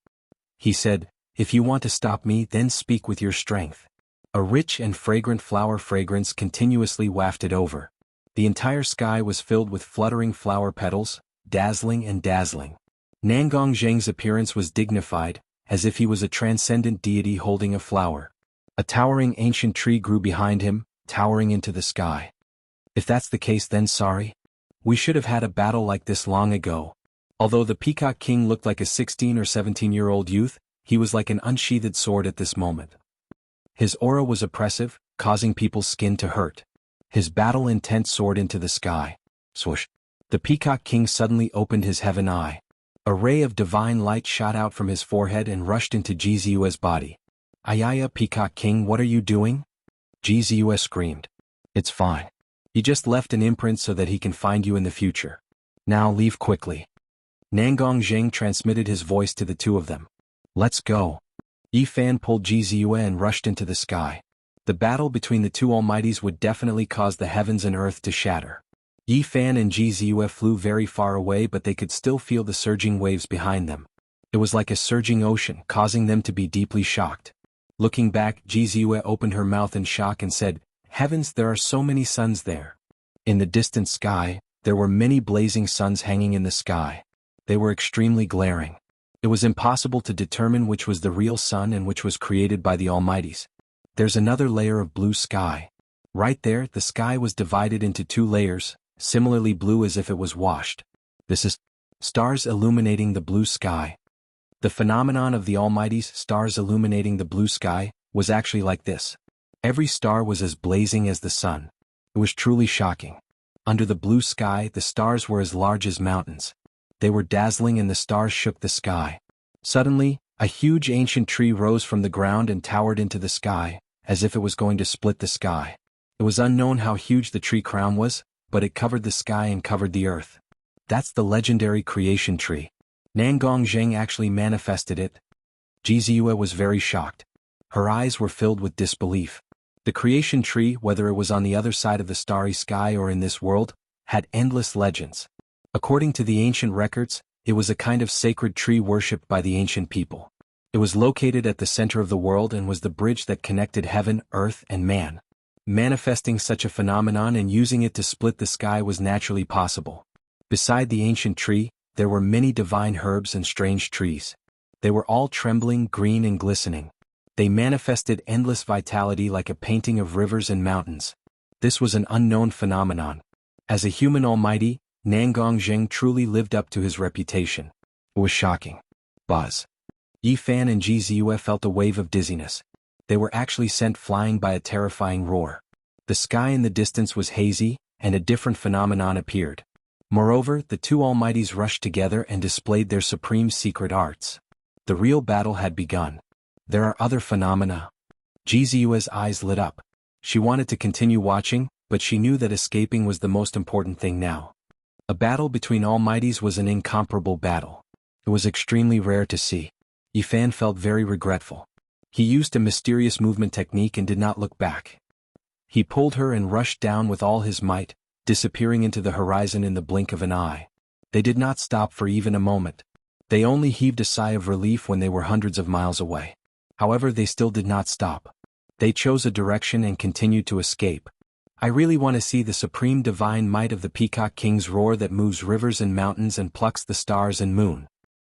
He said, if you want to stop me, then speak with your strength. A rich and fragrant flower fragrance continuously wafted over. The entire sky was filled with fluttering flower petals, dazzling and dazzling. Nangong Zheng's appearance was dignified, as if he was a transcendent deity holding a flower. A towering ancient tree grew behind him, towering into the sky. If that's the case, then sorry. We should have had a battle like this long ago. Although the Peacock King looked like a 16 or 17-year-old youth, He was like an unsheathed sword at this moment. His aura was oppressive, causing people's skin to hurt. His battle intent soared into the sky. Swoosh. The Peacock King suddenly opened his heaven eye. A ray of divine light shot out from his forehead and rushed into Jizue's body. Ayaya, Peacock King, what are you doing? Jizue screamed. It's fine. He just left an imprint so that he can find you in the future. Now leave quickly. Nangong Zheng transmitted his voice to the two of them. Let's go. Yi Fan pulled Jizue and rushed into the sky. The battle between the two almighties would definitely cause the heavens and earth to shatter. Yi Fan and Jizue flew very far away, but they could still feel the surging waves behind them. It was like a surging ocean, causing them to be deeply shocked. Looking back, Jizue opened her mouth in shock and said, Heavens, there are so many suns there. In the distant sky, there were many blazing suns hanging in the sky. They were extremely glaring. It was impossible to determine which was the real sun and which was created by the Almighties. There's another layer of blue sky. Right there, the sky was divided into two layers, similarly blue as if it was washed. This is stars illuminating the blue sky. The phenomenon of the Almighty's stars illuminating the blue sky was actually like this. Every star was as blazing as the sun. It was truly shocking. Under the blue sky, the stars were as large as mountains. They were dazzling and the stars shook the sky. Suddenly, a huge ancient tree rose from the ground and towered into the sky, as if it was going to split the sky. It was unknown how huge the tree crown was, but it covered the sky and covered the earth. That's the legendary creation tree. Nangong Zheng actually manifested it. Jizue was very shocked. Her eyes were filled with disbelief. The creation tree, whether it was on the other side of the starry sky or in this world, had endless legends. According to the ancient records, it was a kind of sacred tree worshipped by the ancient people. It was located at the center of the world and was the bridge that connected heaven, earth, and man. Manifesting such a phenomenon and using it to split the sky was naturally possible. Beside the ancient tree, there were many divine herbs and strange trees. They were all trembling, green and glistening. They manifested endless vitality like a painting of rivers and mountains. This was an unknown phenomenon. As a human almighty, Nangong Zheng truly lived up to his reputation. It was shocking. Buzz. Yi Fan and Jizue felt a wave of dizziness. They were actually sent flying by a terrifying roar. The sky in the distance was hazy, and a different phenomenon appeared. Moreover, the two almighties rushed together and displayed their supreme secret arts. The real battle had begun. There are other phenomena. Jizue's eyes lit up. She wanted to continue watching, but she knew that escaping was the most important thing now. A battle between almighties was an incomparable battle. It was extremely rare to see. Yi Fan felt very regretful. He used a mysterious movement technique and did not look back. He pulled her and rushed down with all his might, disappearing into the horizon in the blink of an eye. They did not stop for even a moment. They only heaved a sigh of relief when they were hundreds of miles away. However, they still did not stop. They chose a direction and continued to escape. I really want to see the supreme divine might of the Peacock King's roar that moves rivers and mountains and plucks the stars and moon.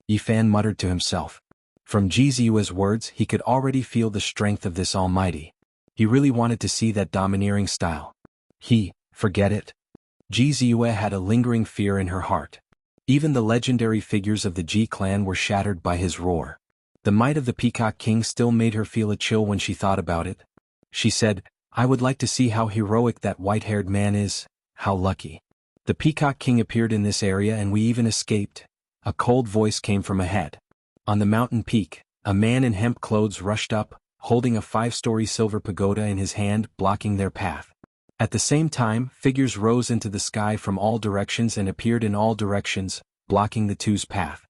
Yi Fan muttered to himself. From Jizue's words, he could already feel the strength of this almighty. He really wanted to see that domineering style. Forget it. Jizue had a lingering fear in her heart. Even the legendary figures of the Ji clan were shattered by his roar. The might of the Peacock King still made her feel a chill when she thought about it. She said, I would like to see how heroic that white-haired man is, how lucky. The Peacock King appeared in this area and we even escaped. A cold voice came from ahead. On the mountain peak, a man in hemp clothes rushed up, holding a 5-story silver pagoda in his hand, blocking their path. At the same time, figures rose into the sky from all directions and appeared in all directions, blocking the two's path.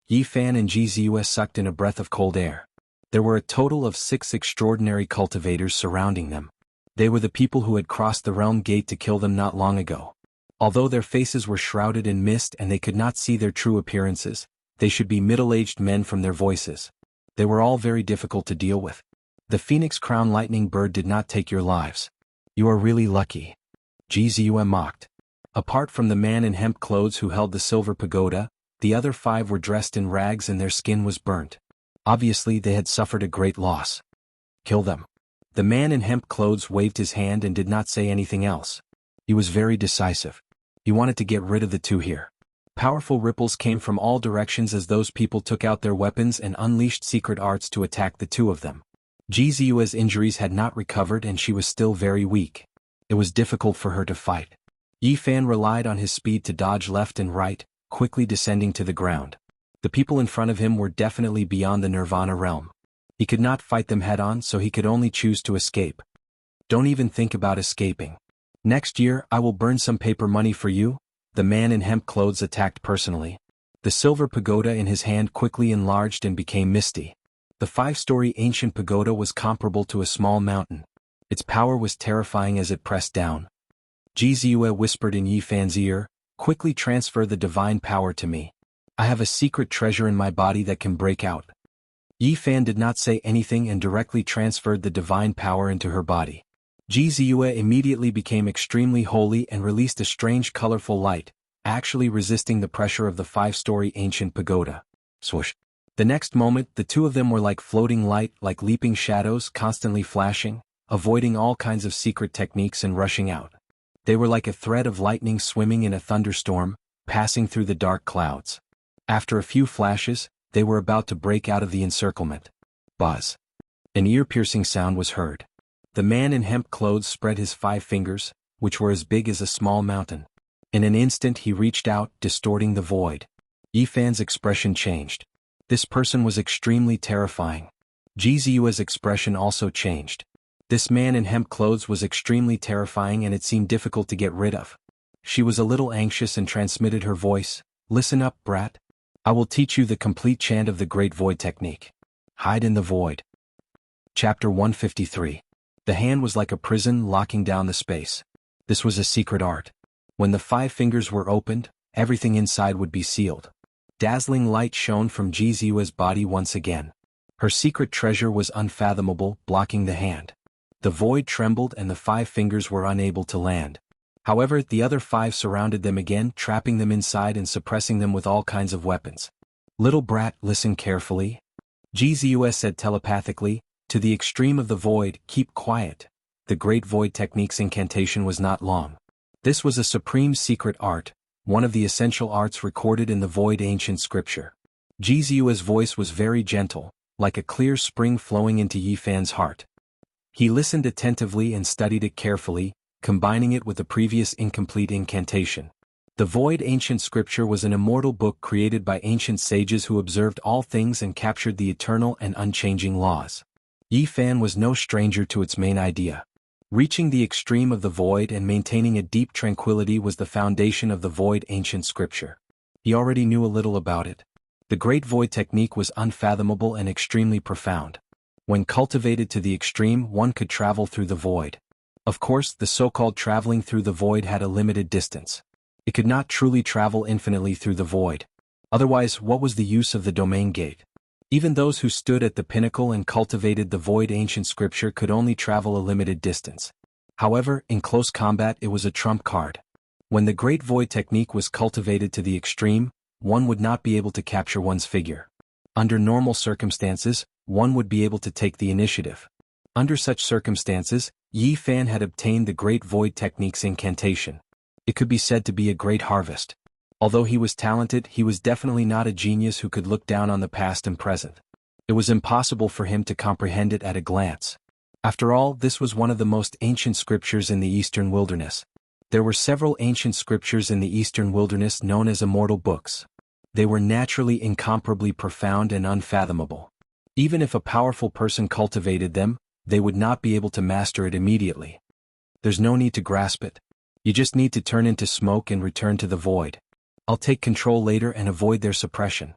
Yi Fan and Jizue sucked in a breath of cold air. There were a total of 6 extraordinary cultivators surrounding them. They were the people who had crossed the realm gate to kill them not long ago. Although their faces were shrouded in mist and they could not see their true appearances, they should be middle-aged men from their voices. They were all very difficult to deal with. The Phoenix Crown Lightning Bird did not take your lives. You are really lucky. Jizue mocked. Apart from the man in hemp clothes who held the silver pagoda, the other 5 were dressed in rags and their skin was burnt. Obviously they had suffered a great loss. Kill them. The man in hemp clothes waved his hand and did not say anything else. He was very decisive. He wanted to get rid of the two here. Powerful ripples came from all directions as those people took out their weapons and unleashed secret arts to attack the two of them. Jizua's injuries had not recovered and she was still very weak. It was difficult for her to fight. Yi Fan relied on his speed to dodge left and right, quickly descending to the ground. The people in front of him were definitely beyond the Nirvana realm. He could not fight them head-on, so he could only choose to escape. Don't even think about escaping. Next year I will burn some paper money for you. The man in hemp clothes attacked personally. The silver pagoda in his hand quickly enlarged and became misty. The 5-story ancient pagoda was comparable to a small mountain. Its power was terrifying as it pressed down. Jizue whispered in Yi Fan's ear, "Quickly transfer the divine power to me. I have a secret treasure in my body that can break out." Yi Fan did not say anything and directly transferred the divine power into her body. Jizue immediately became extremely holy and released a strange colorful light, actually resisting the pressure of the 5-story ancient pagoda. Swoosh. The next moment the two of them were like floating light, like leaping shadows constantly flashing, avoiding all kinds of secret techniques and rushing out. They were like a thread of lightning swimming in a thunderstorm, passing through the dark clouds. After a few flashes, they were about to break out of the encirclement. Buzz. An ear-piercing sound was heard. The man in hemp clothes spread his 5 fingers, which were as big as a small mountain. In an instant he reached out, distorting the void. Yi Fan's expression changed. This person was extremely terrifying. Jizue's expression also changed. This man in hemp clothes was extremely terrifying and it seemed difficult to get rid of. She was a little anxious and transmitted her voice, "Listen up, brat. I will teach you the complete chant of the Great Void technique. Hide in the void." Chapter 153. The hand was like a prison locking down the space. This was a secret art. When the 5 fingers were opened, everything inside would be sealed. Dazzling light shone from Jizue's body once again. Her secret treasure was unfathomable, blocking the hand. The void trembled and the 5 fingers were unable to land. However, the other 5 surrounded them again, trapping them inside and suppressing them with all kinds of weapons. "Little brat, listen carefully," Jizue said telepathically. "To the extreme of the void, keep quiet." The Great Void Technique's incantation was not long. This was a supreme secret art, one of the essential arts recorded in the Void ancient scripture. Jizue's voice was very gentle, like a clear spring flowing into Yi Fan's heart. He listened attentively and studied it carefully, combining it with the previous incomplete incantation. The Void ancient scripture was an immortal book created by ancient sages who observed all things and captured the eternal and unchanging laws. Yi Fan was no stranger to its main idea. Reaching the extreme of the void and maintaining a deep tranquility was the foundation of the Void ancient scripture. He already knew a little about it. The Great Void technique was unfathomable and extremely profound. When cultivated to the extreme, one could travel through the void. Of course, the so-called traveling through the void had a limited distance. It could not truly travel infinitely through the void. Otherwise, what was the use of the domain gate? Even those who stood at the pinnacle and cultivated the Void ancient scripture could only travel a limited distance. However, in close combat it was a trump card. When the Great Void technique was cultivated to the extreme, one would not be able to capture one's figure. Under normal circumstances, one would be able to take the initiative. Under such circumstances, Yi Fan had obtained the Great Void technique's incantation. It could be said to be a great harvest. Although he was talented, he was definitely not a genius who could look down on the past and present. It was impossible for him to comprehend it at a glance. After all, this was one of the most ancient scriptures in the Eastern Wilderness. There were several ancient scriptures in the Eastern Wilderness known as immortal books. They were naturally incomparably profound and unfathomable. Even if a powerful person cultivated them, they would not be able to master it immediately. There's no need to grasp it. You just need to turn into smoke and return to the void. I'll take control later and avoid their suppression.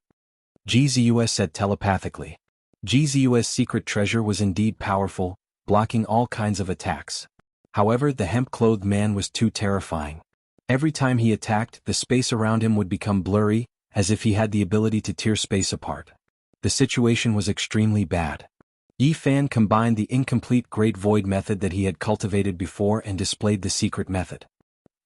Jizue said telepathically. Jizue's secret treasure was indeed powerful, blocking all kinds of attacks. However, the hemp-clothed man was too terrifying. Every time he attacked, the space around him would become blurry, as if he had the ability to tear space apart. The situation was extremely bad. Yi Fan combined the incomplete Great Void method that he had cultivated before and displayed the secret method.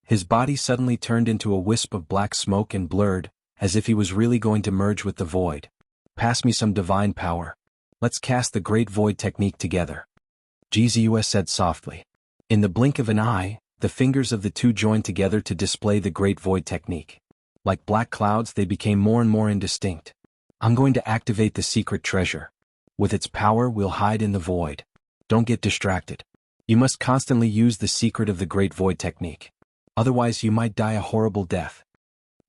His body suddenly turned into a wisp of black smoke and blurred, as if he was really going to merge with the void. "Pass me some divine power. Let's cast the Great Void technique together," Jizue said softly. In the blink of an eye, the fingers of the two joined together to display the Great Void technique. Like black clouds, they became more and more indistinct. I'm going to activate the secret treasure. With its power, we'll hide in the void. Don't get distracted. You must constantly use the secret of the Great Void technique. Otherwise, you might die a horrible death.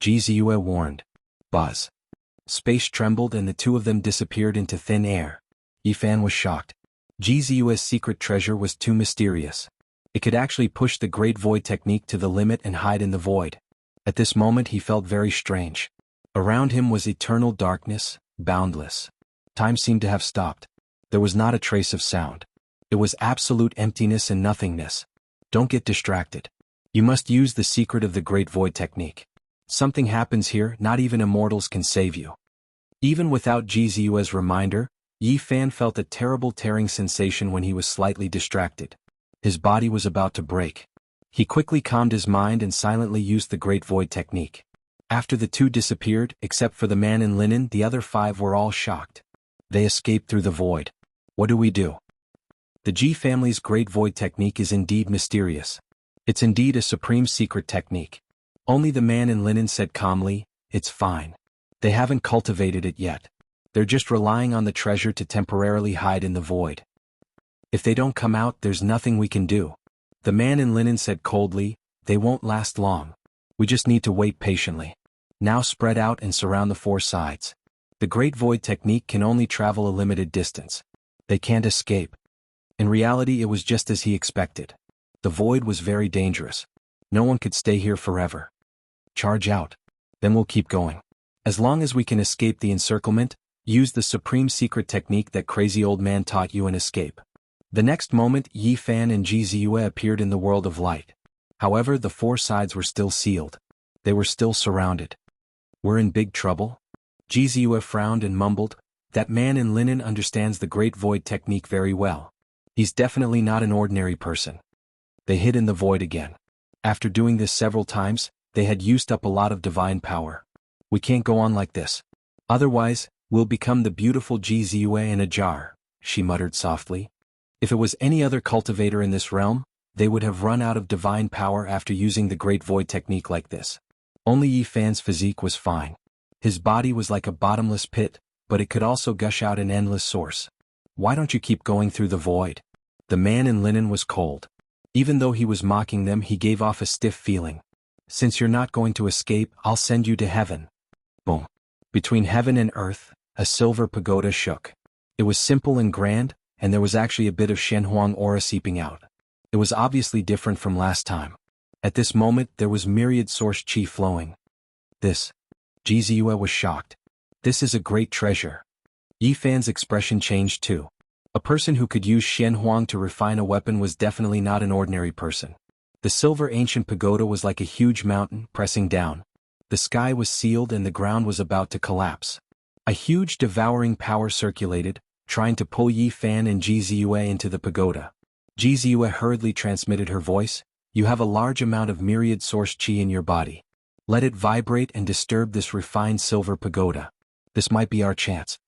Jianghu warned. Buzz. Space trembled and the two of them disappeared into thin air. Yifan was shocked. Jianghu's secret treasure was too mysterious. It could actually push the Great Void technique to the limit and hide in the void. At this moment he felt very strange. Around him was eternal darkness, boundless. Time seemed to have stopped. There was not a trace of sound. It was absolute emptiness and nothingness. Don't get distracted. You must use the secret of the Great Void technique. Something happens here, not even immortals can save you. Even without Jianghu's reminder, Yifan felt a terrible tearing sensation when he was slightly distracted. His body was about to break. He quickly calmed his mind and silently used the Great Void technique. After the two disappeared, except for the man in linen, the other 5 were all shocked. They escaped through the void. What do we do? The Ji family's Great Void technique is indeed mysterious. It's indeed a supreme secret technique. Only the man in linen said calmly, "It's fine. They haven't cultivated it yet. They're just relying on the treasure to temporarily hide in the void. If they don't come out, there's nothing we can do." The man in linen said coldly, "They won't last long. We just need to wait patiently. Now spread out and surround the 4 sides. The Great Void technique can only travel a limited distance. They can't escape." In reality, it was just as he expected. The void was very dangerous. No one could stay here forever. Charge out. Then we'll keep going. As long as we can escape the encirclement, use the supreme secret technique that crazy old man taught you and escape. The next moment, Yifan and Jianghu appeared in the world of light. However, the 4 sides were still sealed. They were still surrounded. We're in big trouble? Jianghu frowned and mumbled, "That man in linen understands the Great Void technique very well. He's definitely not an ordinary person." They hid in the void again. After doing this several times, they had used up a lot of divine power. "We can't go on like this. Otherwise, we'll become the beautiful Jianghu in a jar," she muttered softly. If it was any other cultivator in this realm, they would have run out of divine power after using the Great Void technique like this. Only Yifan's physique was fine. His body was like a bottomless pit, but it could also gush out an endless source. "Why don't you keep going through the void?" The man in linen was cold. Even though he was mocking them, he gave off a stiff feeling. "Since you're not going to escape, I'll send you to heaven." Boom. Between heaven and earth, a silver pagoda shook. It was simple and grand, and there was actually a bit of Shenhuang aura seeping out. It was obviously different from last time. At this moment, there was myriad source chi flowing. "This." Jianghu was shocked. "This is a great treasure." Yifan's expression changed too. A person who could use Shenhuang to refine a weapon was definitely not an ordinary person. The silver ancient pagoda was like a huge mountain, pressing down. The sky was sealed and the ground was about to collapse. A huge devouring power circulated, trying to pull Yifan and Jianghu into the pagoda. Jianghu hurriedly transmitted her voice, "You have a large amount of myriad source chi in your body. Let it vibrate and disturb this refined silver pagoda. This might be our chance."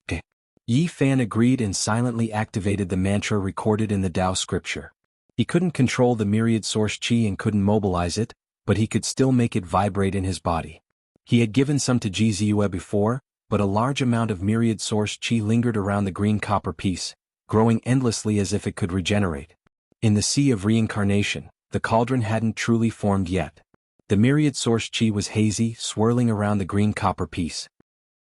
Okay. Yifan agreed and silently activated the mantra recorded in the Tao scripture. He couldn't control the myriad source chi and couldn't mobilize it, but he could still make it vibrate in his body. He had given some to Jianghu before, but a large amount of myriad source chi lingered around the green copper piece, growing endlessly as if it could regenerate. In the sea of reincarnation, the cauldron hadn't truly formed yet. The myriad source chi was hazy, swirling around the green copper piece.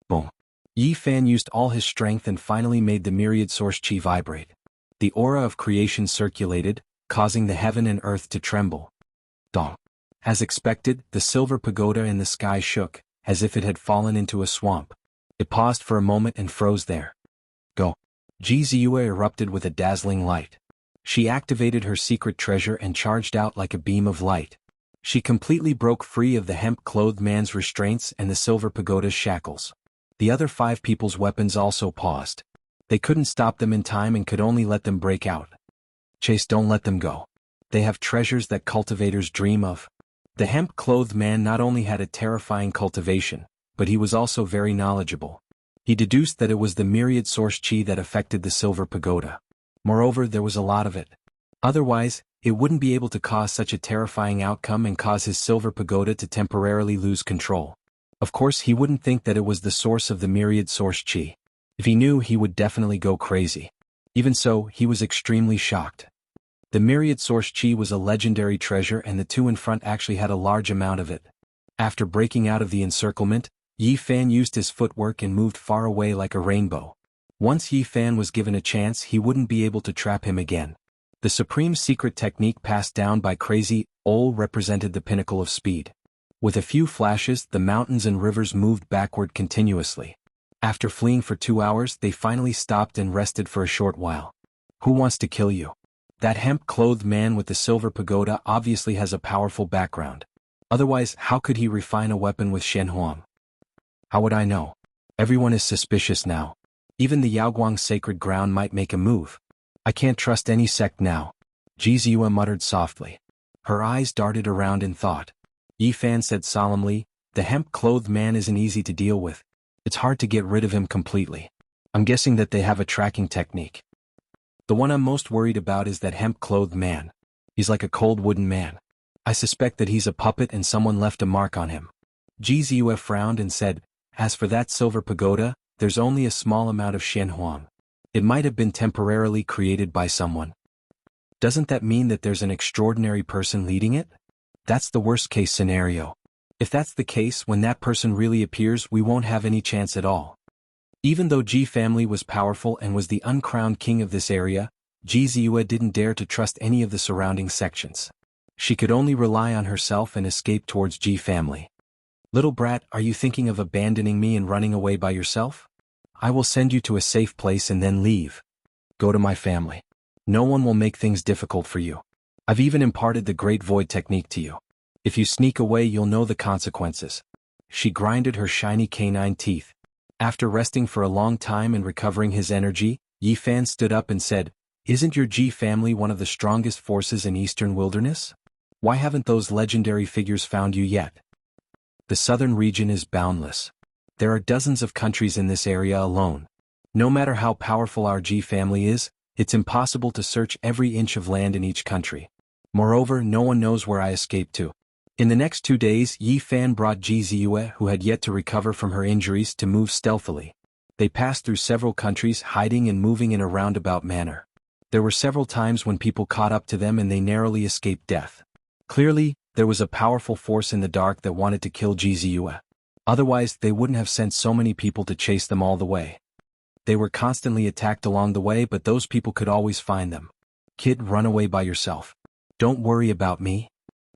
Boom. Yifan used all his strength and finally made the myriad source chi vibrate. The aura of creation circulated, causing the heaven and earth to tremble. Dong. As expected, the silver pagoda in the sky shook, as if it had fallen into a swamp. It paused for a moment and froze there. Go. Jianghu erupted with a dazzling light. She activated her secret treasure and charged out like a beam of light. She completely broke free of the hemp-clothed man's restraints and the silver pagoda's shackles. The other 5 people's weapons also paused. They couldn't stop them in time and could only let them break out. Chase, don't let them go. They have treasures that cultivators dream of. The hemp-clothed man not only had a terrifying cultivation, but he was also very knowledgeable. He deduced that it was the myriad source chi that affected the silver pagoda. Moreover, there was a lot of it. Otherwise, it wouldn't be able to cause such a terrifying outcome and cause his silver pagoda to temporarily lose control. Of course, he wouldn't think that it was the source of the myriad source chi. If he knew, he would definitely go crazy. Even so, he was extremely shocked. The myriad source chi was a legendary treasure, and the two in front actually had a large amount of it. After breaking out of the encirclement, Yi Fan used his footwork and moved far away like a rainbow. Once Yi Fan was given a chance, he wouldn't be able to trap him again. The supreme secret technique passed down by Crazy Ol represented the pinnacle of speed. With a few flashes, the mountains and rivers moved backward continuously. After fleeing for 2 hours, they finally stopped and rested for a short while. Who wants to kill you? That hemp-clothed man with the silver pagoda obviously has a powerful background. Otherwise, how could he refine a weapon with Shen Huang? How would I know? Everyone is suspicious now. Even the Yaoguang sacred ground might make a move. I can't trust any sect now. Ji Ziyue muttered softly. Her eyes darted around in thought. Yi Fan said solemnly, the hemp-clothed man isn't easy to deal with. It's hard to get rid of him completely. I'm guessing that they have a tracking technique. The one I'm most worried about is that hemp-clothed man. He's like a cold wooden man. I suspect that he's a puppet and someone left a mark on him. Ji Ziyue frowned and said, as for that silver pagoda, there's only a small amount of Shen Huang. It might have been temporarily created by someone. Doesn't that mean that there's an extraordinary person leading it? That's the worst-case scenario. If that's the case, when that person really appears, we won't have any chance at all. Even though Ji family was powerful and was the uncrowned king of this area, Ji Ziyue didn't dare to trust any of the surrounding sections. She could only rely on herself and escape towards Ji family. Little brat, are you thinking of abandoning me and running away by yourself? I will send you to a safe place and then leave. Go to my family. No one will make things difficult for you. I've even imparted the Great Void technique to you. If you sneak away, you'll know the consequences. She grinded her shiny canine teeth. After resting for a long time and recovering his energy, Yi Fan stood up and said, isn't your Ji family one of the strongest forces in Eastern Wilderness? Why haven't those legendary figures found you yet? The southern region is boundless. There are dozens of countries in this area alone. No matter how powerful our Ji family is, it's impossible to search every inch of land in each country. Moreover, no one knows where I escaped to. In the next 2 days, Yi Fan brought Ji Ziyue, who had yet to recover from her injuries, to move stealthily. They passed through several countries, hiding and moving in a roundabout manner. There were several times when people caught up to them and they narrowly escaped death. Clearly, there was a powerful force in the dark that wanted to kill Ji Ziyue. Otherwise, they wouldn't have sent so many people to chase them all the way. They were constantly attacked along the way, but those people could always find them. Kid, run away by yourself. Don't worry about me.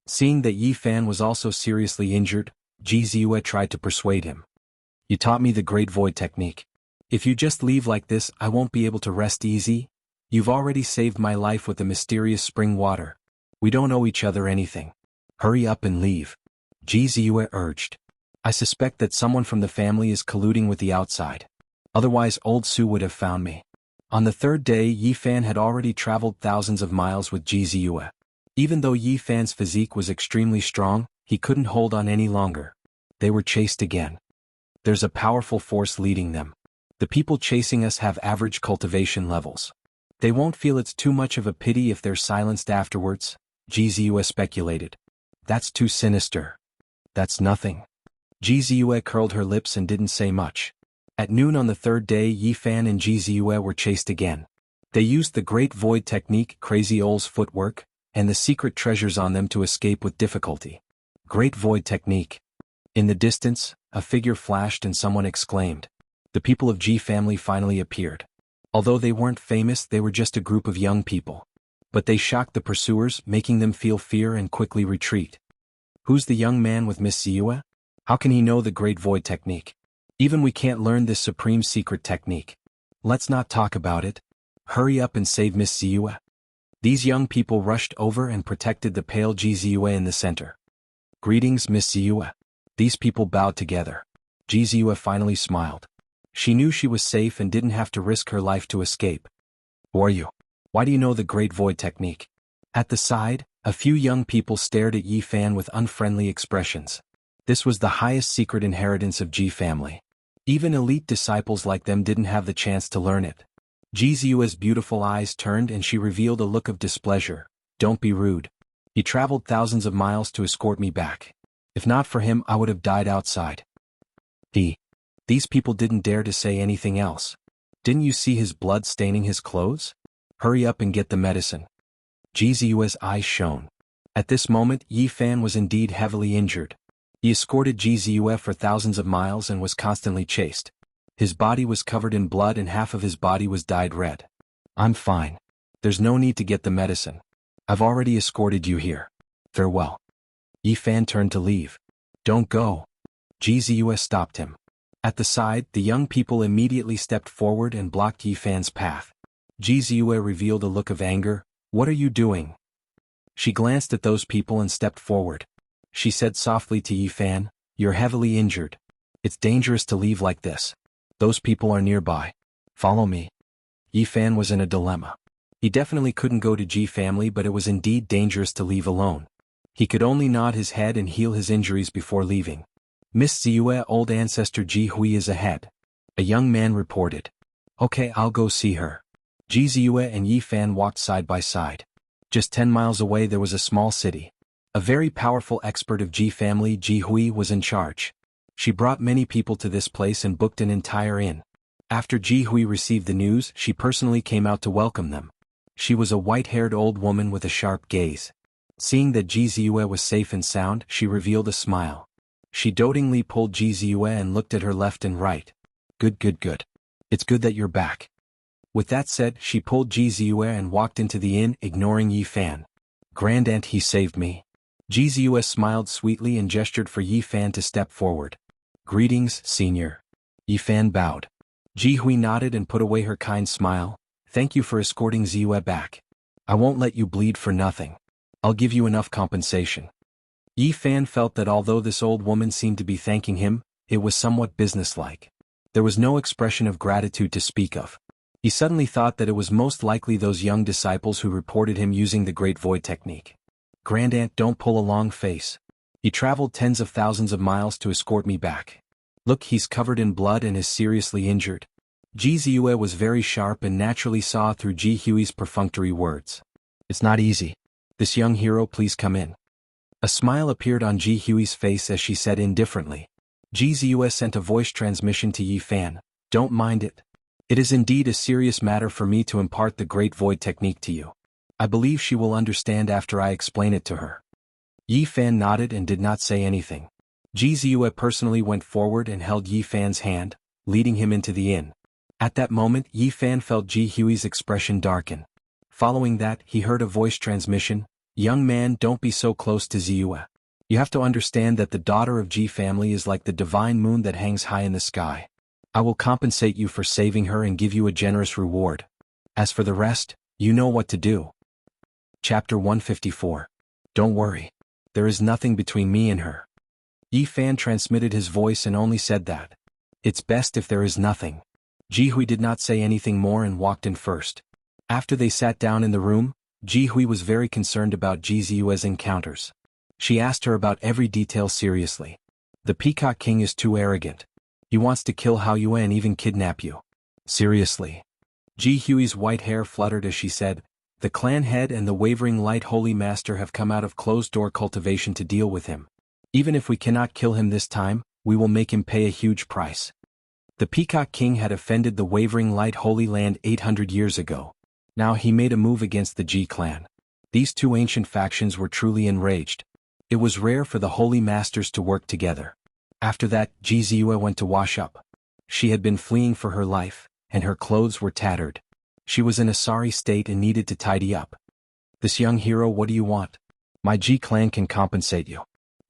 Seeing that Yi Fan was also seriously injured, Ji Ziyue tried to persuade him. You taught me the Great Void technique. If you just leave like this, I won't be able to rest easy. You've already saved my life with the mysterious spring water. We don't owe each other anything. Hurry up and leave. Ji Ziyue urged. I suspect that someone from the family is colluding with the outside. Otherwise, old Su would have found me. On the third day, Yi Fan had already traveled thousands of miles with Ji Ziyue. Even though Yi Fan's physique was extremely strong, he couldn't hold on any longer. They were chased again. There's a powerful force leading them. The people chasing us have average cultivation levels. They won't feel it's too much of a pity if they're silenced afterwards, Ji Ziyue speculated. That's too sinister. That's nothing. Ji Ziyue curled her lips and didn't say much. At noon on the third day, Yi Fan and Ji Ziyue were chased again. They used the Great Void technique, Crazy Ol's footwork, and the secret treasures on them to escape with difficulty. Great Void technique. In the distance, a figure flashed and someone exclaimed. The people of Ji family finally appeared. Although they weren't famous, they were just a group of young people. But they shocked the pursuers, making them feel fear and quickly retreat. Who's the young man with Miss Ziyue? How can he know the Great Void technique? Even we can't learn this supreme secret technique. Let's not talk about it. Hurry up and save Miss Ziyue. These young people rushed over and protected the pale Ji Ziyue in the center. Greetings, Miss Ziyue. These people bowed together. Ji Ziyue finally smiled. She knew she was safe and didn't have to risk her life to escape. Who are you? Why do you know the Great Void technique? At the side, a few young people stared at Yi Fan with unfriendly expressions. This was the highest secret inheritance of Ji family. Even elite disciples like them didn't have the chance to learn it. Ji Ziyue's beautiful eyes turned and she revealed a look of displeasure. Don't be rude. He traveled thousands of miles to escort me back. If not for him, I would have died outside. These people didn't dare to say anything else. Didn't you see his blood staining his clothes? Hurry up and get the medicine. Jizu's eyes shone. At this moment, Yi Fan was indeed heavily injured. He escorted Jizu for thousands of miles and was constantly chased. His body was covered in blood and half of his body was dyed red. I'm fine. There's no need to get the medicine. I've already escorted you here. Farewell. Yi Fan turned to leave. Don't go. Jizu stopped him. At the side, the young people immediately stepped forward and blocked Yi Fan's path. Jizu revealed a look of anger. What are you doing? She glanced at those people and stepped forward. She said softly to Yi Fan, you're heavily injured. It's dangerous to leave like this. Those people are nearby. Follow me. Yi Fan was in a dilemma. He definitely couldn't go to Ji family, but it was indeed dangerous to leave alone. He could only nod his head and heal his injuries before leaving. Miss Ziyue, old ancestor Ji Hui is ahead. A young man reported. Okay, I'll go see her. Ji Ziyue and Yi Fan walked side by side. Just 10 miles away there was a small city. A very powerful expert of Ji family, Ji Hui, was in charge. She brought many people to this place and booked an entire inn. After Ji Hui received the news, she personally came out to welcome them. She was a white-haired old woman with a sharp gaze. Seeing that Ji Ziyue was safe and sound, she revealed a smile. She dotingly pulled Ji Ziyue and looked at her left and right. Good. It's good that you're back. With that said, she pulled Ji Ziyue and walked into the inn, ignoring Yi Fan. Grandaunt, he saved me. Ji Ziyue smiled sweetly and gestured for Yi Fan to step forward. Greetings, senior. Yi Fan bowed. Ji Hui nodded and put away her kind smile. Thank you for escorting Ziyue back. I won't let you bleed for nothing. I'll give you enough compensation. Yi Fan felt that although this old woman seemed to be thanking him, it was somewhat businesslike. There was no expression of gratitude to speak of. He suddenly thought that it was most likely those young disciples who reported him using the Great Void technique. Grandaunt, don't pull a long face. He traveled tens of thousands of miles to escort me back. Look, he's covered in blood and is seriously injured. Ji Ziyue was very sharp and naturally saw through Ji Hui's perfunctory words. It's not easy. This young hero, please come in. A smile appeared on Ji Hui's face as she said indifferently. Ji Ziyue sent a voice transmission to Yi Fan. Don't mind it. It is indeed a serious matter for me to impart the Great Void technique to you. I believe she will understand after I explain it to her. Yi Fan nodded and did not say anything. Ji Ziyue personally went forward and held Yi Fan's hand, leading him into the inn. At that moment, Yi Fan felt Ji Hui's expression darken. Following that, he heard a voice transmission. Young man, don't be so close to Ziyue. You have to understand that the daughter of Ji family is like the divine moon that hangs high in the sky. I will compensate you for saving her and give you a generous reward. As for the rest, you know what to do. Chapter 154. Don't worry. There is nothing between me and her. Yi Fan transmitted his voice and only said that. It's best if there is nothing. Ji Hui did not say anything more and walked in first. After they sat down in the room, Ji Hui was very concerned about Ji Ziyue's encounters. She asked her about every detail seriously. The Peacock King is too arrogant. He wants to kill Hao Yue and even kidnap you. Seriously. Ji Hui's white hair fluttered as she said, the clan head and the Wavering Light Holy Master have come out of closed-door cultivation to deal with him. Even if we cannot kill him this time, we will make him pay a huge price. The Peacock King had offended the Wavering Light Holy Land 800 years ago. Now he made a move against the Ji clan. These two ancient factions were truly enraged. It was rare for the Holy Masters to work together. After that, Ji Ziyue went to wash up. She had been fleeing for her life, and her clothes were tattered. She was in a sorry state and needed to tidy up. This young hero, what do you want? My Ji clan can compensate you.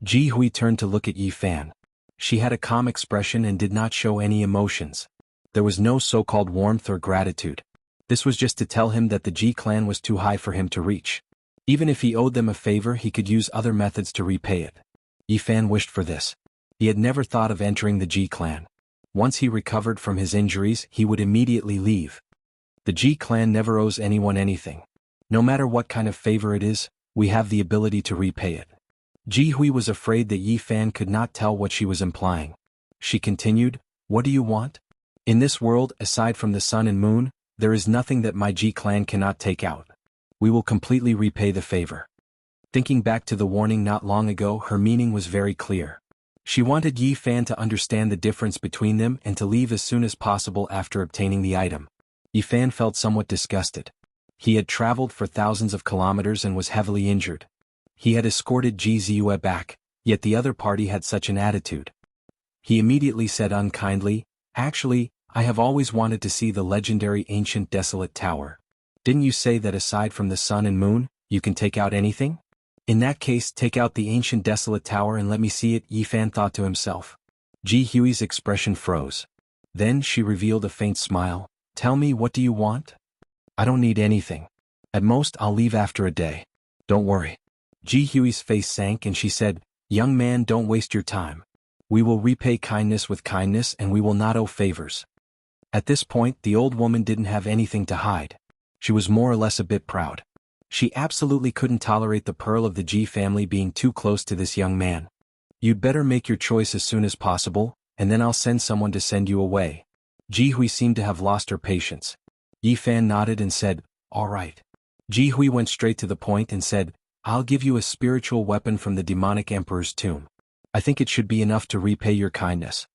Ji Hui turned to look at Yi Fan. She had a calm expression and did not show any emotions. There was no so-called warmth or gratitude. This was just to tell him that the Ji clan was too high for him to reach. Even if he owed them a favor, he could use other methods to repay it. Yi Fan wished for this. He had never thought of entering the Ji clan. Once he recovered from his injuries, he would immediately leave. The Ji clan never owes anyone anything. No matter what kind of favor it is, we have the ability to repay it. Ji Hui was afraid that Yi Fan could not tell what she was implying. She continued, what do you want? In this world, aside from the sun and moon, there is nothing that my Ji clan cannot take out. We will completely repay the favor. Thinking back to the warning not long ago, her meaning was very clear. She wanted Yi Fan to understand the difference between them and to leave as soon as possible after obtaining the item. Yi Fan felt somewhat disgusted. He had traveled for thousands of kilometers and was heavily injured. He had escorted Ji Ziyue back, yet the other party had such an attitude. He immediately said unkindly, "Actually, I have always wanted to see the legendary ancient desolate tower. Didn't you say that aside from the sun and moon, you can take out anything? In that case, take out the ancient desolate tower and let me see it," Yi Fan thought to himself. Ji Hui's expression froze. Then she revealed a faint smile. "Tell me, what do you want?" "I don't need anything. At most I'll leave after a day. Don't worry." Ji Hui's face sank and she said, "Young man, don't waste your time. We will repay kindness with kindness and we will not owe favors." At this point the old woman didn't have anything to hide. She was more or less a bit proud. She absolutely couldn't tolerate the pearl of the Ji family being too close to this young man. "You'd better make your choice as soon as possible, and then I'll send someone to send you away." Ji Hui seemed to have lost her patience. Yi Fan nodded and said, "All right." Ji Hui went straight to the point and said, "I'll give you a spiritual weapon from the demonic emperor's tomb. I think it should be enough to repay your kindness."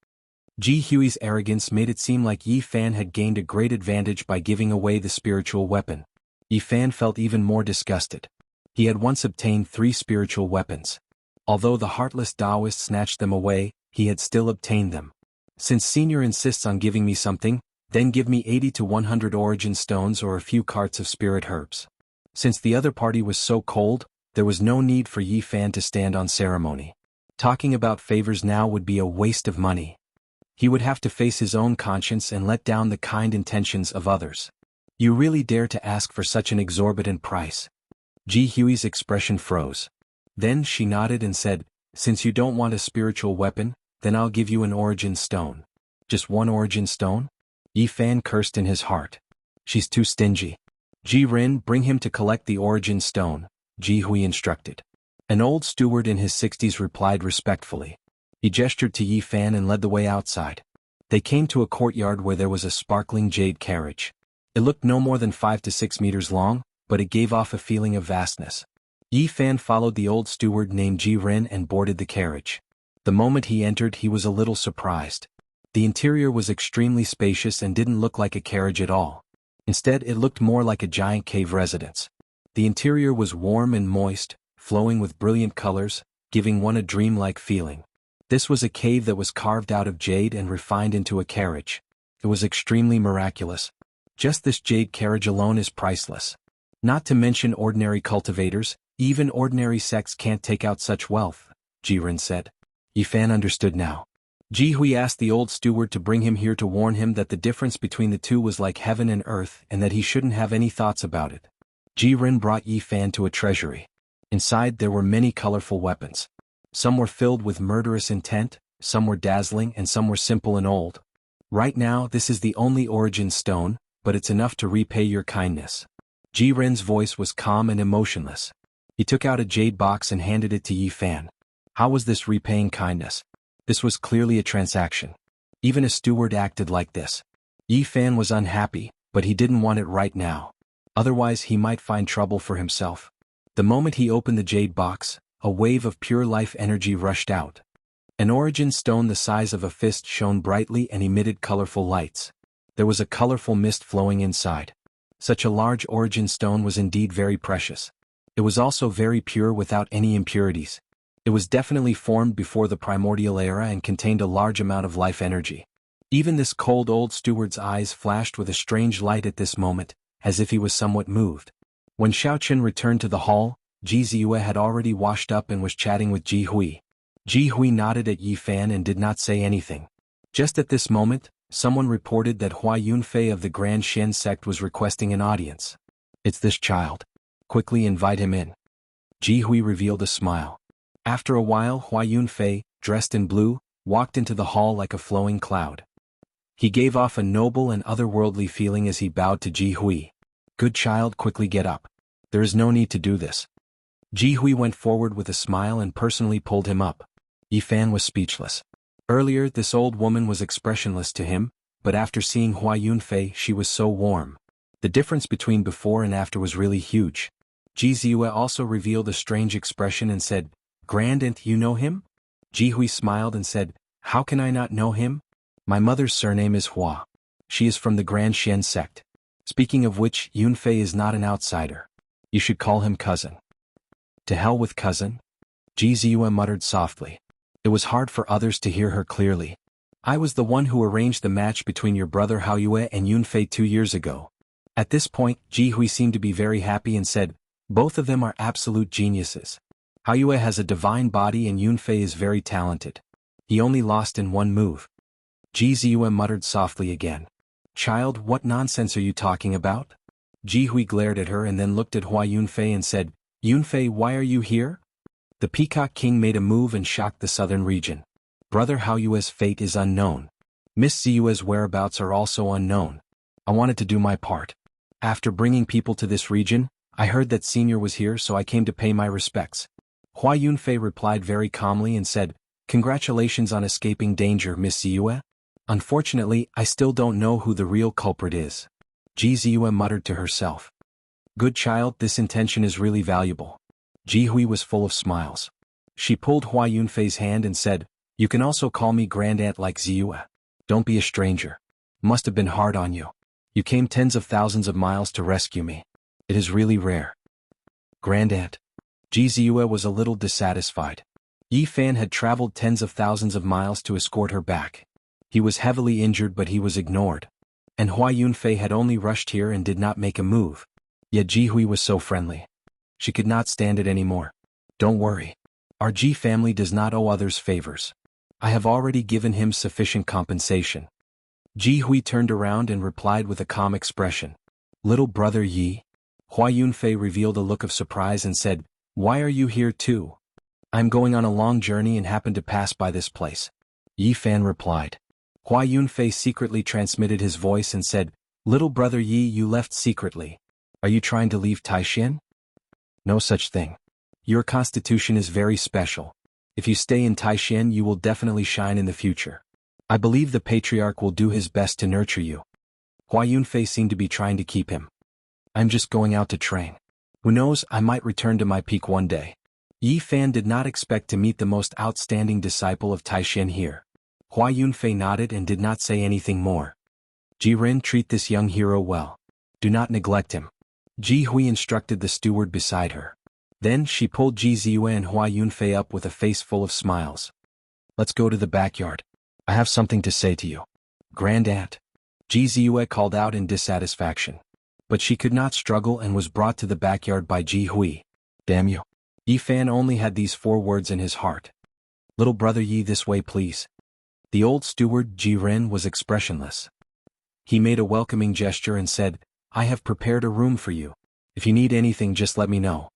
Ji Hui's arrogance made it seem like Yi Fan had gained a great advantage by giving away the spiritual weapon. Yi Fan felt even more disgusted. He had once obtained 3 spiritual weapons. Although the heartless Taoist snatched them away, he had still obtained them. "Since Senior insists on giving me something, then give me 80 to 100 origin stones or a few carts of spirit herbs." Since the other party was so cold, there was no need for Yi Fan to stand on ceremony. Talking about favors now would be a waste of money. He would have to face his own conscience and let down the kind intentions of others. "You really dare to ask for such an exorbitant price?" Ji Hui's expression froze. Then she nodded and said, "Since you don't want a spiritual weapon, then I'll give you an origin stone." "Just 1 origin stone?" Yi Fan cursed in his heart. "She's too stingy." "Ji Rin, bring him to collect the origin stone," Ji Hui instructed. An old steward in his 60s replied respectfully. He gestured to Yi Fan and led the way outside. They came to a courtyard where there was a sparkling jade carriage. It looked no more than 5 to 6 meters long, but it gave off a feeling of vastness. Yi Fan followed the old steward named Ji Rin and boarded the carriage. The moment he entered, he was a little surprised. The interior was extremely spacious and didn't look like a carriage at all. Instead, it looked more like a giant cave residence. The interior was warm and moist, flowing with brilliant colors, giving one a dreamlike feeling. This was a cave that was carved out of jade and refined into a carriage. It was extremely miraculous. Just this jade carriage alone is priceless. Not to mention ordinary cultivators, even ordinary sects can't take out such wealth, Ji Rin said. Yi Fan understood now. Ji Hui asked the old steward to bring him here to warn him that the difference between the two was like heaven and earth and that he shouldn't have any thoughts about it. Ji Rin brought Yi Fan to a treasury. Inside there were many colorful weapons. Some were filled with murderous intent, some were dazzling and some were simple and old. "Right now this is the only origin stone, but it's enough to repay your kindness." Ji Rin's voice was calm and emotionless. He took out a jade box and handed it to Yi Fan. How was this repaying kindness? This was clearly a transaction. Even a steward acted like this. Yi Fan was unhappy, but he didn't want it right now. Otherwise he might find trouble for himself. The moment he opened the jade box, a wave of pure life energy rushed out. An origin stone the size of a fist shone brightly and emitted colorful lights. There was a colorful mist flowing inside. Such a large origin stone was indeed very precious. It was also very pure without any impurities. It was definitely formed before the primordial era and contained a large amount of life energy. Even this cold old steward's eyes flashed with a strange light at this moment, as if he was somewhat moved. When Xiaochen returned to the hall, Ji Ziyue had already washed up and was chatting with Ji Hui. Ji Hui nodded at Yi Fan and did not say anything. Just at this moment, someone reported that Hua Yunfei of the Grand Xian sect was requesting an audience. "It's this child. Quickly invite him in." Ji Hui revealed a smile. After a while, Hua Yunfei, dressed in blue, walked into the hall like a flowing cloud. He gave off a noble and otherworldly feeling as he bowed to Ji Hui. "Good child, quickly get up. There is no need to do this." Ji Hui went forward with a smile and personally pulled him up. Yi Fan was speechless. Earlier, this old woman was expressionless to him, but after seeing Hua Yunfei, she was so warm. The difference between before and after was really huge. Ji Ziyue also revealed a strange expression and said, "Grand Aunt, you know him?" Ji Hui smiled and said, "How can I not know him? My mother's surname is Hua. She is from the Grand Xian sect. Speaking of which, Yunfei is not an outsider. You should call him cousin." "To hell with cousin?" Ji Ziyue muttered softly. It was hard for others to hear her clearly. "I was the one who arranged the match between your brother Hao Yue and Yunfei 2 years ago." At this point, Ji Hui seemed to be very happy and said, "Both of them are absolute geniuses. Hao Yue has a divine body and Yunfei is very talented. He only lost in one move." Ji Ziyue muttered softly again. "Child, what nonsense are you talking about?" Ji Hui glared at her and then looked at Hua Yunfei and said, "Yunfei, why are you here?" The Peacock King made a move and shocked the southern region. Brother Hao Yue's fate is unknown. Miss Ziyue's whereabouts are also unknown. I wanted to do my part. After bringing people to this region, I heard that Senior was here, so I came to pay my respects. Hua Yunfei replied very calmly and said, "Congratulations on escaping danger, Miss Ziyue. Unfortunately, I still don't know who the real culprit is." Ji Ziyue muttered to herself. "Good child, this intention is really valuable." Ji Hui was full of smiles. She pulled Hua Yunfei's hand and said, "You can also call me Grand Aunt like Ziyue. Don't be a stranger. Must have been hard on you. You came tens of thousands of miles to rescue me. It is really rare." "Grand Aunt." Ji Ziyue was a little dissatisfied. Yi Fan had traveled tens of thousands of miles to escort her back. He was heavily injured, but he was ignored. And Hua Yunfei had only rushed here and did not make a move. Yet Ji Hui was so friendly. She could not stand it anymore. "Don't worry. Our Ji family does not owe others favors. I have already given him sufficient compensation." Ji Hui turned around and replied with a calm expression. "Little brother Yi?" Hua Yunfei revealed a look of surprise and said, "Why are you here too?" "I'm going on a long journey and happened to pass by this place." Yi Fan replied. Hua Yunfei secretly transmitted his voice and said, "Little brother Yi, you left secretly. Are you trying to leave Taishan?" "No such thing. Your constitution is very special. If you stay in Taishan, you will definitely shine in the future. I believe the patriarch will do his best to nurture you." Hua Yunfei seemed to be trying to keep him. "I'm just going out to train. Who knows, I might return to my peak one day." Yi Fan did not expect to meet the most outstanding disciple of Taishan here. Hua Yunfei nodded and did not say anything more. "Ji Ren, treat this young hero well. Do not neglect him." Ji Hui instructed the steward beside her. Then she pulled Ji Ziyue and Hua Yunfei up with a face full of smiles. "Let's go to the backyard. I have something to say to you." "Grand Aunt." Ji Ziyue called out in dissatisfaction. But she could not struggle and was brought to the backyard by Ji Hui. "Damn you." Yi Fan only had these 4 words in his heart. "Little brother Yi, this way please." The old steward, Ji Ren, was expressionless. He made a welcoming gesture and said, "I have prepared a room for you. If you need anything, just let me know."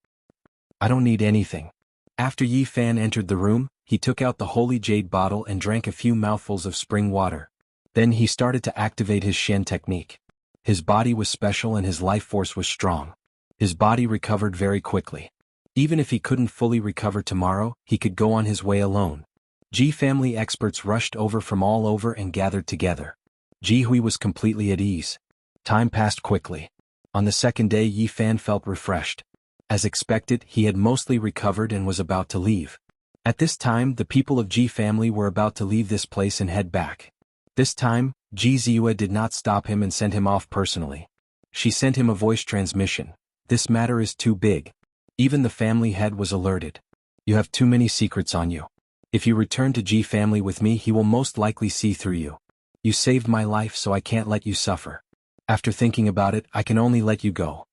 "I don't need anything." After Yi Fan entered the room, he took out the holy jade bottle and drank a few mouthfuls of spring water. Then he started to activate his Shen technique. His body was special and his life force was strong. His body recovered very quickly. Even if he couldn't fully recover tomorrow, he could go on his way alone. Ji family experts rushed over from all over and gathered together. Ji Hui was completely at ease. Time passed quickly. On the second day, Yi Fan felt refreshed. As expected, he had mostly recovered and was about to leave. At this time, the people of Ji family were about to leave this place and head back. This time, Ji Ziyue did not stop him and send him off personally. She sent him a voice transmission. "This matter is too big." Even the family head was alerted. "You have too many secrets on you. If you return to Ji family with me, he will most likely see through you. You saved my life, so I can't let you suffer. After thinking about it, I can only let you go."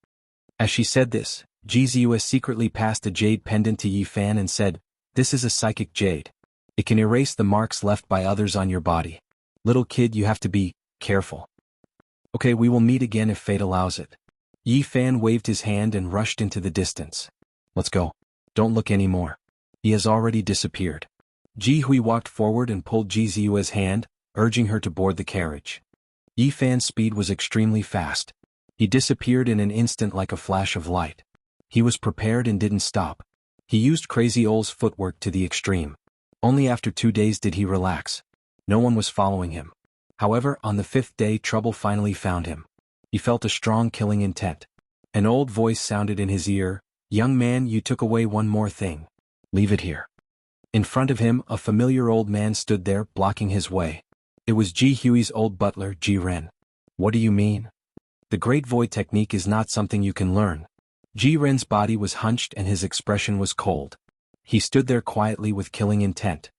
As she said this, Ji Ziyue secretly passed a jade pendant to Yi Fan and said, "This is a psychic jade. It can erase the marks left by others on your body. Little kid, you have to be careful. Okay, we will meet again if fate allows it." Yi Fan waved his hand and rushed into the distance. "Let's go. Don't look anymore. He has already disappeared." Ji Hui walked forward and pulled Ji Ziyue's hand, urging her to board the carriage. Yi Fan's speed was extremely fast. He disappeared in an instant like a flash of light. He was prepared and didn't stop. He used Crazy Ole's footwork to the extreme. Only after 2 days did he relax. No one was following him. However, on the 5th day, trouble finally found him. He felt a strong killing intent. An old voice sounded in his ear, "Young man, you took away one more thing. Leave it here." In front of him, a familiar old man stood there, blocking his way. It was Ji Hui's old butler, Ji Ren. "What do you mean? The Great Void technique is not something you can learn." Ji Ren's body was hunched and his expression was cold. He stood there quietly with killing intent.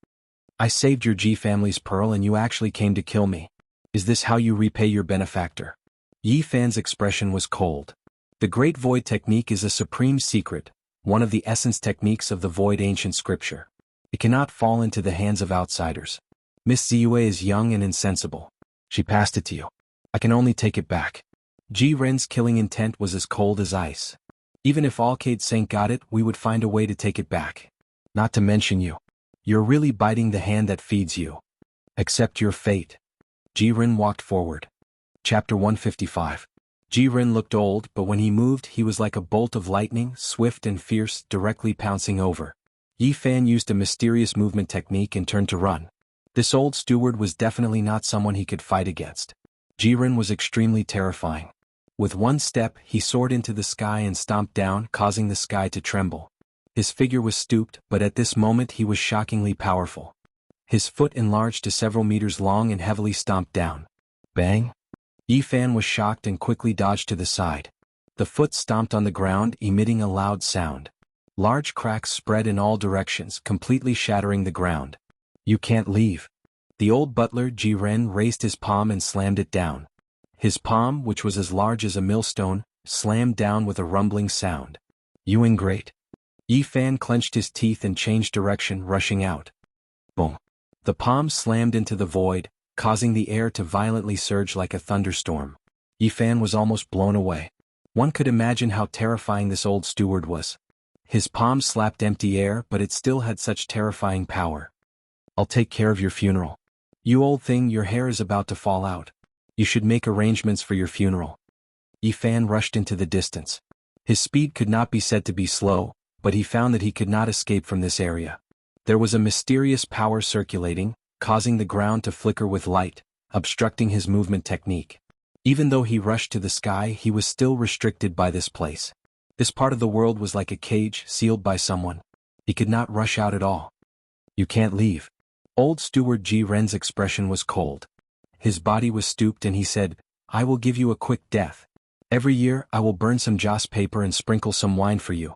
"I saved your Ji family's pearl and you actually came to kill me. Is this how you repay your benefactor?" Yi Fan's expression was cold. The Great Void technique is a supreme secret, one of the essence techniques of the Void ancient scripture. It cannot fall into the hands of outsiders. Miss Ziyue is young and insensible. She passed it to you. I can only take it back. Ji Ren's killing intent was as cold as ice. Even if Alcade Saint got it, we would find a way to take it back. Not to mention you. You're really biting the hand that feeds you. Accept your fate. Ji Ren walked forward. Chapter 155. Ji Ren looked old, but when he moved he was like a bolt of lightning, swift and fierce, directly pouncing over. Yi Fan used a mysterious movement technique and turned to run. This old steward was definitely not someone he could fight against. Ji Ren was extremely terrifying. With one step, he soared into the sky and stomped down, causing the sky to tremble. His figure was stooped, but at this moment he was shockingly powerful. His foot enlarged to several meters long and heavily stomped down. Bang! Yi Fan was shocked and quickly dodged to the side. The foot stomped on the ground, emitting a loud sound. Large cracks spread in all directions, completely shattering the ground. "You can't leave." The old butler Ji Ren raised his palm and slammed it down. His palm, which was as large as a millstone, slammed down with a rumbling sound. "You ingrate." Yi Fan clenched his teeth and changed direction, rushing out. Boom! The palm slammed into the void, causing the air to violently surge like a thunderstorm. Yi Fan was almost blown away. One could imagine how terrifying this old steward was. His palm slapped empty air, but it still had such terrifying power. "I'll take care of your funeral. You old thing, your hair is about to fall out. You should make arrangements for your funeral." Yi Fan rushed into the distance. His speed could not be said to be slow, but he found that he could not escape from this area. There was a mysterious power circulating, causing the ground to flicker with light, obstructing his movement technique. Even though he rushed to the sky, he was still restricted by this place. This part of the world was like a cage sealed by someone. He could not rush out at all. "You can't leave." Old steward Ji Ren's expression was cold. His body was stooped and he said, "I will give you a quick death. Every year I will burn some joss paper and sprinkle some wine for you."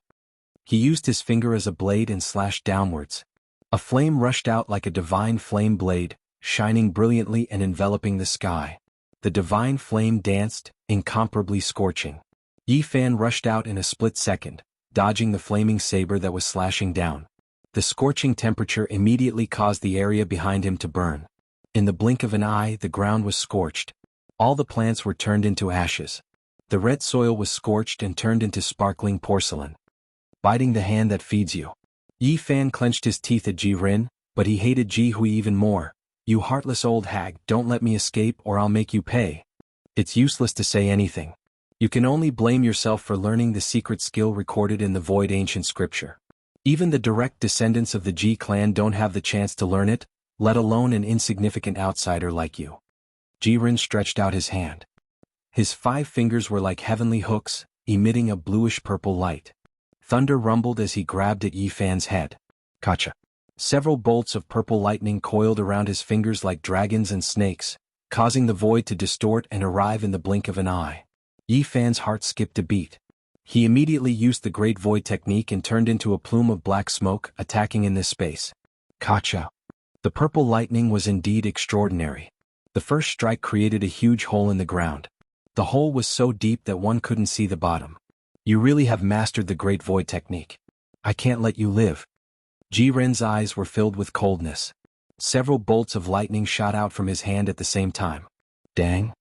He used his finger as a blade and slashed downwards. A flame rushed out like a divine flame blade, shining brilliantly and enveloping the sky. The divine flame danced, incomparably scorching. Yi Fan rushed out in a split second, dodging the flaming saber that was slashing down. The scorching temperature immediately caused the area behind him to burn. In the blink of an eye, the ground was scorched. All the plants were turned into ashes. The red soil was scorched and turned into sparkling porcelain. Biting the hand that feeds you. Yi Fan clenched his teeth at Ji Ren, but he hated Ji Hui even more. "You heartless old hag, don't let me escape or I'll make you pay." It's useless to say anything. You can only blame yourself for learning the secret skill recorded in the Void ancient scripture. Even the direct descendants of the Ji clan don't have the chance to learn it, let alone an insignificant outsider like you. Ji Ren stretched out his hand. His 5 fingers were like heavenly hooks, emitting a bluish-purple light. Thunder rumbled as he grabbed at Yi Fan's head. Gotcha. Several bolts of purple lightning coiled around his fingers like dragons and snakes, causing the void to distort and arrive in the blink of an eye. Yi Fan's heart skipped a beat. He immediately used the Great Void technique and turned into a plume of black smoke, attacking in this space. Gotcha. The purple lightning was indeed extraordinary. The first strike created a huge hole in the ground. The hole was so deep that one couldn't see the bottom. "You really have mastered the Great Void technique. I can't let you live." Ji Ren's eyes were filled with coldness. Several bolts of lightning shot out from his hand at the same time. Dang!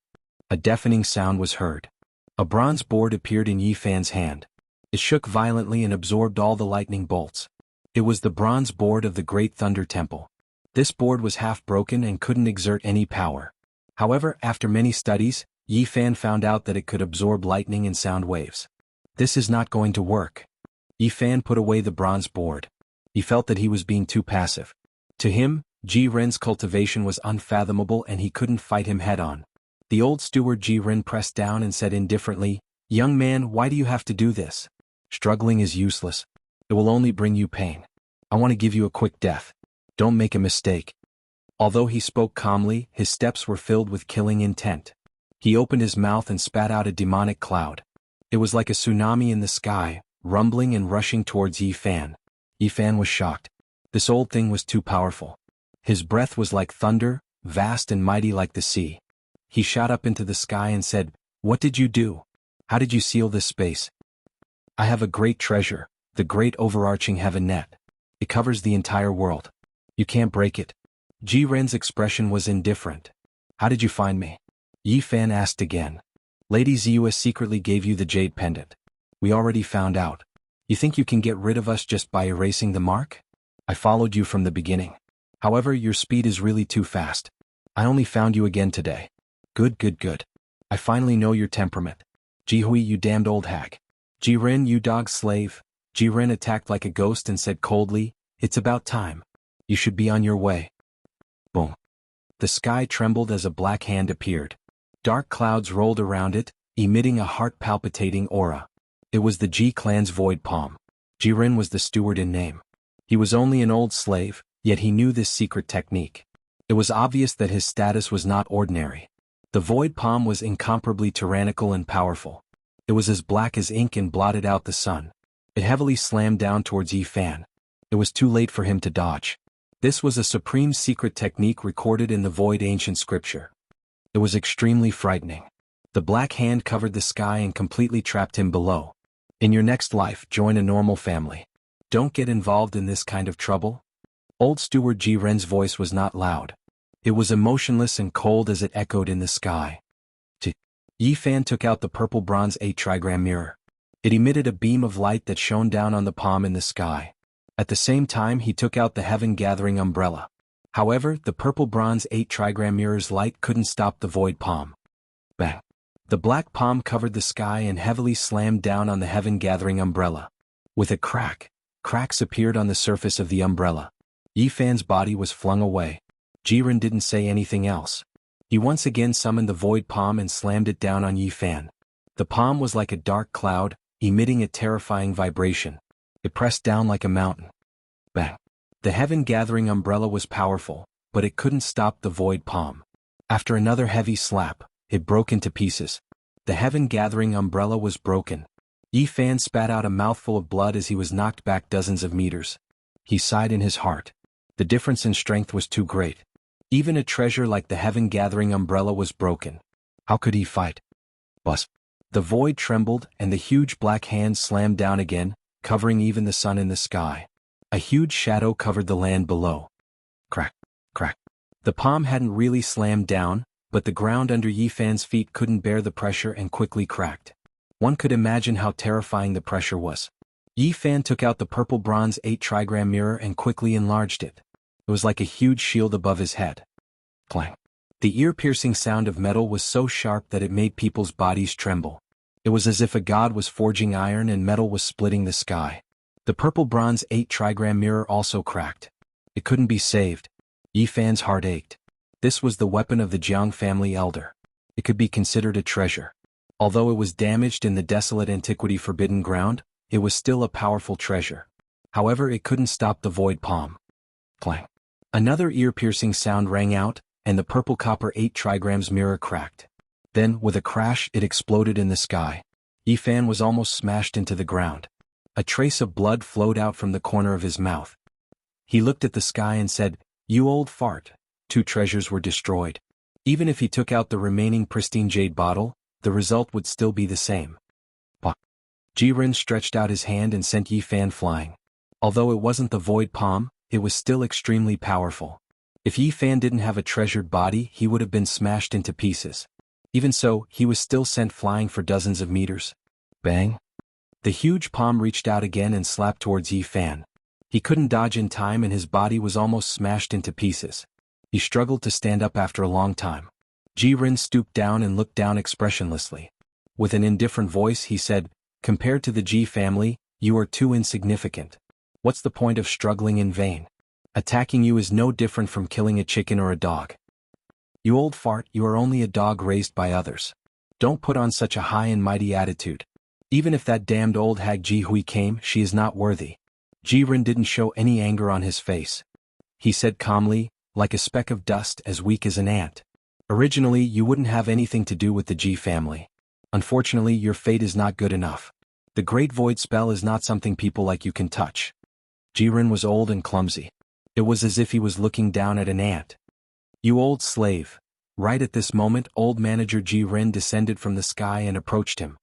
A deafening sound was heard. A bronze board appeared in Yi Fan's hand. It shook violently and absorbed all the lightning bolts. It was the bronze board of the Great Thunder Temple. This board was half broken and couldn't exert any power. However, after many studies, Yi Fan found out that it could absorb lightning and sound waves. This is not going to work. Yi Fan put away the bronze board. He felt that he was being too passive. To him, Ji Ren's cultivation was unfathomable and he couldn't fight him head-on. The old steward Ji Ren pressed down and said indifferently, "Young man, why do you have to do this? Struggling is useless. It will only bring you pain. I want to give you a quick death. Don't make a mistake." Although he spoke calmly, his steps were filled with killing intent. He opened his mouth and spat out a demonic cloud. It was like a tsunami in the sky, rumbling and rushing towards Yi Fan. Yi Fan was shocked. This old thing was too powerful. His breath was like thunder, vast and mighty like the sea. He shot up into the sky and said, "What did you do? How did you seal this space?" "I have a great treasure, the great overarching heaven net. It covers the entire world. You can't break it." Ji Ren's expression was indifferent. "How did you find me?" Yi Fan asked again. "Lady Ziyue secretly gave you the jade pendant. We already found out. You think you can get rid of us just by erasing the mark? I followed you from the beginning. However, your speed is really too fast. I only found you again today. Good. I finally know your temperament. Ji Hui, you damned old hag. Ji Ren, you dog slave." Ji Ren attacked like a ghost and said coldly, "It's about time. You should be on your way." Boom. The sky trembled as a black hand appeared. Dark clouds rolled around it, emitting a heart-palpitating aura. It was the Ji clan's void palm. Ji Ren was the steward in name. He was only an old slave, yet he knew this secret technique. It was obvious that his status was not ordinary. The void palm was incomparably tyrannical and powerful. It was as black as ink and blotted out the sun. It heavily slammed down towards Yi Fan. It was too late for him to dodge. This was a supreme secret technique recorded in the void ancient scripture. It was extremely frightening. The black hand covered the sky and completely trapped him below. In your next life, join a normal family. Don't get involved in this kind of trouble. Old steward Ji Ren's voice was not loud. It was emotionless and cold as it echoed in the sky. Yi Fan took out the purple bronze 8-trigram mirror. It emitted a beam of light that shone down on the palm in the sky. At the same time he took out the heaven-gathering umbrella. However, the purple bronze 8-trigram mirror's light couldn't stop the void palm. Bang! The black palm covered the sky and heavily slammed down on the heaven-gathering umbrella. With a crack, cracks appeared on the surface of the umbrella. Yi Fan's body was flung away. Ji Ren didn't say anything else. He once again summoned the void palm and slammed it down on Yi Fan. The palm was like a dark cloud, emitting a terrifying vibration. It pressed down like a mountain. Bang! The heaven-gathering umbrella was powerful, but it couldn't stop the void palm. After another heavy slap, it broke into pieces. The heaven-gathering umbrella was broken. Yi Fan spat out a mouthful of blood as he was knocked back dozens of meters. He sighed in his heart. The difference in strength was too great. Even a treasure like the heaven-gathering umbrella was broken. How could he fight? Buzz. The void trembled and the huge black hand slammed down again, covering even the sun in the sky. A huge shadow covered the land below. Crack, crack. The palm hadn't really slammed down, but the ground under Yi Fan's feet couldn't bear the pressure and quickly cracked. One could imagine how terrifying the pressure was. Yi Fan took out the purple bronze 8-trigram mirror and quickly enlarged it. It was like a huge shield above his head. Clang. The ear-piercing sound of metal was so sharp that it made people's bodies tremble. It was as if a god was forging iron and metal was splitting the sky. The purple bronze 8-trigram mirror also cracked. It couldn't be saved. Yi Fan's heart ached. This was the weapon of the Jianghu family elder. It could be considered a treasure. Although it was damaged in the desolate antiquity forbidden ground, it was still a powerful treasure. However, it couldn't stop the void palm. Clang. Another ear-piercing sound rang out, and the purple copper 8-trigrams mirror cracked. Then, with a crash, it exploded in the sky. Yi Fan was almost smashed into the ground. A trace of blood flowed out from the corner of his mouth. He looked at the sky and said, "You old fart." 2 treasures were destroyed. Even if he took out the remaining pristine jade bottle, the result would still be the same. Pah! Ji Ren stretched out his hand and sent Yi Fan flying. Although it wasn't the void palm, it was still extremely powerful. If Yi Fan didn't have a treasured body, he would have been smashed into pieces. Even so, he was still sent flying for dozens of meters. Bang! The huge palm reached out again and slapped towards Yi Fan. He couldn't dodge in time and his body was almost smashed into pieces. He struggled to stand up after a long time. Ji Ren stooped down and looked down expressionlessly. With an indifferent voice he said, "Compared to the Ji family, you are too insignificant. What's the point of struggling in vain? Attacking you is no different from killing a chicken or a dog." You old fart, you are only a dog raised by others. Don't put on such a high and mighty attitude. Even if that damned old hag Jihui came, she is not worthy. Jiren didn't show any anger on his face. He said calmly, like a speck of dust as weak as an ant. Originally, you wouldn't have anything to do with the Ji family. Unfortunately, your fate is not good enough. The Great Void spell is not something people like you can touch. Jiren was old and clumsy. It was as if he was looking down at an ant. You old slave. Right at this moment, old manager Jiren descended from the sky and approached him.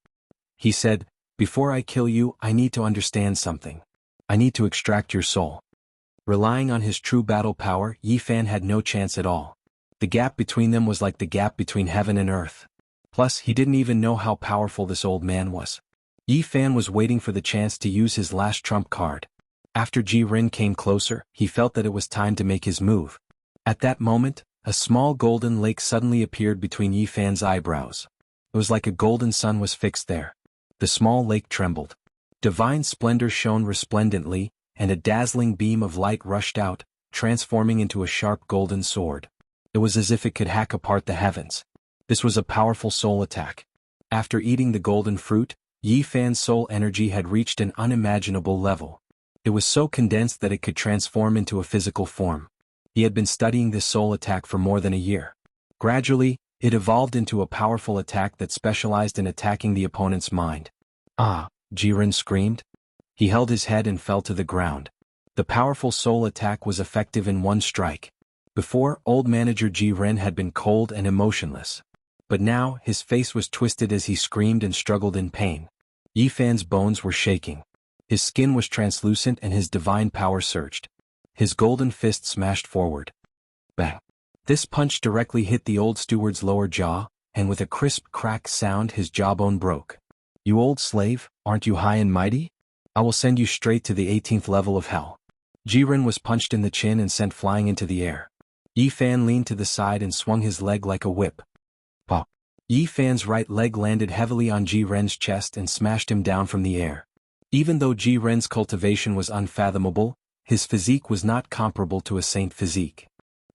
He said, "Before I kill you, I need to understand something. I need to extract your soul." Relying on his true battle power, Yi Fan had no chance at all. The gap between them was like the gap between heaven and earth. Plus, he didn't even know how powerful this old man was. Yi Fan was waiting for the chance to use his last trump card. After Jiren came closer, he felt that it was time to make his move. At that moment, a small golden lake suddenly appeared between Yi Fan's eyebrows. It was like a golden sun was fixed there. The small lake trembled. Divine splendor shone resplendently, and a dazzling beam of light rushed out, transforming into a sharp golden sword. It was as if it could hack apart the heavens. This was a powerful soul attack. After eating the golden fruit, Yi Fan's soul energy had reached an unimaginable level. It was so condensed that it could transform into a physical form. He had been studying this soul attack for more than a year. Gradually, it evolved into a powerful attack that specialized in attacking the opponent's mind. "Ah!" Jiren screamed. He held his head and fell to the ground. The powerful soul attack was effective in one strike. Before, old manager Jiren had been cold and emotionless. But now, his face was twisted as he screamed and struggled in pain. Yi Fan's bones were shaking. His skin was translucent and his divine power surged. His golden fist smashed forward. Bang! This punch directly hit the old steward's lower jaw, and with a crisp crack sound his jawbone broke. "You old slave, aren't you high and mighty? I will send you straight to the 18th level of hell." Jiren was punched in the chin and sent flying into the air. Yi Fan leaned to the side and swung his leg like a whip. Pop! Yi Fan's right leg landed heavily on Jiren's chest and smashed him down from the air. Even though Jiren's cultivation was unfathomable, his physique was not comparable to a saint physique.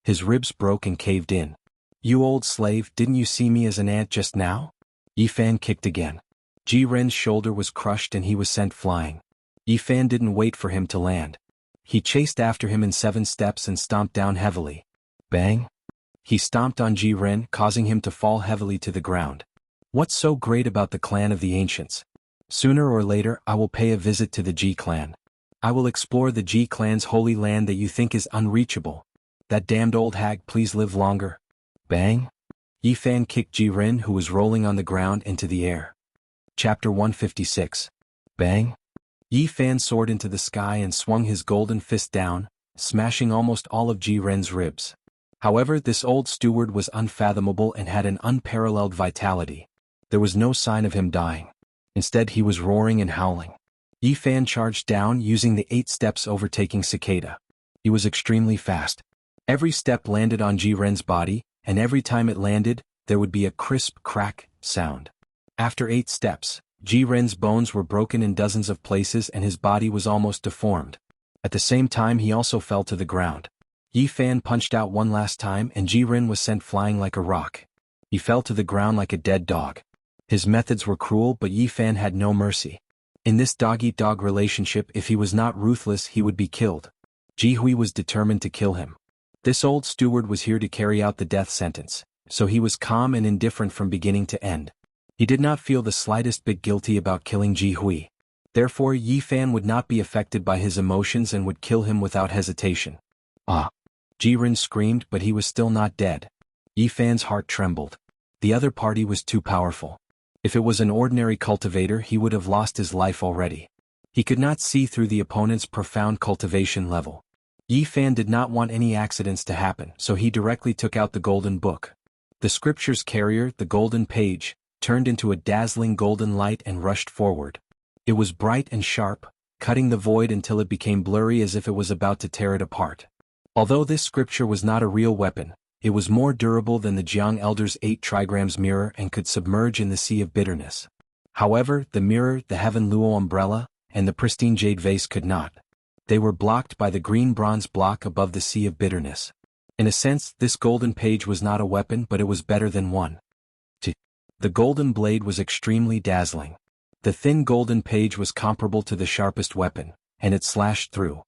His ribs broke and caved in. "You old slave, didn't you see me as an ant just now?" Yi Fan kicked again. Jiren's shoulder was crushed and he was sent flying. Yi Fan didn't wait for him to land. He chased after him in 7 steps and stomped down heavily. Bang! He stomped on Jiren, causing him to fall heavily to the ground. What's so great about the clan of the ancients? Sooner or later, I will pay a visit to the Ji clan. I will explore the Ji clan's holy land that you think is unreachable. That damned old hag, please live longer. Bang! Yi Fan kicked Jiren, who was rolling on the ground, into the air. Chapter 156. Bang! Yi Fan soared into the sky and swung his golden fist down, smashing almost all of Jiren's ribs. However, this old steward was unfathomable and had an unparalleled vitality. There was no sign of him dying. Instead, he was roaring and howling. Yi Fan charged down, using the 8 steps overtaking Cicada. He was extremely fast. Every step landed on Jiren's body, and every time it landed, there would be a crisp crack sound. After 8 steps, Jiren's bones were broken in dozens of places and his body was almost deformed. At the same time, he also fell to the ground. Yi Fan punched out one last time and Jiren was sent flying like a rock. He fell to the ground like a dead dog. His methods were cruel, but Yi Fan had no mercy. In this dog-eat-dog relationship, if he was not ruthless, he would be killed. Jihui was determined to kill him. This old steward was here to carry out the death sentence, so he was calm and indifferent from beginning to end. He did not feel the slightest bit guilty about killing Jihui. Therefore, Yi Fan would not be affected by his emotions and would kill him without hesitation. Ah! Jiren screamed, but he was still not dead. Yi Fan's heart trembled. The other party was too powerful. If it was an ordinary cultivator, he would have lost his life already. He could not see through the opponent's profound cultivation level. Yi Fan did not want any accidents to happen, so he directly took out the golden book. The scripture's carrier, the golden page, turned into a dazzling golden light and rushed forward. It was bright and sharp, cutting the void until it became blurry as if it was about to tear it apart. Although this scripture was not a real weapon, it was more durable than the Jiang Elder's 8 trigrams mirror and could submerge in the sea of bitterness. However, the mirror, the Heaven Luo umbrella, and the pristine jade vase could not. They were blocked by the green bronze block above the sea of bitterness. In a sense, this golden page was not a weapon, but it was better than one. The golden blade was extremely dazzling. The thin golden page was comparable to the sharpest weapon, and it slashed through.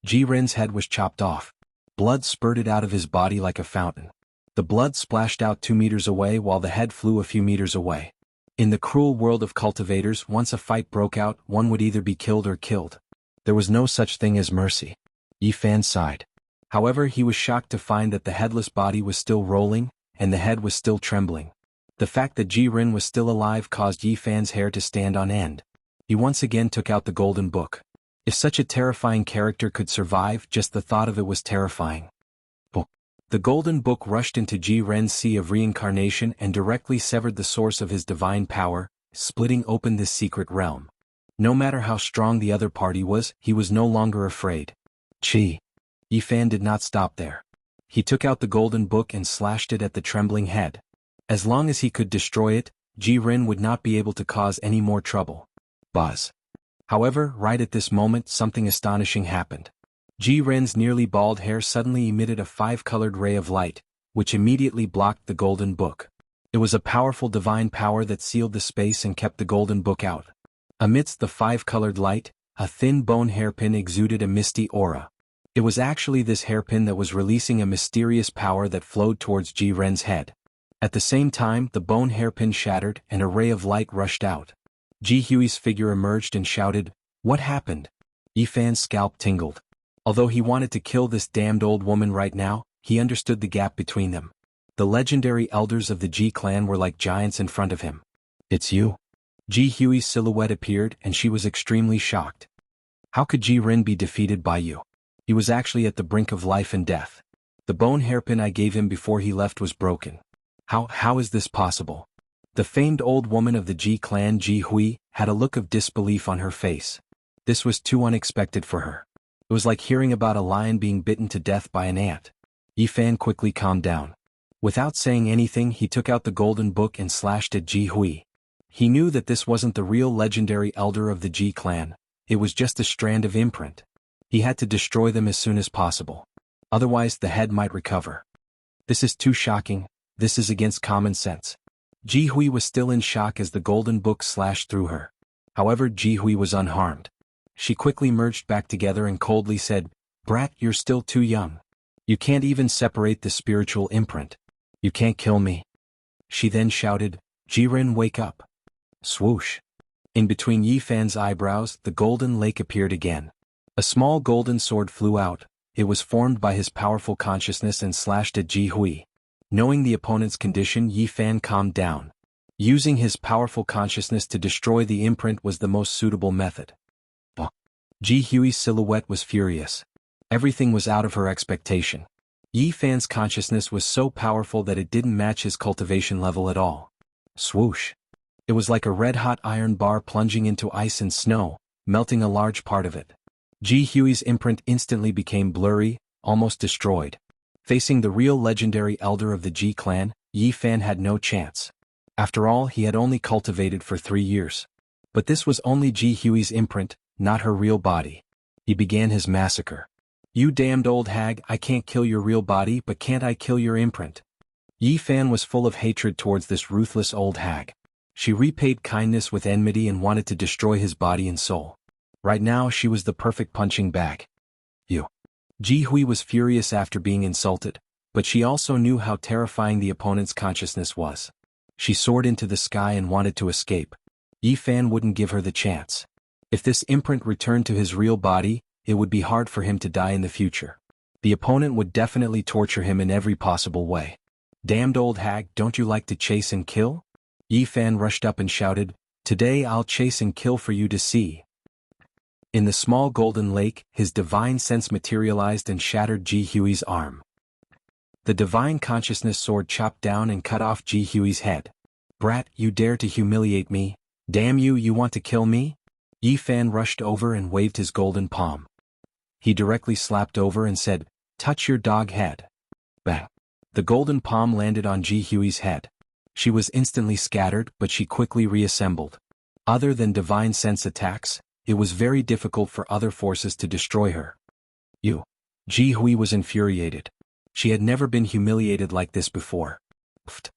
Ji-Ren's head was chopped off. Blood spurted out of his body like a fountain. The blood splashed out 2 meters away while the head flew a few meters away. In the cruel world of cultivators, once a fight broke out, one would either be killed or killed. There was no such thing as mercy. Yi Fan sighed. However, he was shocked to find that the headless body was still rolling, and the head was still trembling. The fact that Ji-Ren was still alive caused Yi Fan's hair to stand on end. He once again took out the golden book. If such a terrifying character could survive, just the thought of it was terrifying. The golden book rushed into Ji-Ren's sea of reincarnation and directly severed the source of his divine power, splitting open this secret realm. No matter how strong the other party was, he was no longer afraid. Yi Fan did not stop there. He took out the golden book and slashed it at the trembling head. As long as he could destroy it, Ji-Ren would not be able to cause any more trouble. Buzz. However, right at this moment, something astonishing happened. Ji-Ren's nearly bald hair suddenly emitted a 5-colored ray of light, which immediately blocked the golden book. It was a powerful divine power that sealed the space and kept the golden book out. Amidst the 5-colored light, a thin bone hairpin exuded a misty aura. It was actually this hairpin that was releasing a mysterious power that flowed towards Ji-Ren's head. At the same time, the bone hairpin shattered and a ray of light rushed out. Ji Hui's figure emerged and shouted, "What happened?" Yi Fan's scalp tingled. Although he wanted to kill this damned old woman right now, he understood the gap between them. The legendary elders of the Ji clan were like giants in front of him. "It's you?" Ji Hui's silhouette appeared and she was extremely shocked. "How could Ji-Ren be defeated by you? He was actually at the brink of life and death. The bone hairpin I gave him before he left was broken. How is this possible?" The famed old woman of the Ji clan, Ji Hui, had a look of disbelief on her face. This was too unexpected for her. It was like hearing about a lion being bitten to death by an ant. Yi Fan quickly calmed down. Without saying anything, he took out the golden book and slashed at Ji Hui. He knew that this wasn't the real legendary elder of the Ji clan, it was just a strand of imprint. He had to destroy them as soon as possible. Otherwise the head might recover. This is too shocking, this is against common sense. Ji Hui was still in shock as the golden book slashed through her. However, Ji Hui was unharmed. She quickly merged back together and coldly said, "Brat, you're still too young. You can't even separate the spiritual imprint. You can't kill me." She then shouted, "Ji-Ren, wake up." Swoosh. In between Yi Fan's eyebrows, the golden lake appeared again. A small golden sword flew out. It was formed by his powerful consciousness and slashed at Ji Hui. Knowing the opponent's condition, Yi Fan calmed down. Using his powerful consciousness to destroy the imprint was the most suitable method. Ji Hui's silhouette was furious. Everything was out of her expectation. Yi Fan's consciousness was so powerful that it didn't match his cultivation level at all. Swoosh. It was like a red-hot iron bar plunging into ice and snow, melting a large part of it. Ji Hui's imprint instantly became blurry, almost destroyed. Facing the real legendary elder of the Ji clan, Yi Fan had no chance. After all, he had only cultivated for 3 years. But this was only Ji Hui's imprint, not her real body. He began his massacre. "You damned old hag, I can't kill your real body, but can't I kill your imprint?" Yi Fan was full of hatred towards this ruthless old hag. She repaid kindness with enmity and wanted to destroy his body and soul. Right now she was the perfect punching bag. "You." Ji Hui was furious after being insulted, but she also knew how terrifying the opponent's consciousness was. She soared into the sky and wanted to escape. Yi Fan wouldn't give her the chance. If this imprint returned to his real body, it would be hard for him to die in the future. The opponent would definitely torture him in every possible way. "Damned old hag, don't you like to chase and kill?" Yi Fan rushed up and shouted, "Today I'll chase and kill for you to see." In the small golden lake, his divine sense materialized and shattered Ji Hui's arm. The divine consciousness sword chopped down and cut off Ji Hui's head. "Brat, you dare to humiliate me? Damn you, you want to kill me?" Yi Fan rushed over and waved his golden palm. He directly slapped over and said, "Touch your dog head." Bang. The golden palm landed on Ji Hui's head. She was instantly scattered, but she quickly reassembled. Other than divine sense attacks, it was very difficult for other forces to destroy her. "You." Ji Hui was infuriated. She had never been humiliated like this before. Pfft.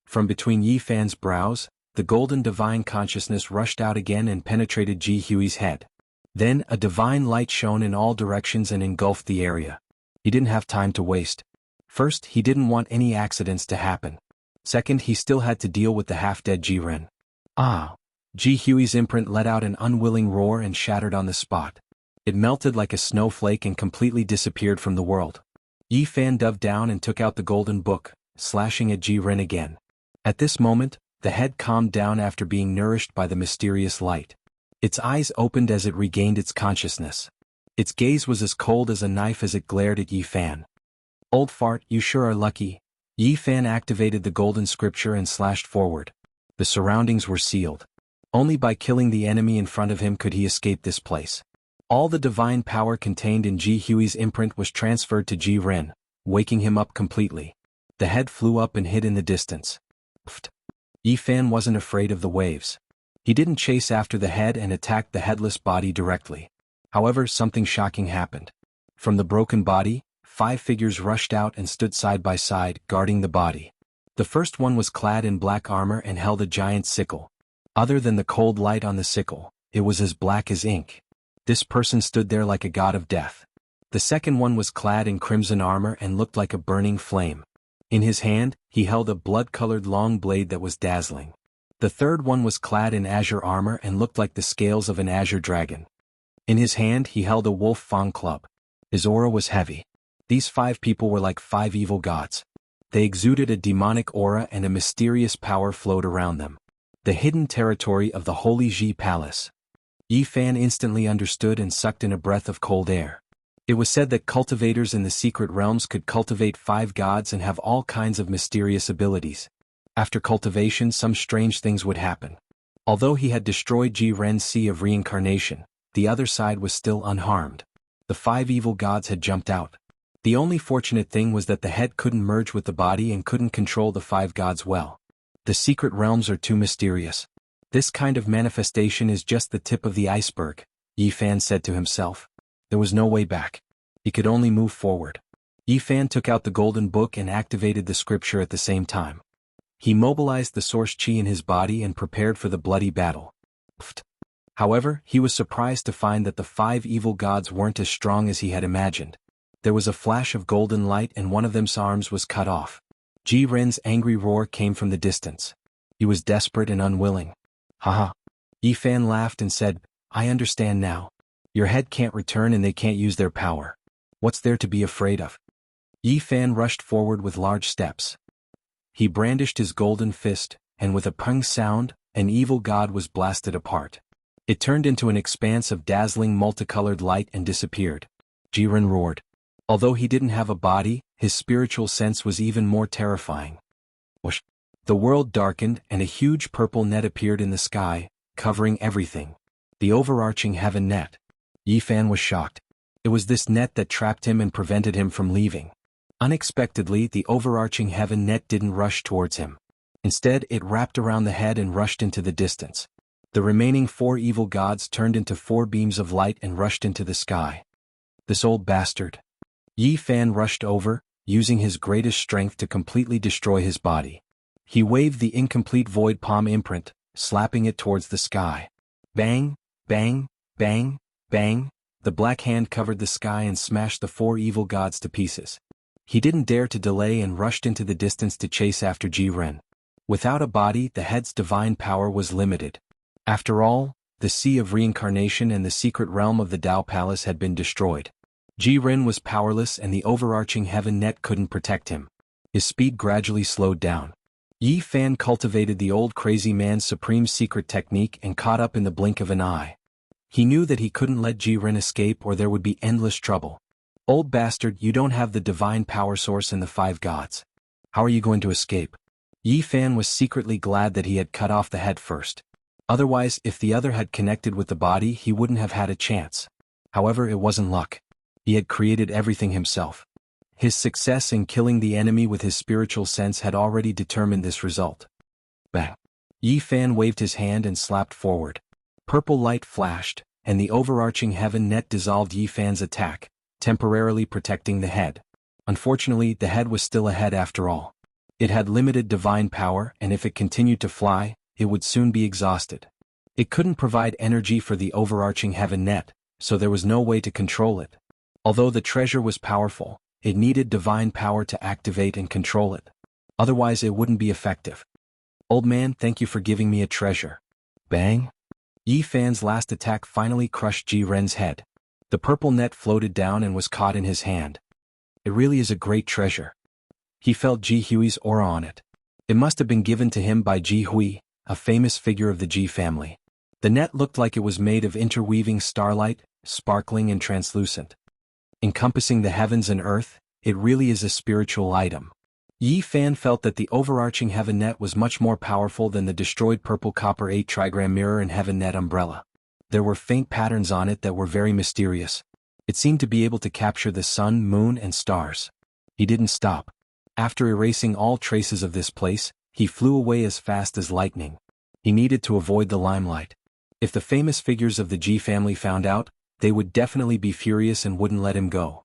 From between Yi Fan's brows, the golden divine consciousness rushed out again and penetrated Ji Hui's head. Then a divine light shone in all directions and engulfed the area. He didn't have time to waste. First, he didn't want any accidents to happen. Second, he still had to deal with the half-dead Ji Ren. Ah! Ji Hui's imprint let out an unwilling roar and shattered on the spot. It melted like a snowflake and completely disappeared from the world. Yi Fan dove down and took out the golden book, slashing at Ji Ren again. At this moment, the head calmed down after being nourished by the mysterious light. Its eyes opened as it regained its consciousness. Its gaze was as cold as a knife as it glared at Yi Fan. Old fart, you sure are lucky. Yi Fan activated the golden scripture and slashed forward. The surroundings were sealed. Only by killing the enemy in front of him could he escape this place. All the divine power contained in Ji Hui's imprint was transferred to Ji Ren, waking him up completely. The head flew up and hid in the distance. Pfft. Yi Fan wasn't afraid of the waves. He didn't chase after the head and attacked the headless body directly. However, something shocking happened. From the broken body, 5 figures rushed out and stood side by side, guarding the body. The first one was clad in black armor and held a giant sickle. Other than the cold light on the sickle, it was as black as ink. This person stood there like a god of death. The second one was clad in crimson armor and looked like a burning flame. In his hand, he held a blood-colored long blade that was dazzling. The third one was clad in azure armor and looked like the scales of an azure dragon. In his hand he held a wolf fang club. His aura was heavy. These 5 people were like 5 evil gods. They exuded a demonic aura and a mysterious power flowed around them. The hidden territory of the Holy Ji Palace. Yi Fan instantly understood and sucked in a breath of cold air. It was said that cultivators in the secret realms could cultivate 5 gods and have all kinds of mysterious abilities. After cultivation, some strange things would happen. Although he had destroyed Ji Ren's Sea of Reincarnation, the other side was still unharmed. The 5 evil gods had jumped out. The only fortunate thing was that the head couldn't merge with the body and couldn't control the 5 gods well. The secret realms are too mysterious. This kind of manifestation is just the tip of the iceberg, Yi Fan said to himself. There was no way back. He could only move forward. Yi Fan took out the golden book and activated the scripture at the same time. He mobilized the source chi in his body and prepared for the bloody battle. Pfft. However, he was surprised to find that the 5 evil gods weren't as strong as he had imagined. There was a flash of golden light and one of them's arms was cut off. Ji Ren's angry roar came from the distance. He was desperate and unwilling. Haha. Yi Fan laughed and said, I understand now. Your head can't return and they can't use their power. What's there to be afraid of? Yi Fan rushed forward with large steps. He brandished his golden fist, and with a pung sound, an evil god was blasted apart. It turned into an expanse of dazzling multicolored light and disappeared. Ji Ren roared. Although he didn't have a body, his spiritual sense was even more terrifying. Whoosh. The world darkened and a huge purple net appeared in the sky, covering everything. The overarching heaven net. Yi Fan was shocked. It was this net that trapped him and prevented him from leaving. Unexpectedly, the overarching heaven net didn't rush towards him. Instead, it wrapped around the head and rushed into the distance. The remaining 4 evil gods turned into 4 beams of light and rushed into the sky. This old bastard. Yi Fan rushed over, using his greatest strength to completely destroy his body. He waved the incomplete void palm imprint, slapping it towards the sky. Bang, bang, bang, bang, the black hand covered the sky and smashed the 4 evil gods to pieces. He didn't dare to delay and rushed into the distance to chase after Ji Ren. Without a body, the head's divine power was limited. After all, the Sea of Reincarnation and the secret realm of the Dao Palace had been destroyed. Ji Ren was powerless and the overarching heaven net couldn't protect him. His speed gradually slowed down. Yi Fan cultivated the old crazy man's supreme secret technique and caught up in the blink of an eye. He knew that he couldn't let Ji Ren escape or there would be endless trouble. Old bastard, you don't have the divine power source in the 5 gods. How are you going to escape? Yi Fan was secretly glad that he had cut off the head first. Otherwise, if the other had connected with the body, he wouldn't have had a chance. However, it wasn't luck. He had created everything himself. His success in killing the enemy with his spiritual sense had already determined this result. Bang! Yi Fan waved his hand and slapped forward. Purple light flashed, and the overarching heaven net dissolved Yi Fan's attack, temporarily protecting the head. Unfortunately, the head was still a head after all. It had limited divine power, and if it continued to fly, it would soon be exhausted. It couldn't provide energy for the overarching heaven net, so there was no way to control it. Although the treasure was powerful, it needed divine power to activate and control it. Otherwise it wouldn't be effective. Old man, thank you for giving me a treasure. Bang! Yi Fan's last attack finally crushed Ji Ren's head. The purple net floated down and was caught in his hand. It really is a great treasure. He felt Ji Hui's aura on it. It must have been given to him by Ji Hui, a famous figure of the Ji family. The net looked like it was made of interweaving starlight, sparkling and translucent. Encompassing the heavens and earth, it really is a spiritual item. Yi Fan felt that the overarching heaven net was much more powerful than the destroyed purple copper 8 trigram mirror and heaven net umbrella. There were faint patterns on it that were very mysterious. It seemed to be able to capture the sun, moon, and stars. He didn't stop. After erasing all traces of this place, he flew away as fast as lightning. He needed to avoid the limelight. If the famous figures of the Ji family found out, they would definitely be furious and wouldn't let him go.